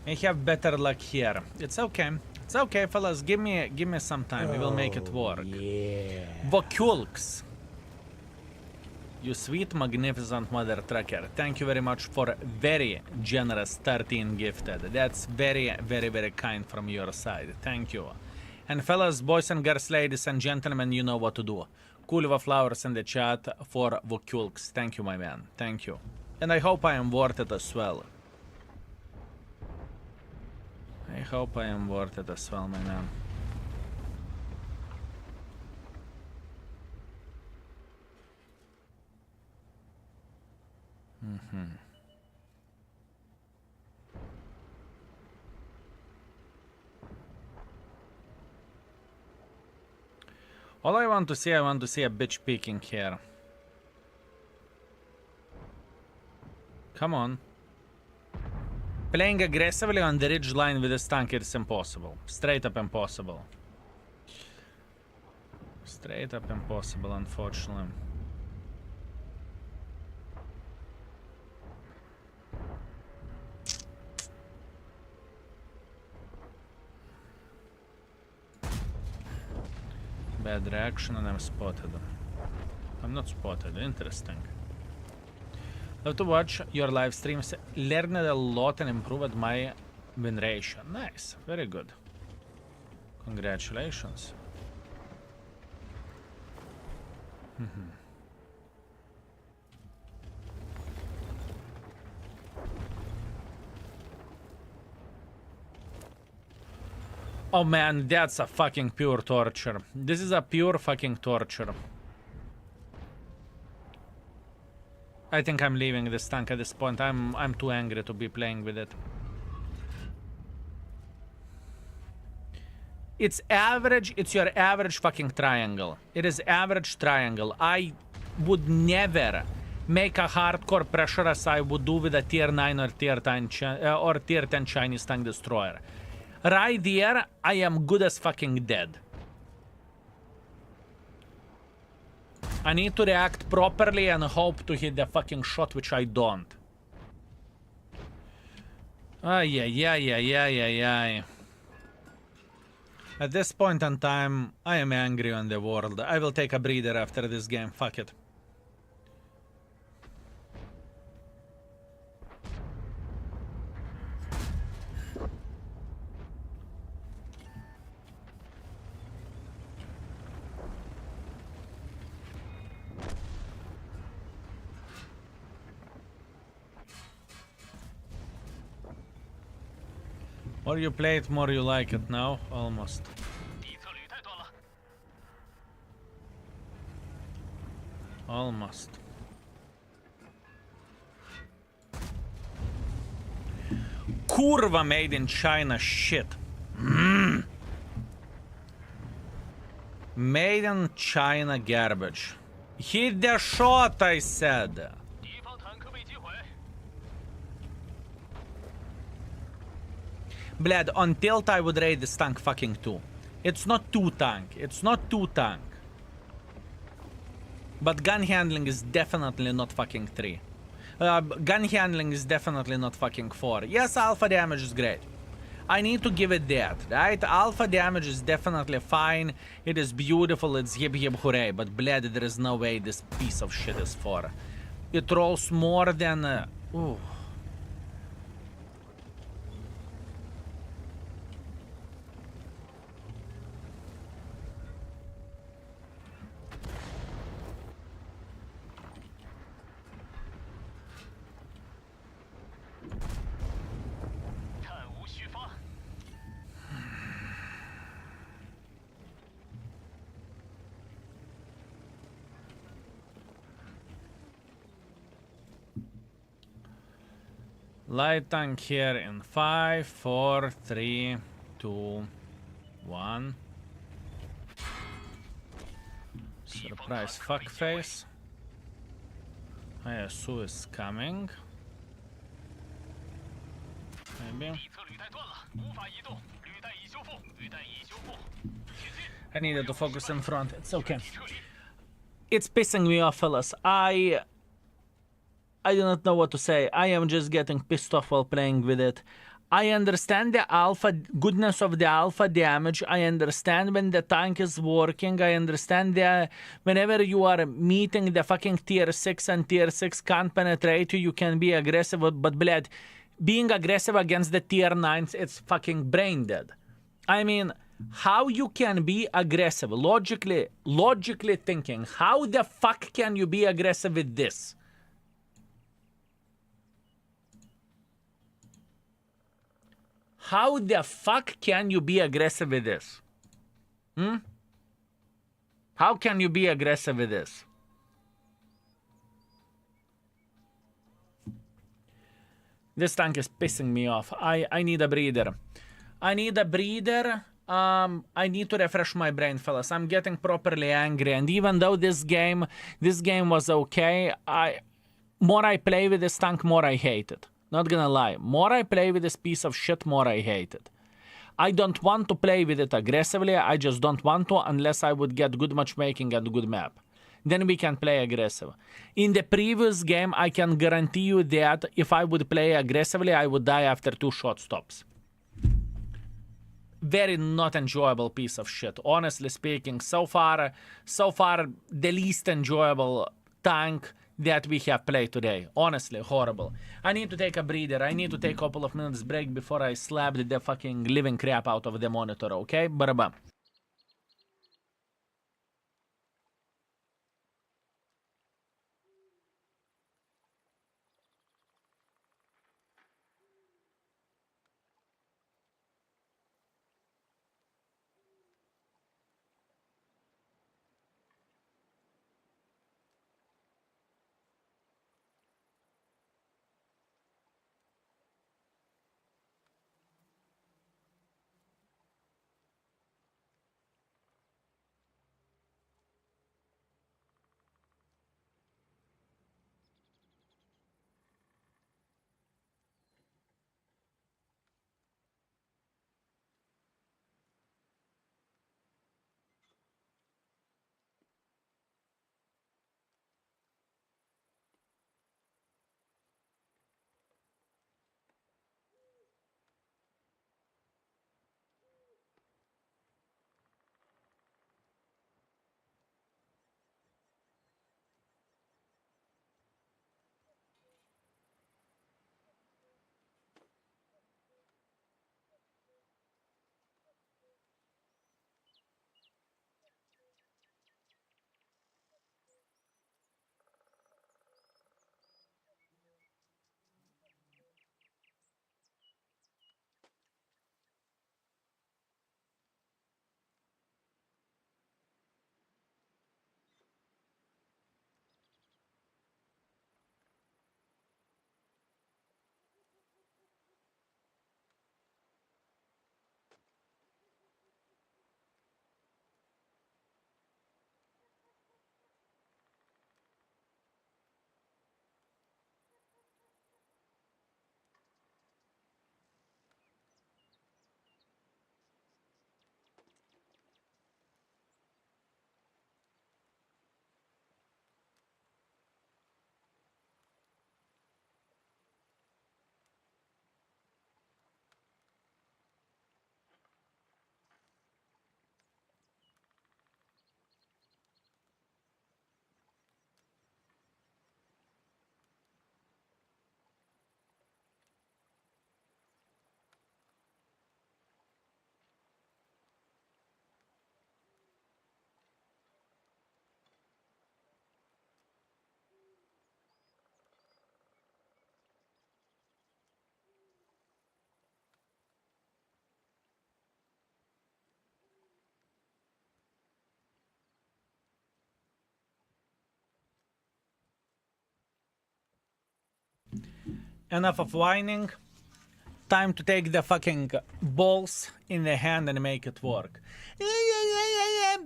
Speaker 1: I have better luck here. It's okay. It's okay, fellas. Give me some time. We will make it work.
Speaker 2: Yeah.
Speaker 1: Vokulks. You sweet, magnificent mother trucker. Thank you very much for very generous 13 gifted. That's very, very, very kind from your side. Thank you. And fellas, boys and girls, ladies and gentlemen, you know what to do. Kulva flowers in the chat for Vokulks. Thank you, my man. Thank you. And I hope I am worth it as well. I hope I am worth it as well, my man. All I want to see a bitch peeking here. Come on. Playing aggressively on the ridge line with this tank is impossible. Straight up impossible. Straight up impossible, unfortunately. Bad reaction and I'm spotted. I'm not spotted. Interesting. Love to watch your live streams. Learned a lot and improved my win ratio. Nice. Very good. Congratulations. Oh man, that's a fucking pure torture. This is a pure fucking torture. I think I'm leaving this tank at this point. I'm too angry to be playing with it. It's average, it's your average fucking triangle. It is average triangle. I would never make a hardcore pressure as I would do with a tier 9 or tier 10 Chinese tank destroyer. Right there, I am good as fucking dead. I need to react properly and hope to hit the fucking shot, which I don't. Ay. At this point in time, I am angry on the world. I will take a breather after this game. Fuck it. More you play it, more you like it now. Almost. Almost. Kurva made in China shit. Made in China garbage. Hit the shot, I said. Blad, on tilt I would rate this tank fucking 2. It's not 2 tank. It's not 2 tank. But gun handling is definitely not fucking 3. Gun handling is definitely not fucking 4. Yes, alpha damage is great. I need to give it that, right? Alpha damage is definitely fine. It is beautiful. It's hip hip hooray. But blad, there is no way this piece of shit is 4. It rolls more than... ooh. Light tank here in 5, 4, 3, 2, 1. Surprise fuckface. ISU is coming. Maybe. I needed to focus in front. It's okay. It's pissing me off, fellas. I do not know what to say. I am just getting pissed off while playing with it. I understand the alpha goodness of the alpha damage. I understand when the tank is working. I understand that whenever you are meeting the fucking tier 6 and tier 6 can't penetrate you, you can be aggressive. But bled, being aggressive against the tier 9s, it's fucking brain dead. I mean, how you can be aggressive? Logically thinking, how the fuck can you be aggressive with this? How the fuck can you be aggressive with this? How can you be aggressive with this? This tank is pissing me off. I need a breather. I need a breather. I need to refresh my brain, fellas. I'm getting properly angry. And even though this game was okay, more I play with this tank, more I hate it. Not gonna lie. More I play with this piece of shit, more I hate it. I don't want to play with it aggressively. I just don't want to unless I would get good matchmaking and good map. Then we can play aggressive. In the previous game, I can guarantee you that if I would play aggressively, I would die after 2 shot stops. Very not enjoyable piece of shit. Honestly speaking, so far the least enjoyable tank that we have played today. Honestly, horrible. I need to take a breather. I need to take a couple of minutes break before I slap the fucking living crap out of the monitor, okay? Ba-da-ba. Enough of whining. Time to take the fucking balls in the hand and make it work.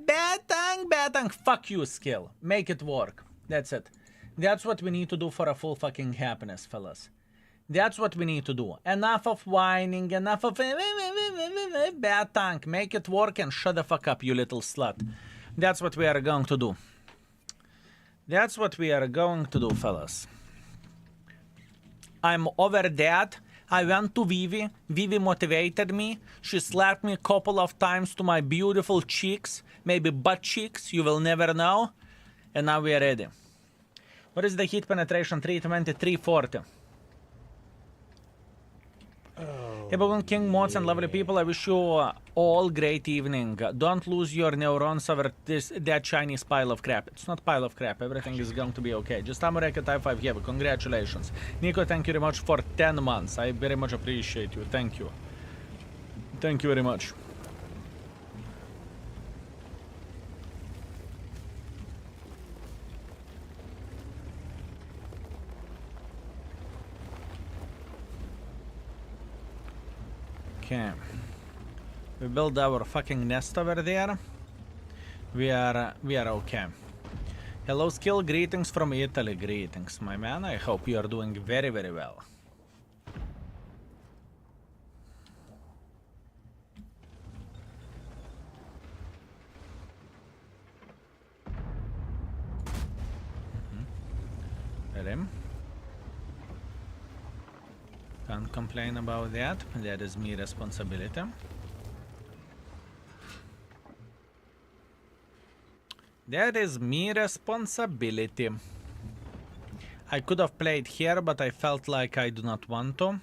Speaker 1: Bad tank. Fuck you, skill. Make it work. That's it. That's what we need to do for a full fucking happiness, fellas. That's what we need to do. Enough of whining, enough of bad tank. Make it work and shut the fuck up, you little slut. That's what we are going to do. That's what we are going to do, fellas. I'm over that. I went to Vivi. Vivi motivated me. She slapped me a couple of times to my beautiful cheeks. Maybe butt cheeks. You will never know. And now we are ready. What is the hit penetration? 320, 340. Hey, Baboon King, mods and lovely people, I wish you all great evening. Don't lose your neurons over that Chinese pile of crap. It's not pile of crap, everything is going to be okay. Just Amoreka Type 5 Heavy, congratulations. Nico, thank you very much for 10 months. I very much appreciate you, thank you. Thank you very much. Okay. We build our fucking nest over there. We are okay. Hello, Skill. Greetings from Italy. Greetings, my man. I hope you are doing very, very well. Ready? Can't complain about that. That is me responsibility. That is me responsibility. I could have played here, but I felt like I do not want to.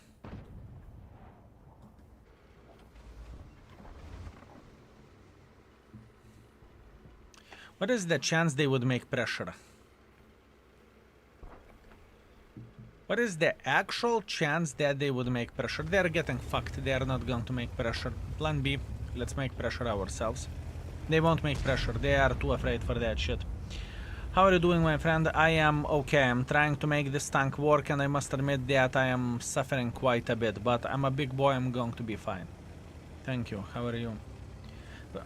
Speaker 1: What is the chance they would make pressure? What is the actual chance that they would make pressure? They're getting fucked. They're not going to make pressure. Plan B. Let's make pressure ourselves. They won't make pressure. They are too afraid for that shit. How are you doing, my friend? I am okay. I'm trying to make this tank work, and I must admit that I am suffering quite a bit. But I'm a big boy. I'm going to be fine. Thank you. How are you?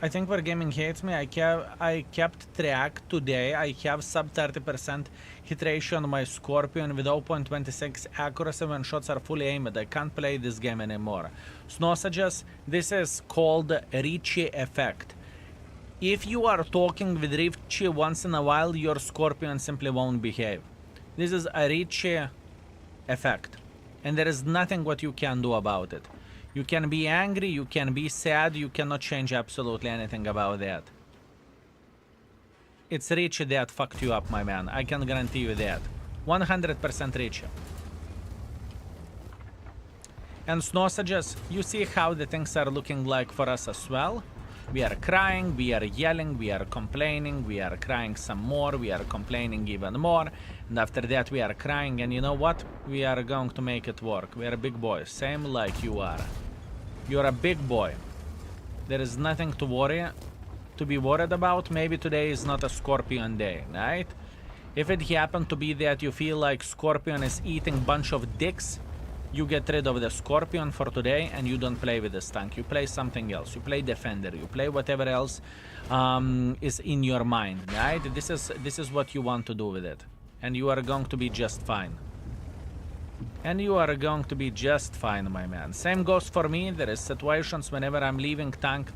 Speaker 1: I think Wargaming hates me. I kept track today. I have sub 30% hit ratio on my Scorpion with 0.26 accuracy when shots are fully aimed. I can't play this game anymore. Snossages, this is called Ricci effect. If you are talking with Ricci once in a while, your Scorpion simply won't behave. This is a Ricci effect. And there is nothing what you can do about it. You can be angry, you can be sad, you cannot change absolutely anything about that. It's Ricci that fucked you up, my man. I can guarantee you that. 100% Ricci. And Snossages, you see how the things are looking like for us as well? We are crying, we are yelling, we are complaining, we are crying some more, we are complaining even more, and after that we are crying, and you know what? We are going to make it work. We are big boys, same like you are. You're a big boy. There is nothing to be worried about. Maybe today is not a Scorpion day, right? If it happened to be that you feel like Scorpion is eating bunch of dicks, you get rid of the Scorpion for today and you don't play with this tank. You play something else. You play Defender. You play whatever else is in your mind, right? This is what you want to do with it. And you are going to be just fine. And you are going to be just fine, my man. Same goes for me. There is situations whenever I'm leaving tank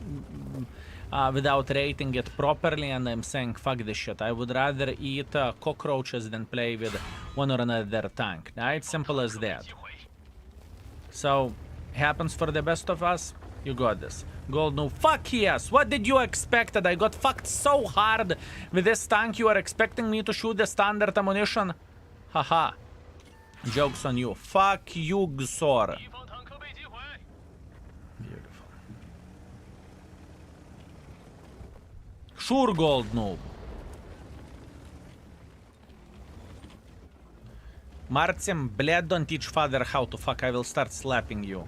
Speaker 1: without rating it properly and I'm saying, fuck this shit. I would rather eat cockroaches than play with one or another tank, right? Simple as that. So, happens for the best of us. You got this. Gold no. Fuck yes. What did you expect? I got fucked so hard with this tank. You are expecting me to shoot the standard ammunition? Haha. Joke's on you. Fuck you, Xor. Beautiful. Sure, gold noob. Martin, bled, don't teach father how to fuck. I will start slapping you.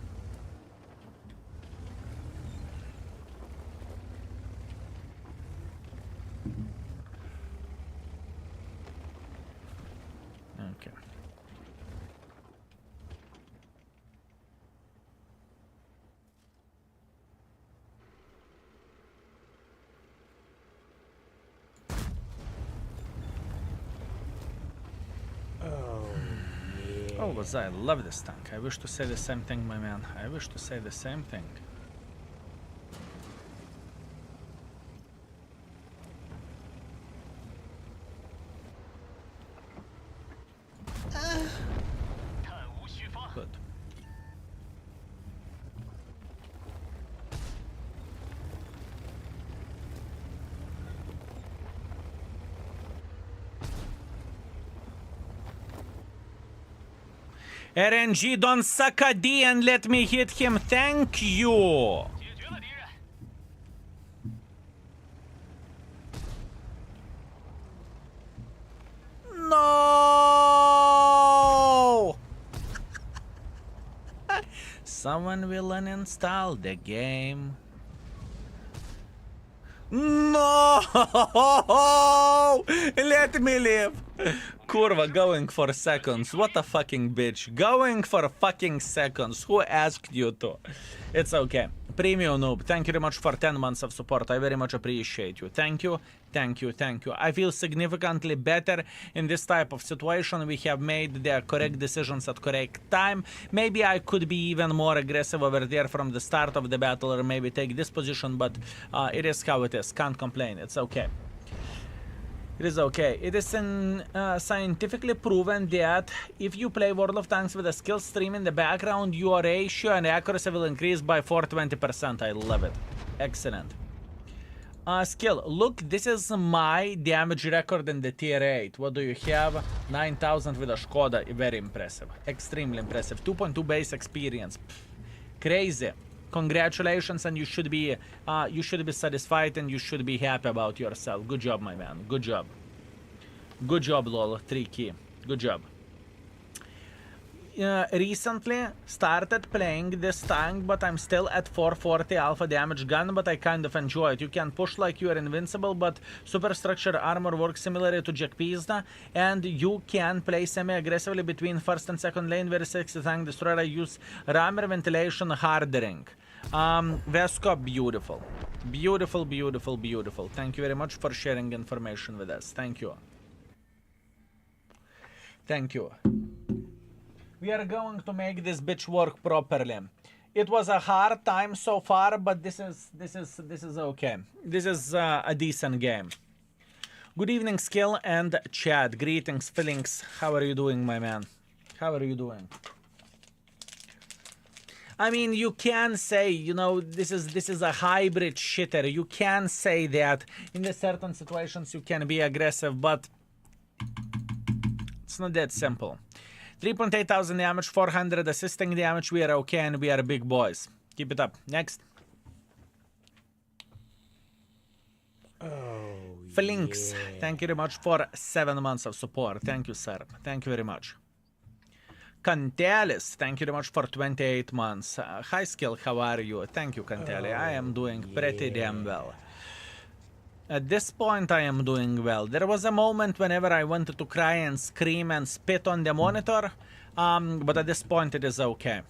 Speaker 1: Okay. Oh, was I love this tank. I wish to say the same thing, my man. I wish to say the same thing. Good. RNG, don't suck a D and let me hit him. Thank you. No. Someone will uninstall the game. No! Let me live. Kurva, going for seconds. What a fucking bitch. Going for fucking seconds. Who asked you to? It's okay. Premium noob, thank you very much for 10 months of support. I very much appreciate you. Thank you, thank you, thank you. I feel significantly better in this type of situation. We have made the correct decisions at correct time. Maybe I could be even more aggressive over there from the start of the battle, or maybe take this position, but it is how it is. Can't complain. It's okay. It is okay. It is scientifically proven that if you play World of Tanks with a skill stream in the background, your ratio and accuracy will increase by 420%. I love it. Excellent. Skill. Look, this is my damage record in the tier 8. What do you have? 9,000 with a Skoda. Very impressive. Extremely impressive. 2.2 base experience. Pff, crazy. Congratulations, and you should be satisfied and you should be happy about yourself. Good job, my man. Good job. Good job, lol. 3 key. Good job. Recently started playing this tank, but I'm still at 440 alpha damage gun, but I kind of enjoy it. You can push like you are invincible, but superstructure armor works similarly to Jack Pizda, and you can play semi-aggressively between first and second lane. Very sexy tank destroyer. I use rammer ventilation hardering. Vesco, beautiful. Beautiful, beautiful, beautiful. Thank you very much for sharing information with us. Thank you. Thank you. We are going to make this bitch work properly. It was a hard time so far, but this is okay. This is a decent game. Good evening, Skill and Chad. Greetings, feelings. How are you doing, my man? How are you doing? I mean, you can say, you know, this is a hybrid shitter. You can say that in the certain situations you can be aggressive, but it's not that simple. 3.8 thousand damage, 400 assisting damage. We are okay and we are big boys. Keep it up. Next.
Speaker 2: Oh,
Speaker 1: Flinks,
Speaker 2: yeah.
Speaker 1: thank you very much for 7 months of support. Thank you, sir. Thank you very much. Cantalis, thank you very much for 28 months. Hi, Skill, how are you? Thank you, Cantali. I am doing pretty damn well. At this point, I am doing well. There was a moment whenever I wanted to cry and scream and spit on the monitor, but at this point, it is okay.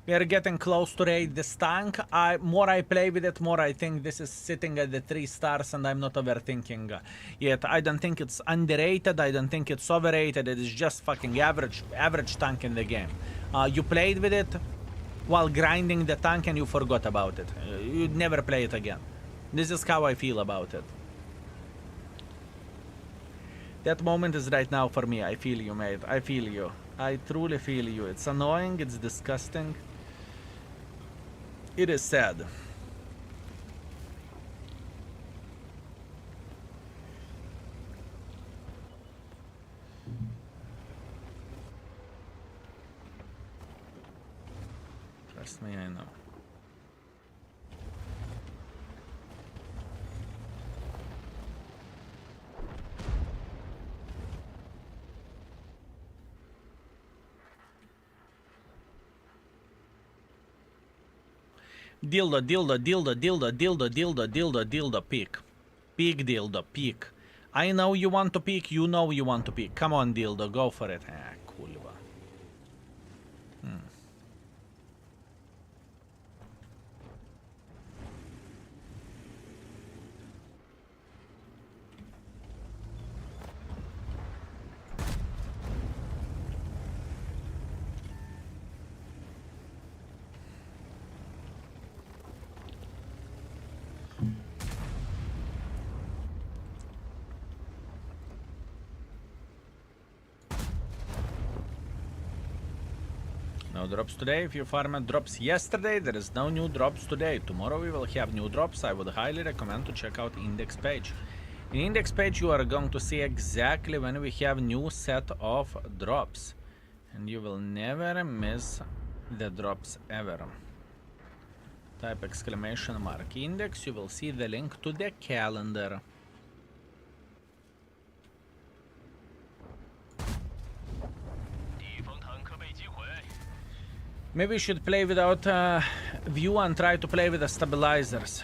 Speaker 1: We are getting close to rate this tank. More I play with it, more I think this is sitting at the 3 stars, and I'm not overthinking yet. I don't think it's underrated. I don't think it's overrated. It is just fucking average tank in the game. You played with it while grinding the tank and you forgot about it. You'd never play it again. This is how I feel about it. That moment is right now for me. I feel you, mate. I feel you. I truly feel you. It's annoying. It's disgusting. It is sad. Trust me, I know. Dildo, dildo, dildo, dildo, dildo, dildo, dildo, dildo, peek. Peek, dildo, peek. I know you want to peek, you know you want to peek. Come on, dildo, go for it. Ah, kurwa. No drops today. If you farmed drops yesterday, there is no new drops today. Tomorrow we will have new drops. I would highly recommend to check out index page. In index page you are going to see exactly when we have new set of drops. And you will never miss the drops ever. Type exclamation mark index. You will see the link to the calendar. Maybe you should play without view and try to play with the stabilizers.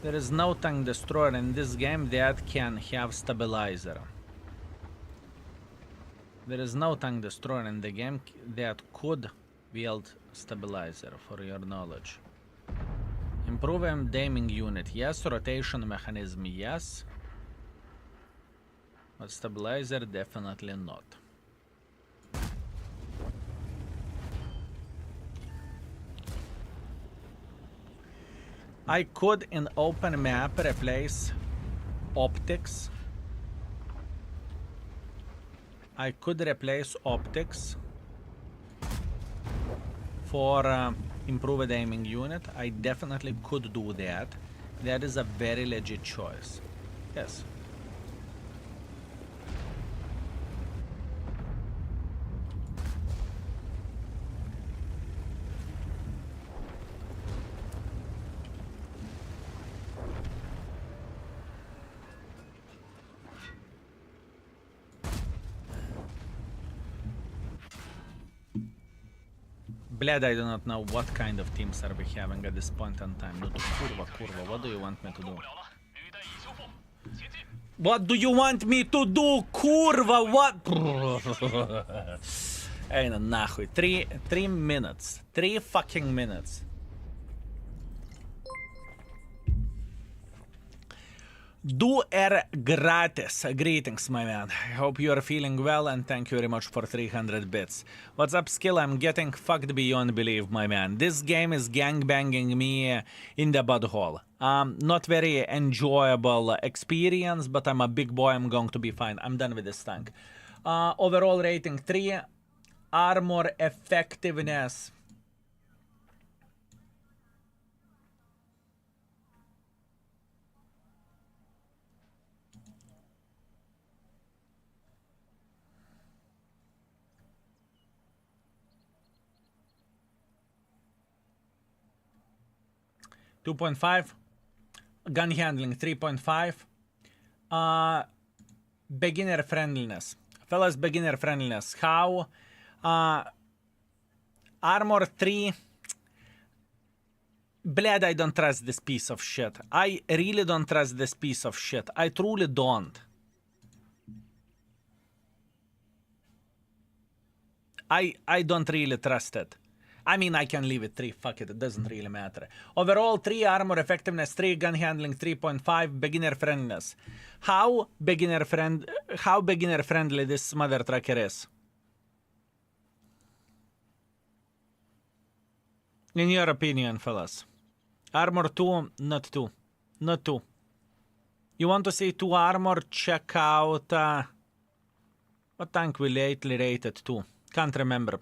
Speaker 1: There is no tank destroyer in this game that can have stabilizer. There is no tank destroyer in the game that could wield stabilizer, for your knowledge. Improve daming unit, yes. Rotation mechanism, yes. But stabilizer, definitely not. I could, in open map, replace optics. I could replace optics for improved aiming unit. I definitely could do that. That is a very legit choice. Yes. Bled, I do not know what kind of teams are we having at this point in time. No, kurva, what do you want me to do? What do you want me to do, kurva, what? Ey, no, нахуй. 3 minutes. 3 fucking minutes. Do gratis. Greetings, my man. I hope you are feeling well and thank you very much for 300 bits. What's up, Skill? I'm getting fucked beyond belief, my man. This game is gangbanging me in the butthole. Not very enjoyable experience, but I'm a big boy. I'm going to be fine. I'm done with this tank. Overall rating 3. Armor effectiveness. .5, gun handling 3.5, beginner friendliness. Fellas, beginner friendliness. How? Armor 3. Bled, I don't trust this piece of shit. I really don't trust this piece of shit. I truly don't. I don't really trust it. I mean, I can leave it 3, fuck it doesn't really matter. Overall, 3 armor effectiveness, 3 gun handling, 3.5 beginner friendliness. How beginner friendly this mother trucker is? In your opinion, fellas. Armor 2, not 2. Not 2. You want to see 2 armor? Check out... what tank we lately rated 2? Can't remember.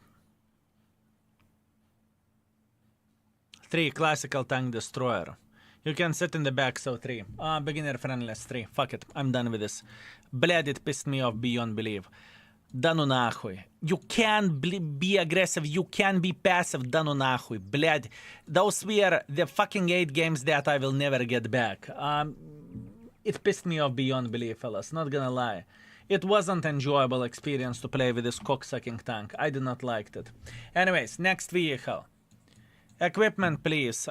Speaker 1: 3 classical tank destroyer. You can sit in the back, so 3. Beginner friendless 3. Fuck it, I'm done with this. Bled, it pissed me off beyond belief. Да ну нахуй. You can be aggressive, you can be passive, да ну нахуй. Bled. Those were the fucking 8 games that I will never get back. It pissed me off beyond belief, fellas, not gonna lie. It wasn't an enjoyable experience to play with this cocksucking tank. I did not like it. Anyways, next vehicle. Equipment, please.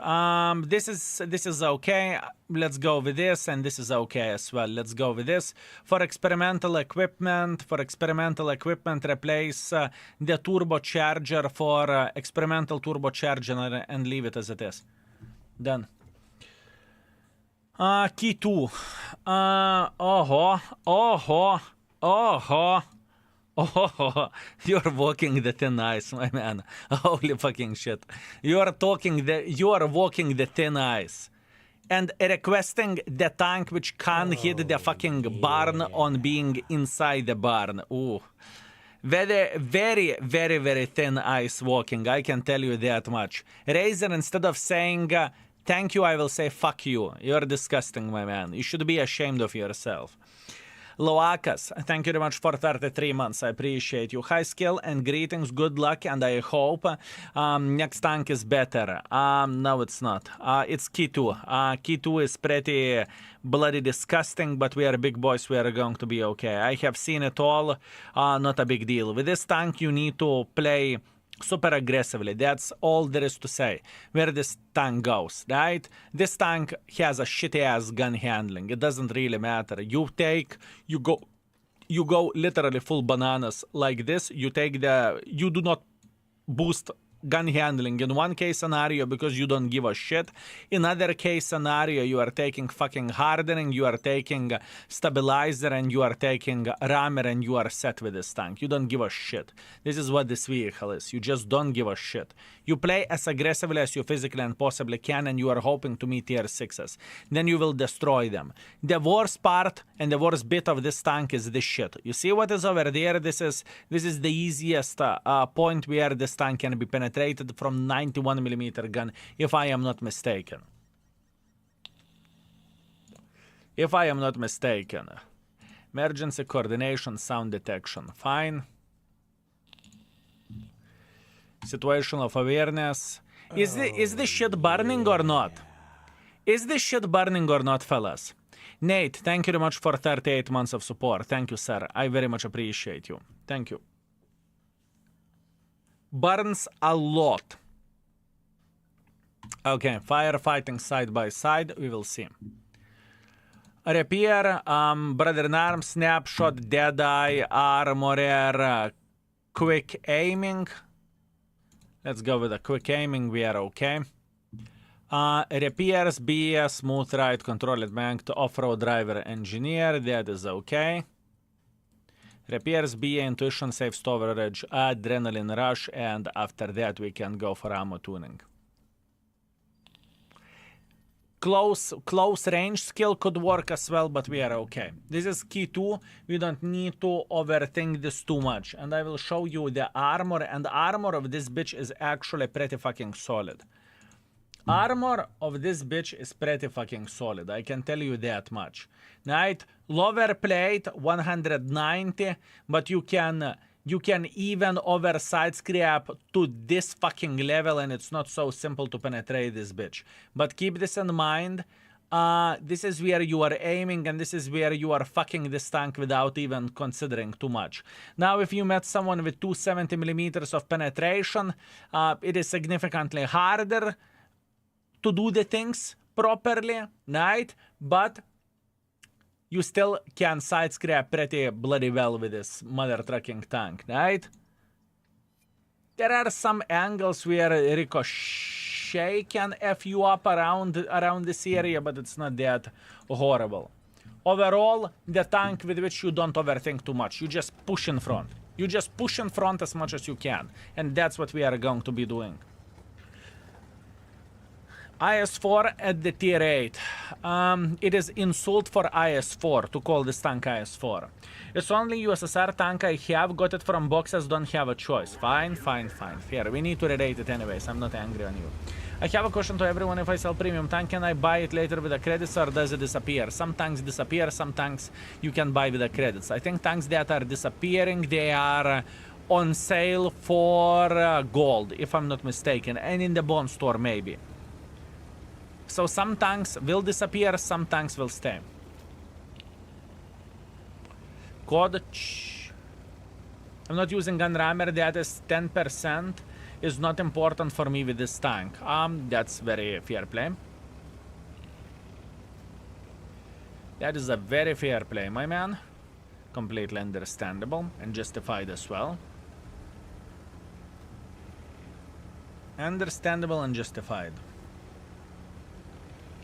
Speaker 1: This is okay. Let's go with this, and this is okay as well. Let's go with this. For experimental equipment, replace the turbocharger for experimental turbocharger and leave it as it is. Done. Key 2. Oh, you're walking the thin ice, my man. Holy fucking shit. You are walking the thin ice. And requesting the tank which can hit the fucking barn on being inside the barn. Ooh. Very, very, very, very thin ice walking. I can tell you that much. Razor, instead of saying thank you, I will say fuck you. You're disgusting, my man. You should be ashamed of yourself. Loakas, thank you very much for 33 months. I appreciate you. High skill and greetings. Good luck, and I hope next tank is better. No, it's not. It's Key 2. Key 2 is pretty bloody disgusting, but we are big boys. We are going to be okay. I have seen it all. Not a big deal. With this tank, you need to play super aggressively. That's all there is to say. Where this tank goes, right? This tank has a shitty ass gun handling. It doesn't really matter. You go literally full bananas like this. You do not boost gun handling in one case scenario because you don't give a shit. In other case scenario, you are taking fucking hardening, you are taking stabilizer, and you are taking rammer, and you are set with this tank. You don't give a shit. This is what this vehicle is. You just don't give a shit. You play as aggressively as you physically and possibly can, and you are hoping to meet tier 6s. Then you will destroy them. The worst part and the worst bit of this tank is this shit. You see what is over there? This is the easiest point where this tank can be penetrated from 91mm gun, if I am not mistaken. If I am not mistaken. Emergency coordination, sound detection, fine. Situational awareness. Is this shit burning or not? Is this shit burning or not, fellas? Nate, thank you very much for 38 months of support. Thank you, sir. I very much appreciate you. Thank you. Burns a lot. Okay, firefighting side by side, we will see. Repair, Brother in Arms, Snapshot, Deadeye, Armorer, Quick Aiming. Let's go with a Quick Aiming, we are okay. Repairs, BS, Smooth Ride, Controlled Banked, Off-Road Driver, Engineer, that is okay. Repairs, BA, Intuition, Safe Storage, Adrenaline Rush, and after that we can go for ammo tuning. Close range skill could work as well, but we are okay. This is Key 2. We don't need to overthink this too much. And I will show you the armor, and the armor of this bitch is actually pretty fucking solid. Armor of this bitch is pretty fucking solid, I can tell you that much. Right? Lower plate 190, but you can even over side scrap to this fucking level, and it's not so simple to penetrate this bitch. But keep this in mind. This is where you are aiming, and this is where you are fucking this tank without even considering too much. Now, if you met someone with 270mm of penetration, it is significantly harder to do the things properly, right? But you still can side scrap pretty bloody well with this mother trucking tank, right? There are some angles where Ricochet can F you up around this area, but it's not that horrible. Overall, the tank with which you don't overthink too much. You just push in front. You just push in front as much as you can. And that's what we are going to be doing. IS-4 at the tier 8. It is insult for IS-4 to call this tank IS-4. It's only USSR tank I have, got it from boxes, don't have a choice. Fine. Fair. We need to rerate it anyways, I'm not angry on you. I have a question to everyone. If I sell premium tank, can I buy it later with the credits or does it disappear? Some tanks disappear, some tanks you can buy with the credits. I think tanks that are disappearing, they are on sale for gold, if I'm not mistaken, and in the bone store maybe. So some tanks will disappear, some tanks will stay. Code. I'm not using gun rammer, that is 10%. Is not important for me with this tank. That's very fair play. That is a very fair play, my man. Completely understandable and justified as well. Understandable and justified.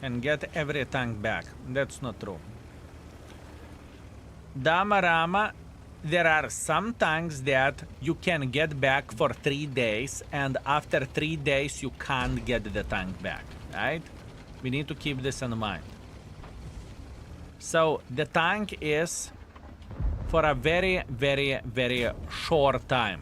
Speaker 1: Can get every tank back. That's not true. Damarama, there are some tanks that you can get back for 3 days, and after 3 days you can't get the tank back, right? We need to keep this in mind. So the tank is for a very, very, very short time.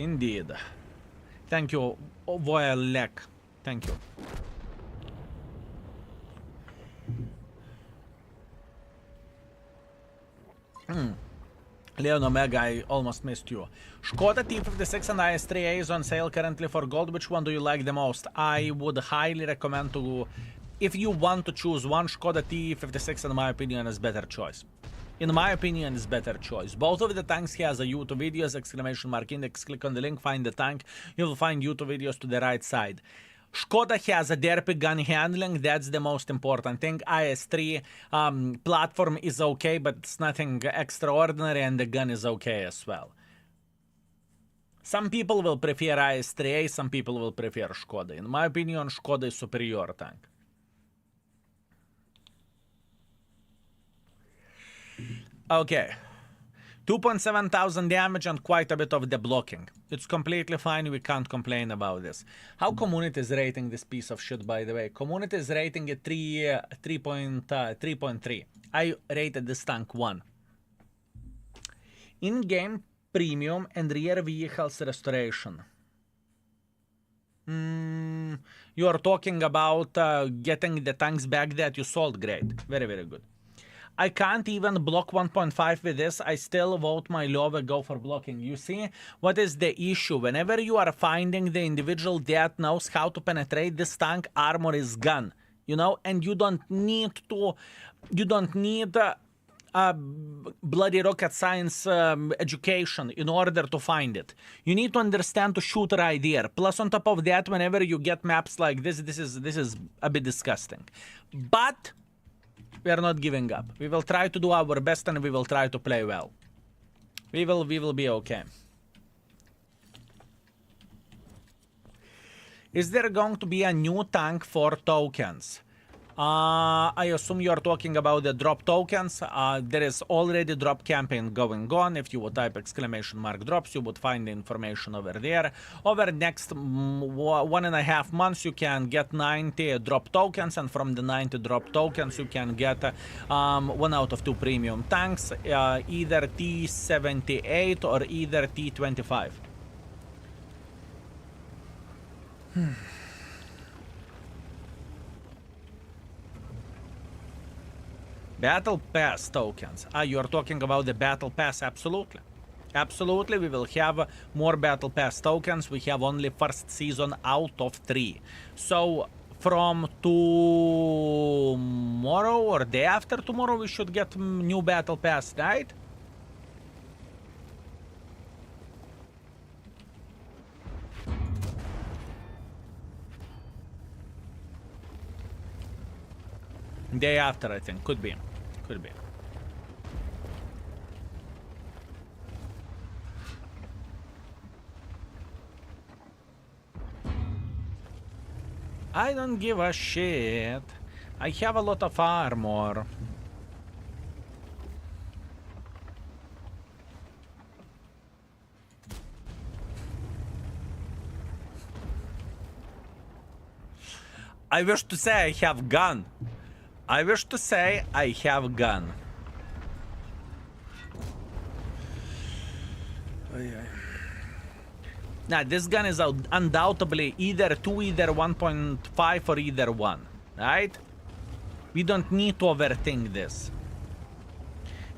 Speaker 1: Indeed. Thank you, Voyalek. Thank you. Leon Omega, I almost missed you. Skoda T56 and IS3A is on sale currently for gold. Which one do you like the most? I would highly recommend to... If you want to choose one, Skoda T56, in my opinion, is better choice. In my opinion, is better choice. Both of the tanks has a YouTube videos, exclamation mark index. Click on the link, find the tank. You will find YouTube videos to the right side. Skoda has a derpy gun handling, that's the most important thing. IS3 platform is okay, but it's nothing extraordinary, and the gun is okay as well. Some people will prefer IS3A, some people will prefer Skoda. In my opinion, Skoda is superior tank. Okay. 2.7 thousand damage and quite a bit of the blocking. It's completely fine, we can't complain about this. How community is rating this piece of shit, by the way? Community is rating it 3.3. I rated this tank 1. In-game premium and rear vehicles restoration. You are talking about getting the tanks back that you sold. Great. Very, very good. I can't even block 1.5 with this. I still vote my love go for blocking. You see, what is the issue? Whenever you are finding the individual that knows how to penetrate this tank, armor is gone. You know, and you don't need to... You don't need... bloody rocket science education in order to find it. You need to understand to shoot right there. Plus, on top of that, whenever you get maps like this is a bit disgusting. But we are not giving up. We will try to do our best and we will try to play well. We will be okay. Is there going to be a new tank for tokens? I assume you are talking about the drop tokens. There is already drop campaign going on. If you would type exclamation mark drops, you would find the information over there. Over next 1.5 months, you can get 90 drop tokens, and from the 90 drop tokens, you can get 1 out of 2 premium tanks, either T78 or either T25. Battle Pass tokens. You are talking about the Battle Pass? Absolutely. Absolutely, we will have more Battle Pass tokens. We have only first season out of 3. So, from tomorrow or day after tomorrow, we should get new Battle Pass, right? Day after, I think. Could be. Could be. I don't give a shit. I have a lot of armor. I wish to say I have gun. I wish to say I have gun. Now, this gun is undoubtedly either 2, either 1.5, or either 1, right? We don't need to overthink this.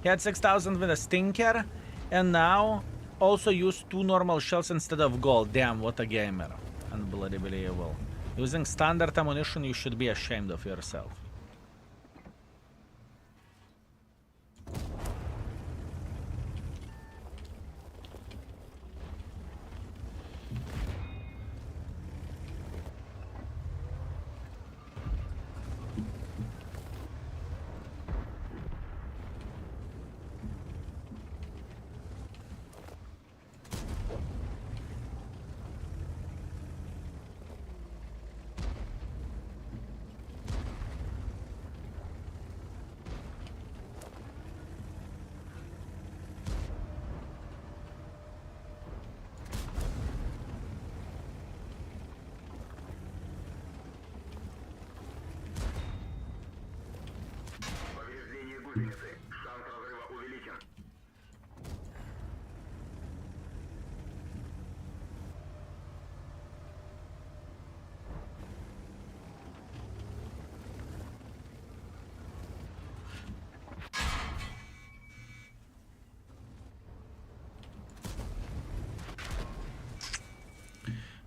Speaker 1: He had 6,000 with a stinker, and now also used 2 normal shells instead of gold. Damn, what a gamer. Unbelievable. Using standard ammunition, you should be ashamed of yourself.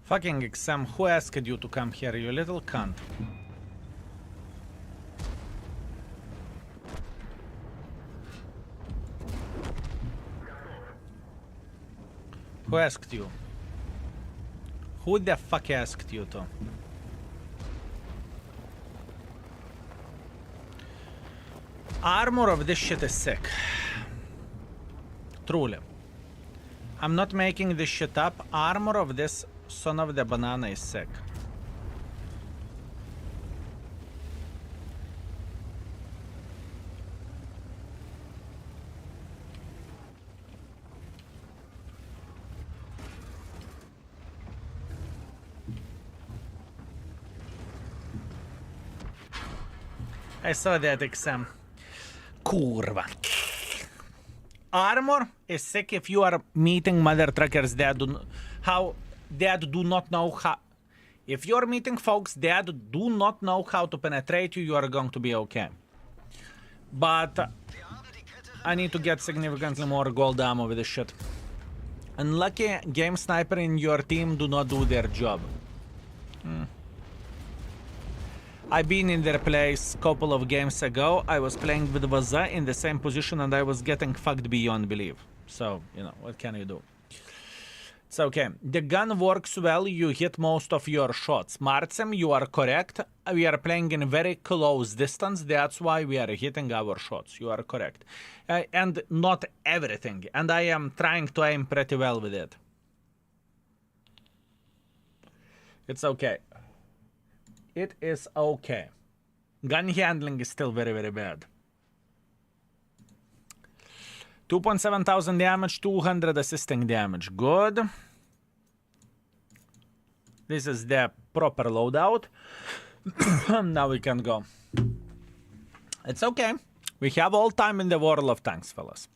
Speaker 1: Fucking XM, who asked you to come here, you little cunt? Who asked you? Who the fuck asked you to? Armor of this shit is sick. Truly. I'm not making this shit up. Armor of this son of the banana is sick. I saw that XM. Kurva. Armor is sick if you are meeting mother truckers that do not know how. If you're meeting folks that do not know how to penetrate you, you are going to be okay. But I need to get significantly more gold ammo with this shit. Unlucky game sniper in your team do not do their job. I've been in their place a couple of games ago. I was playing with Vaza in the same position and I was getting fucked beyond belief. So, you know, what can you do? It's okay. The gun works well. You hit most of your shots. Marcem, you are correct. We are playing in very close distance. That's why we are hitting our shots. You are correct. And not everything. And I am trying to aim pretty well with it. It's okay. It is okay. Gun handling is still very, very bad. 2,700 damage, 200 assisting damage. Good. This is the proper loadout. Now we can go. It's okay. We have all time in the World of Tanks, fellas.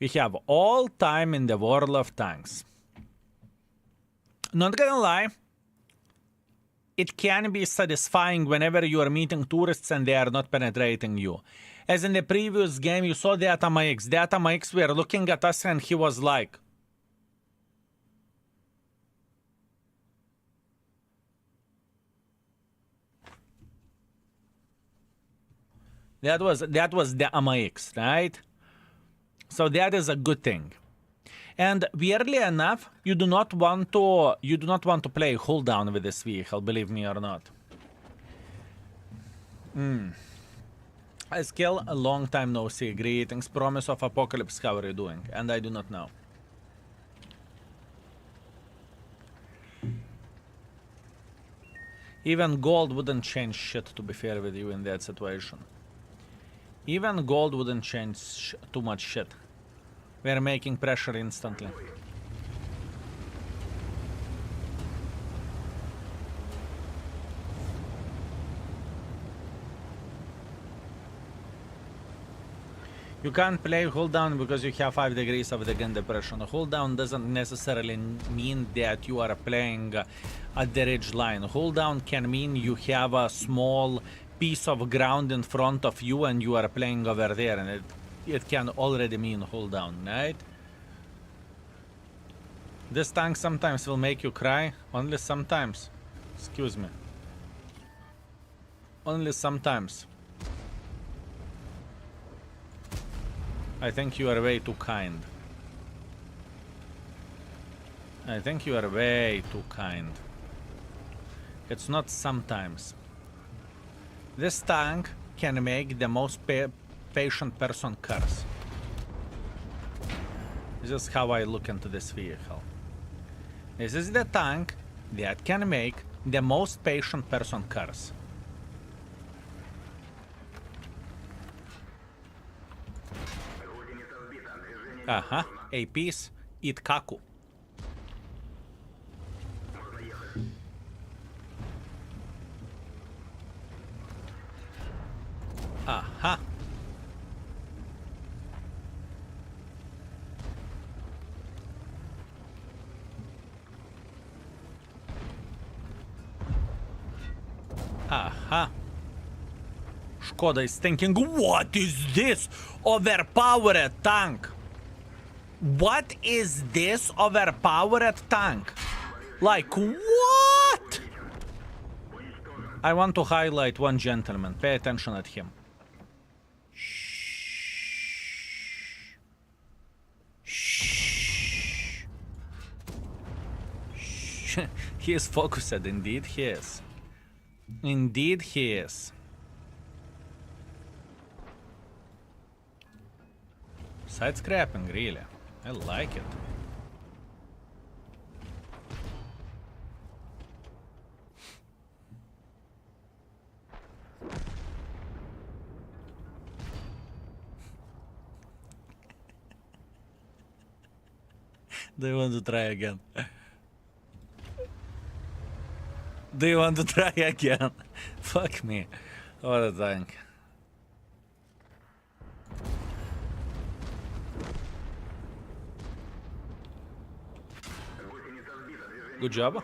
Speaker 1: We have all time in the World of Tanks. Not gonna lie. It can be satisfying whenever you are meeting tourists and they are not penetrating you. As in the previous game, you saw the AMX. The AMX were looking at us and he was like... That was the AMX, right? So that is a good thing. And weirdly enough, you do not want to play hold down with this vehicle, believe me or not. I skill a long time no see. Greetings, promise of apocalypse, how are you doing? And I do not know. Even gold wouldn't change shit, to be fair with you, in that situation. Even gold wouldn't change too much shit. We're making pressure instantly. You can't play hold down because you have 5 degrees of the gun depression. Hold down doesn't necessarily mean that you are playing at the ridge line. Hold down can mean you have a small piece of ground in front of you and you are playing over there, and it can already mean hold down, right? This tank sometimes will make you cry. Only sometimes. Excuse me. Only sometimes. I think you are way too kind. I think you are way too kind. It's not sometimes. This tank can make the most patient person curse. This is how I look into this vehicle. This is the tank that can make the most patient person curse. Ага, APs, eat kaku. Aha. Aha. Škoda is thinking, what is this overpowered tank? What is this overpowered tank? Like, what? I want to highlight one gentleman. Pay attention at him. Shh. Shh. He is focused, indeed he is. Indeed he is. Side scrapping, really. I like it. Do you want to try again? Do you want to try again? Fuck me. What a tank. Good job.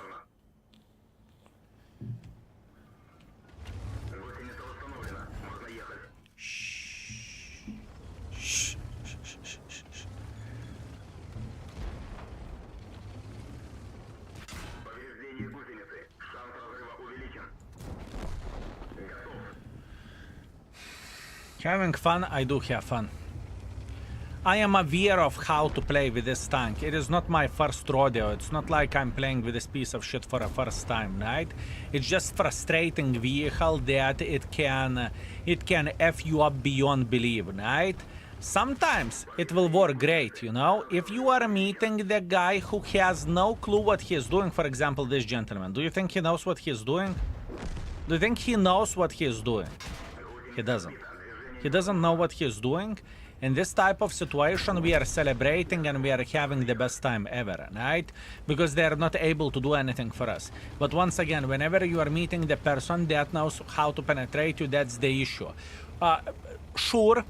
Speaker 1: Having fun, I do have fun. I am aware of how to play with this tank. It is not my first rodeo. It's not like I'm playing with this piece of shit for a first time, right? It's just frustrating vehicle that it can F you up beyond belief, right? Sometimes it will work great, you know? If you are meeting the guy who has no clue what he is doing, for example, this gentleman, do you think he knows what he is doing? Do you think he knows what he is doing? He doesn't. He doesn't know what he is doing. In this type of situation, we are celebrating and we are having the best time ever, right? Because they are not able to do anything for us. But once again, whenever you are meeting the person that knows how to penetrate you, that's the issue. Sure,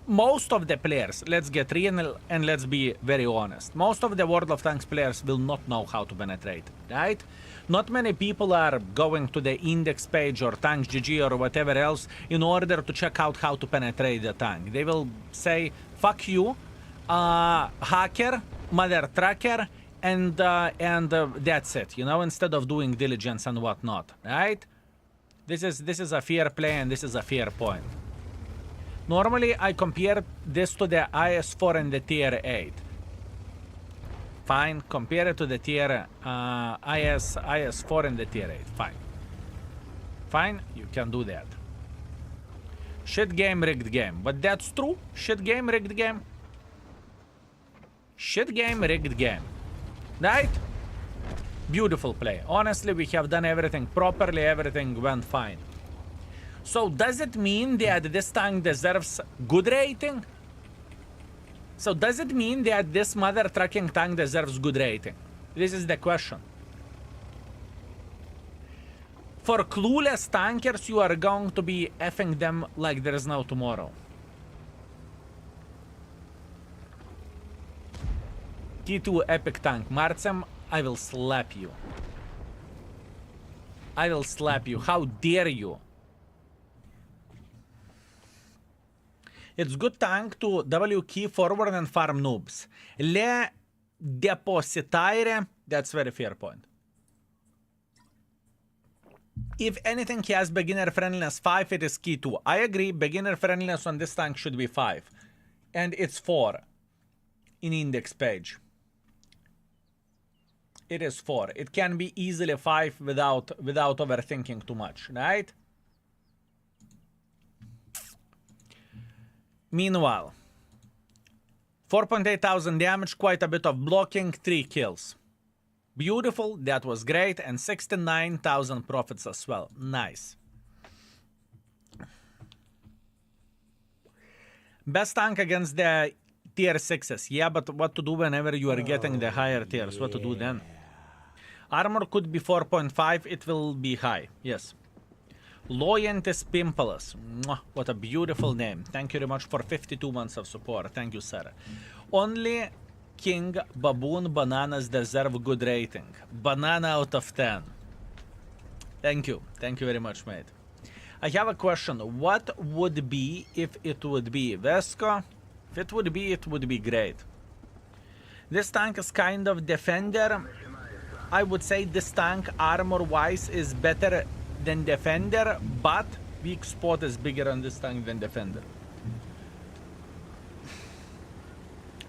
Speaker 1: most of the players, let's get real and let's be very honest, most of the World of Tanks players will not know how to penetrate, right? Not many people are going to the index page or Tanks GG or whatever else in order to check out how to penetrate the tank. They will say, fuck you, hacker, mother trucker, and that's it, you know, instead of doing diligence and whatnot, right? This is a fair play and this is a fair point. Normally, I compare this to the IS-4 and the Tier 8. Fine, compare it to the Tier IS-4 and the Tier 8. Fine. Fine, you can do that. Shit game, rigged game. But that's true. Shit game, rigged game. Shit game, rigged game. Right? Beautiful play. Honestly, we have done everything properly. Everything went fine. So does it mean that this tank deserves good rating? So does it mean that this mother trucking tank deserves good rating? This is the question. For clueless tankers, you are going to be effing them like there is no tomorrow. T2 epic tank. Marcem, I will slap you. I will slap you. How dare you? It's good tank to W key forward and farm noobs. Le depositare, that's very fair point. If anything has beginner friendliness 5, it is key 2. I agree, beginner friendliness on this tank should be 5. And it's 4 in index page. It is 4. It can be easily 5 without overthinking too much, right? Meanwhile, 4.8 thousand damage, quite a bit of blocking, 3 kills. Beautiful, that was great, and 69,000 profits as well. Nice. Best tank against the tier 6s. Yeah, but what to do whenever you are getting the higher tiers? What to do then? Armor could be 4.5, it will be high, yes. Loyantis Pimpalus. What a beautiful name. Thank you very much for 52 months of support. Thank you, sir. Only King Baboon Bananas deserve good rating. Banana out of 10. Thank you. Thank you very much, mate. I have a question. What would be if it would be Vesco? If it would be great. This tank is kind of defender. I would say this tank armor-wise is better than Defender, but weak spot is bigger on this tank than Defender.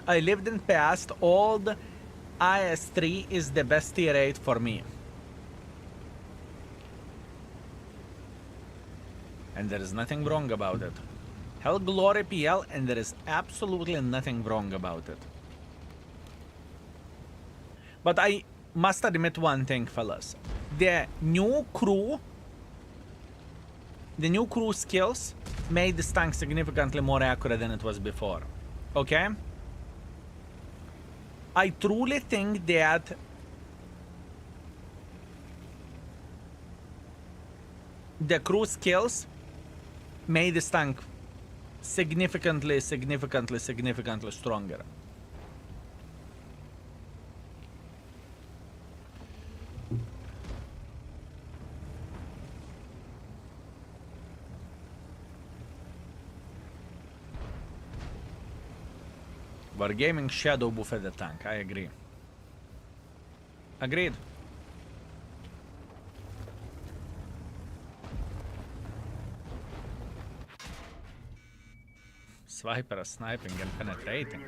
Speaker 1: I lived in past. Old IS-3 is the best tier 8 for me. And there is nothing wrong about it. Hell Glory PL, and there is absolutely nothing wrong about it. But I must admit one thing, fellas. The new crew skills made this tank significantly more accurate than it was before. Okay? I truly think that the crew skills made this tank significantly stronger. Wargaming Shadow buffed the tank, I agree. Agreed. Swiper sniping and penetrating.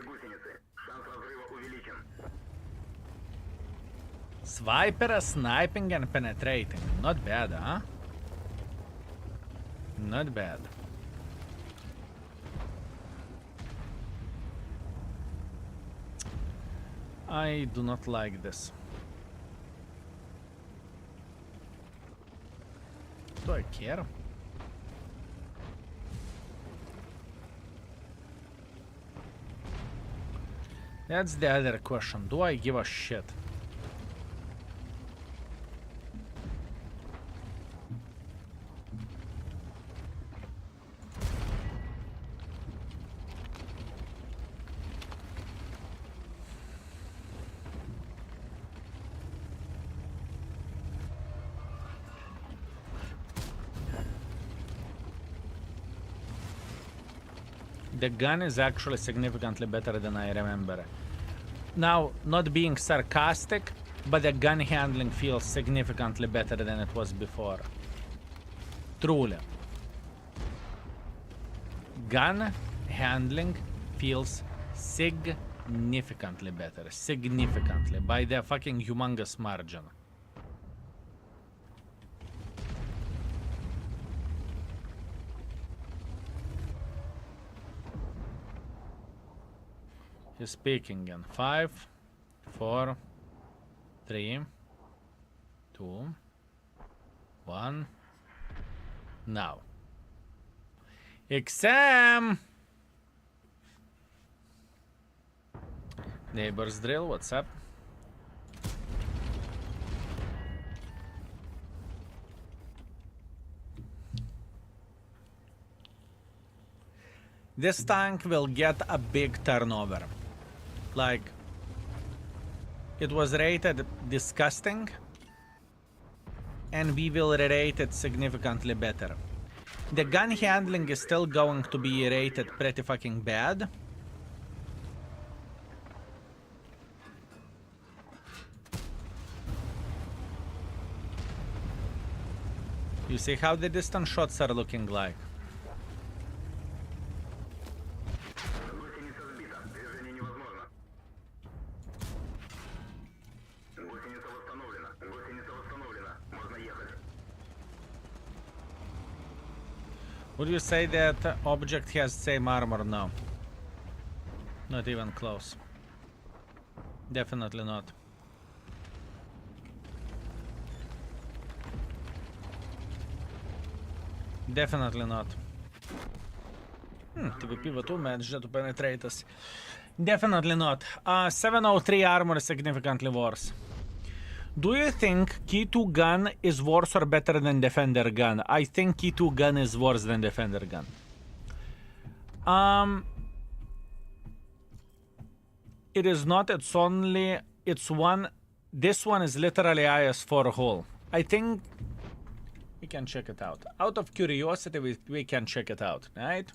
Speaker 1: Swiper sniping and penetrating. Not bad, huh? Not bad. I do not like this. Do I care? That's the other question. Do I give a shit? The gun is actually significantly better than I remember. Now, not being sarcastic, but the gun handling feels significantly better than it was before. Truly. Gun handling feels significantly better. Significantly. By the fucking humongous margin. He's speaking in 5, 4, 3, 2, 1. Now. Exam! Neighbors drill, what's up? This tank will get a big turnover. Like, it was rated disgusting, and we will rate it significantly better. The gun handling is still going to be rated pretty fucking bad. You see how the distance shots are looking like. Would you say that object has same armor? No. Not even close. Definitely not. Definitely not. TVP with 2 managed to penetrate us. Definitely not. 703 armor is significantly worse. Do you think Key 2 gun is worse or better than Defender gun? I think Key 2 gun is worse than Defender gun. It is not, it's only, it's one, this one is literally IS4 hull. I think we can check it out. Out of curiosity, we can check it out, right?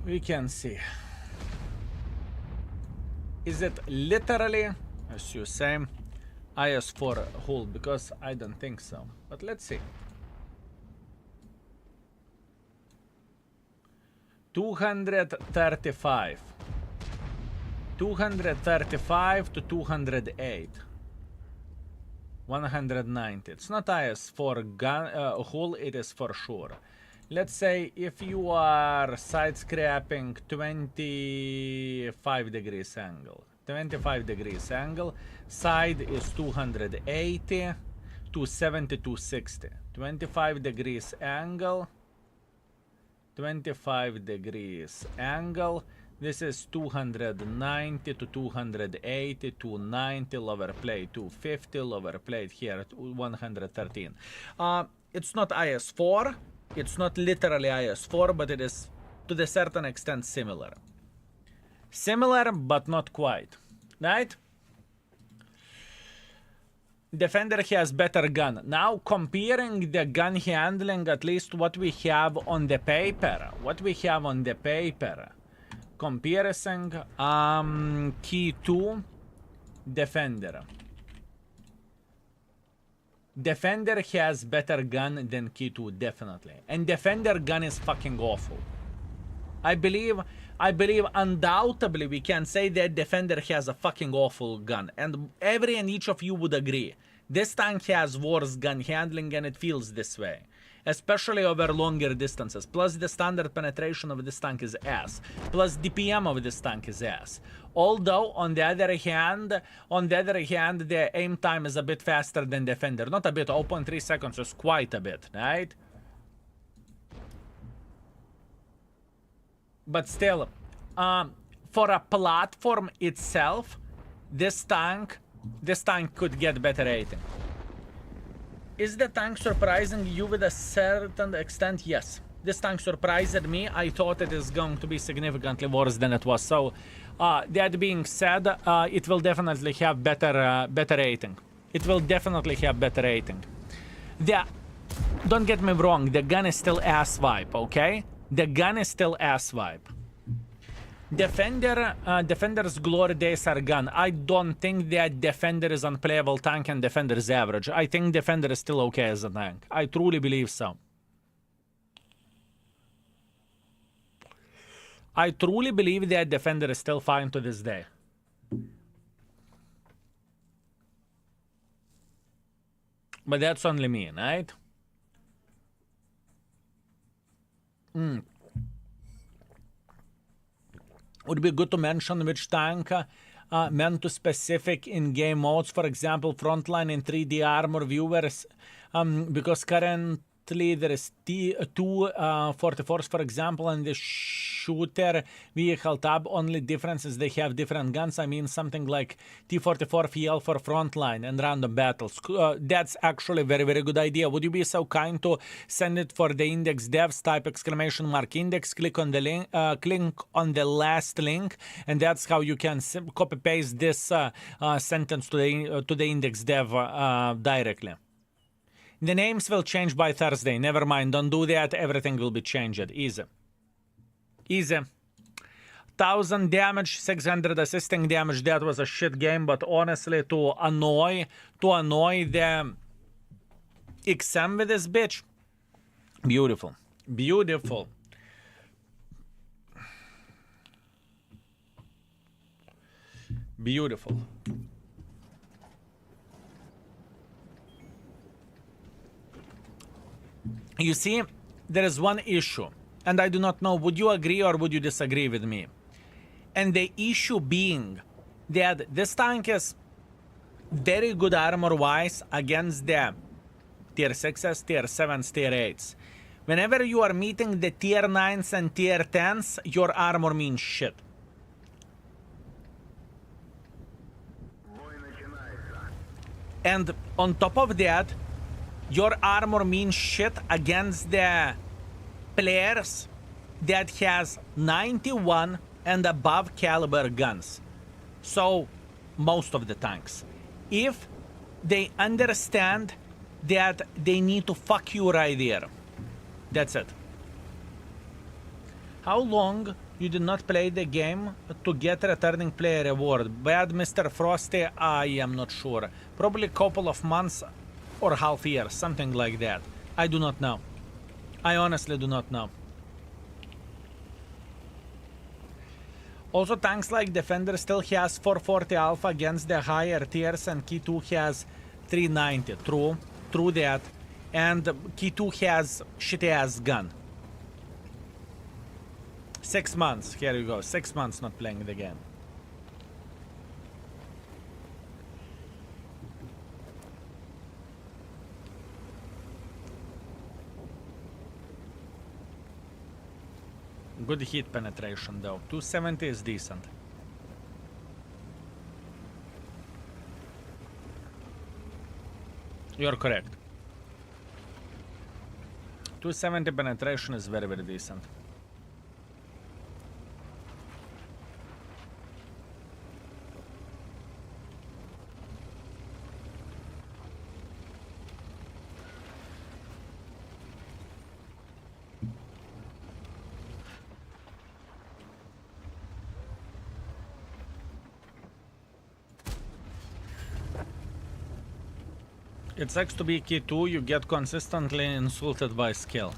Speaker 1: We can see. Is it literally as you say. IS4 hull, because I don't think so. But let's see. 235. 235 to 208. 190. It's not IS4 gun hull, it is for sure. Let's say if you are side scrapping 25 degrees angle. 25 degrees angle. Side is 280 to 70 to 60. 25 degrees angle. 25 degrees angle. This is 290 to 280 to 90 lower plate, 250 lower plate here at 113. It's not IS4. It's not literally IS4, but it is to the certain extent similar. Similar, but not quite. Right? Defender has better gun. Now comparing the gun handling, at least what we have on the paper. What we have on the paper. Comparison, key 2, Defender. Defender has better gun than key 2, definitely. And Defender gun is fucking awful. I believe undoubtedly we can say that Defender has a fucking awful gun. And every and each of you would agree. This tank has worse gun handling and it feels this way. Especially over longer distances. Plus the standard penetration of this tank is ass. Plus DPM of this tank is ass. Although on the other hand, the aim time is a bit faster than Defender. Not a bit, 0.3 seconds is quite a bit, right? But still, for a platform itself, this tank could get better rating. Is the tank surprising you with a certain extent? Yes. This tank surprised me. I thought it is going to be significantly worse than it was. So, that being said, it will definitely have better rating. It will definitely have better rating. Don't get me wrong, the gun is still ass vibe, okay? The gun is still ass vibe. Defender's glory days are gone. I don't think that Defender is unplayable tank and Defender is average. I think Defender is still okay as a tank. I truly believe so. I truly believe that Defender is still fine to this day. But that's only me, right? Would be good to mention which tank meant to specific in-game modes, for example, frontline and 3D armor viewers, because currently there is two 44s, for example, and the shooter vehicle tab. Only difference is they have different guns. I mean something like T44 FL for frontline and random battles. That's actually a very, very good idea. Would you be so kind to send it for the index devs? Type !index, click on the link, click on the last link, and that's how you can copy paste this sentence to the index dev directly. The names will change by Thursday. Never mind, don't do that. Everything will be changed. Easy. Easy. 1000 damage, 600 assisting damage. That was a shit game, but honestly, to annoy the XM with this bitch, beautiful, beautiful. Beautiful. You see, there is one issue, and I do not know, would you agree or would you disagree with me? And the issue being that this tank is very good armor-wise against the tier 6s, tier 7s, tier 8s. Whenever you are meeting the tier 9s and tier 10s, your armor means shit. And on top of that, your armor means shit against the players that has 91 and above caliber guns. So, most of the tanks. If they understand that they need to fuck you right there. That's it. How long You did not play the game to get returning player reward. Bad Mr. Frosty, I am not sure. Probably a couple of months or half year, something like that. I do not know. I honestly do not know. Also, tanks like Defender still has 440 alpha against the higher tiers, and Key 2 has 390. True that. And Key 2 has shitty ass gun. 6 months, here you go. 6 months not playing the game. Good hit penetration though. 270 is decent. You're correct. 270 penetration is very, very decent. It sucks to be Key 2, you get consistently insulted by skill.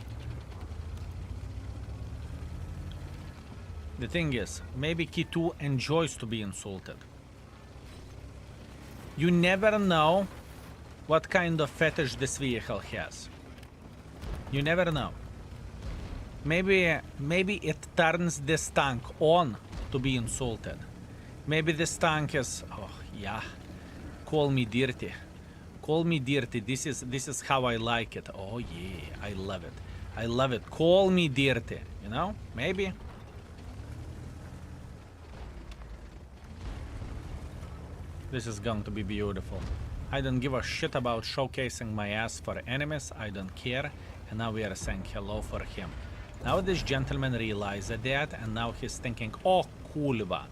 Speaker 1: The thing is, maybe Key 2 enjoys to be insulted. You never know what kind of fetish this vehicle has. You never know. Maybe it turns this tank on to be insulted. Maybe this tank is, oh yeah, call me dirty. Call me dirty. This is how I like it. Oh yeah, I love it. I love it. Call me dirty. You know? Maybe. This is going to be beautiful. I don't give a shit about showcasing my ass for enemies. I don't care. And now we are saying hello for him. Now this gentleman realized that, and now he's thinking, oh, kurva.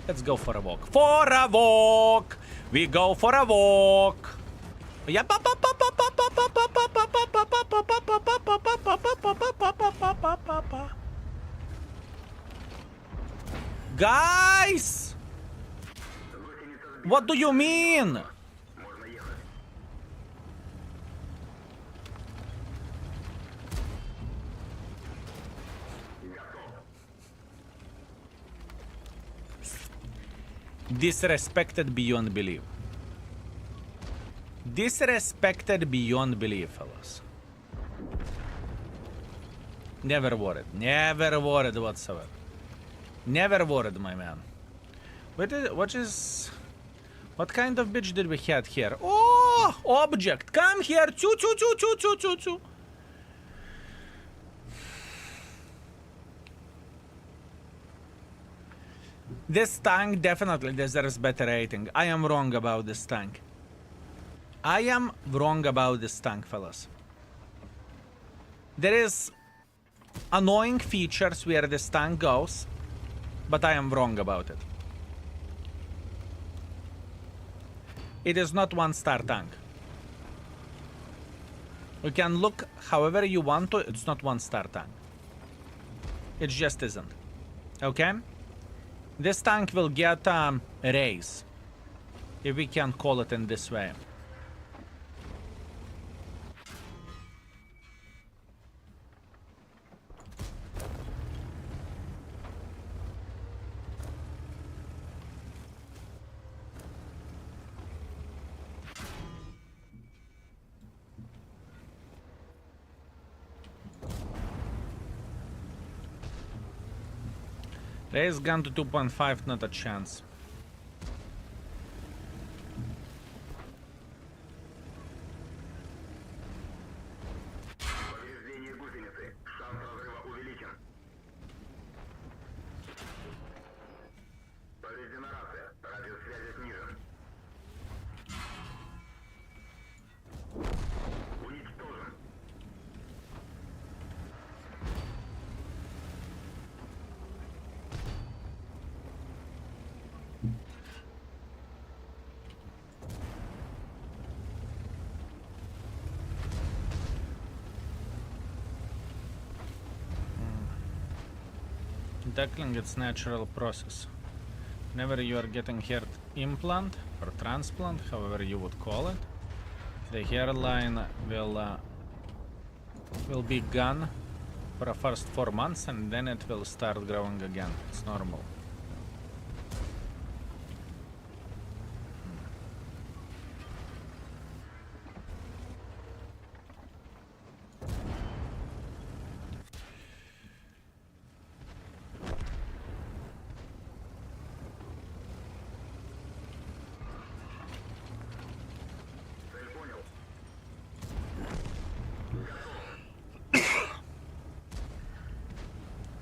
Speaker 1: Let's go for a walk. For a walk! We go for a walk! Guys! What do you mean? Disrespected beyond belief. Disrespected beyond belief, fellas. Never worried. Never worried whatsoever. Never worried, my man. What kind of bitch did we have here? Oh, object. Come here. Choo, choo, choo, choo, choo, choo, choo. This tank definitely deserves better rating. I am wrong about this tank. I am wrong about this tank, fellas. There is annoying features where this tank goes, but I am wrong about it. It is not one-star tank. You can look however you want to, it's not one-star tank. It just isn't. Okay? This tank will get a raise, if we can call it in this way. Raise gun to 2.5, not a chance.
Speaker 3: Повреждение гусеницы. Шанс разрыва увеличен. Повреждена рация. Радиус связи снижен. Уничтожен.
Speaker 1: Tackling its natural process. Whenever you are getting hair implant or transplant, however you would call it, the hairline will be gone for the first 4 months and then it will start growing again. It's normal.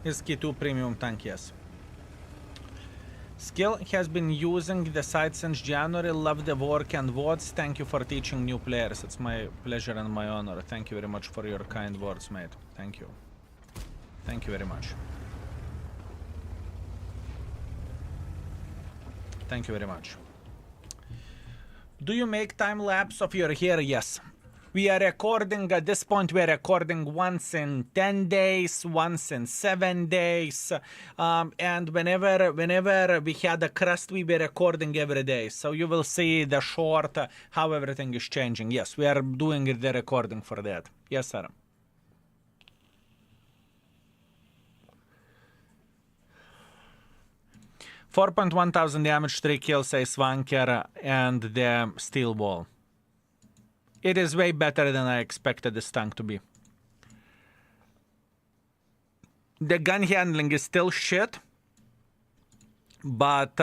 Speaker 1: Is K2 premium tank, yes. Skill has been using the site since January. Love the work and words. Thank you for teaching new players. It's my pleasure and my honor. Thank you very much for your kind words, mate. Thank you. Thank you very much. Thank you very much. Do you make time lapse of your hair? Yes. We are recording, at this point we are recording once in 10 days, once in 7 days, and whenever we had a crust, we were recording every day. So you will see the short, how everything is changing. Yes, we are doing the recording for that. Yes, sir. $4,100 damage, 3 kills, a Swanker, and the steel wall. It is way better than I expected this tank to be. The gun handling is still shit, but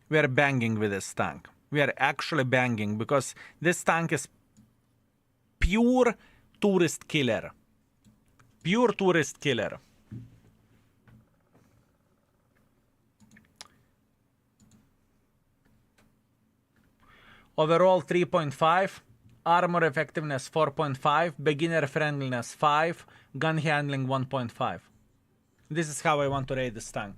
Speaker 1: we are banging with this tank. We are actually banging because this tank is pure tourist killer. Pure tourist killer. Overall 3.5, armor effectiveness 4.5, beginner friendliness 5, gun handling 1.5. This is how I want to rate this tank.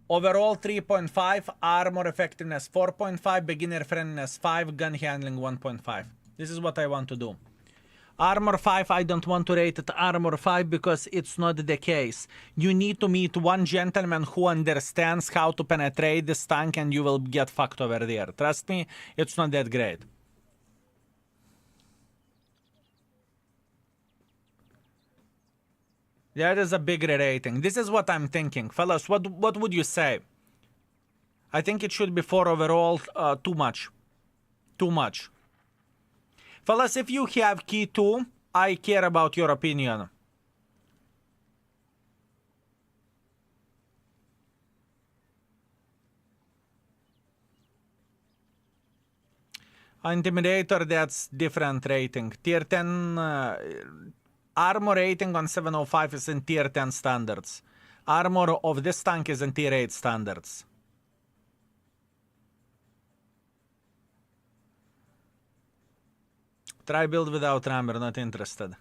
Speaker 1: Overall 3.5, armor effectiveness 4.5, beginner friendliness 5, gun handling 1.5. This is what I want to do. Armor 5, I don't want to rate it armor 5 because it's not the case. You need to meet one gentleman who understands how to penetrate this tank and you will get fucked over there. Trust me, it's not that great. That is a big rating. This is what I'm thinking. Fellas, what would you say? I think it should be 4 overall, too much. Too much. Fellas, if you have key 2, I care about your opinion. Intimidator, that's different rating. Tier 10 armor rating on 705 is in tier 10 standards. Armor of this tank is in tier 8 standards. Try build without rammer, not interested.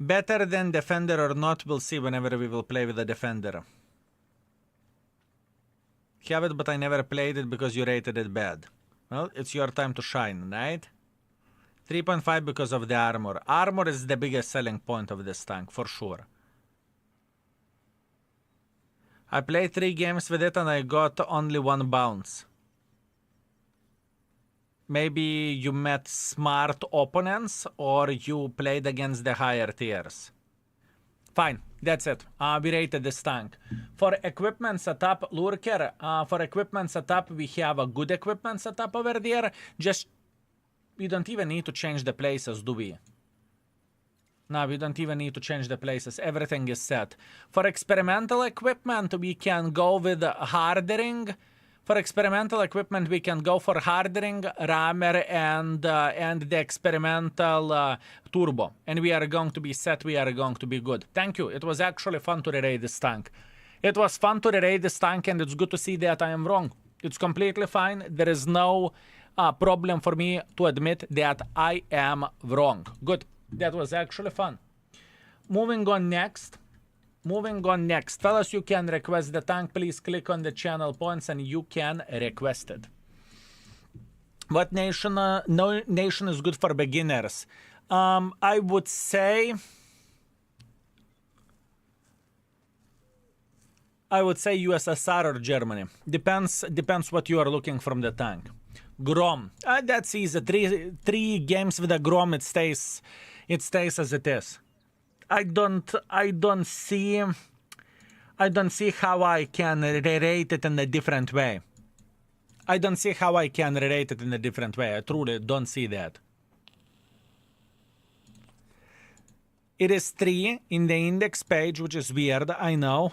Speaker 1: Better than defender or not, we'll see whenever we will play with the defender. Have it, but I never played it because you rated it bad. Well, it's your time to shine, right? 3.5 because of the armor. Armor is the biggest selling point of this tank, for sure. I played 3 games with it and I got only 1 bounce. Maybe you met smart opponents or you played against the higher tiers. Fine, that's it. We rated this tank. For equipment setup, Lurker, for equipment setup, we have a good equipment setup over there. Just, we don't even need to change the places, do we? No, we don't even need to change the places. Everything is set. For experimental equipment, we can go with hardering. For experimental equipment, we can go for hardering, rammer, and the experimental turbo. And we are going to be set, we are going to be good. Thank you. It was actually fun to raid this tank. It was fun to raid this tank, and it's good to see that I am wrong. It's completely fine. There is no problem for me to admit that I am wrong. Good. That was actually fun. Moving on next. Fellas, you can request the tank. Please click on the channel points and you can request it. What nation? No nation is good for beginners. I would say USSR or Germany. Depends what you are looking from the tank. Grom. That's easy. Three games with a Grom, it stays as it is. I don't see how I can rerate it in a different way. I truly don't see that. It is 3 in the index page, which is weird, I know.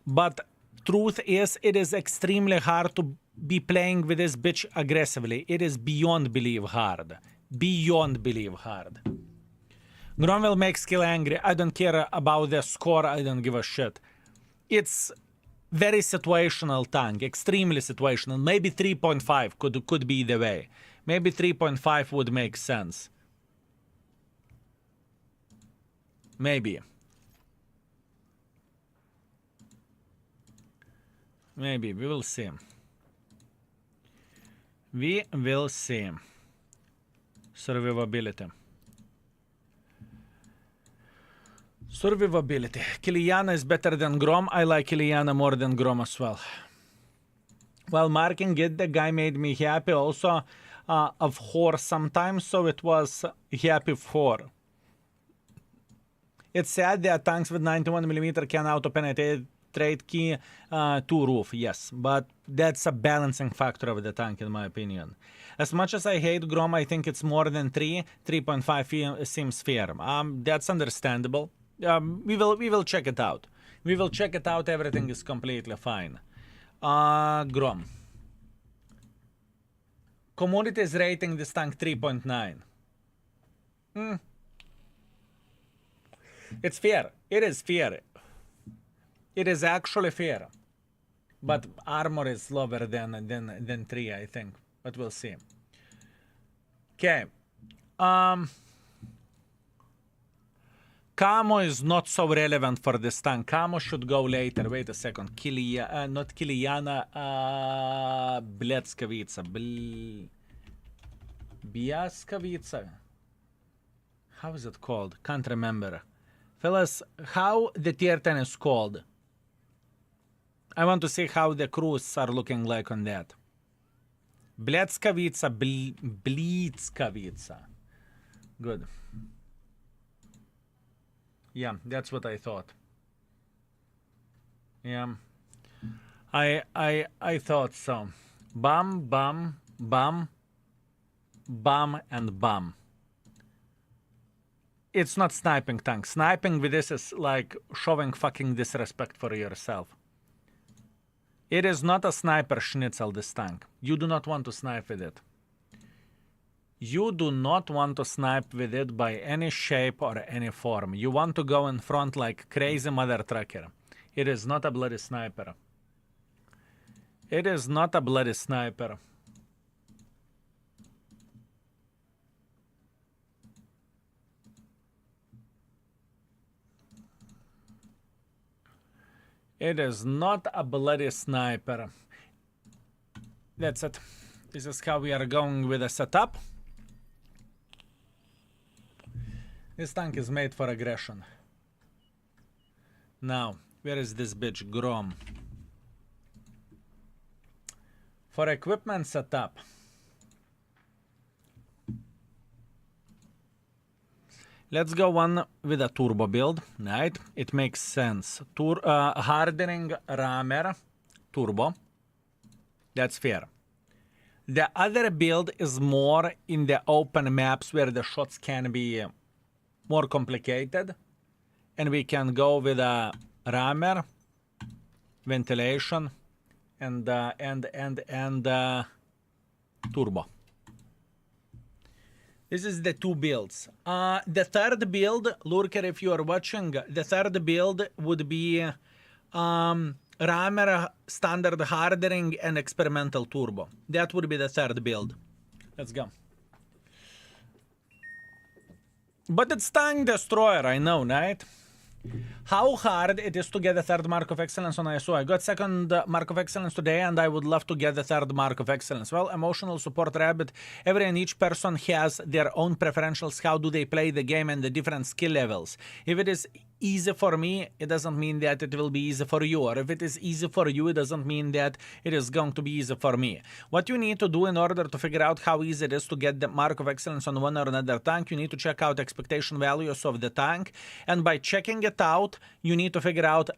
Speaker 1: But truth is, it is extremely hard to be playing with this bitch aggressively. It is beyond belief hard. Beyond belief hard. Grom will make skill angry. I don't care about the score. I don't give a shit. It's very situational tank. Extremely situational. Maybe 3.5 could be the way. Maybe 3.5 would make sense. Maybe. Maybe. We will see. We will see. Survivability. Survivability. Kiliana is better than Grom. I like Kiliana more than Grom as well. While marking it, the guy made me happy also of horse sometimes, so it was happy for. It's sad that tanks with 91mm can auto-penetrate key to roof, yes, but that's a balancing factor of the tank in my opinion. As much as I hate Grom, I think it's more than 3.5 seems fair. That's understandable. We will check it out. We will check it out. Everything is completely fine. Grom. Community is rating this tank 3.9. It's fair. It is fair. It is actually fair. But armor is lower than 3, I think. But we'll see. Okay. Camo is not so relevant for this tank. Camo should go later. Wait a second. Not Kiliana. Bletskovica. Biaskovica. How is it called? Can't remember. Fellas, how the tier 10 is called? I want to see how the crews are looking like on that. Bletskovica. Blitskovica. Good. Yeah, that's what I thought. Yeah. I thought so. Bam, bam, bam, bam, and bam. It's not sniping tank. Sniping with this is like showing fucking disrespect for yourself. It is not a sniper schnitzel, this tank. You do not want to snipe with it. You do not want to snipe with it by any shape or any form. You want to go in front like crazy mother trucker. It is not a bloody sniper. It is not a bloody sniper. It is not a bloody sniper. That's it. This is how we are going with the setup. This tank is made for aggression. Now, where is this bitch? Grom. For equipment setup. Let's go one with a turbo build, right? It makes sense. Hardening rammer, turbo. That's fair. The other build is more in the open maps where the shots can be more complicated. And we can go with a rammer, ventilation, and turbo. This is the two builds. The third build, Lurker, if you are watching, the third build would be rammer, standard hardening, and experimental turbo. That would be the third build. Let's go. But it's tank destroyer, I know, right? How hard it is to get the third mark of excellence on ISO? I got second mark of excellence today and I would love to get the third mark of excellence. Well, emotional support rabbit, every and each person has their own preferentials. How do they play the game and the different skill levels? If it is easy for me, it doesn't mean that it will be easy for you. Or if it is easy for you, it doesn't mean that it is going to be easy for me. What you need to do in order to figure out how easy it is to get the mark of excellence on one or another tank, you need to check out expectation values of the tank. And by checking it out, you need to figure out,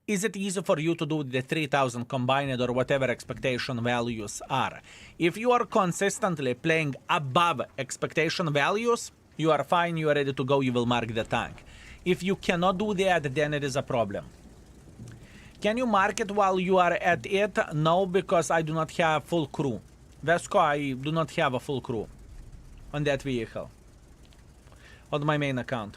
Speaker 1: is it easy for you to do the 3000 combined or whatever expectation values are? If you are consistently playing above expectation values, you are fine, you are ready to go, you will mark the tank. If you cannot do that, then it is a problem. Can you mark it while you are at it? No, because I do not have full crew. Vesco, I do not have a full crew on that vehicle. On my main account.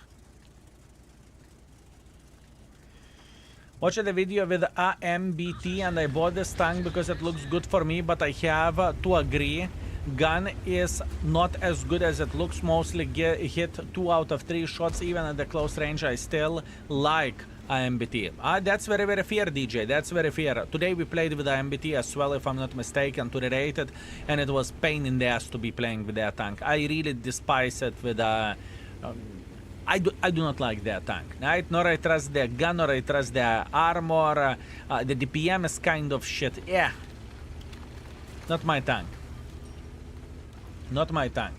Speaker 1: Watched the video with AMBT and I bought this tank because it looks good for me, but I have to agree, gun is not as good as it looks. Mostly hit 2 out of 3 shots, even at the close range. I still like AMBT. That's very, very fair, DJ. That's very fair. Today we played with AMBT as well, if I'm not mistaken, to rerate it, and it was pain in the ass to be playing with that tank. I really despise it with I do not like that tank, right? Nor I trust the gun, nor I trust the armor. The DPM is kind of shit. Yeah. Not my tank. Not my tank.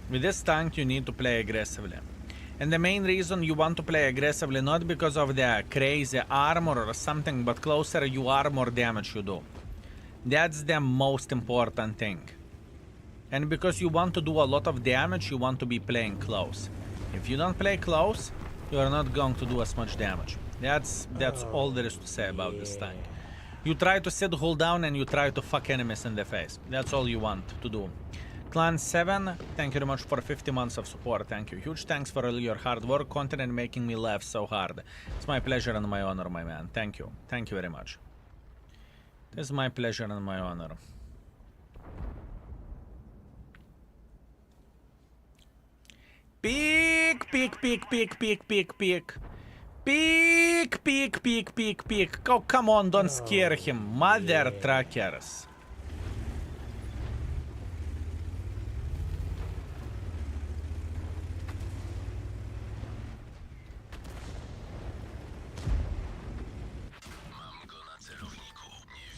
Speaker 1: With this tank, you need to play aggressively. And the main reason you want to play aggressively, not because of the crazy armor or something, but closer you are, more damage you do. That's the most important thing. And because you want to do a lot of damage, you want to be playing close. If you don't play close, you are not going to do as much damage. That's all there is to say about this tank. You try to sit, hold down, and you try to fuck enemies in the face. That's all you want to do. Clan 7, thank you very much for 50 months of support. Thank you. Huge thanks for all your hard work, content, and making me laugh so hard. It's my pleasure and my honor, my man. Thank you. Thank you very much. It's my pleasure and my honor. Peek, peek, peek, peek, peek, peek, peek. Peek, peek, peek, peek, peek. Oh, come on, don't scare him. Mother truckers.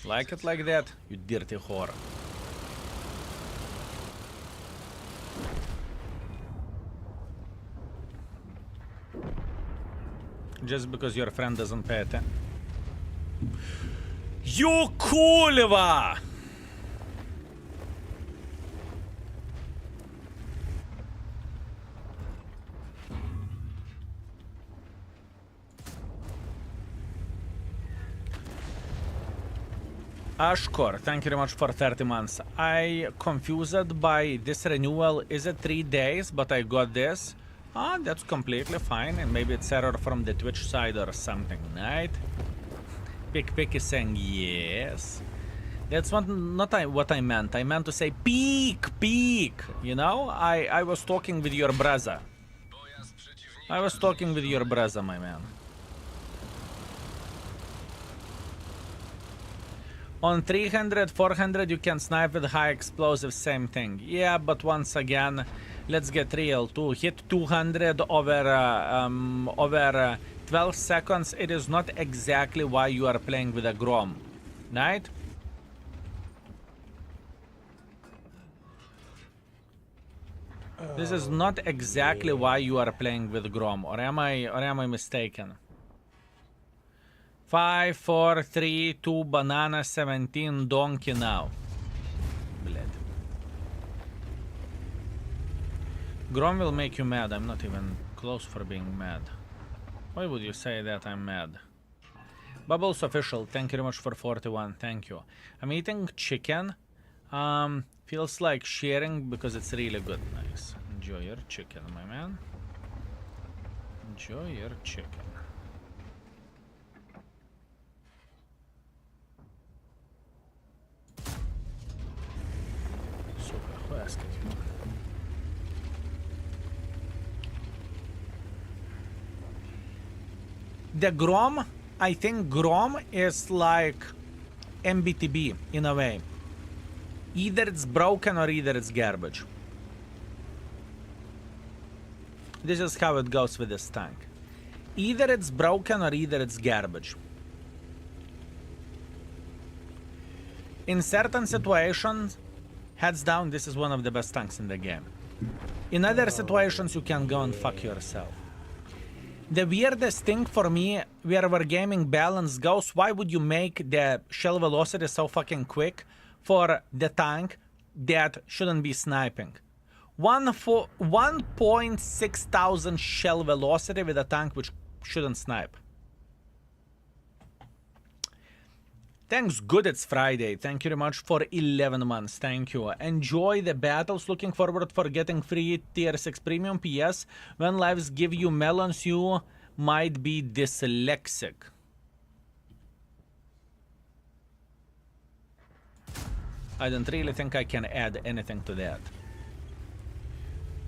Speaker 1: Like it like that, you dirty whore. Just because your friend doesn't pay attention. You kurva! Ashkor, thank you very much for 30 months. I confused by this renewal. Is it 3 days? But I got this. Ah, that's completely fine. And maybe it's error from the Twitch side or something, right? Pick is saying yes. That's not what I meant. I meant to say peek. You know? I was talking with your brother. I was talking with your brother, my man. On 300, 400, you can snipe with high explosive, same thing. Yeah, but once again, let's get real. To hit 200 over 12 seconds, it is not exactly why you are playing with a Grom, right? This is not exactly why you are playing with Grom, or am I mistaken? 5, 4, 3, 2, banana, 17, donkey now. Bled. Grom will make you mad. I'm not even close for being mad. Why would you say that I'm mad? Bubbles official, thank you very much for 41, thank you. I'm eating chicken. Feels like sharing because it's really good. Nice. Enjoy your chicken, my man. Enjoy your chicken. Super, хваскать. The Grom, I think Grom is like MBTB in a way. Either it's broken or either it's garbage. This is how it goes with this tank. Either it's broken or either it's garbage. In certain situations, heads down, this is one of the best tanks in the game. In other situations, you can go and fuck yourself. The weirdest thing for me, where wargaming balance goes, why would you make the shell velocity so fucking quick for the tank that shouldn't be sniping? 1.6 thousand shell velocity with a tank which shouldn't snipe. Thanks, good, it's Friday. Thank you very much for 11 months. Thank you. Enjoy the battles. Looking forward for getting free tier 6 premium. PS, when lives give you melons, you might be dyslexic. I don't really think I can add anything to that.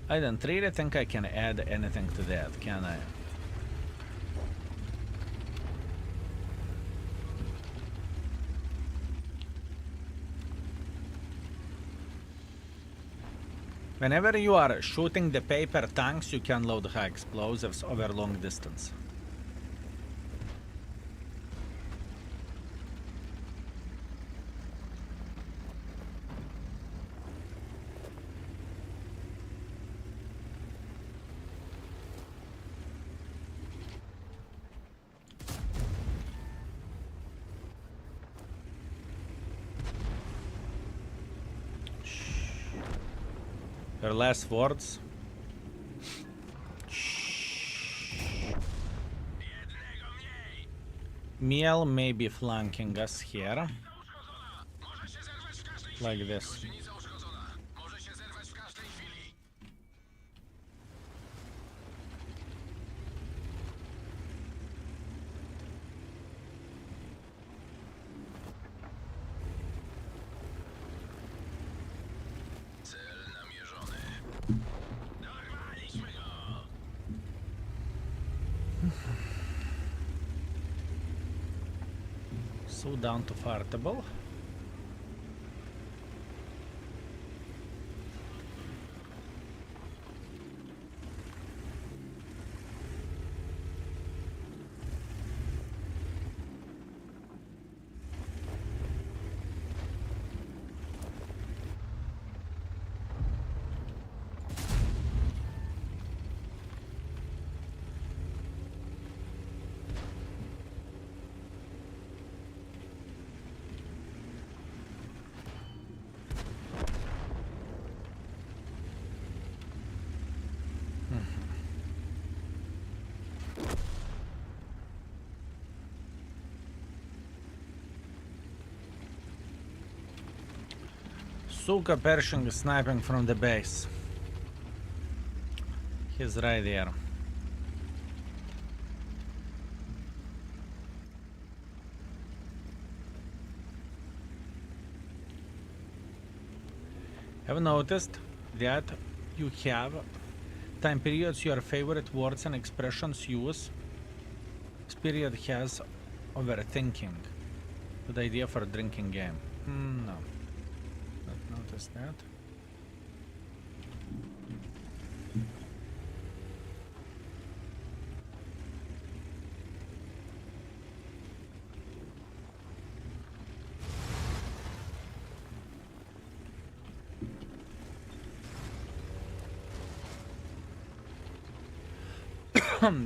Speaker 1: I don't really think I can add anything to that, can I? Whenever you are shooting the paper tanks, you can load high explosives over long distance. Her last words. Miel may be flanking us here. Like this. So down to fartable. Suka Pershing is sniping from the base. He's right there. Have noticed that you have time periods your favorite words and expressions use? This period has overthinking. Good idea for drinking game. No. Notice that.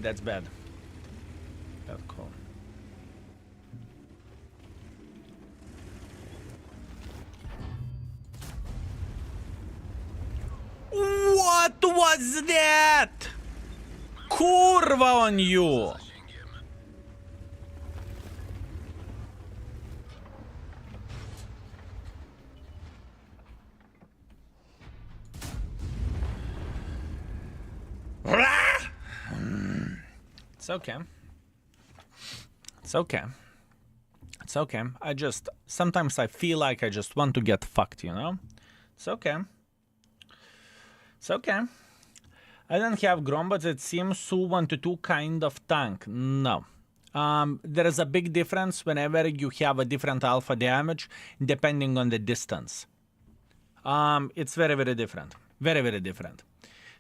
Speaker 1: That's bad. Bad call. What was that? Kurwa on you! It's okay. It's okay. It's okay. Sometimes I feel like I just want to get fucked, you know? It's okay. It's okay. I don't have Grom, but it seems Su-122 kind of tank. No. There is a big difference whenever you have a different alpha damage, depending on the distance. It's very, very different. Very, very different.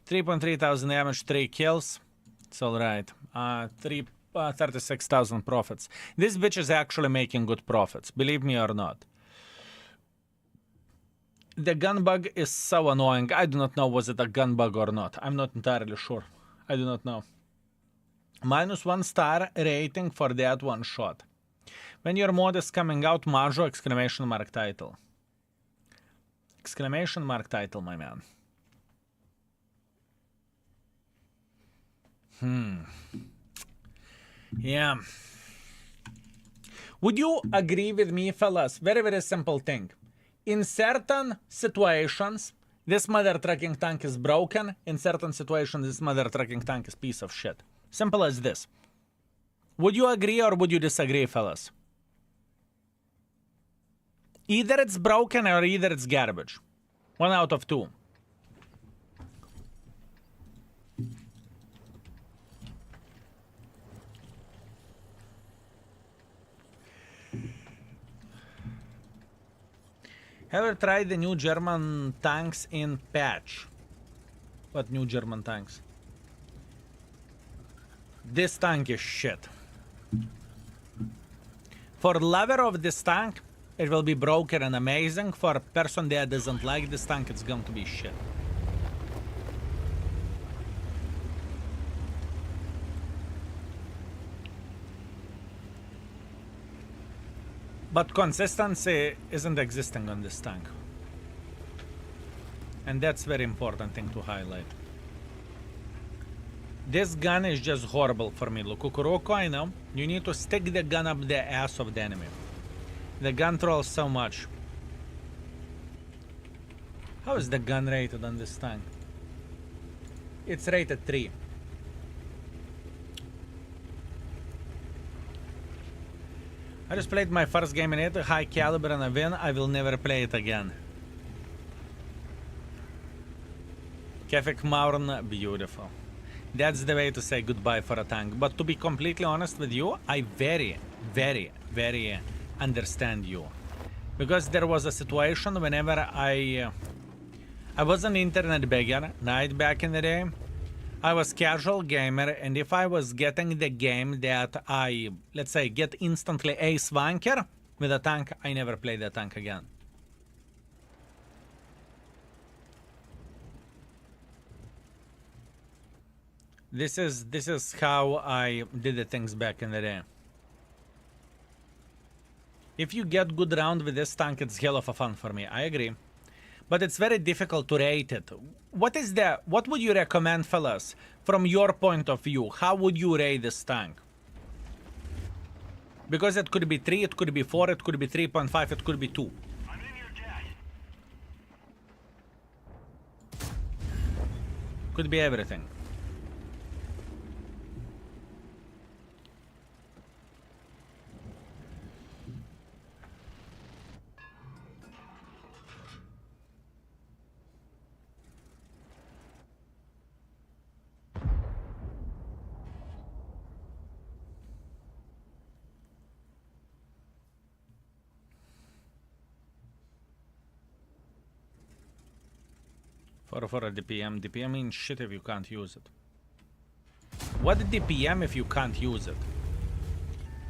Speaker 1: 3.3 thousand damage, 3 kills. It's alright. 36,000 profits. This bitch is actually making good profits, believe me or not. The gun bug is so annoying. I do not know was it a gun bug or not. I'm not entirely sure. I do not know. -1 star rating for that one shot. When your mod is coming out, Majo, exclamation mark title. Exclamation mark title, my man. Yeah. Would you agree with me, fellas? Very, very simple thing. In certain situations, this mother trucking tank is broken. In certain situations, this mother trucking tank is piece of shit. Simple as this. Would you agree or would you disagree, fellas? Either it's broken or either it's garbage. 1 out of 2. Ever tried the new German tanks in patch? What new German tanks? This tank is shit. For lover of this tank, it will be broken and amazing. For a person that doesn't like this tank, it's going to be shit. But consistency isn't existing on this tank. And that's very important thing to highlight. This gun is just horrible for me. Look, Kukuroko, I know. You need to stick the gun up the ass of the enemy. The gun trolls so much. How is the gun rated on this tank? It's rated 3. I just played my first game in it, high caliber and a win. I will never play it again. Kefik Maurn, beautiful. That's the way to say goodbye for a tank. But to be completely honest with you, I very, very, very understand you. Because there was a situation whenever I was an internet beggar, night back in the day. I was casual gamer, and if I was getting the game that I, let's say, get instantly ace wanker with a tank, I never play that tank again. This is how I did the things back in the day. If you get good round with this tank, it's hell of a fun for me. I agree. But it's very difficult to rate it. What would you recommend, fellas, from your point of view? How would you rate this tank? Because it could be 3, it could be 4, it could be 3.5, it could be 2.
Speaker 3: I'm in your debt.
Speaker 1: Could be everything. For a DPM. DPM means shit if you can't use it. What DPM if you can't use it?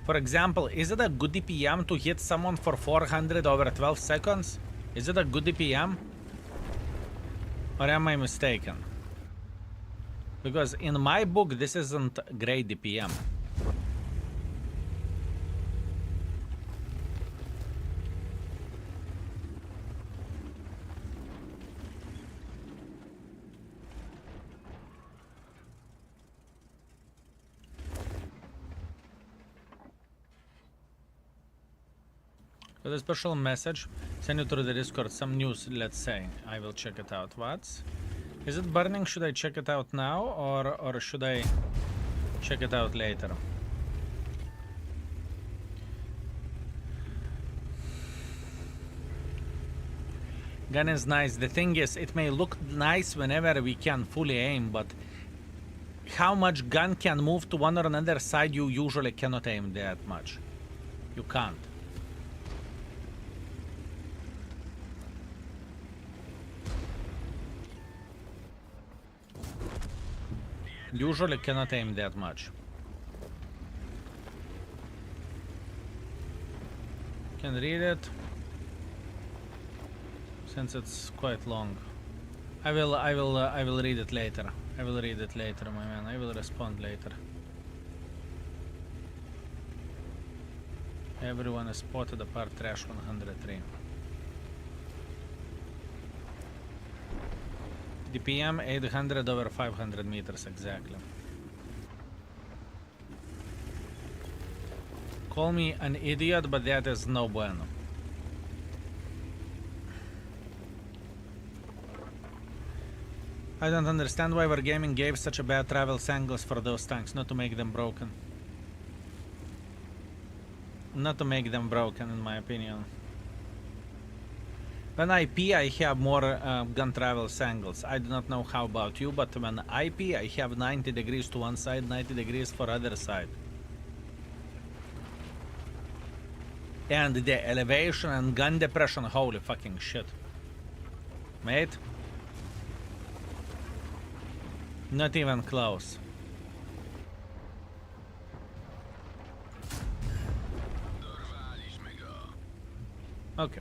Speaker 1: For example, is it a good DPM to hit someone for 400 over 12 seconds? Is it a good DPM? Or am I mistaken? Because in my book, this isn't great DPM. With a special message, send it through the Discord, some news, let's say. I will check it out. What? Is it burning? Should I check it out now or should I Check it out later. Gun is nice. The thing is, it may look nice whenever we can fully aim, but how much gun can move to one or another side, you usually cannot aim that much. You can't. Usually cannot aim that much. Can read it since it's quite long. I will read it later. I will read it later, my man. I will respond later. Everyone is spotted apart trash 103. DPM 800 over 500 meters exactly. Call me an idiot, but that is no bueno. I don't understand why Wargaming gave such a bad travel angles for those tanks, not to make them broken. Not to make them broken, in my opinion. When IP, I have more gun travel angles. I do not know how about you, but when IP, I have 90 degrees to one side, 90 degrees for other side. And the elevation and gun depression, holy fucking shit. Mate? Not even close. Okay.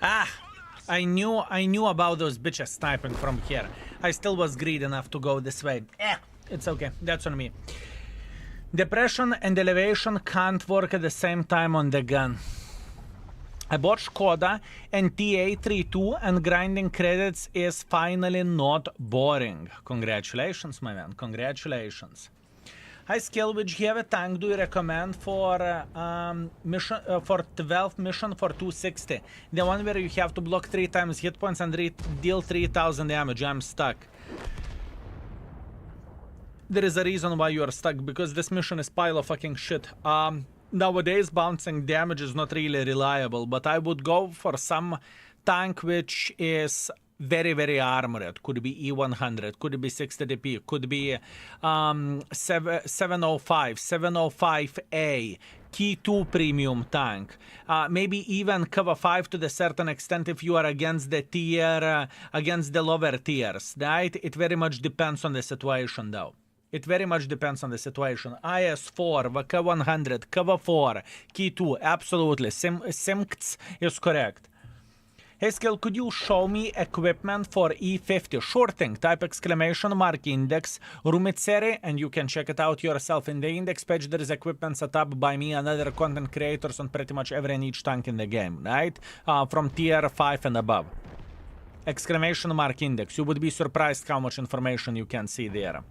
Speaker 1: Ah, I knew about those bitches sniping from here. I still was greedy enough to go this way. It's okay, that's on me. Depression and elevation can't work at the same time on the gun. I bought Skoda and T8 and grinding credits is finally not boring. Congratulations, my man, congratulations. High skill, which you have a tank, do you recommend for mission for 12 mission for 260? The one where you have to block 3 times hit points and deal 3000 damage. I'm stuck. There is a reason why you are stuck, because this mission is pile of fucking shit. Nowadays bouncing damage is not really reliable, but I would go for some tank which is very armored. Could be E100, could be 60 DP, could be 705, 705A, Key 2 premium tank. Maybe even cover 5 to the certain extent if you are against the tier, against the lower tiers, right? It very much depends on the situation though. It very much depends on the situation. IS4, VK100, cover 4, Key 2, absolutely. Simkts is correct. Hey Skill, could you show me equipment for E50? Sure thing. Type exclamation mark index, Rumitseri, and you can check it out yourself. In the index page, there is equipment set up by me and other content creators on pretty much every and each tank in the game, right? From tier 5 and above. Exclamation mark index. You would be surprised how much information you can see there.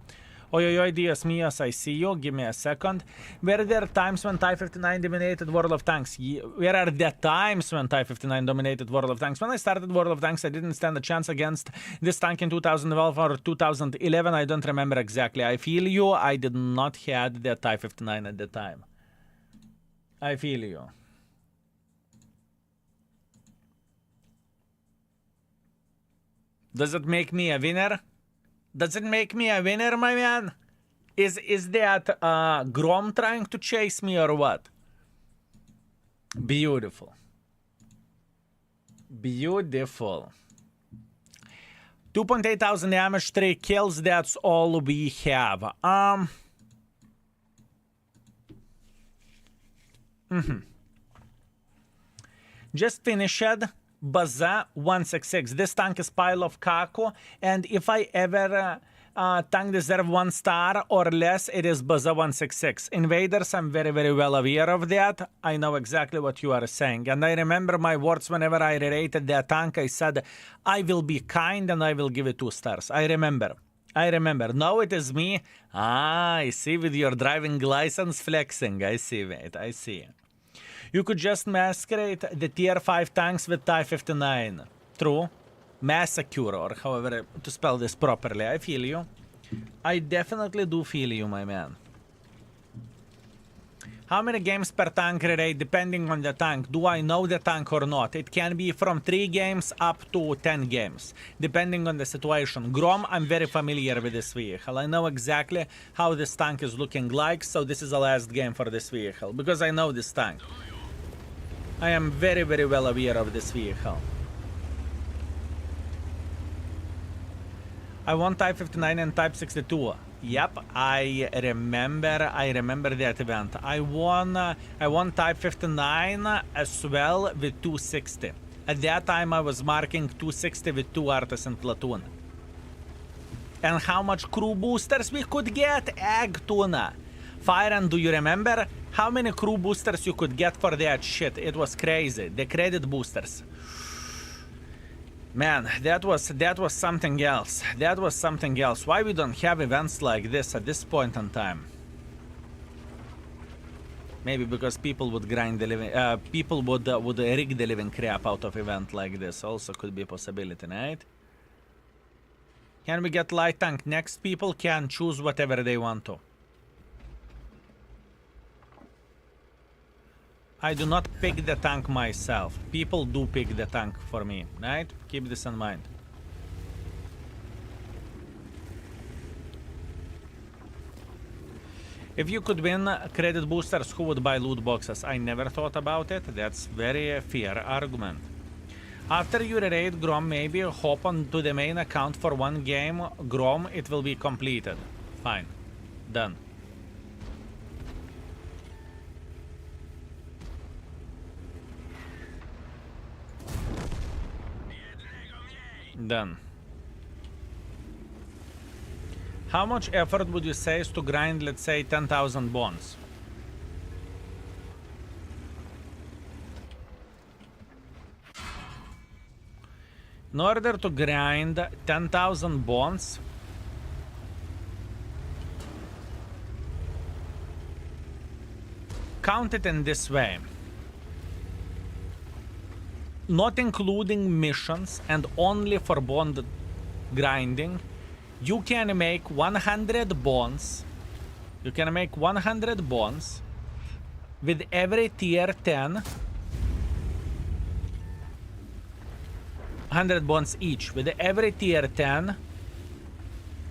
Speaker 1: Oi, Dios míos, I see you. Give me a second. Were there times when TIE 59 dominated World of Tanks? Where are the times when TIE 59 dominated World of Tanks? When I started World of Tanks, I didn't stand a chance against this tank in 2012 or 2011. I don't remember exactly. I feel you. I did not have the TIE 59 at the time. I feel you. Does it make me a winner? Does it make me a winner, my man? Is that Grom trying to chase me or what? Beautiful. Beautiful. 2.8 thousand damage, 3 kills, that's all we have. Just finished Baza 166. This tank is pile of Kako, and if I ever tank deserve 1 star or less, it is Baza 166. Invaders, I'm very, very well aware of that. I know exactly what you are saying. And I remember my words whenever I rated that tank. I said, I will be kind and I will give it 2 stars. I remember. Now it is me. I see, with your driving license flexing. I see, mate. I see. You could just masquerade the tier 5 tanks with Type 59. True. Massacre, or however to spell this properly. I feel you. I definitely do feel you, my man. How many games per tank rate depending on the tank? Do I know the tank or not? It can be from 3 games up to 10 games, depending on the situation. Grom, I'm very familiar with this vehicle. I know exactly how this tank is looking like, so this is the last game for this vehicle, because I know this tank. I am very, very well aware of this vehicle. I want Type 59 and Type 62. Yep, I remember that event. I won Type 59 as well with 260. At that time I was marking 260 with 2 artisan platoon. And how much crew boosters we could get? Egg tuna. Fire, and do you remember how many crew boosters you could get for that shit? It was crazy. The credit boosters. Man, that was something else. That was something else. Why we don't have events like this at this point in time? Maybe because people would grind the living, people would rig the living crap out of event like this. Also could be a possibility, right? Can we get light tank? Next people can choose whatever they want to. I do not pick the tank myself. People do pick the tank for me, right? Keep this in mind. If you could win credit boosters, who would buy loot boxes? I never thought about it. That's very fair argument. After you raid Grom, maybe hop on to the main account for 1 game. Grom, it will be completed. Fine. Done. Done. How much effort would you say is to grind, let's say, 10,000 bonds? In order to grind 10,000 bonds, count it in this way. Not including missions and only for bond grinding, you can make 100 bonds. You can make 100 bonds with every tier 10. 100 bonds each with every tier 10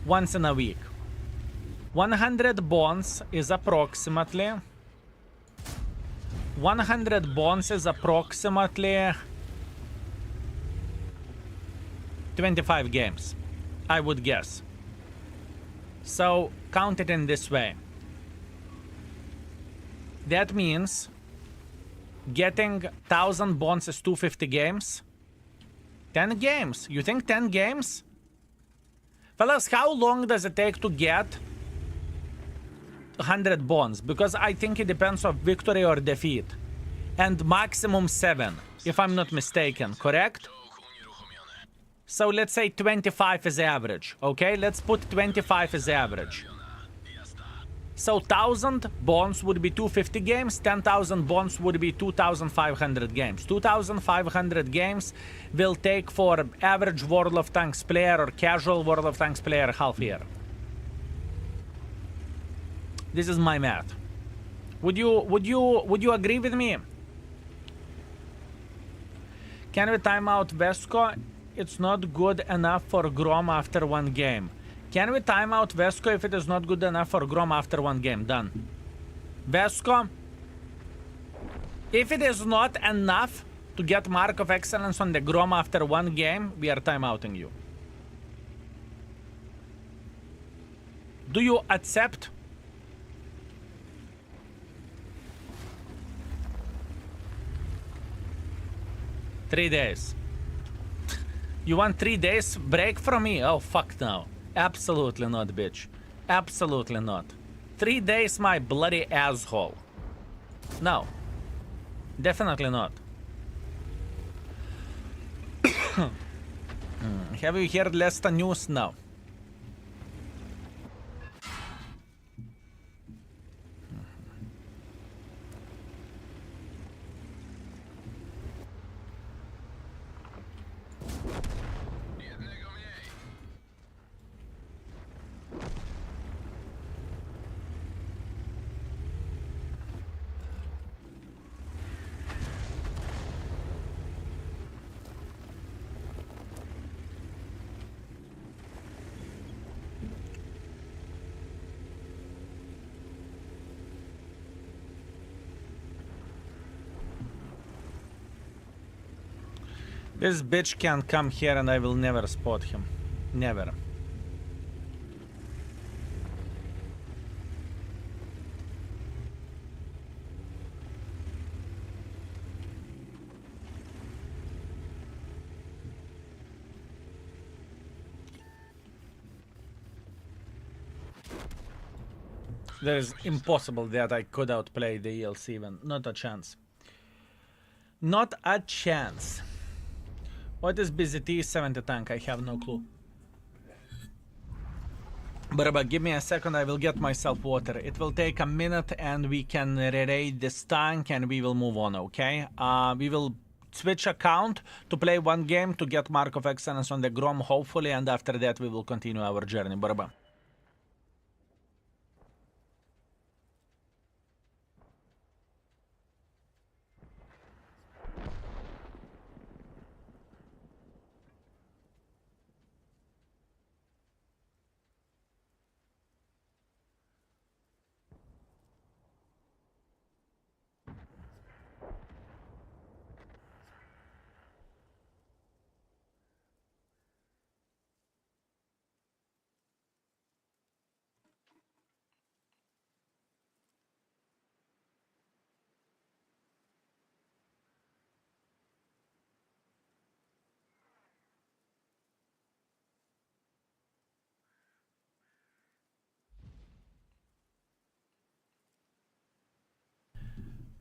Speaker 1: once in a week. 100 bonds is approximately 25 games, I would guess. So count it in this way. That means getting 1,000 bonds is 250 games. 10 games. You think 10 games? Fellas, how long does it take to get 100 bonds? Because I think it depends on victory or defeat. And maximum 7, if I'm not mistaken, correct? So let's say 25 is average, okay? Let's put 25 as average. So 1,000 bonds would be 250 games, 10,000 bonds would be 2,500 games. 2,500 games will take for average World of Tanks player or casual World of Tanks player half year. This is my math. Would you agree with me? Can we time out Vesco? It's not good enough for Grom after 1 game. Can we time out Vesco if it is not good enough for Grom after 1 game? Done. Vesco, if it is not enough to get Mark of Excellence on the Grom after 1 game, we are timeouting you. Do you accept? Three days. You want 3 days break from me? Oh, fuck no. Absolutely not, bitch. Absolutely not. 3 days, my bloody asshole. No. Definitely not. Have you heard Leicester news? No. This bitch can come here and I will never spot him. Never. There is impossible that I could outplay the ELC even. Not a chance. Not a chance. What is BZT 70 tank? I have no clue. But give me a second, I will get myself water. It will take a minute and we can re-raid this tank and we will move on, okay? We will switch account to play one game to get Mark of Excellence on the Grom, hopefully, and after that we will continue our journey. Baraba.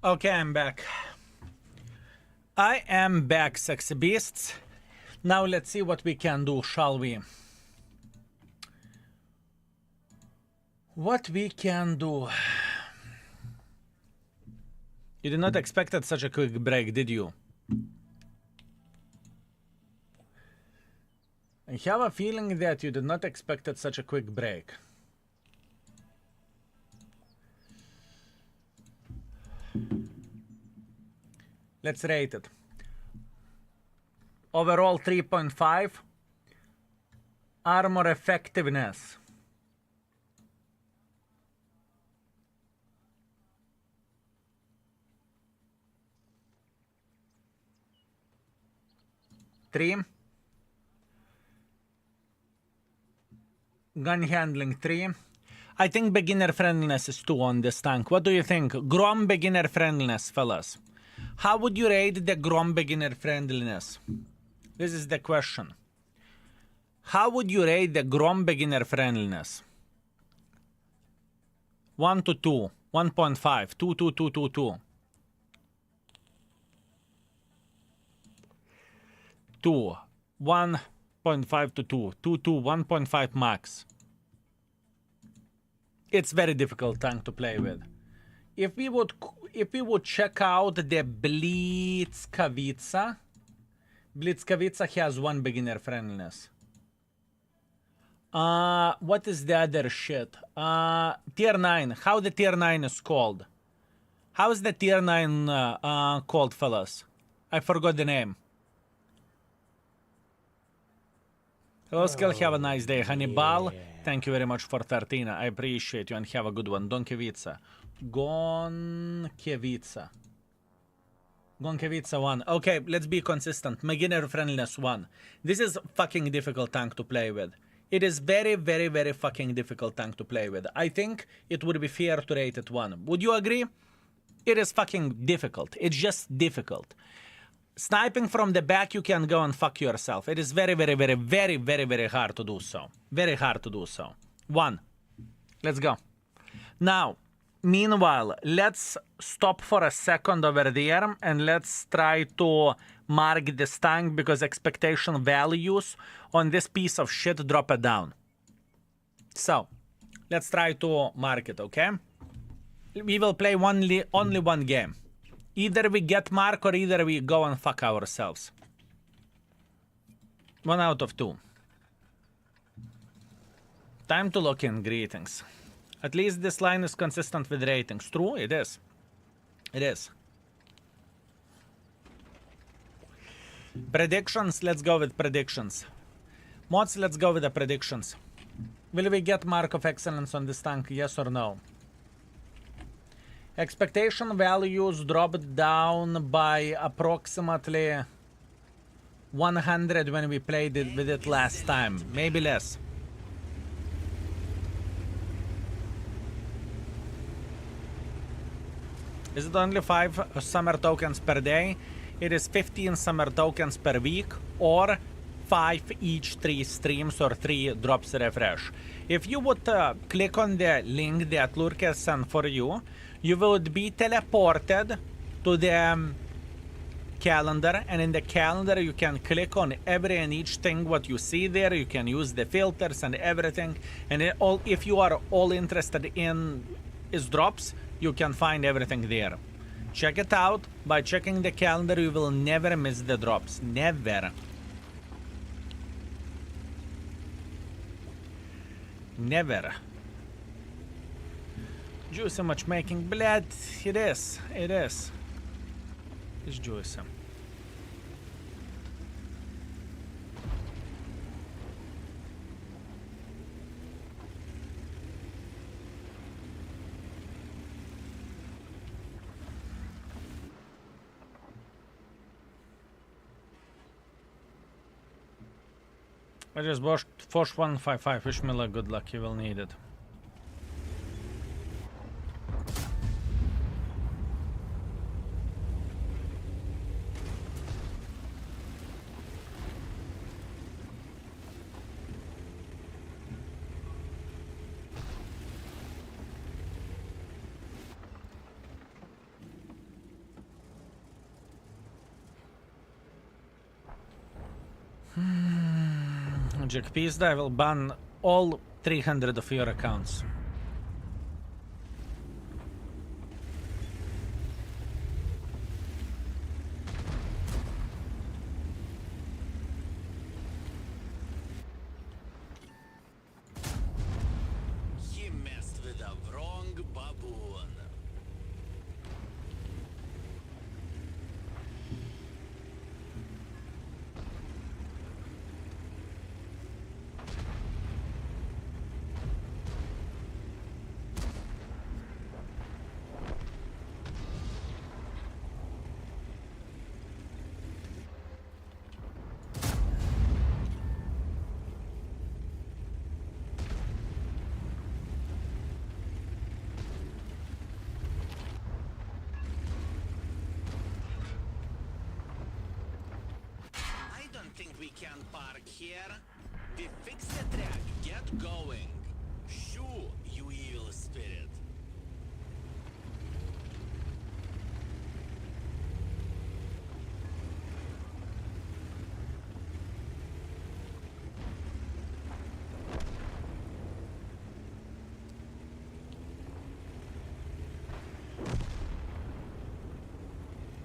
Speaker 1: Okay, I'm back. I am back, sexy beasts. Now let's see what we can do, shall we? What we can do. You did not expect such a quick break, did you? I have a feeling that you did not expect such a quick break. Let's rate it. Overall 3.5. Armor effectiveness. Three. Gun handling 3. I think beginner friendliness is 2 on this tank. What do you think? Grom beginner friendliness, fellas. How would you rate the Grom beginner friendliness? This is the question. How would you rate the Grom beginner friendliness? 1 to 2. 1.5. 2, 2, 2, 2, 2. 2. 1.5 to 2. 2 to 1.5 max. It's very difficult tank to play with. If we would check out the Blitzkavitsa, Blitzkavitsa has 1 beginner friendliness. What is the other shit? Tier 9. How the tier 9 is called? How is the tier 9 called, fellas? I forgot the name. Hello, Skill. Have a nice day. Hannibal, thank you very much for 13. I appreciate you and have a good one. Donkevitsa. Gonkevitsa 1. Okay, let's be consistent. Beginner friendliness 1. This is fucking difficult tank to play with. It is very, very, very fucking difficult tank to play with. I think it would be fair to rate it 1. Would you agree? It is fucking difficult. It's just difficult. Sniping from the back, you can go and fuck yourself. It is very, very, very, very, very, very hard to do so. Very hard to do so. 1. Let's go. Now, meanwhile, let's stop for a second over there and let's try to mark this tank because expectation values on this piece of shit drop it down. So, let's try to mark it, okay? We will play only one game. Either we get mark or either we go and fuck ourselves. 1 out of 2. Time to lock in greetings. At least this line is consistent with ratings. True, it is. It is. Predictions, let's go with predictions. Mods, let's go with the predictions. Will we get mark of excellence on this tank, yes or no? Expectation values dropped down by approximately 100 when we played it with it last time. Maybe less. Is it only 5 summer tokens per day? It is 15 summer tokens per week or 5 each 3 streams or 3 drops refresh. If you would click on the link that Lurker sent for you, you would be teleported to the calendar, and in the calendar you can click on every and each thing what you see there. You can use the filters and everything, and if you are all interested in is drops, you can find everything there. Check it out. By checking the calendar, you will never miss the drops. Never. Never. Juicy matchmaking, blood. It is. It is. It's juicy. I just watched Force 155. Wish me luck, good luck, you will need it. Jack Pizda, I will ban all 300 of your accounts.
Speaker 4: He messed with the wrong baboon. I don't think we can park here. We fix the track. Get going. Shoo, you evil spirit.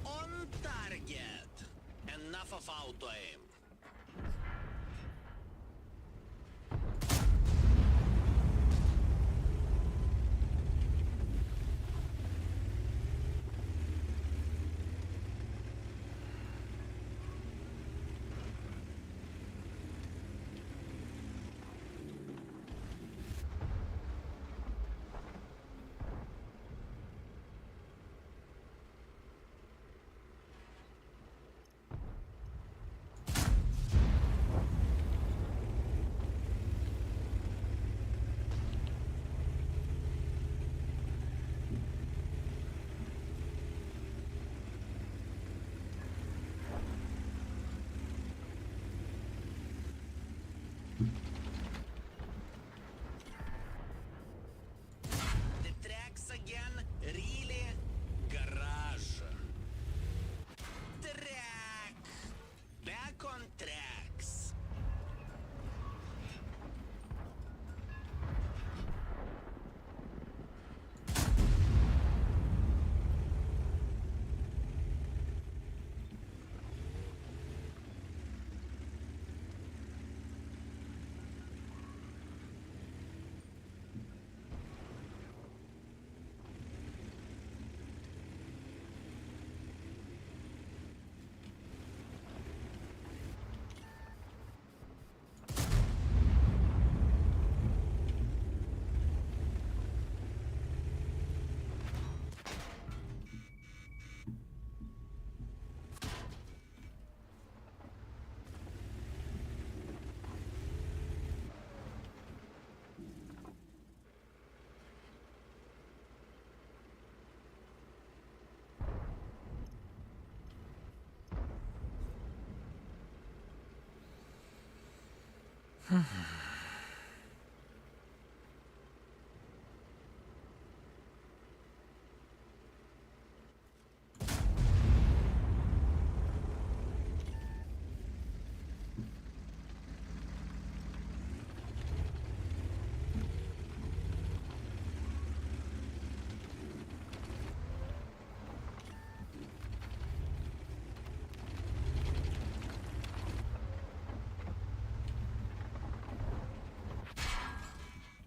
Speaker 4: On target. Enough of auto aim.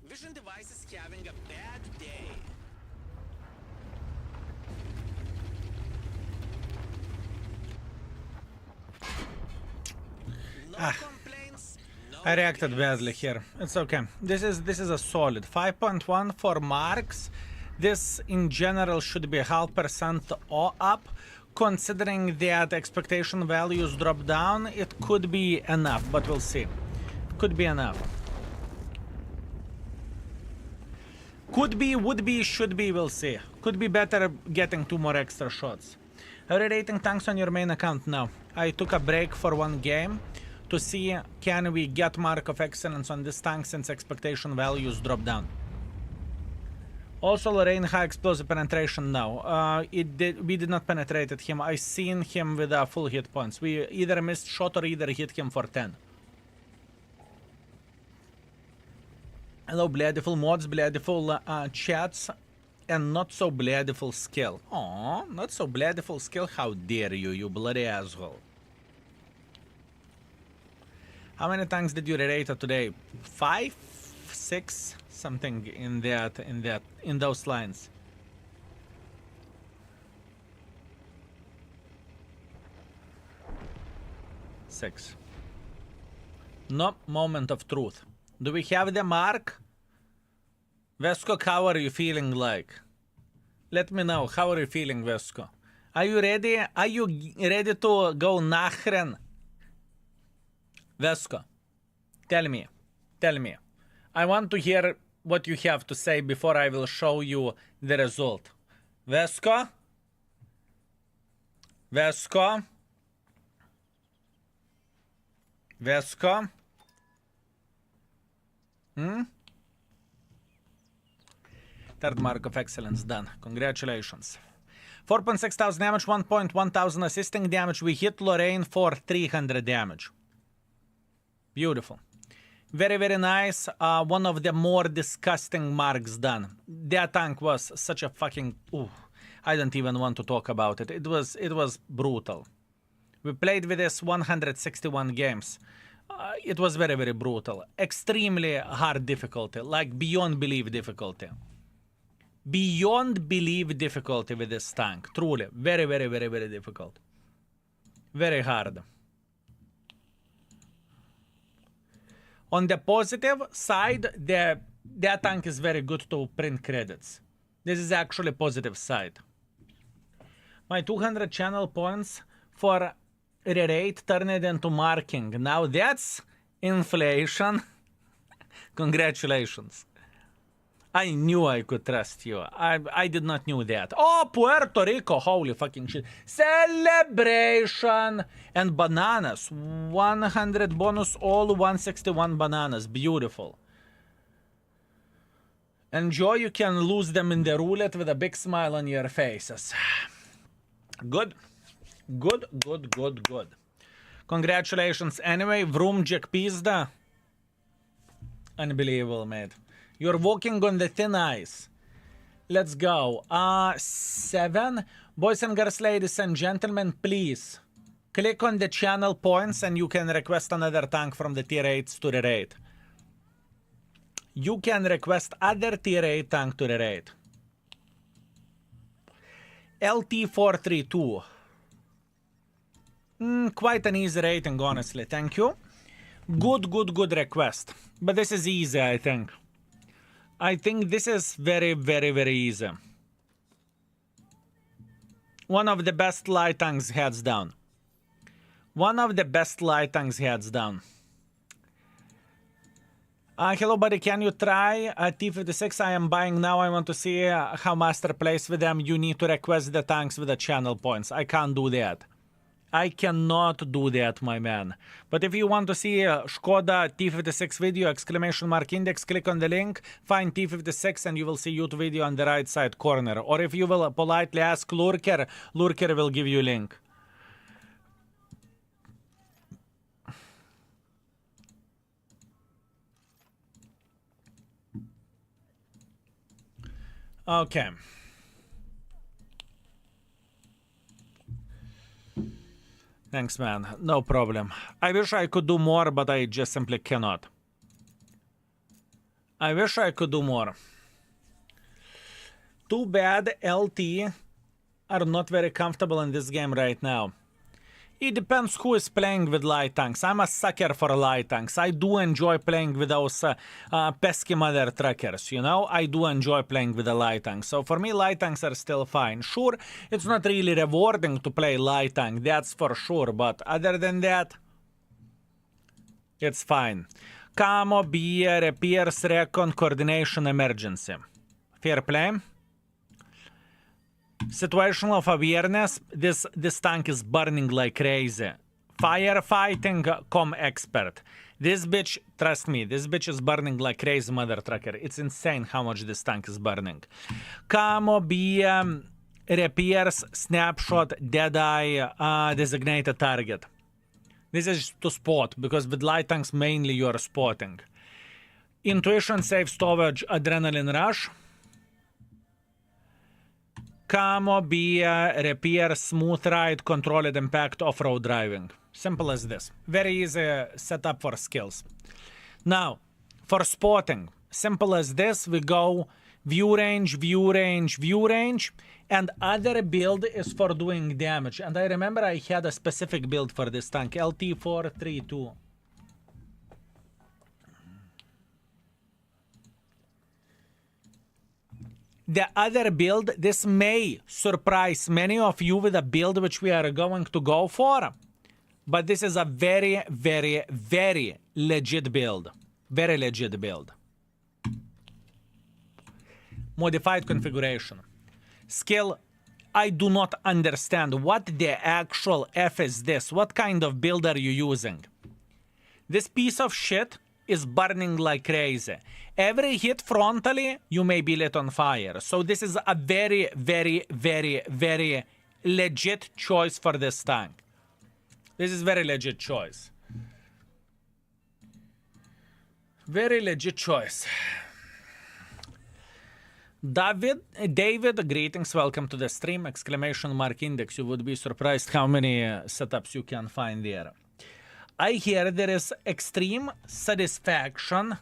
Speaker 4: Vision device is having a bad day. No complaints. No
Speaker 1: I reacted
Speaker 4: regrets.
Speaker 1: badly here. It's okay. This is a solid 5.1 for marks. This in general should be 0.5% up. Considering that expectation values drop down, it could be enough, but we'll see. Could be enough. Could be, would be, should be, we'll see. Could be better getting 2 more extra shots. Rerating tanks on your main account now. I took a break for 1 game to see can we get mark of excellence on this tank since expectation values drop down. Also Lorraine high explosive penetration now. We did not penetrate him. I seen him with full hit points. We either missed shot or either hit him for 10. Hello, Bladiful mods, Bladiful chats, and not so Bladiful skill. Aw, not so Bladiful skill. How dare you, you bloody asshole. How many tanks did you rerate today? 5, 6, something in those lines. Six. No moment of truth. Do we have the mark? Vesco, how are you feeling like? Let me know, how are you feeling, Vesco? Are you ready? Are you ready to go nachren? Vesco, tell me. I want to hear what you have to say before I will show you the result. Vesco? Vesco? Vesco? Third mark of excellence done. Congratulations. 4.6 thousand damage, 1.1 thousand assisting damage. We hit Lorraine for 300 damage. Beautiful. Very, very nice. One of the more disgusting marks done. That tank was such a fucking... Ooh, I don't even want to talk about it. It was brutal. We played with this 161 games. It was very, very brutal. Extremely hard difficulty. Like beyond belief difficulty. Beyond belief difficulty with this tank. Truly. Very, very, very, very difficult. Very hard. On the positive side, that tank is very good to print credits. This is actually positive side. My 200 channel points for rerate turned into marking. Now that's inflation. Congratulations. I knew I could trust you. I did not knew that. Oh, Puerto Rico. Holy fucking shit. Celebration. And bananas. 100 bonus, all 161 bananas. Beautiful. Enjoy. You can lose them in the roulette with a big smile on your faces. Good. Good, good, good, good. Congratulations. Anyway, Vroom Jack Pizda. Unbelievable, mate. You're walking on the thin ice. Let's go. 7. Boys and girls, ladies and gentlemen, please click on the channel points and you can request another tank from the tier 8s to rerate. You can request other tier 8 tank to rerate. LT432. Quite an easy rating, honestly. Thank you. Good, good, good request. But this is easy, I think. I think this is very, very, very easy. One of the best light tanks heads down. One of the best light tanks heads down. Hello, buddy. Can you try T56? I am buying now. I want to see how Master plays with them. You need to request the tanks with the channel points. I can't do that. I cannot do that, my man. But if you want to see Skoda T56 video, exclamation mark index, click on the link, find T56 and you will see YouTube video on the right side corner. Or if you will politely ask Lurker, Lurker will give you link. Okay. Thanks, man. No problem. I wish I could do more, but I just simply cannot. I wish I could do more. Too bad LT are not very comfortable in this game right now. It depends who is playing with light tanks. I'm a sucker for light tanks. I do enjoy playing with those pesky mother truckers, you know? I do enjoy playing with the light tanks. So for me, light tanks are still fine. Sure, it's not really rewarding to play light tank, that's for sure. But other than that, it's fine. Camo, beer, repairs, recon, coordination, emergency. Fair play. Situational of awareness, this tank is burning like crazy. Firefighting, com expert. This bitch, trust me, this bitch is burning like crazy, mother trucker. It's insane how much this tank is burning. Camo, BM, repairs, snapshot, deadeye, designated target. This is to spot, because with light tanks mainly you are spotting. Intuition, safe storage, adrenaline rush. Camo, beer, repair, smooth ride, controlled impact, off-road driving. Simple as this. Very easy setup for skills. Now, for spotting, simple as this, we go view range, view range, view range, and other build is for doing damage. And I remember I had a specific build for this tank, LT432. The other build, this may surprise many of you with a build which we are going to go for. But this is a very, very, very legit build. Very legit build. Modified configuration. Skill, I do not understand what the actual F is this. What kind of build are you using? This piece of shit is burning like crazy. Every hit frontally, you may be lit on fire. So this is a very, very, very, very legit choice for this tank. This is very legit choice. Very legit choice. David, greetings, welcome to the stream, exclamation mark index. You would be surprised how many setups you can find there. I hear there is extreme satisfaction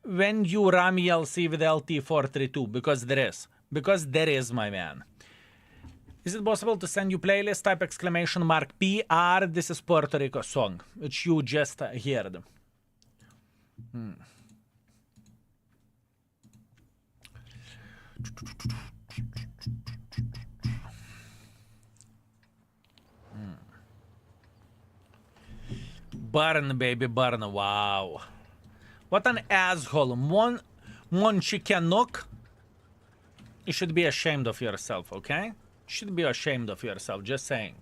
Speaker 1: when you ram ELC with LT432, because there is. Because there is, my man. Is it possible to send you playlist, type exclamation mark PR? This is Puerto Rico song, which you just heard. Burn, baby, burn. Wow. What an asshole. Mon Chicanuk. You should be ashamed of yourself, okay? You should be ashamed of yourself, just saying.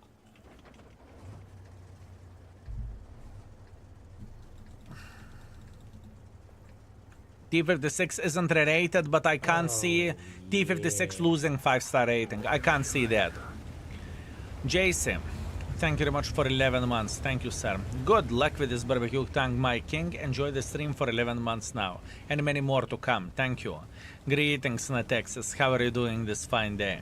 Speaker 1: T56 isn't rated, but I can't see T56 losing 5-star rating. I can't see that. JC, thank you very much for 11 months. Thank you, sir. Good luck with this barbecue tank, my king. Enjoy the stream for 11 months now. And many more to come. Thank you. Greetings, Texas. How are you doing this fine day?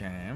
Speaker 1: Okay.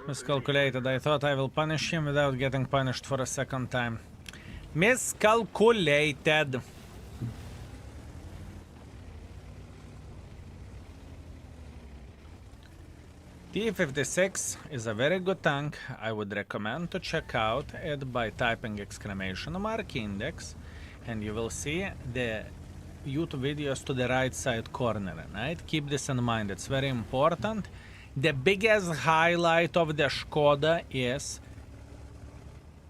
Speaker 1: Miscalculated. I thought I will punish him without getting punished for a second time. Miscalculated. T56 is a very good tank. I would recommend to check out it by typing ! index, and you will see the YouTube videos to the right side corner, right? Keep this in mind, it's very important. The biggest highlight of the Skoda is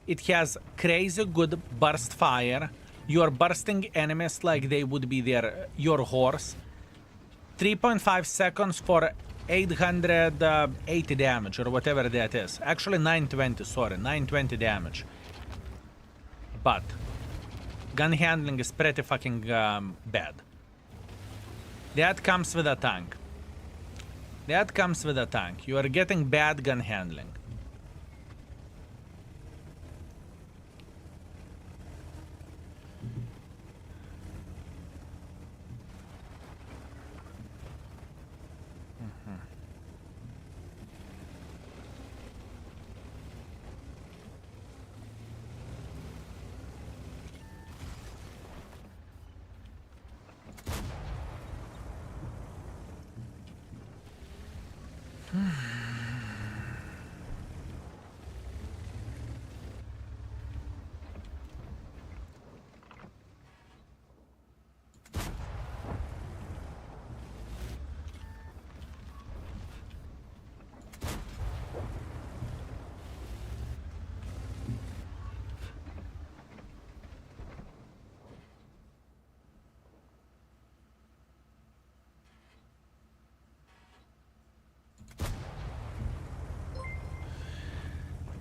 Speaker 1: it has crazy good burst fire. You are bursting enemies like they would be your horse. 3.5 seconds for 880 damage or whatever that is. Actually 920, sorry, 920 damage. But gun handling is pretty fucking bad. That comes with a tank. That comes with a tank. You are getting bad gun handling.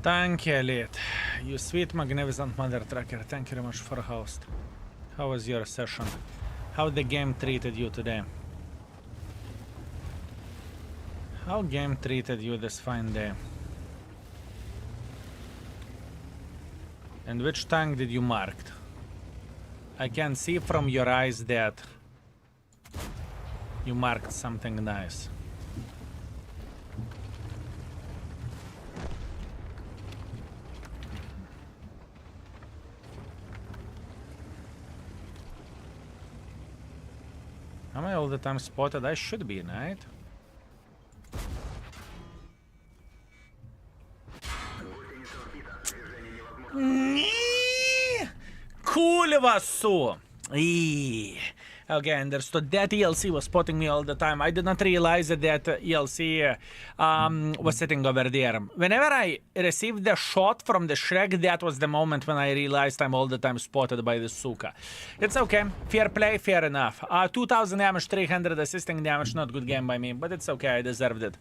Speaker 1: Thank you, Elite. You sweet, magnificent mother trucker. Thank you very much for a host. How was your session? How the game treated you today? How game treated you this fine day? And which tank did you mark? I can see from your eyes that you marked something nice. Am I all the time spotted? I should be, right? Kulvasu! Okay, understood. That ELC was spotting me all the time. I did not realize that ELC was sitting over there. Whenever I received the shot from the Shrek, that was the moment when I realized I'm all the time spotted by the Suka. It's okay. Fair play, fair enough. 2000 damage, 300 assisting damage. Not good game by me, but it's okay. I deserved it.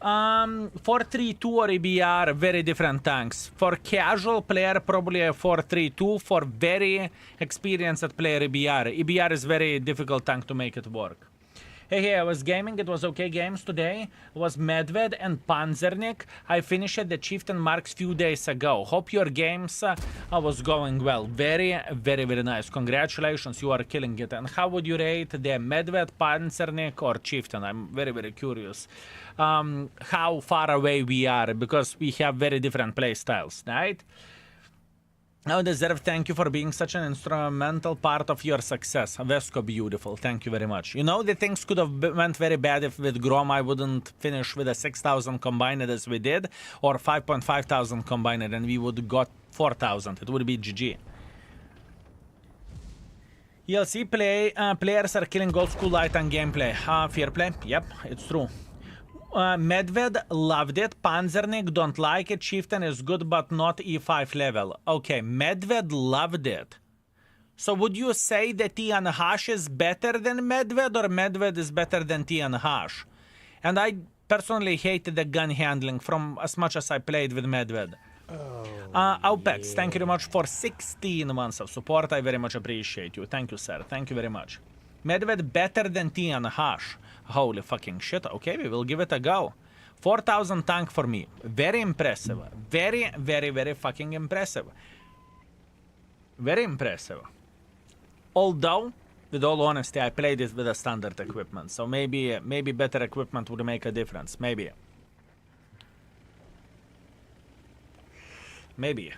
Speaker 1: 432 or EBR, very different tanks. For casual player, probably a 432. For very experienced player, EBR. EBR is very difficult tank to make it work. Hey, I was gaming. It was okay games today. It was Medved and Panzernik. I finished the Chieftain Marks few days ago. Hope your games was going well. Very nice. Congratulations, you are killing it. And how would you rate the Medved, Panzernik, or Chieftain? I'm very curious. How far away we are, because we have very different play styles, right? Now, Deserve, thank you for being such an instrumental part of your success. Vesco, beautiful. Thank you very much. You know, the things could have went very bad if with Grom I wouldn't finish with a 6,000 combined as we did, or 5.5 thousand combined, and we would got 4,000. It would be GG. ELC players are killing old school light on gameplay. Fair play? Yep, it's true. Medved loved it. Panzernik don't like it. Chieftain is good but not E5 level. Okay, Medved loved it. So would you say that Tian Hash is better than Medved, or Medved is better than Tian Hash? And I personally hated the gun handling from as much as I played with Medved. Aupex, thank you very much for 16 months of support. I very much appreciate you. Thank you, sir. Thank you very much. Medved better than Tian Hash. Holy fucking shit. Okay, we will give it a go. 4,000 tank for me. Very impressive. Very fucking impressive. Very impressive. Although, with all honesty, I played this with a standard equipment. So maybe better equipment would make a difference. Maybe. Maybe.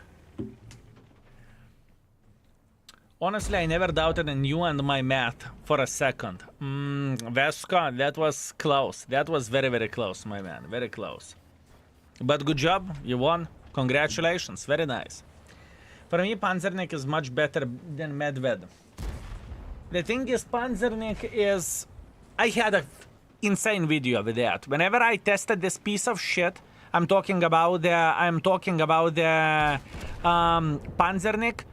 Speaker 1: Honestly, I never doubted in you and my math for a second. Vesco, that was close. That was very, very close, my man. Very close. But good job. You won. Congratulations. Very nice. For me, Panzernik is much better than Medved. The thing is, Panzernik is... I had a insane video with that. Whenever I tested this piece of shit, I'm talking about the Panzernik.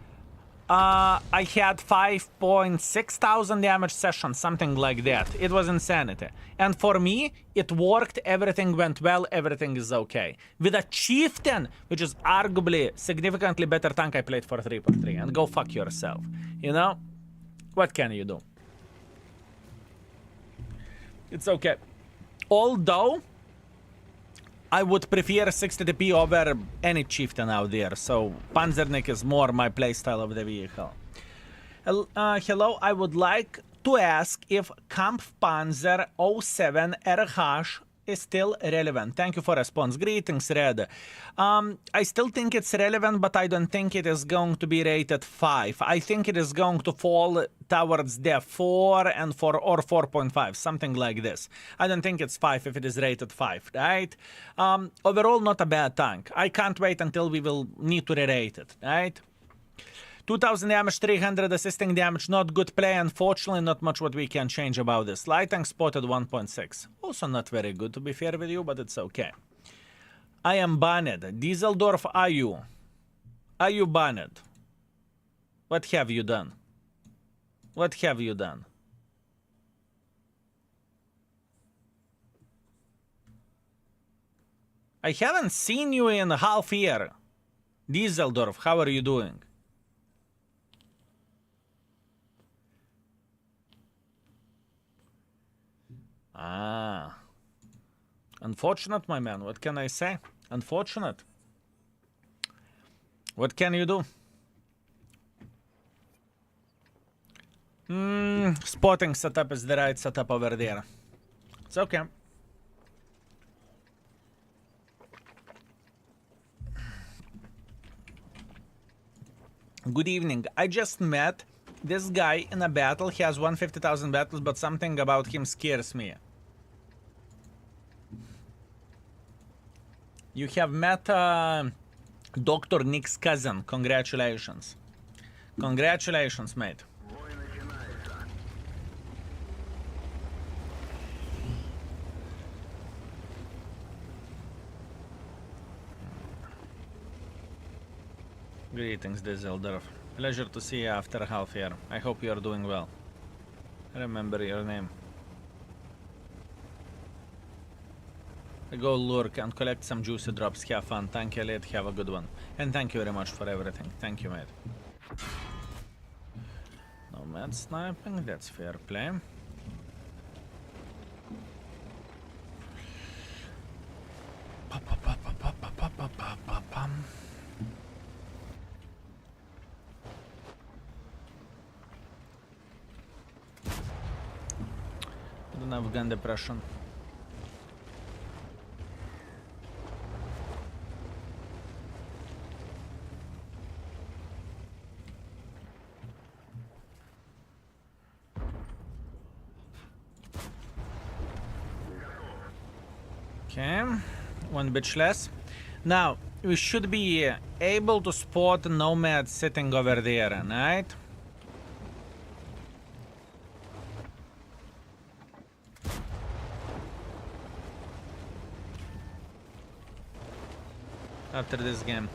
Speaker 1: I had 5.6 thousand damage sessions, something like that. It was insanity. And for me, it worked, everything went well, everything is okay. With a Chieftain, which is arguably significantly better tank, I played for 3.3. And go fuck yourself. You know? What can you do? It's okay. Although, I would prefer 60TP over any Chieftain out there, so Panzernik is more my playstyle of the vehicle. Hello, I would like to ask if Kampfpanzer 07 RH is still relevant. Thank you for response. Greetings, Red. I still think it's relevant, but I don't think it is going to be rated 5. I think it is going to fall towards the 4 and 4 or 4.5, something like this. I don't think it's 5 if it is rated 5, right? Overall, not a bad tank. I can't wait until we will need to re-rate it, right? 2000 damage, 300 assisting damage, not good play, unfortunately, not much what we can change about this. Light tank spotted 1.6. Also not very good, to be fair with you, but it's okay. I am banned. Dieseldorf, are you? Are you banned? What have you done? What have you done? I haven't seen you in a half year. Dieseldorf, how are you doing? Ah. Unfortunate, my man. What can I say? Unfortunate. What can you do? Spotting setup is the right setup over there. It's okay. Good evening. I just met this guy in a battle. He has 150,000 battles, but something about him scares me. You have met Dr. Nick's cousin. Congratulations. Congratulations, mate. Greetings, Dieseldorf. Pleasure to see you after half year. I hope you are doing well. Remember your name. Go lurk and collect some juicy drops. Have fun. Thank you, late. Have a good one. And thank you very much for everything. Thank you, mate. No mad sniping. That's fair play. I don't have gun depression. Okay, one bitch less. Now, we should be able to spot Nomad sitting over there, right? After this game.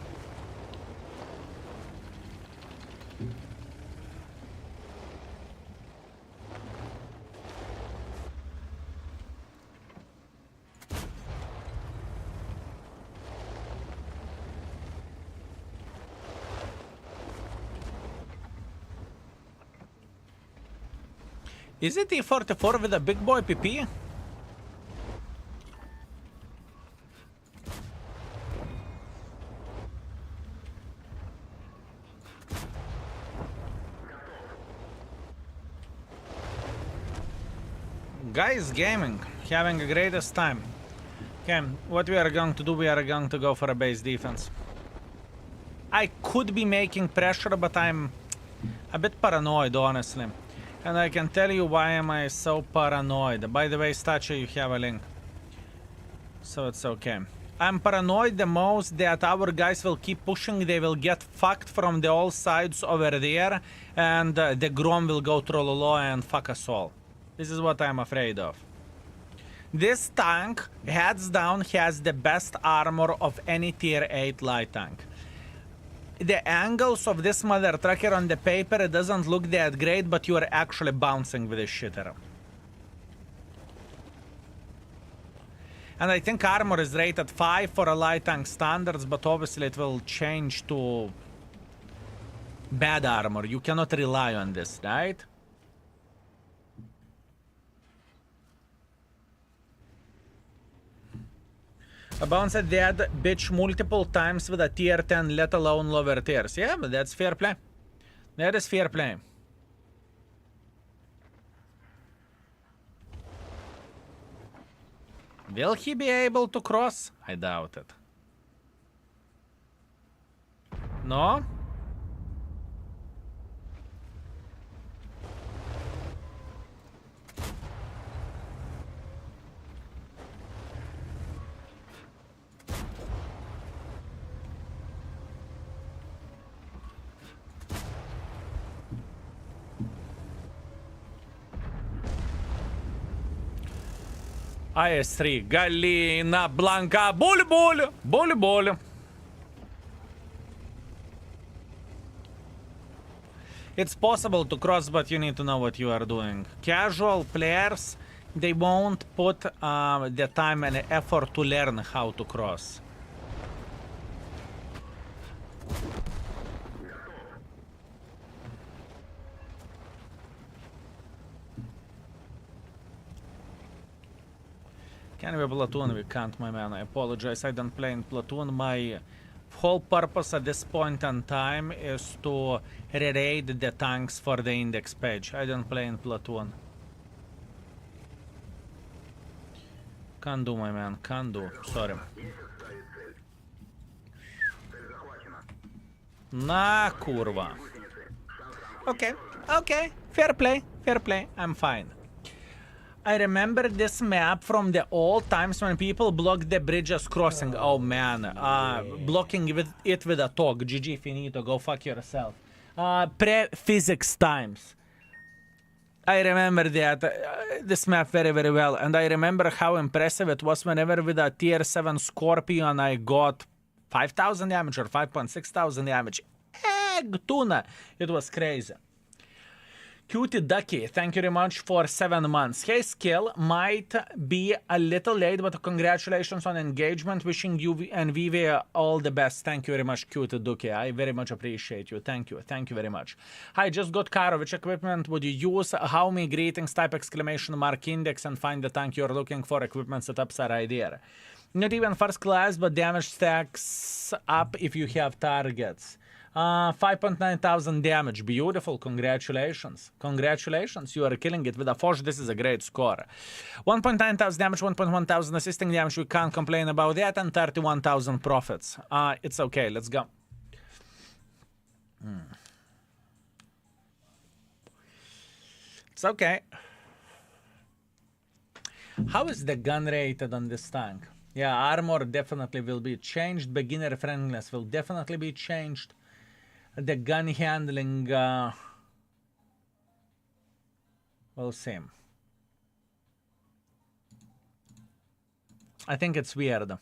Speaker 1: Is it E44 with a big boy PP? Guys gaming, having a greatest time. Okay, what we are going to do, we are going to go for a base defense. I could be making pressure, but I'm a bit paranoid, honestly. And I can tell you why am I so paranoid. By the way, Stacha, you have a link. So it's okay. I'm paranoid the most that our guys will keep pushing. They will get fucked from the all sides over there. And the Grom will go trollolo and fuck us all. This is what I'm afraid of. This tank, hands down, has the best armor of any tier 8 light tank. The angles of this mother trucker on the paper, it doesn't look that great, but you are actually bouncing with this shitter. And I think armor is rated 5 for a light tank standards, but obviously it will change to bad armor. You cannot rely on this, right? I bounced that bitch multiple times with a tier 10, let alone lower tiers. Yeah, but that's fair play. That is fair play. Will he be able to cross? I doubt it. No? IS3, Galina, Blanca, Bully. It's possible to cross, but you need to know what you are doing. Casual players, they won't put the time and effort to learn how to cross. Can we platoon? We can't, my man. I apologize. I don't play in platoon. My whole purpose at this point in time is to re-raid the tanks for the index page. I don't play in platoon. Can't do, my man. Can't do. Sorry. Na kurwa. Okay. Okay. Fair play. Fair play. I'm fine. I remember this map from the old times when people blocked the bridges crossing. Oh man, blocking it with a talk. GG finito, go fuck yourself. Pre-physics times. I remember that this map very, very well. And I remember how impressive it was whenever with a tier 7 Scorpion I got 5,000 damage or 5,600 damage. Egg tuna. It was crazy. Cutie Ducky, thank you very much for 7 months. Hey, skill might be a little late, but congratulations on engagement. Wishing you and Vivi all the best. Thank you very much, Cutie Ducky. I very much appreciate you. Thank you. Thank you very much. Hi, just got car. Which equipment would you use? How me greetings type exclamation mark index and find the tank you're looking for. Equipment setups are right there. Not even first class, but damage stacks up if you have targets. 5.9 thousand damage. Beautiful. Congratulations. Congratulations. You are killing it with a Foch. This is a great score. 1.9 thousand damage, 1.1 thousand assisting damage. We can't complain about that. And 31,000 profits. It's okay. Let's go. It's okay. How is the gun rated on this tank? Yeah, armor definitely will be changed. Beginner friendliness will definitely be changed. The gun handling, we'll see. I think it's weird.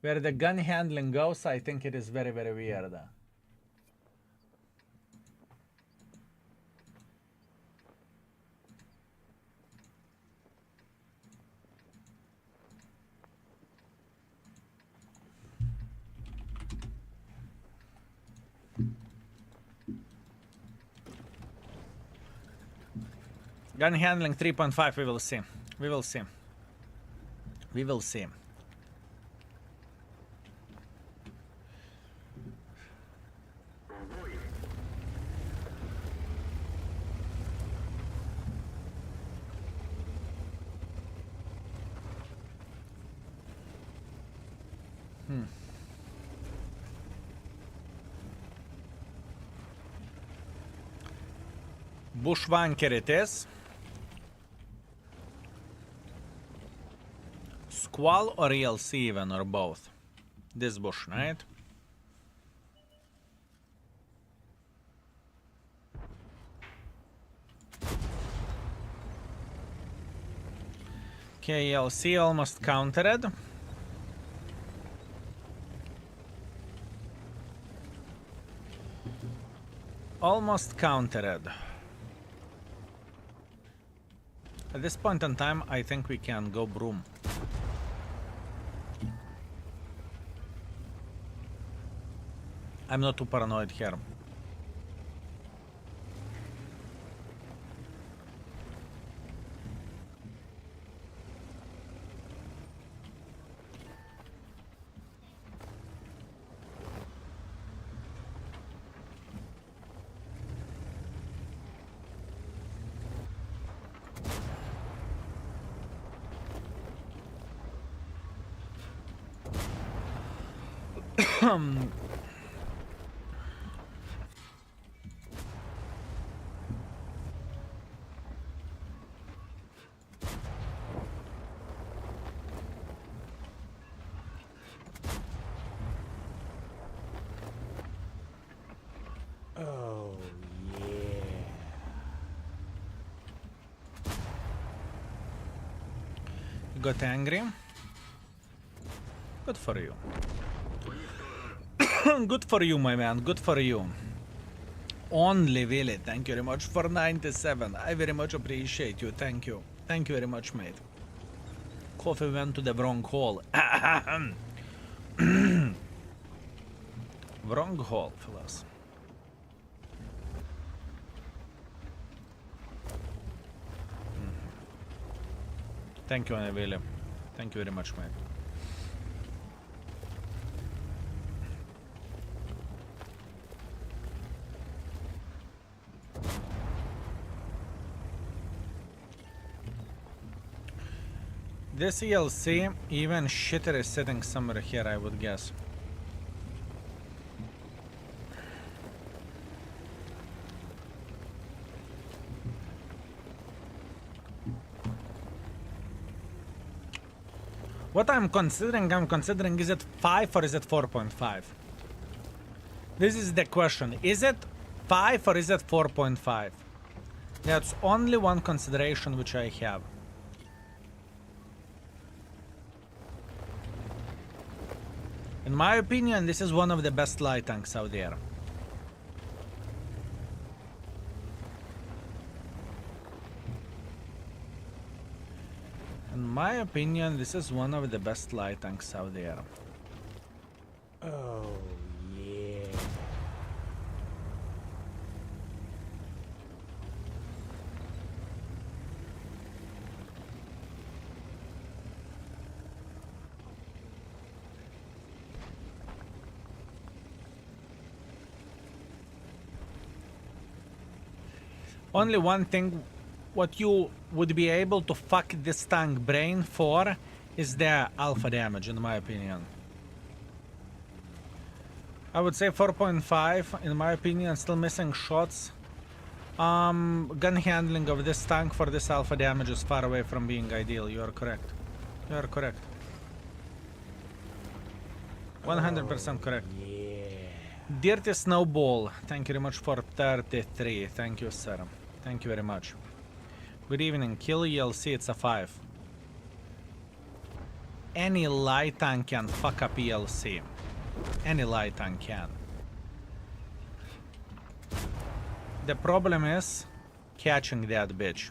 Speaker 1: Where the gun handling goes, I think it is very, very weird. Gun handling 3.5, we will see. We will see. We will see. Bushwanker it is. Squall or ELC even, or both? This bush, right? Okay, ELC almost countered. Almost countered. At this point in time, I think we can go broom. I'm not too paranoid here.
Speaker 2: Oh, yeah.
Speaker 1: You got angry? Good for you. Good for you, my man. Good for you. Only Willy, thank you very much for 97. I very much appreciate you. Thank you. Thank you very much, mate. Coffee went to the wrong hole. Wrong hole, fellas. Thank you, Willy. Thank you very much, mate. This ELC, even shitter is sitting somewhere here, I would guess. What I'm considering is it 5 or is it 4.5? This is the question. Is it 5 or is it 4.5? That's only one consideration which I have. In my opinion, this is one of the best light tanks out there. In my opinion, this is one of the best light tanks out there.
Speaker 2: Oh, yeah.
Speaker 1: Only one thing, what you would be able to fuck this tank brain for is the alpha damage, in my opinion. I would say 4.5, in my opinion, still missing shots. Gun handling of this tank for this alpha damage is far away from being ideal. You are correct. You are correct. 100% correct.
Speaker 2: Yeah.
Speaker 1: Dirty Snowball, thank you very much for 33. Thank you, sir. Thank you very much. Good evening. Kill ELC, it's a 5. Any light tank can fuck up ELC. Any light tank can. The problem is catching that bitch.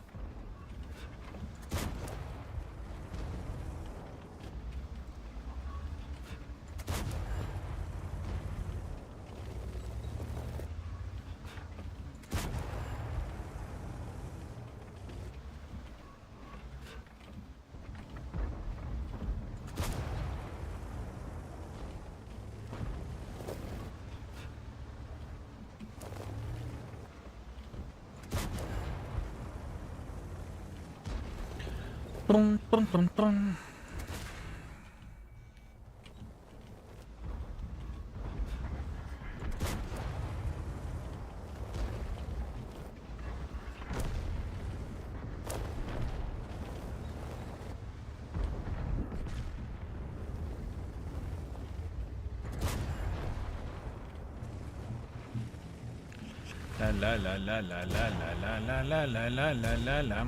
Speaker 1: Brum, brum, brum, brum. La la la la la la la la la la la la la.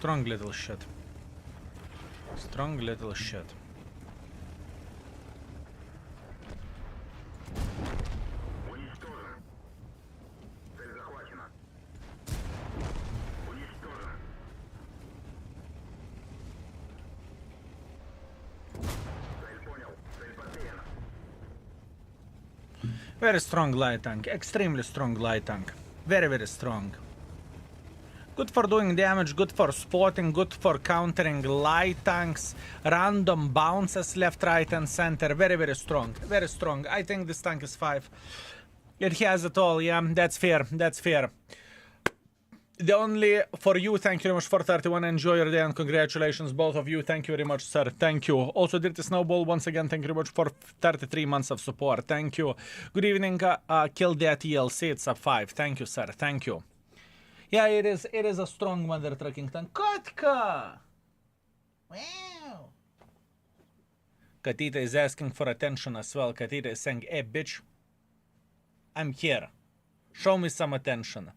Speaker 1: Strong little shit. Strong little shit.
Speaker 3: Уничтожен. Цель захвачена. Уничтожен. Цель понял. Цель потеряна.
Speaker 1: Very strong light tank. Extremely strong light tank. Very, very strong. Good for doing damage, good for spotting, good for countering light tanks, random bounces left, right, and center. Very, very strong. Very strong. I think this tank is 5. It has it all, yeah. That's fair. That's fair. The only for you, thank you very much for 31. Enjoy your day and congratulations, both of you. Thank you very much, sir. Thank you. Also, Dirty Snowball, once again, thank you very much for 33 months of support. Thank you. Good evening, Kill That ELC. It's a 5. Thank you, sir. Thank you. Yeah, it is a strong mother trucking tank. Kotka! Wow. Katita is asking for attention as well. Katita is saying, hey, bitch, I'm here. Show me some attention.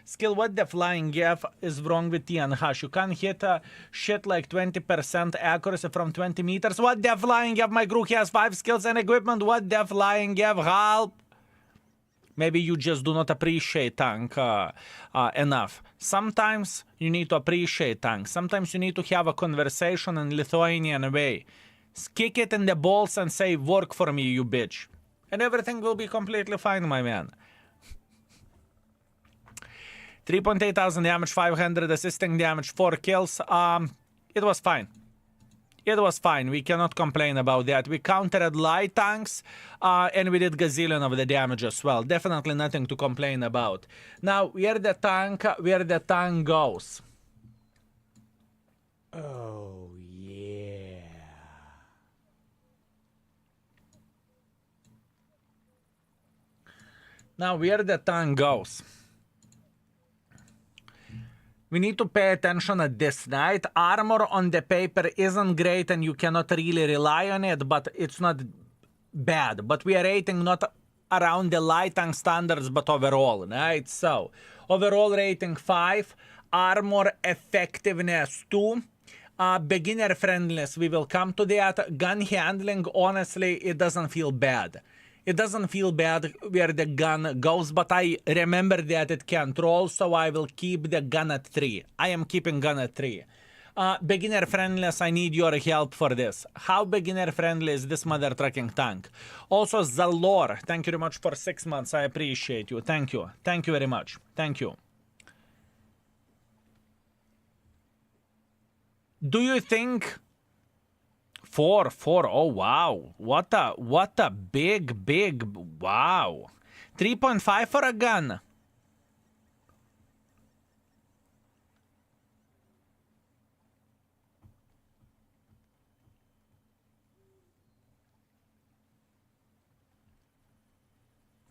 Speaker 1: Skill, what the flying gaff is wrong with T and Hash? You can't hit a shit like 20% accuracy from 20 meters. What the flying gaff? My crew has 5 skills and equipment. What the flying gaff? Help! Maybe you just do not appreciate tank enough. Sometimes you need to appreciate tank. Sometimes you need to have a conversation in Lithuanian way. Kick it in the balls and say, work for me, you bitch. And everything will be completely fine, my man. 3.8 thousand damage, 500 assisting damage, 4 kills. It was fine. It was fine. We cannot complain about that. We countered light tanks, and we did gazillion of the damage as well. Definitely nothing to complain about. Now, where the tank goes.
Speaker 2: Oh, yeah.
Speaker 1: Now, where the tank goes. We need to pay attention at this, right? Armor on the paper isn't great and you cannot really rely on it, but it's not bad. But we are rating not around the light tank standards, but overall, right? So, overall rating 5, armor effectiveness 2, beginner friendliness, we will come to that. Gun handling, honestly, it doesn't feel bad. It doesn't feel bad where the gun goes, but I remember that it can roll, so I will keep the gun at 3. I am keeping gun at 3. Beginner friendliness, I need your help for this. How beginner friendly is this mother trucking tank? Also, Zalor, thank you very much for 6 months. I appreciate you. Thank you. Thank you very much. Thank you. Do you think... 4, oh wow, what a big, wow. 3.5 for a gun.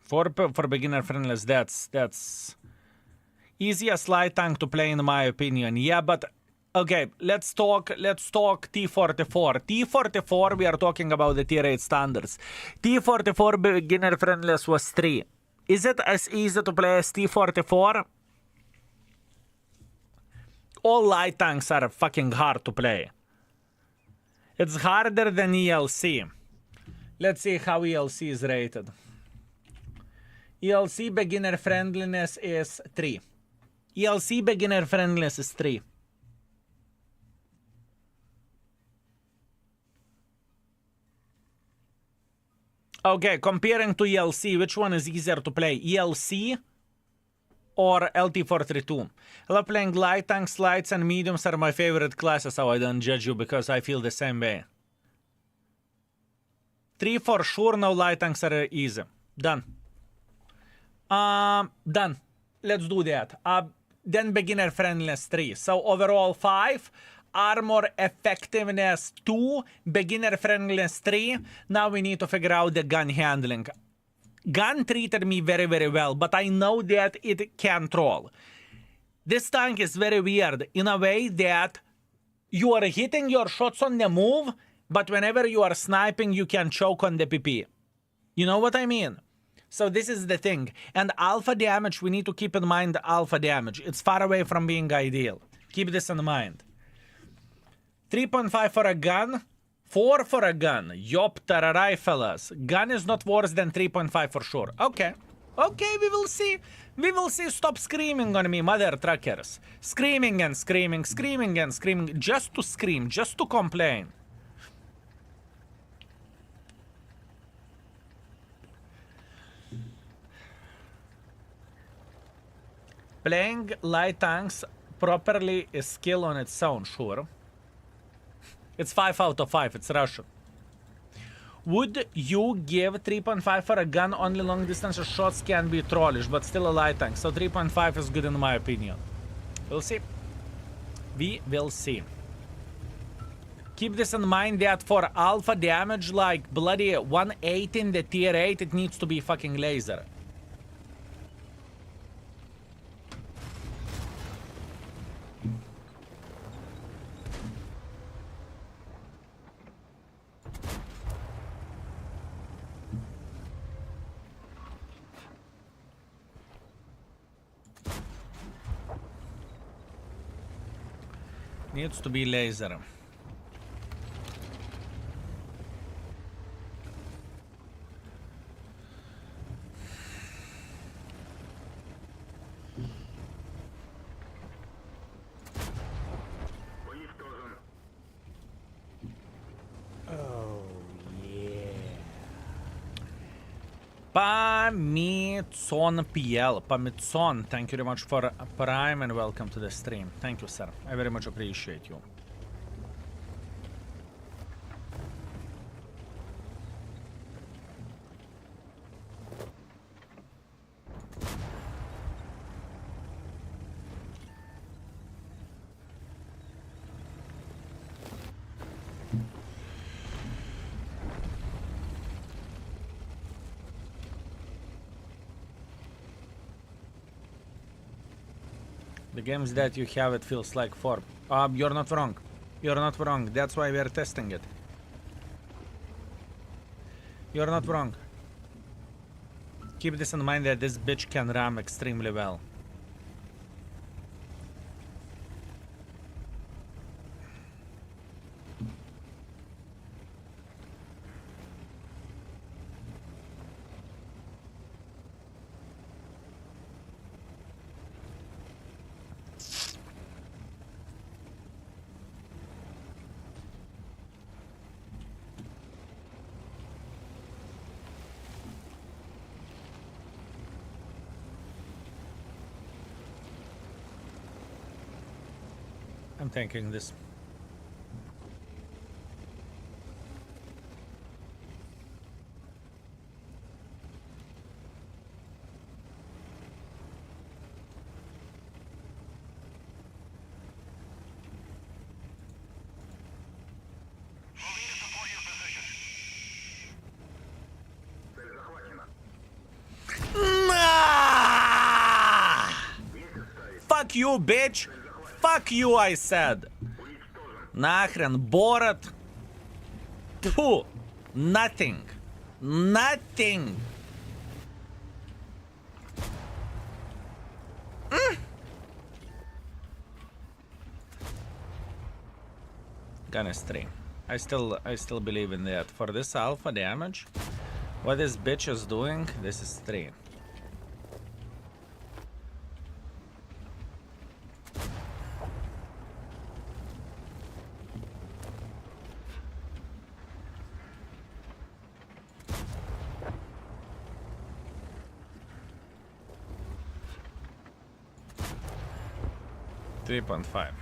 Speaker 1: For beginner friendless, that's easiest light tank to play in my opinion. Yeah, but okay, let's talk T44. T44, we are talking about the tier 8 standards. T44 beginner friendless was 3. Is it as easy to play as T44? All light tanks are fucking hard to play. It's harder than ELC. Let's see how ELC is rated. ELC beginner friendliness is 3. ELC beginner friendliness is 3. Okay, comparing to ELC, which one is easier to play? ELC or LT432? I love playing light tanks, lights, and mediums are my favorite classes, so I don't judge you because I feel the same way. 3 for sure, no light tanks are easy. Done. Done. Let's do that. then beginner friendliness 3. So overall 5, armor effectiveness 2, beginner friendliness 3. Now we need to figure out the gun handling. Gun treated me very, very well, but I know that it can troll. This tank is very weird in a way that you are hitting your shots on the move, but whenever you are sniping, you can choke on the PP. You know what I mean? So this is the thing. And alpha damage, we need to keep in mind alpha damage. It's far away from being ideal. Keep this in mind. 3.5 for a gun. 4 for a gun. Yoptararai, fellas. Gun is not worse than 3.5 for sure. Okay. Okay, we will see. We will see. Stop screaming on me, mother truckers. Screaming and screaming, screaming and screaming. Just to scream, just to complain. Playing light tanks properly is skill on its own, sure. It's 5 out of 5, it's Russian. Would you give 3.5 for a gun? Only long distance shots can be trollish, but still a light tank. So 3.5 is good in my opinion. We'll see. We will see. Keep this in mind that for alpha damage, like bloody 180 in the tier 8, it needs to be fucking laser. Needs to be laser.
Speaker 2: Oh, yeah.
Speaker 1: Pamitson PL. Pamitson, thank you very much for Prime and welcome to the stream. Thank you, sir. I very much appreciate you. The games that you have, it feels like 4. You're not wrong. You're not wrong. That's why we are testing it. You're not wrong. Keep this in mind that this bitch can ram extremely well. I'm thinking this. Nah! Fuck you, bitch! Fuck you, I said. Нахрен, Borat. Phew. Nothing. Nothing. Gonna stream. I still believe in that. For this alpha damage, what this bitch is doing, this is 3. .5.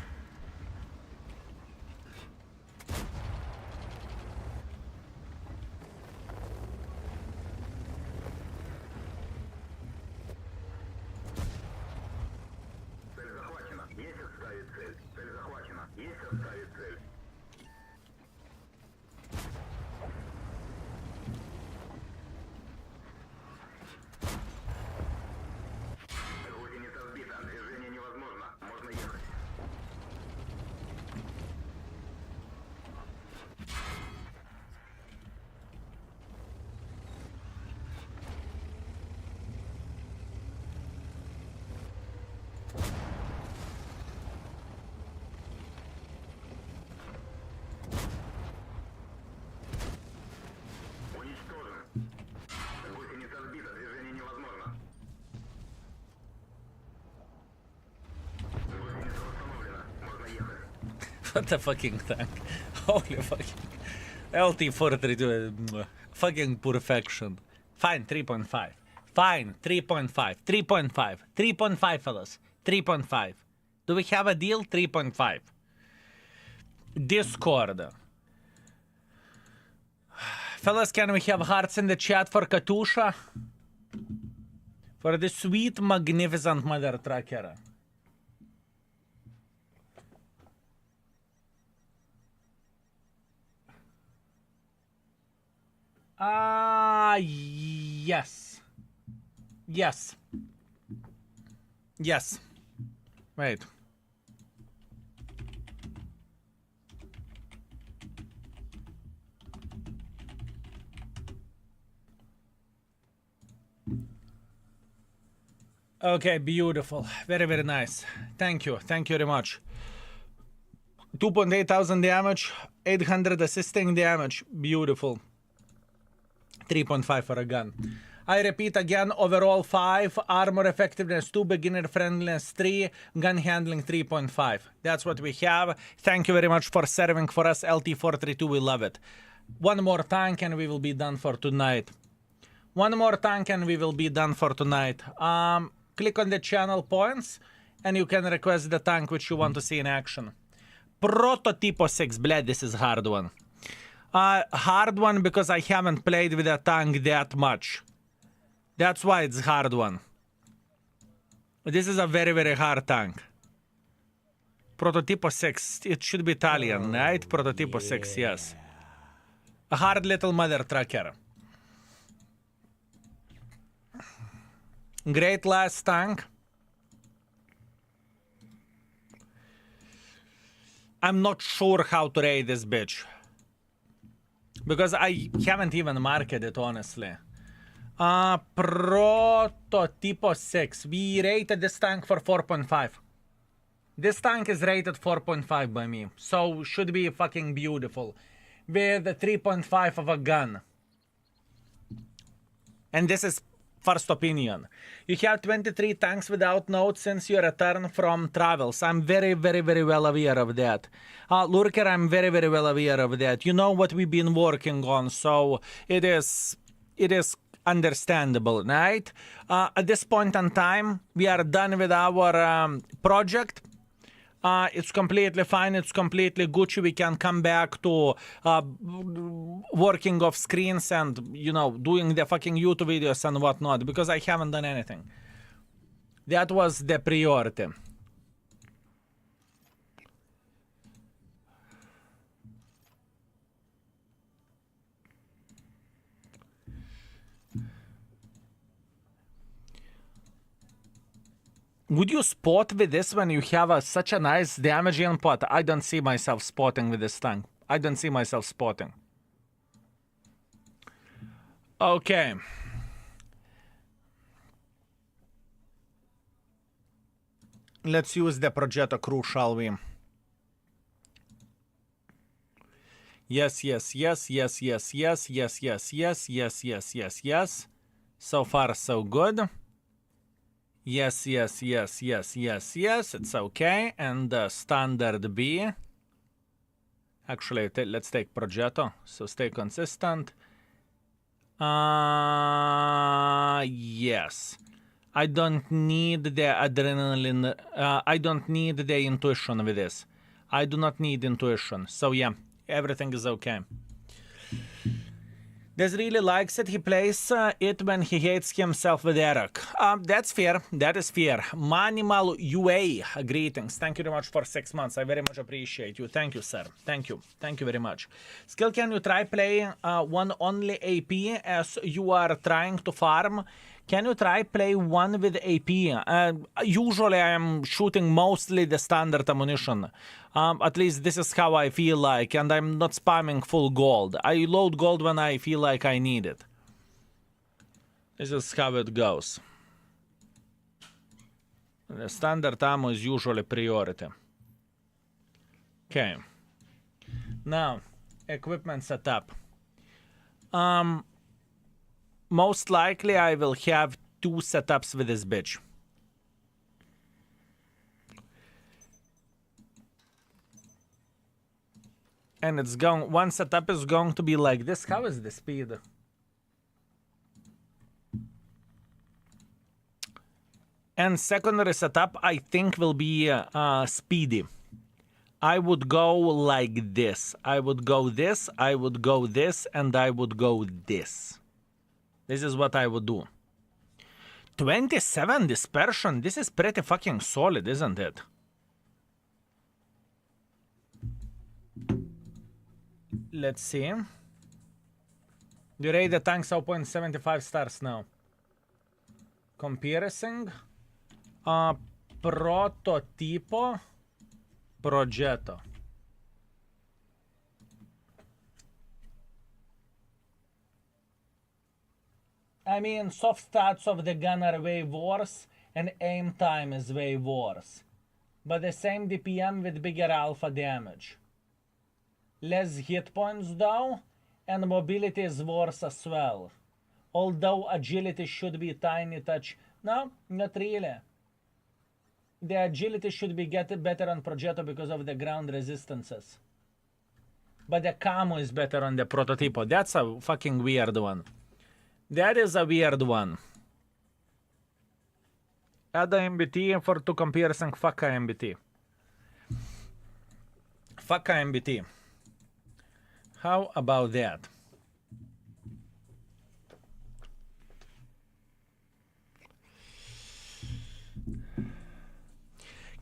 Speaker 1: What a fucking tank. Holy fucking... LT432, fucking perfection. Fine, 3.5. Fine, 3.5. 3.5. 3.5, fellas. 3.5. Do we have a deal? 3.5. Discord. Fellas, can we have hearts in the chat for Katusha? For the sweet, magnificent mother trucker. Yes. Yes. Yes. Wait. Okay, beautiful. Very, very nice. Thank you. Thank you very much. 2.8 thousand damage, 800 assisting damage. Beautiful. 3.5 for a gun. I repeat again, overall 5, armor effectiveness 2, beginner friendliness 3, gun handling 3.5. That's what we have. Thank you very much for serving for us, LT432, we love it. One more tank and we will be done for tonight. One more tank and we will be done for tonight. Click on the channel points and you can request the tank which you want to see in action. Prototipo 6, bled, this is hard one. Hard one because I haven't played with a tank that much. That's why it's hard one. This is a very, very hard tank. Prototipo 6, it should be Italian, right? Prototipo 6, yes. A hard little mother trucker. Great last tank. I'm not sure how to rate this bitch. Because I haven't even marketed it, honestly. Prototipo 6. We rated this tank for 4.5. This tank is rated 4.5 by me. So, should be fucking beautiful. With a 3.5 of a gun. And this is first opinion. You have 23 tanks without notes since your return from travels. I'm very, very, very well aware of that. Lurker, I'm very, very well aware of that. You know what we've been working on, so it is understandable, right? At this point in time, we are done with our project. It's completely fine. It's completely Gucci. We can come back to working off screens and, you know, doing the fucking YouTube videos and whatnot, because I haven't done anything. That was the priority. Would you spot with this when you have such a nice damage input? I don't see myself spotting with this tank. I don't see myself spotting. Okay. Let's use the Progetto crew, shall we? Yes, yes, yes, yes, yes, yes, yes, yes, yes, yes, yes, yes, yes. So far, so good. Yes, yes, yes, yes, yes, yes, it's okay. And standard B. Actually, let's take Progetto, so stay consistent. Yes. I don't need the adrenaline, I don't need the intuition with this. I do not need intuition, so yeah, everything is okay. Des really likes it. He plays it when he hates himself with Eric. That's fair. That is fair. Manimal UA, greetings. Thank you very much for 6 months. I very much appreciate you. Thank you, sir. Thank you. Thank you very much. Skill, can you try play one only AP as you are trying to farm? Can you try play one with AP? Usually I am shooting mostly the standard ammunition. At least this is how I feel like, and I'm not spamming full gold. I load gold when I feel like I need it. This is how it goes. The standard ammo is usually priority. Okay. Now, equipment setup. Most likely I will have 2 setups with this bitch. And it's going, one setup is going to be like this. How is the speed? And secondary setup, I think, will be speedy. I would go like this. I would go this, I would go this, and I would go this. This is what I would do. 27 dispersion. This is pretty fucking solid, isn't it? Let's see. You rate the tank 0.75 stars now. Comparison. Prototipo. Progetto. I mean, soft stats of the gun are way worse, and aim time is way worse. But the same DPM with bigger alpha damage. Less hit points though, and mobility is worse as well. Although agility should be tiny touch. No, not really. The agility should be getting better on Progetto because of the ground resistances. But the camo is better on the Prototipo. That's a fucking weird one. That is a weird one. Add AMBT for two comparison. Fuck AMBT. Fuck AMBT. How about that?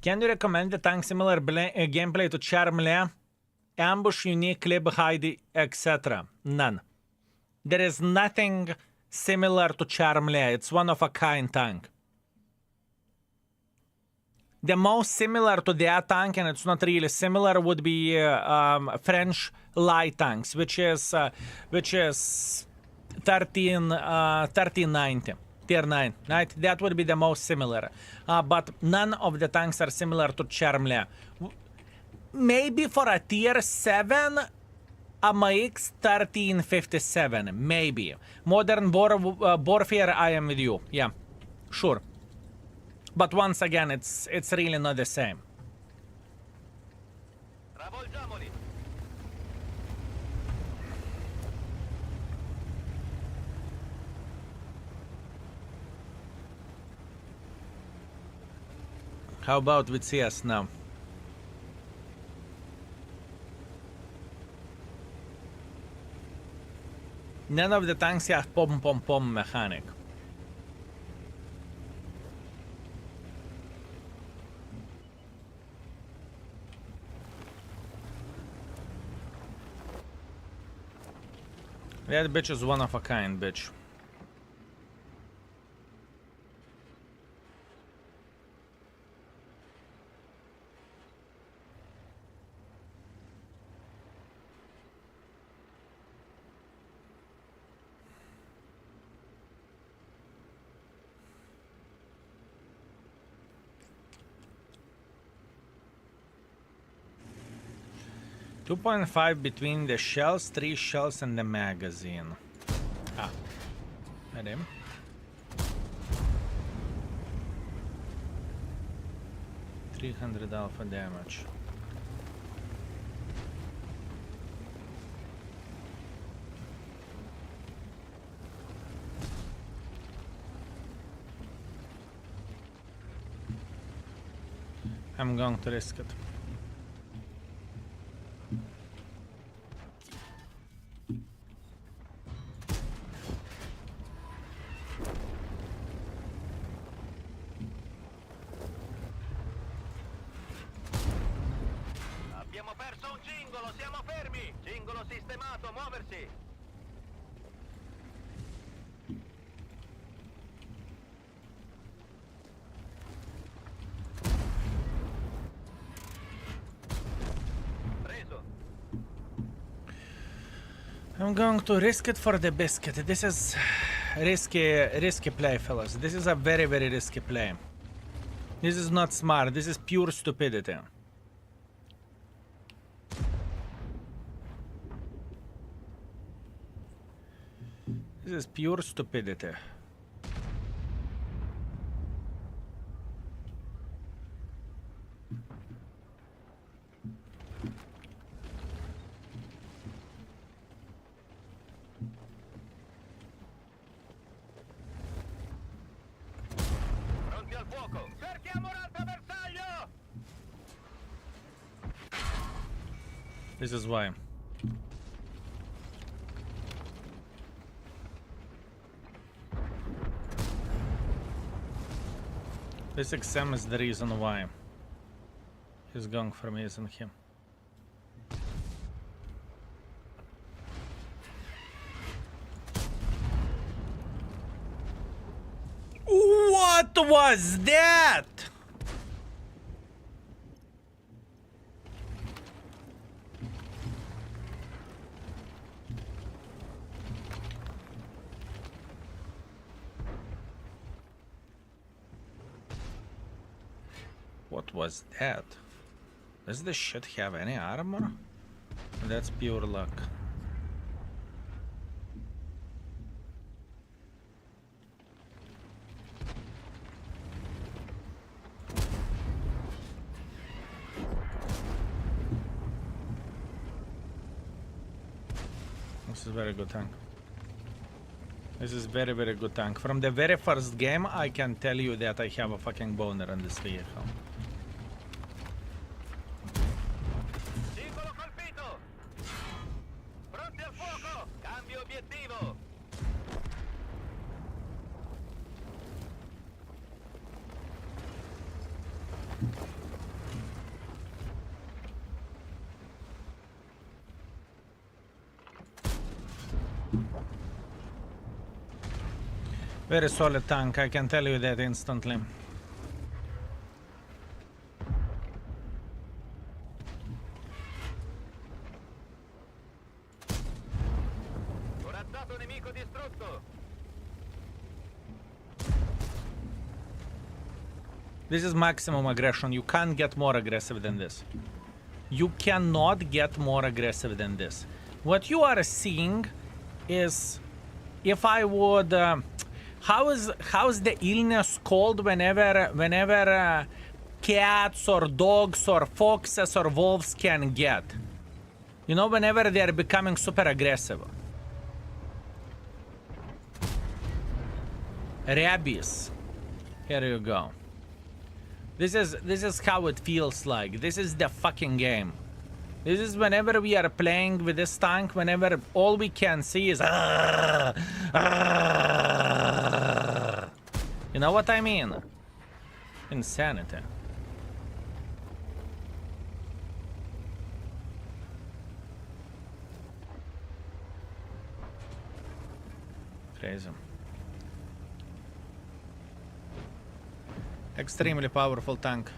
Speaker 1: Can you recommend the tank similar gameplay to Charmle? Ambush, unique, clip, hide, etc. None. There is nothing similar to Charmle. It's one of a kind tank. The most similar to that tank, and it's not really similar, would be French light tanks, which is 1390. Tier 9, right? That would be the most similar. But none of the tanks are similar to Charmle. Maybe for a tier 7, AMX 1357. Maybe. Modern Warfare, I am with you. Yeah, sure. But once again, it's really not the same. How about with CS now? None of the tanks have pom mechanic. That bitch is one of a kind, bitch. .5 between the shells, 3 shells and the magazine. Ah, at him. $300 alpha damage. I'm going to risk it. I'm going to risk it for the biscuit. This is risky play, fellas. This is a very risky play. This is not smart. This is pure stupidity. This is pure stupidity. This is why. This XM is the reason why he's going for me, isn't he? What was that? What was that? Does this shit have any armor? That's pure luck. This is very good tank. This is very, very good tank. From the very first game, I can tell you that I have a fucking boner in this vehicle.
Speaker 3: Singolo colpito! Pronti al fuoco! Cambio obiettivo!
Speaker 1: Very solid tank, I can tell you that instantly.
Speaker 3: Corazzato nemico distrutto!
Speaker 1: This is maximum aggression. You can't get more aggressive than this. You cannot get more aggressive than this. What you are seeing is, if I would, how's the illness called whenever cats or dogs or foxes or wolves can get? You know, whenever they are becoming super aggressive. Rabies. Here you go. This is how it feels like. This is the fucking game. This is whenever we are playing with this tank, whenever all we can see is you know what I mean? Insanity. Crazy. Extremely powerful tank.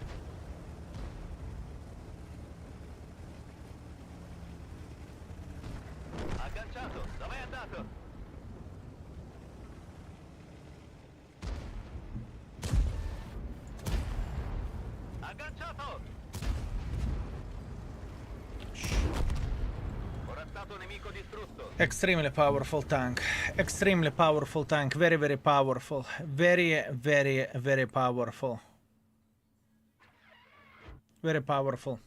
Speaker 3: Agganciato! Dove è andato? Agganciato! Corazzato nemico distrutto!
Speaker 1: Extremely powerful tank. Extremely powerful tank. Very, very powerful. Very, very, very powerful. Very powerful.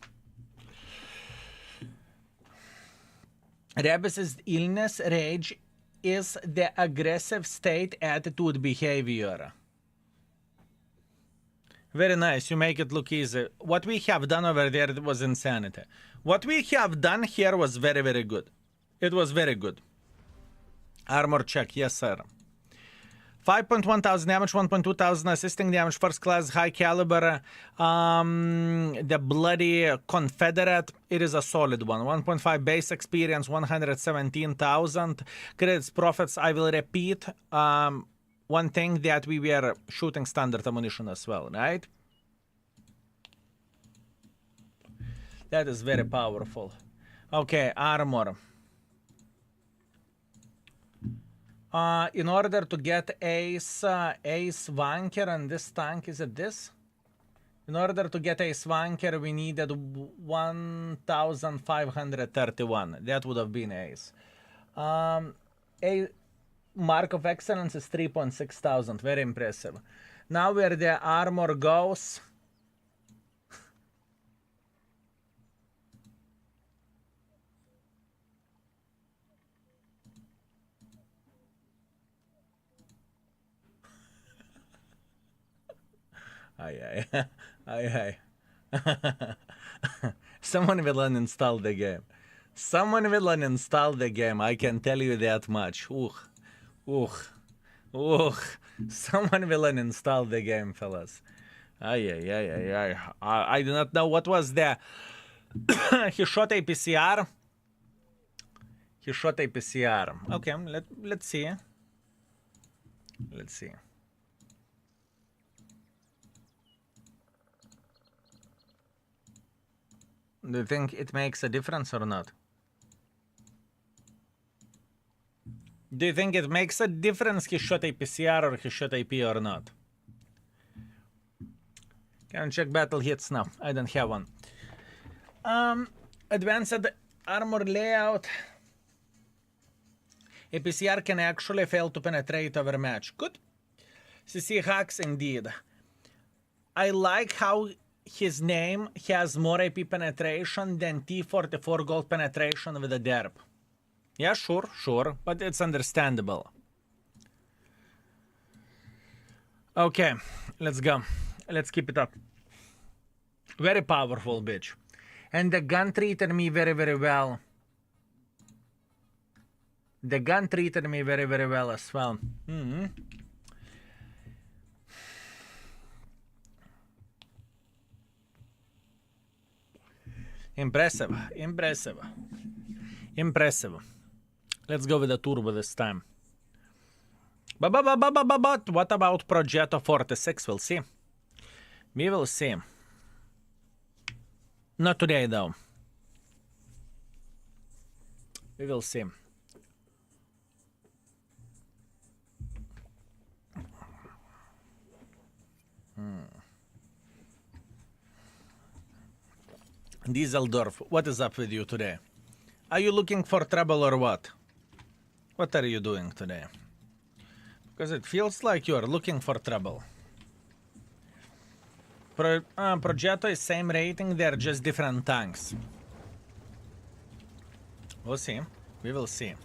Speaker 1: Rabies' illness, rage, is the aggressive state, attitude, behavior. Very nice. You make it look easy. What we have done over there was insanity. What we have done here was very, very good. It was very good. Armor check. Yes, sir. 5.1 thousand damage, 1.2 thousand assisting damage, first class, high caliber. The bloody Confederate, it is a solid one. 1.5 base experience, 117,000. Credits, profits, I will repeat. One thing that we were shooting standard ammunition as well, right? That is very powerful. Okay, armor. In order to get ace wanker on this tank, is it this? In order to get ace wanker, we needed 1,531. That would have been ace. A mark of excellence is 3.6 thousand. Very impressive. Now where the armor goes. Aye, aye. Aye, aye. Someone will uninstall the game. Someone will uninstall the game, I can tell you that much. Someone will uninstall the game, fellas. Aye. I do not know what was there. He shot a PCR. He shot a PCR. Okay, let's see. Let's see. Do you think it makes a difference or not? Do you think it makes a difference he shot a PCR or he shot AP or not? Can check battle hits now. I don't have one. Advanced armor layout. A PCR can actually fail to penetrate over match. Good. CC hacks indeed. I like how his name has more AP penetration than T44 gold penetration with a derp. Yeah, sure, but it's understandable. Okay, let's go. Let's keep it up. Very powerful, bitch. And the gun treated me very, very well. The gun treated me very, very well as well. Impressive. Let's go with the turbo this time. But what about Progetto 46? We'll see. We will see. Not today, though. We will see. Dieseldorf, what is up with you today? Are you looking for trouble or what? What are you doing today? Because it feels like you are looking for trouble. Progetto is same rating, they're just different tanks. We'll see. We will see.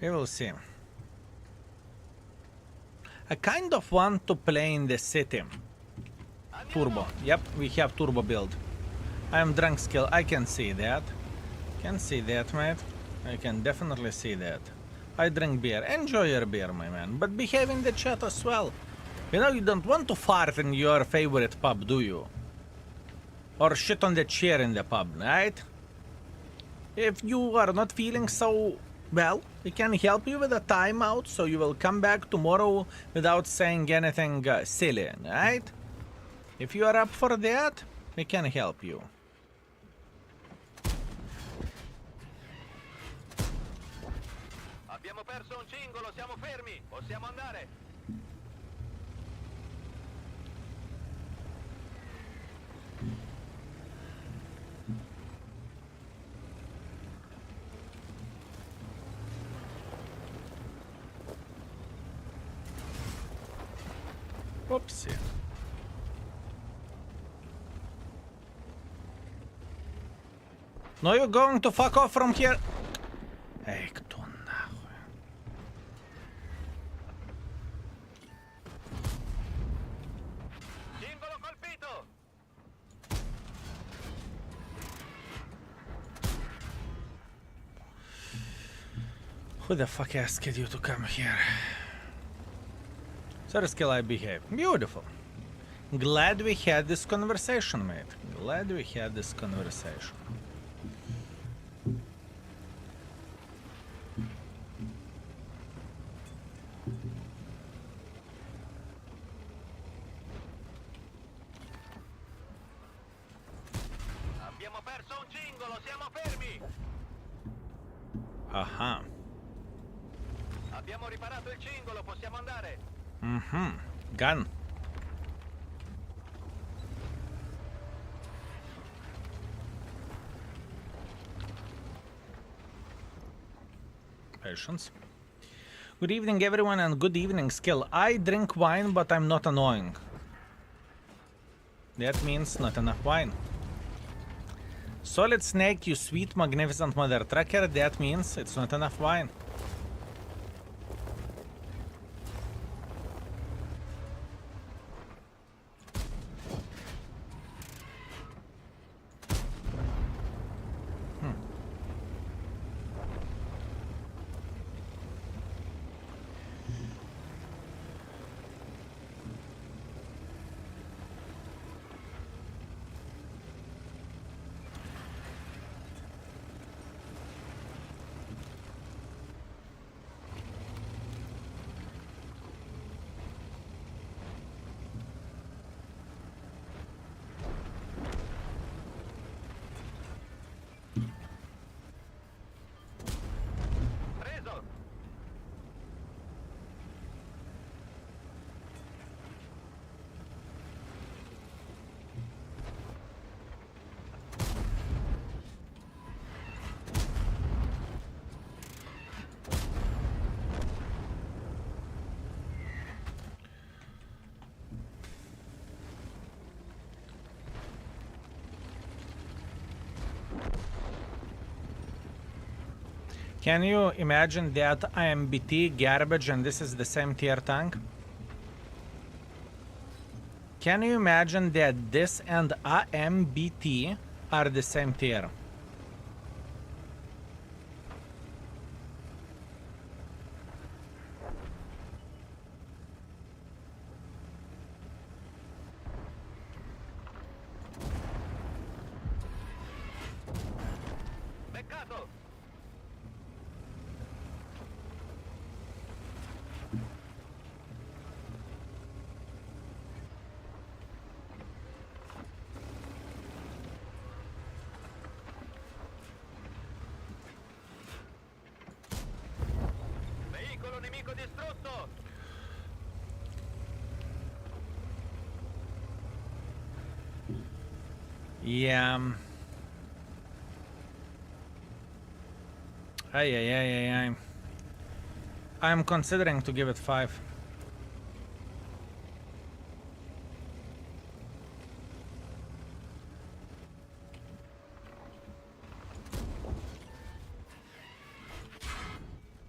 Speaker 1: We will see. I kind of want to play in the city. Turbo. Yep, we have turbo build. I am drunk skill. I can see that. Can see that, mate. I can definitely see that. I drink beer. Enjoy your beer, my man. But behave in the chat as well. You know, you don't want to fart in your favorite pub, do you? Or shit on the chair in the pub, right? If you are not feeling so well, we can help you with a timeout, so you will come back tomorrow without saying anything silly, right? If you are up for that, we can help you.
Speaker 3: Abbiamo perso un cingolo, siamo fermi. Possiamo andare.
Speaker 1: Oopsie. No, you're going to fuck off from here. Ey, кто нахуй?
Speaker 3: Cingolo colpito.
Speaker 1: Who the fuck asked you to come here? Sorry, skill, I behave. Beautiful. Glad we had this conversation, mate. Glad we had this conversation.
Speaker 3: Abbiamo perso un cingolo, siamo fermi.
Speaker 1: Aha.
Speaker 3: Abbiamo riparato il cingolo, possiamo andare.
Speaker 1: Gun. Patience. Good evening, everyone, and good evening, skill. I drink wine, but I'm not annoying. That means not enough wine. Solid Snake, you sweet, magnificent mother trucker. That means it's not enough wine.
Speaker 2: Can you imagine that AMBT garbage and this is the same tier tank? Can you imagine that this and AMBT are the same tier?
Speaker 3: Beccato! Veicolo nemico distrutto!
Speaker 2: Yeah. Ay. I'm considering to give it 5.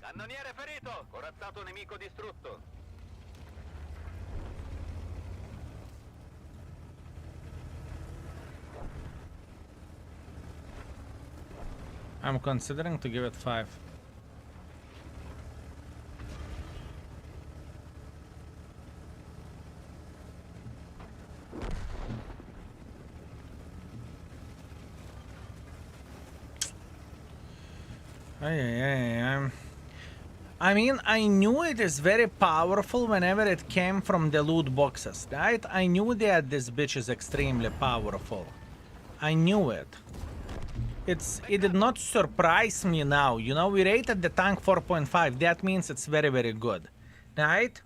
Speaker 3: Cannoniere ferito! Corazzato nemico distrutto!
Speaker 2: I'm considering to give it 5. Ay. I mean, I knew it is very powerful whenever it came from the loot boxes, right? I knew that this bitch is extremely powerful. I knew it. It did not surprise me now. You know, we rated the tank 4.5. That means it's very, very good, right?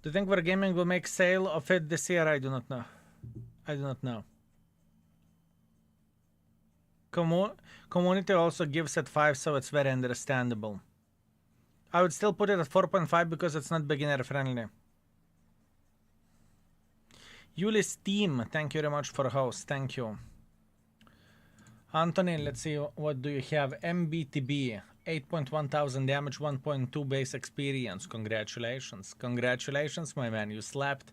Speaker 2: Do you think Wargaming will make sale of it this year? I do not know. I do not know. Community also gives it 5, so it's very understandable. I would still put it at 4.5 because it's not beginner friendly. Yuli's team, thank you very much for host. Thank you. Anthony, let's see, what do you have? MBTB, 8.1 thousand damage, 1.2 base experience. Congratulations. Congratulations, my man. You slapped.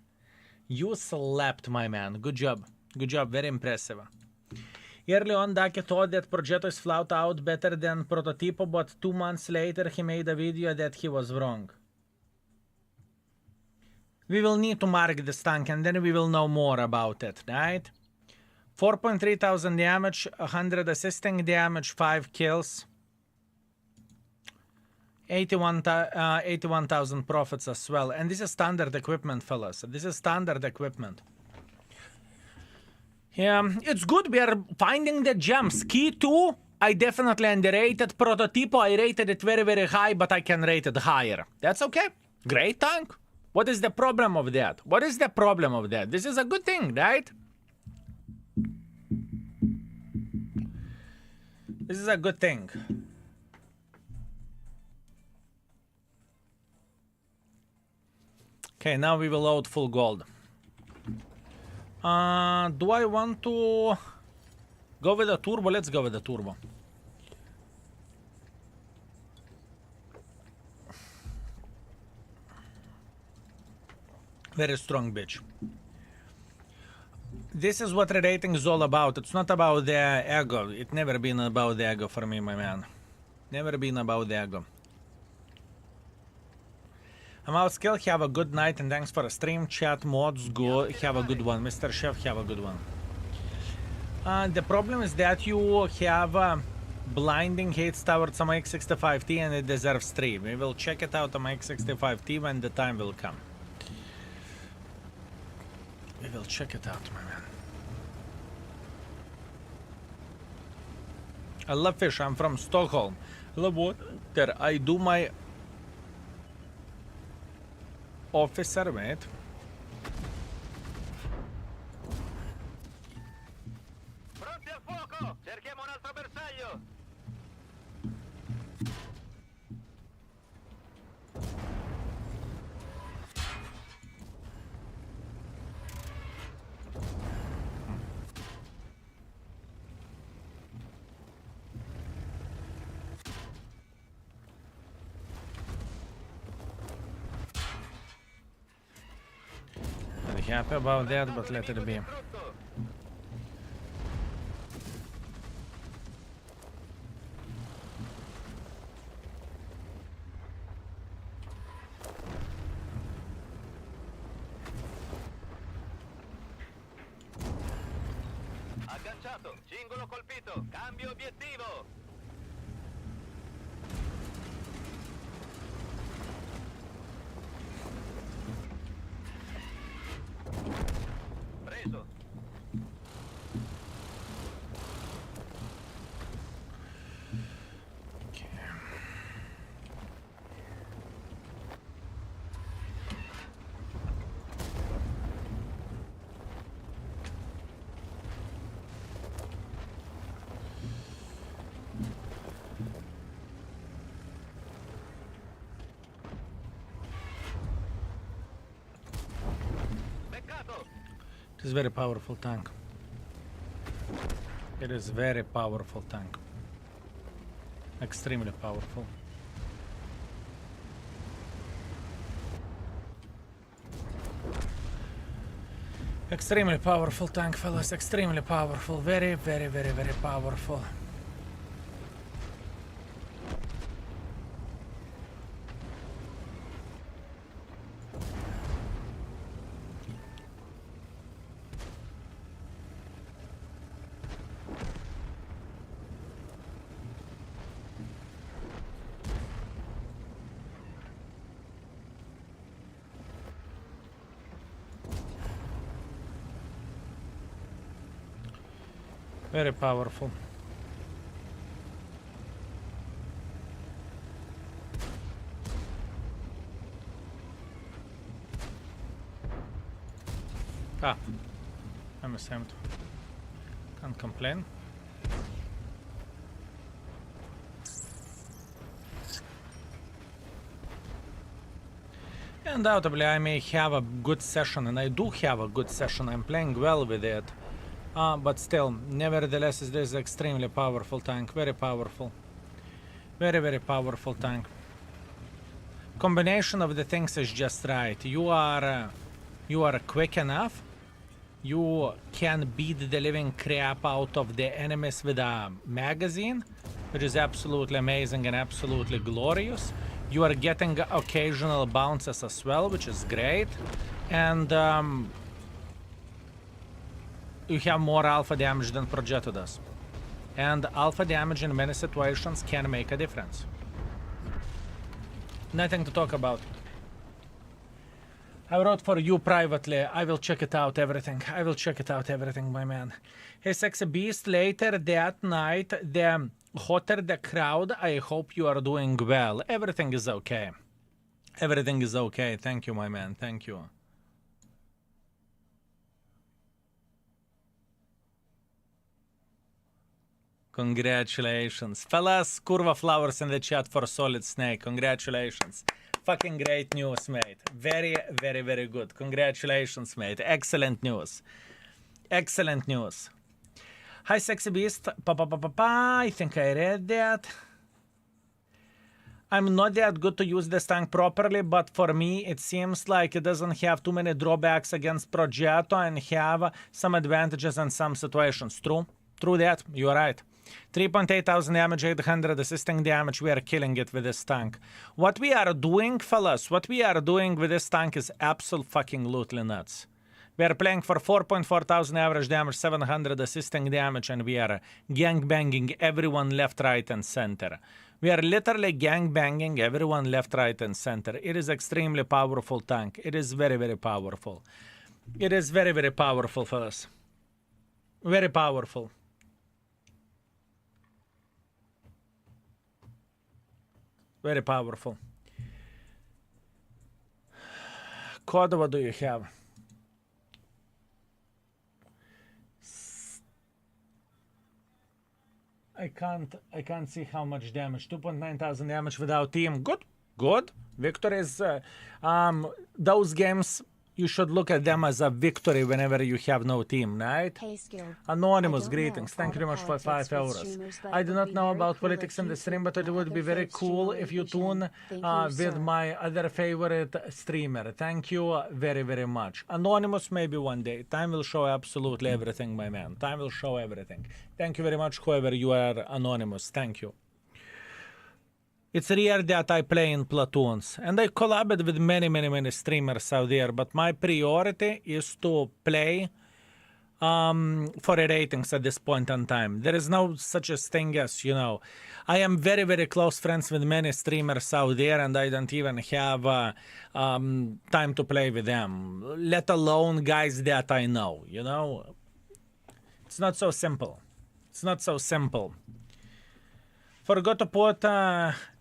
Speaker 2: You slapped, my man. Good job. Good job. Very impressive. Early on, Dake thought that Progetto is flat out better than Prototipo, but 2 months later he made a video that he was wrong. We will need to mark this tank and then we will know more about it, right? 4.3 thousand damage, 100 assisting damage, 5 kills. 81,000 profits as well. And this is standard equipment, fellas. This is standard equipment. Yeah, it's good. We are finding the gems. Key 2, I definitely underrated. Prototipo, I rated it very, very high, but I can rate it higher. That's okay. Great tank. What is the problem of that? What is the problem of that? This is a good thing, right? This is a good thing. Okay, now we will load full gold. Do I want to go with the turbo? Let's go with the turbo. Very strong bitch. This is what Rerating is all about. It's not about the ego. It never been about the ego for me, my man. Never been about the ego. I'm out skill, have a good night and thanks for a stream. Chat mods, go, have a good one. Mr. Chef, have a good one. The problem is that you have blinding hates towards some X65T and it deserves 3. We will check it out on my X65T when the time will come. We will check it out, my man. I love fish, I'm from Stockholm. I love water. I do my officer, mate.
Speaker 3: Pronti al fuoco! Cerchiamo un altro bersaglio!
Speaker 2: happy about that, but let it be.
Speaker 3: Agganciato, cingolo colpito, cambio obiettivo. Preso. Beccato.
Speaker 2: It is very powerful tank. It is very powerful tank. Extremely powerful. Extremely powerful tank, fellas. Extremely powerful. Very, very, very, very powerful. Very powerful. Ah, I'm ashamed. Can't complain. Undoubtedly, I may have a good session, and I do have a good session. I'm playing well with it. But still, nevertheless, it is extremely powerful tank. Very powerful. Very, very powerful tank. Combination of the things is just right. You are quick enough. You can beat the living crap out of the enemies with a magazine, which is absolutely amazing and absolutely glorious. You are getting occasional bounces as well, which is great. And you have more alpha damage than Progetto does. And alpha damage in many situations can make a difference. Nothing to talk about. I wrote for you privately. I will check it out, everything. I will check it out, everything, my man. Hey, Sexy Beast, later that night, the hotter the crowd, I hope you are doing well. Everything is okay. Everything is okay. Thank you, my man. Thank you. Congratulations. Fellas, Curva Flowers in the chat for Solid Snake. Congratulations. Fucking great news, mate. Very, very, very good. Congratulations, mate. Excellent news. Excellent news. Hi, Sexy Beast. I think I read that. I'm not that good to use this tank properly, but for me, it seems like it doesn't have too many drawbacks against Progetto and have some advantages in some situations. True? True that. You're right. 3.8 thousand damage, 800 assisting damage. We are killing it with this tank. What we are doing, fellas, what we are doing with this tank is absolutely nuts. We are playing for 4.4 thousand average damage, 700 assisting damage, and we are gangbanging everyone left, right, and center. We are literally gangbanging everyone left, right, and center. It is extremely powerful tank. It is very, very powerful. It is very, very powerful, fellas. Very powerful. Very powerful. Code, what do you have? I can't see how much damage. 2.9 thousand damage without team. Good. Good. Victories. Those games you should look at them as a victory whenever you have no team, right?
Speaker 5: Hey, Skill.
Speaker 2: Anonymous,
Speaker 5: I don't
Speaker 2: greetings.
Speaker 5: know
Speaker 2: Thank you
Speaker 5: all
Speaker 2: very
Speaker 5: the
Speaker 2: much for
Speaker 5: politics
Speaker 2: 5
Speaker 5: with
Speaker 2: euros.
Speaker 5: streamers, but
Speaker 2: I
Speaker 5: it
Speaker 2: do
Speaker 5: would
Speaker 2: not
Speaker 5: be
Speaker 2: know
Speaker 5: very
Speaker 2: about
Speaker 5: cool
Speaker 2: politics
Speaker 5: if
Speaker 2: in
Speaker 5: you
Speaker 2: the stream,
Speaker 5: took
Speaker 2: but it
Speaker 5: my
Speaker 2: would be
Speaker 5: other
Speaker 2: very
Speaker 5: favorite streamer
Speaker 2: cool
Speaker 5: on
Speaker 2: if you
Speaker 5: vacation.
Speaker 2: tune
Speaker 5: Thank you,
Speaker 2: with
Speaker 5: sir.
Speaker 2: my other favorite streamer. Thank you very, very much. Anonymous, maybe one day. Time will show absolutely everything, my man. Time will show everything. Thank you very much, whoever you are, Anonymous. Thank you. It's rare that I play in platoons, and I collabed with many streamers out there, but my priority is to play for ratings at this point in time. There is no such a thing as, you know, I am very close friends with many streamers out there, and I don't even have time to play with them, let alone guys that I know, you know? It's not so simple. It's not so simple. Forgot to put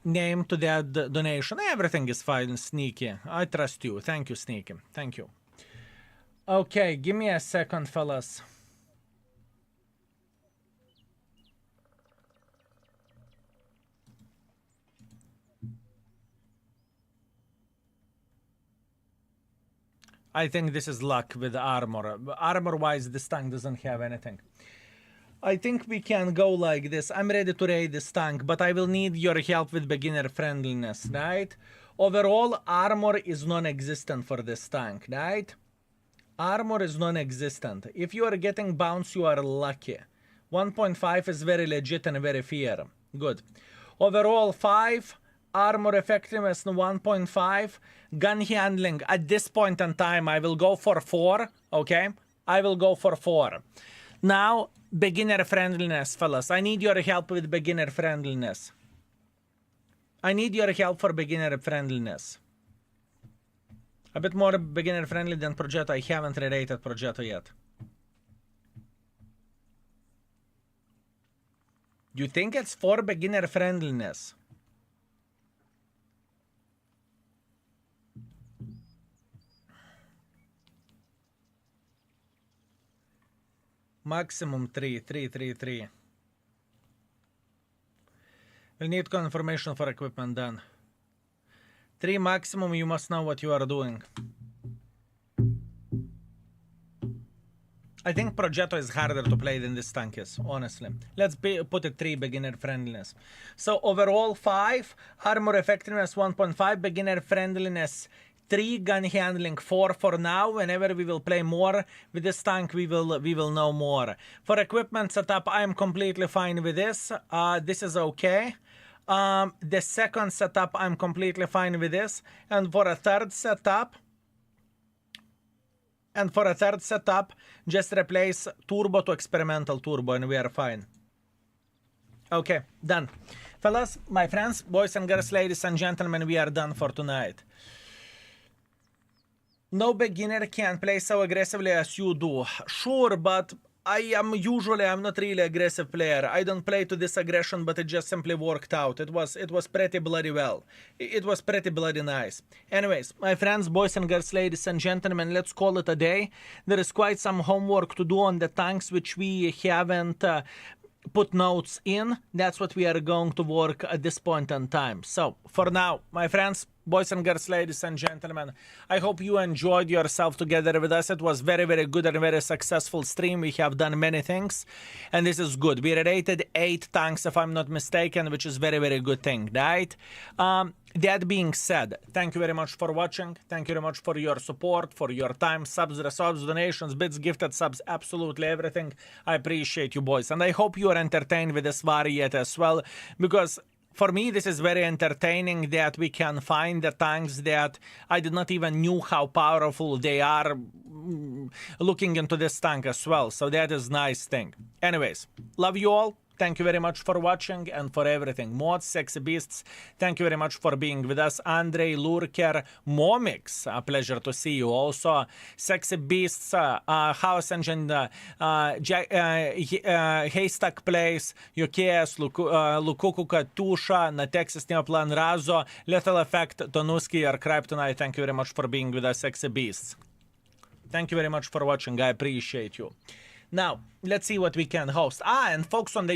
Speaker 2: name to that donation. Everything is fine, Sneaky. I trust you. Thank you, Sneaky. Thank you. Okay, give me a second, fellas. I think this is luck with armor. Armor-wise, this tank doesn't have anything. I think we can go like this. I'm ready to raid this tank, but I will need your help with beginner friendliness, right? Overall, armor is non-existent for this tank, right? Armor is non-existent. If you are getting bounce, you are lucky. 1.5 is very legit and very fair. Good. Overall, 5. Armor effectiveness 1.5. Gun handling, at this point in time, I will go for 4, okay? I will go for 4. Now, beginner friendliness, fellas. I need your help with beginner friendliness. I need your help for beginner friendliness. A bit more beginner friendly than Progetto. I haven't rated Progetto yet. You think it's for beginner friendliness? Maximum 3. We'll need confirmation for equipment done. 3 maximum, you must know what you are doing. I think Progetto is harder to play than this tank is, honestly. Let's put it 3 beginner friendliness. So overall 5, armor effectiveness 1.5, beginner friendliness 3, gun handling 4 for now. Whenever we will play more with this tank, we will know more. For equipment setup, I am completely fine with this. This is okay. The second setup, I'm completely fine with this. And for a third setup, just replace turbo to experimental turbo and we are fine. Okay, done. Fellas, my friends, boys and girls, ladies and gentlemen, we are done for tonight. No beginner can play so aggressively as you do. Sure, but I'm not really aggressive player. I don't play to this aggression, but it just simply worked out. It was pretty bloody well. It was pretty bloody nice. Anyways, my friends, boys and girls, ladies and gentlemen, let's call it a day. There is quite some homework to do on the tanks which we haven't put notes in. That's what we are going to work at this point in time. So, for now, my friends, boys and girls, ladies and gentlemen, I hope you enjoyed yourself together with us. It was very good and very successful stream. We have done many things, and this is good. We rated 8 tanks, if I'm not mistaken, which is very good thing, right? That being said, thank you very much for watching. Thank you very much for your support, for your time, subs, resubs, donations, bits, gifted subs, absolutely everything. I appreciate you, boys, and I hope you are entertained with this variety as well, because for me, this is very entertaining that we can find the tanks that I did not even knew how powerful they are looking into this tank as well. So that is nice thing. Anyways, love you all. Thank you very much for watching and for everything. Mods, Sexy Beasts, thank you very much for being with us. Andrei, Lurker, Momix, a pleasure to see you. Also, Sexy Beasts, House Engine, Haystack Place, Jokėjas, Lukukuka, Tusha, Natexis, Neoplan, Razo, Lethal Effect, Tonuski, or Kryptonite, thank you very much for being with us, Sexy Beasts. Thank you very much for watching. I appreciate you. Now, let's see what we can host. And folks on the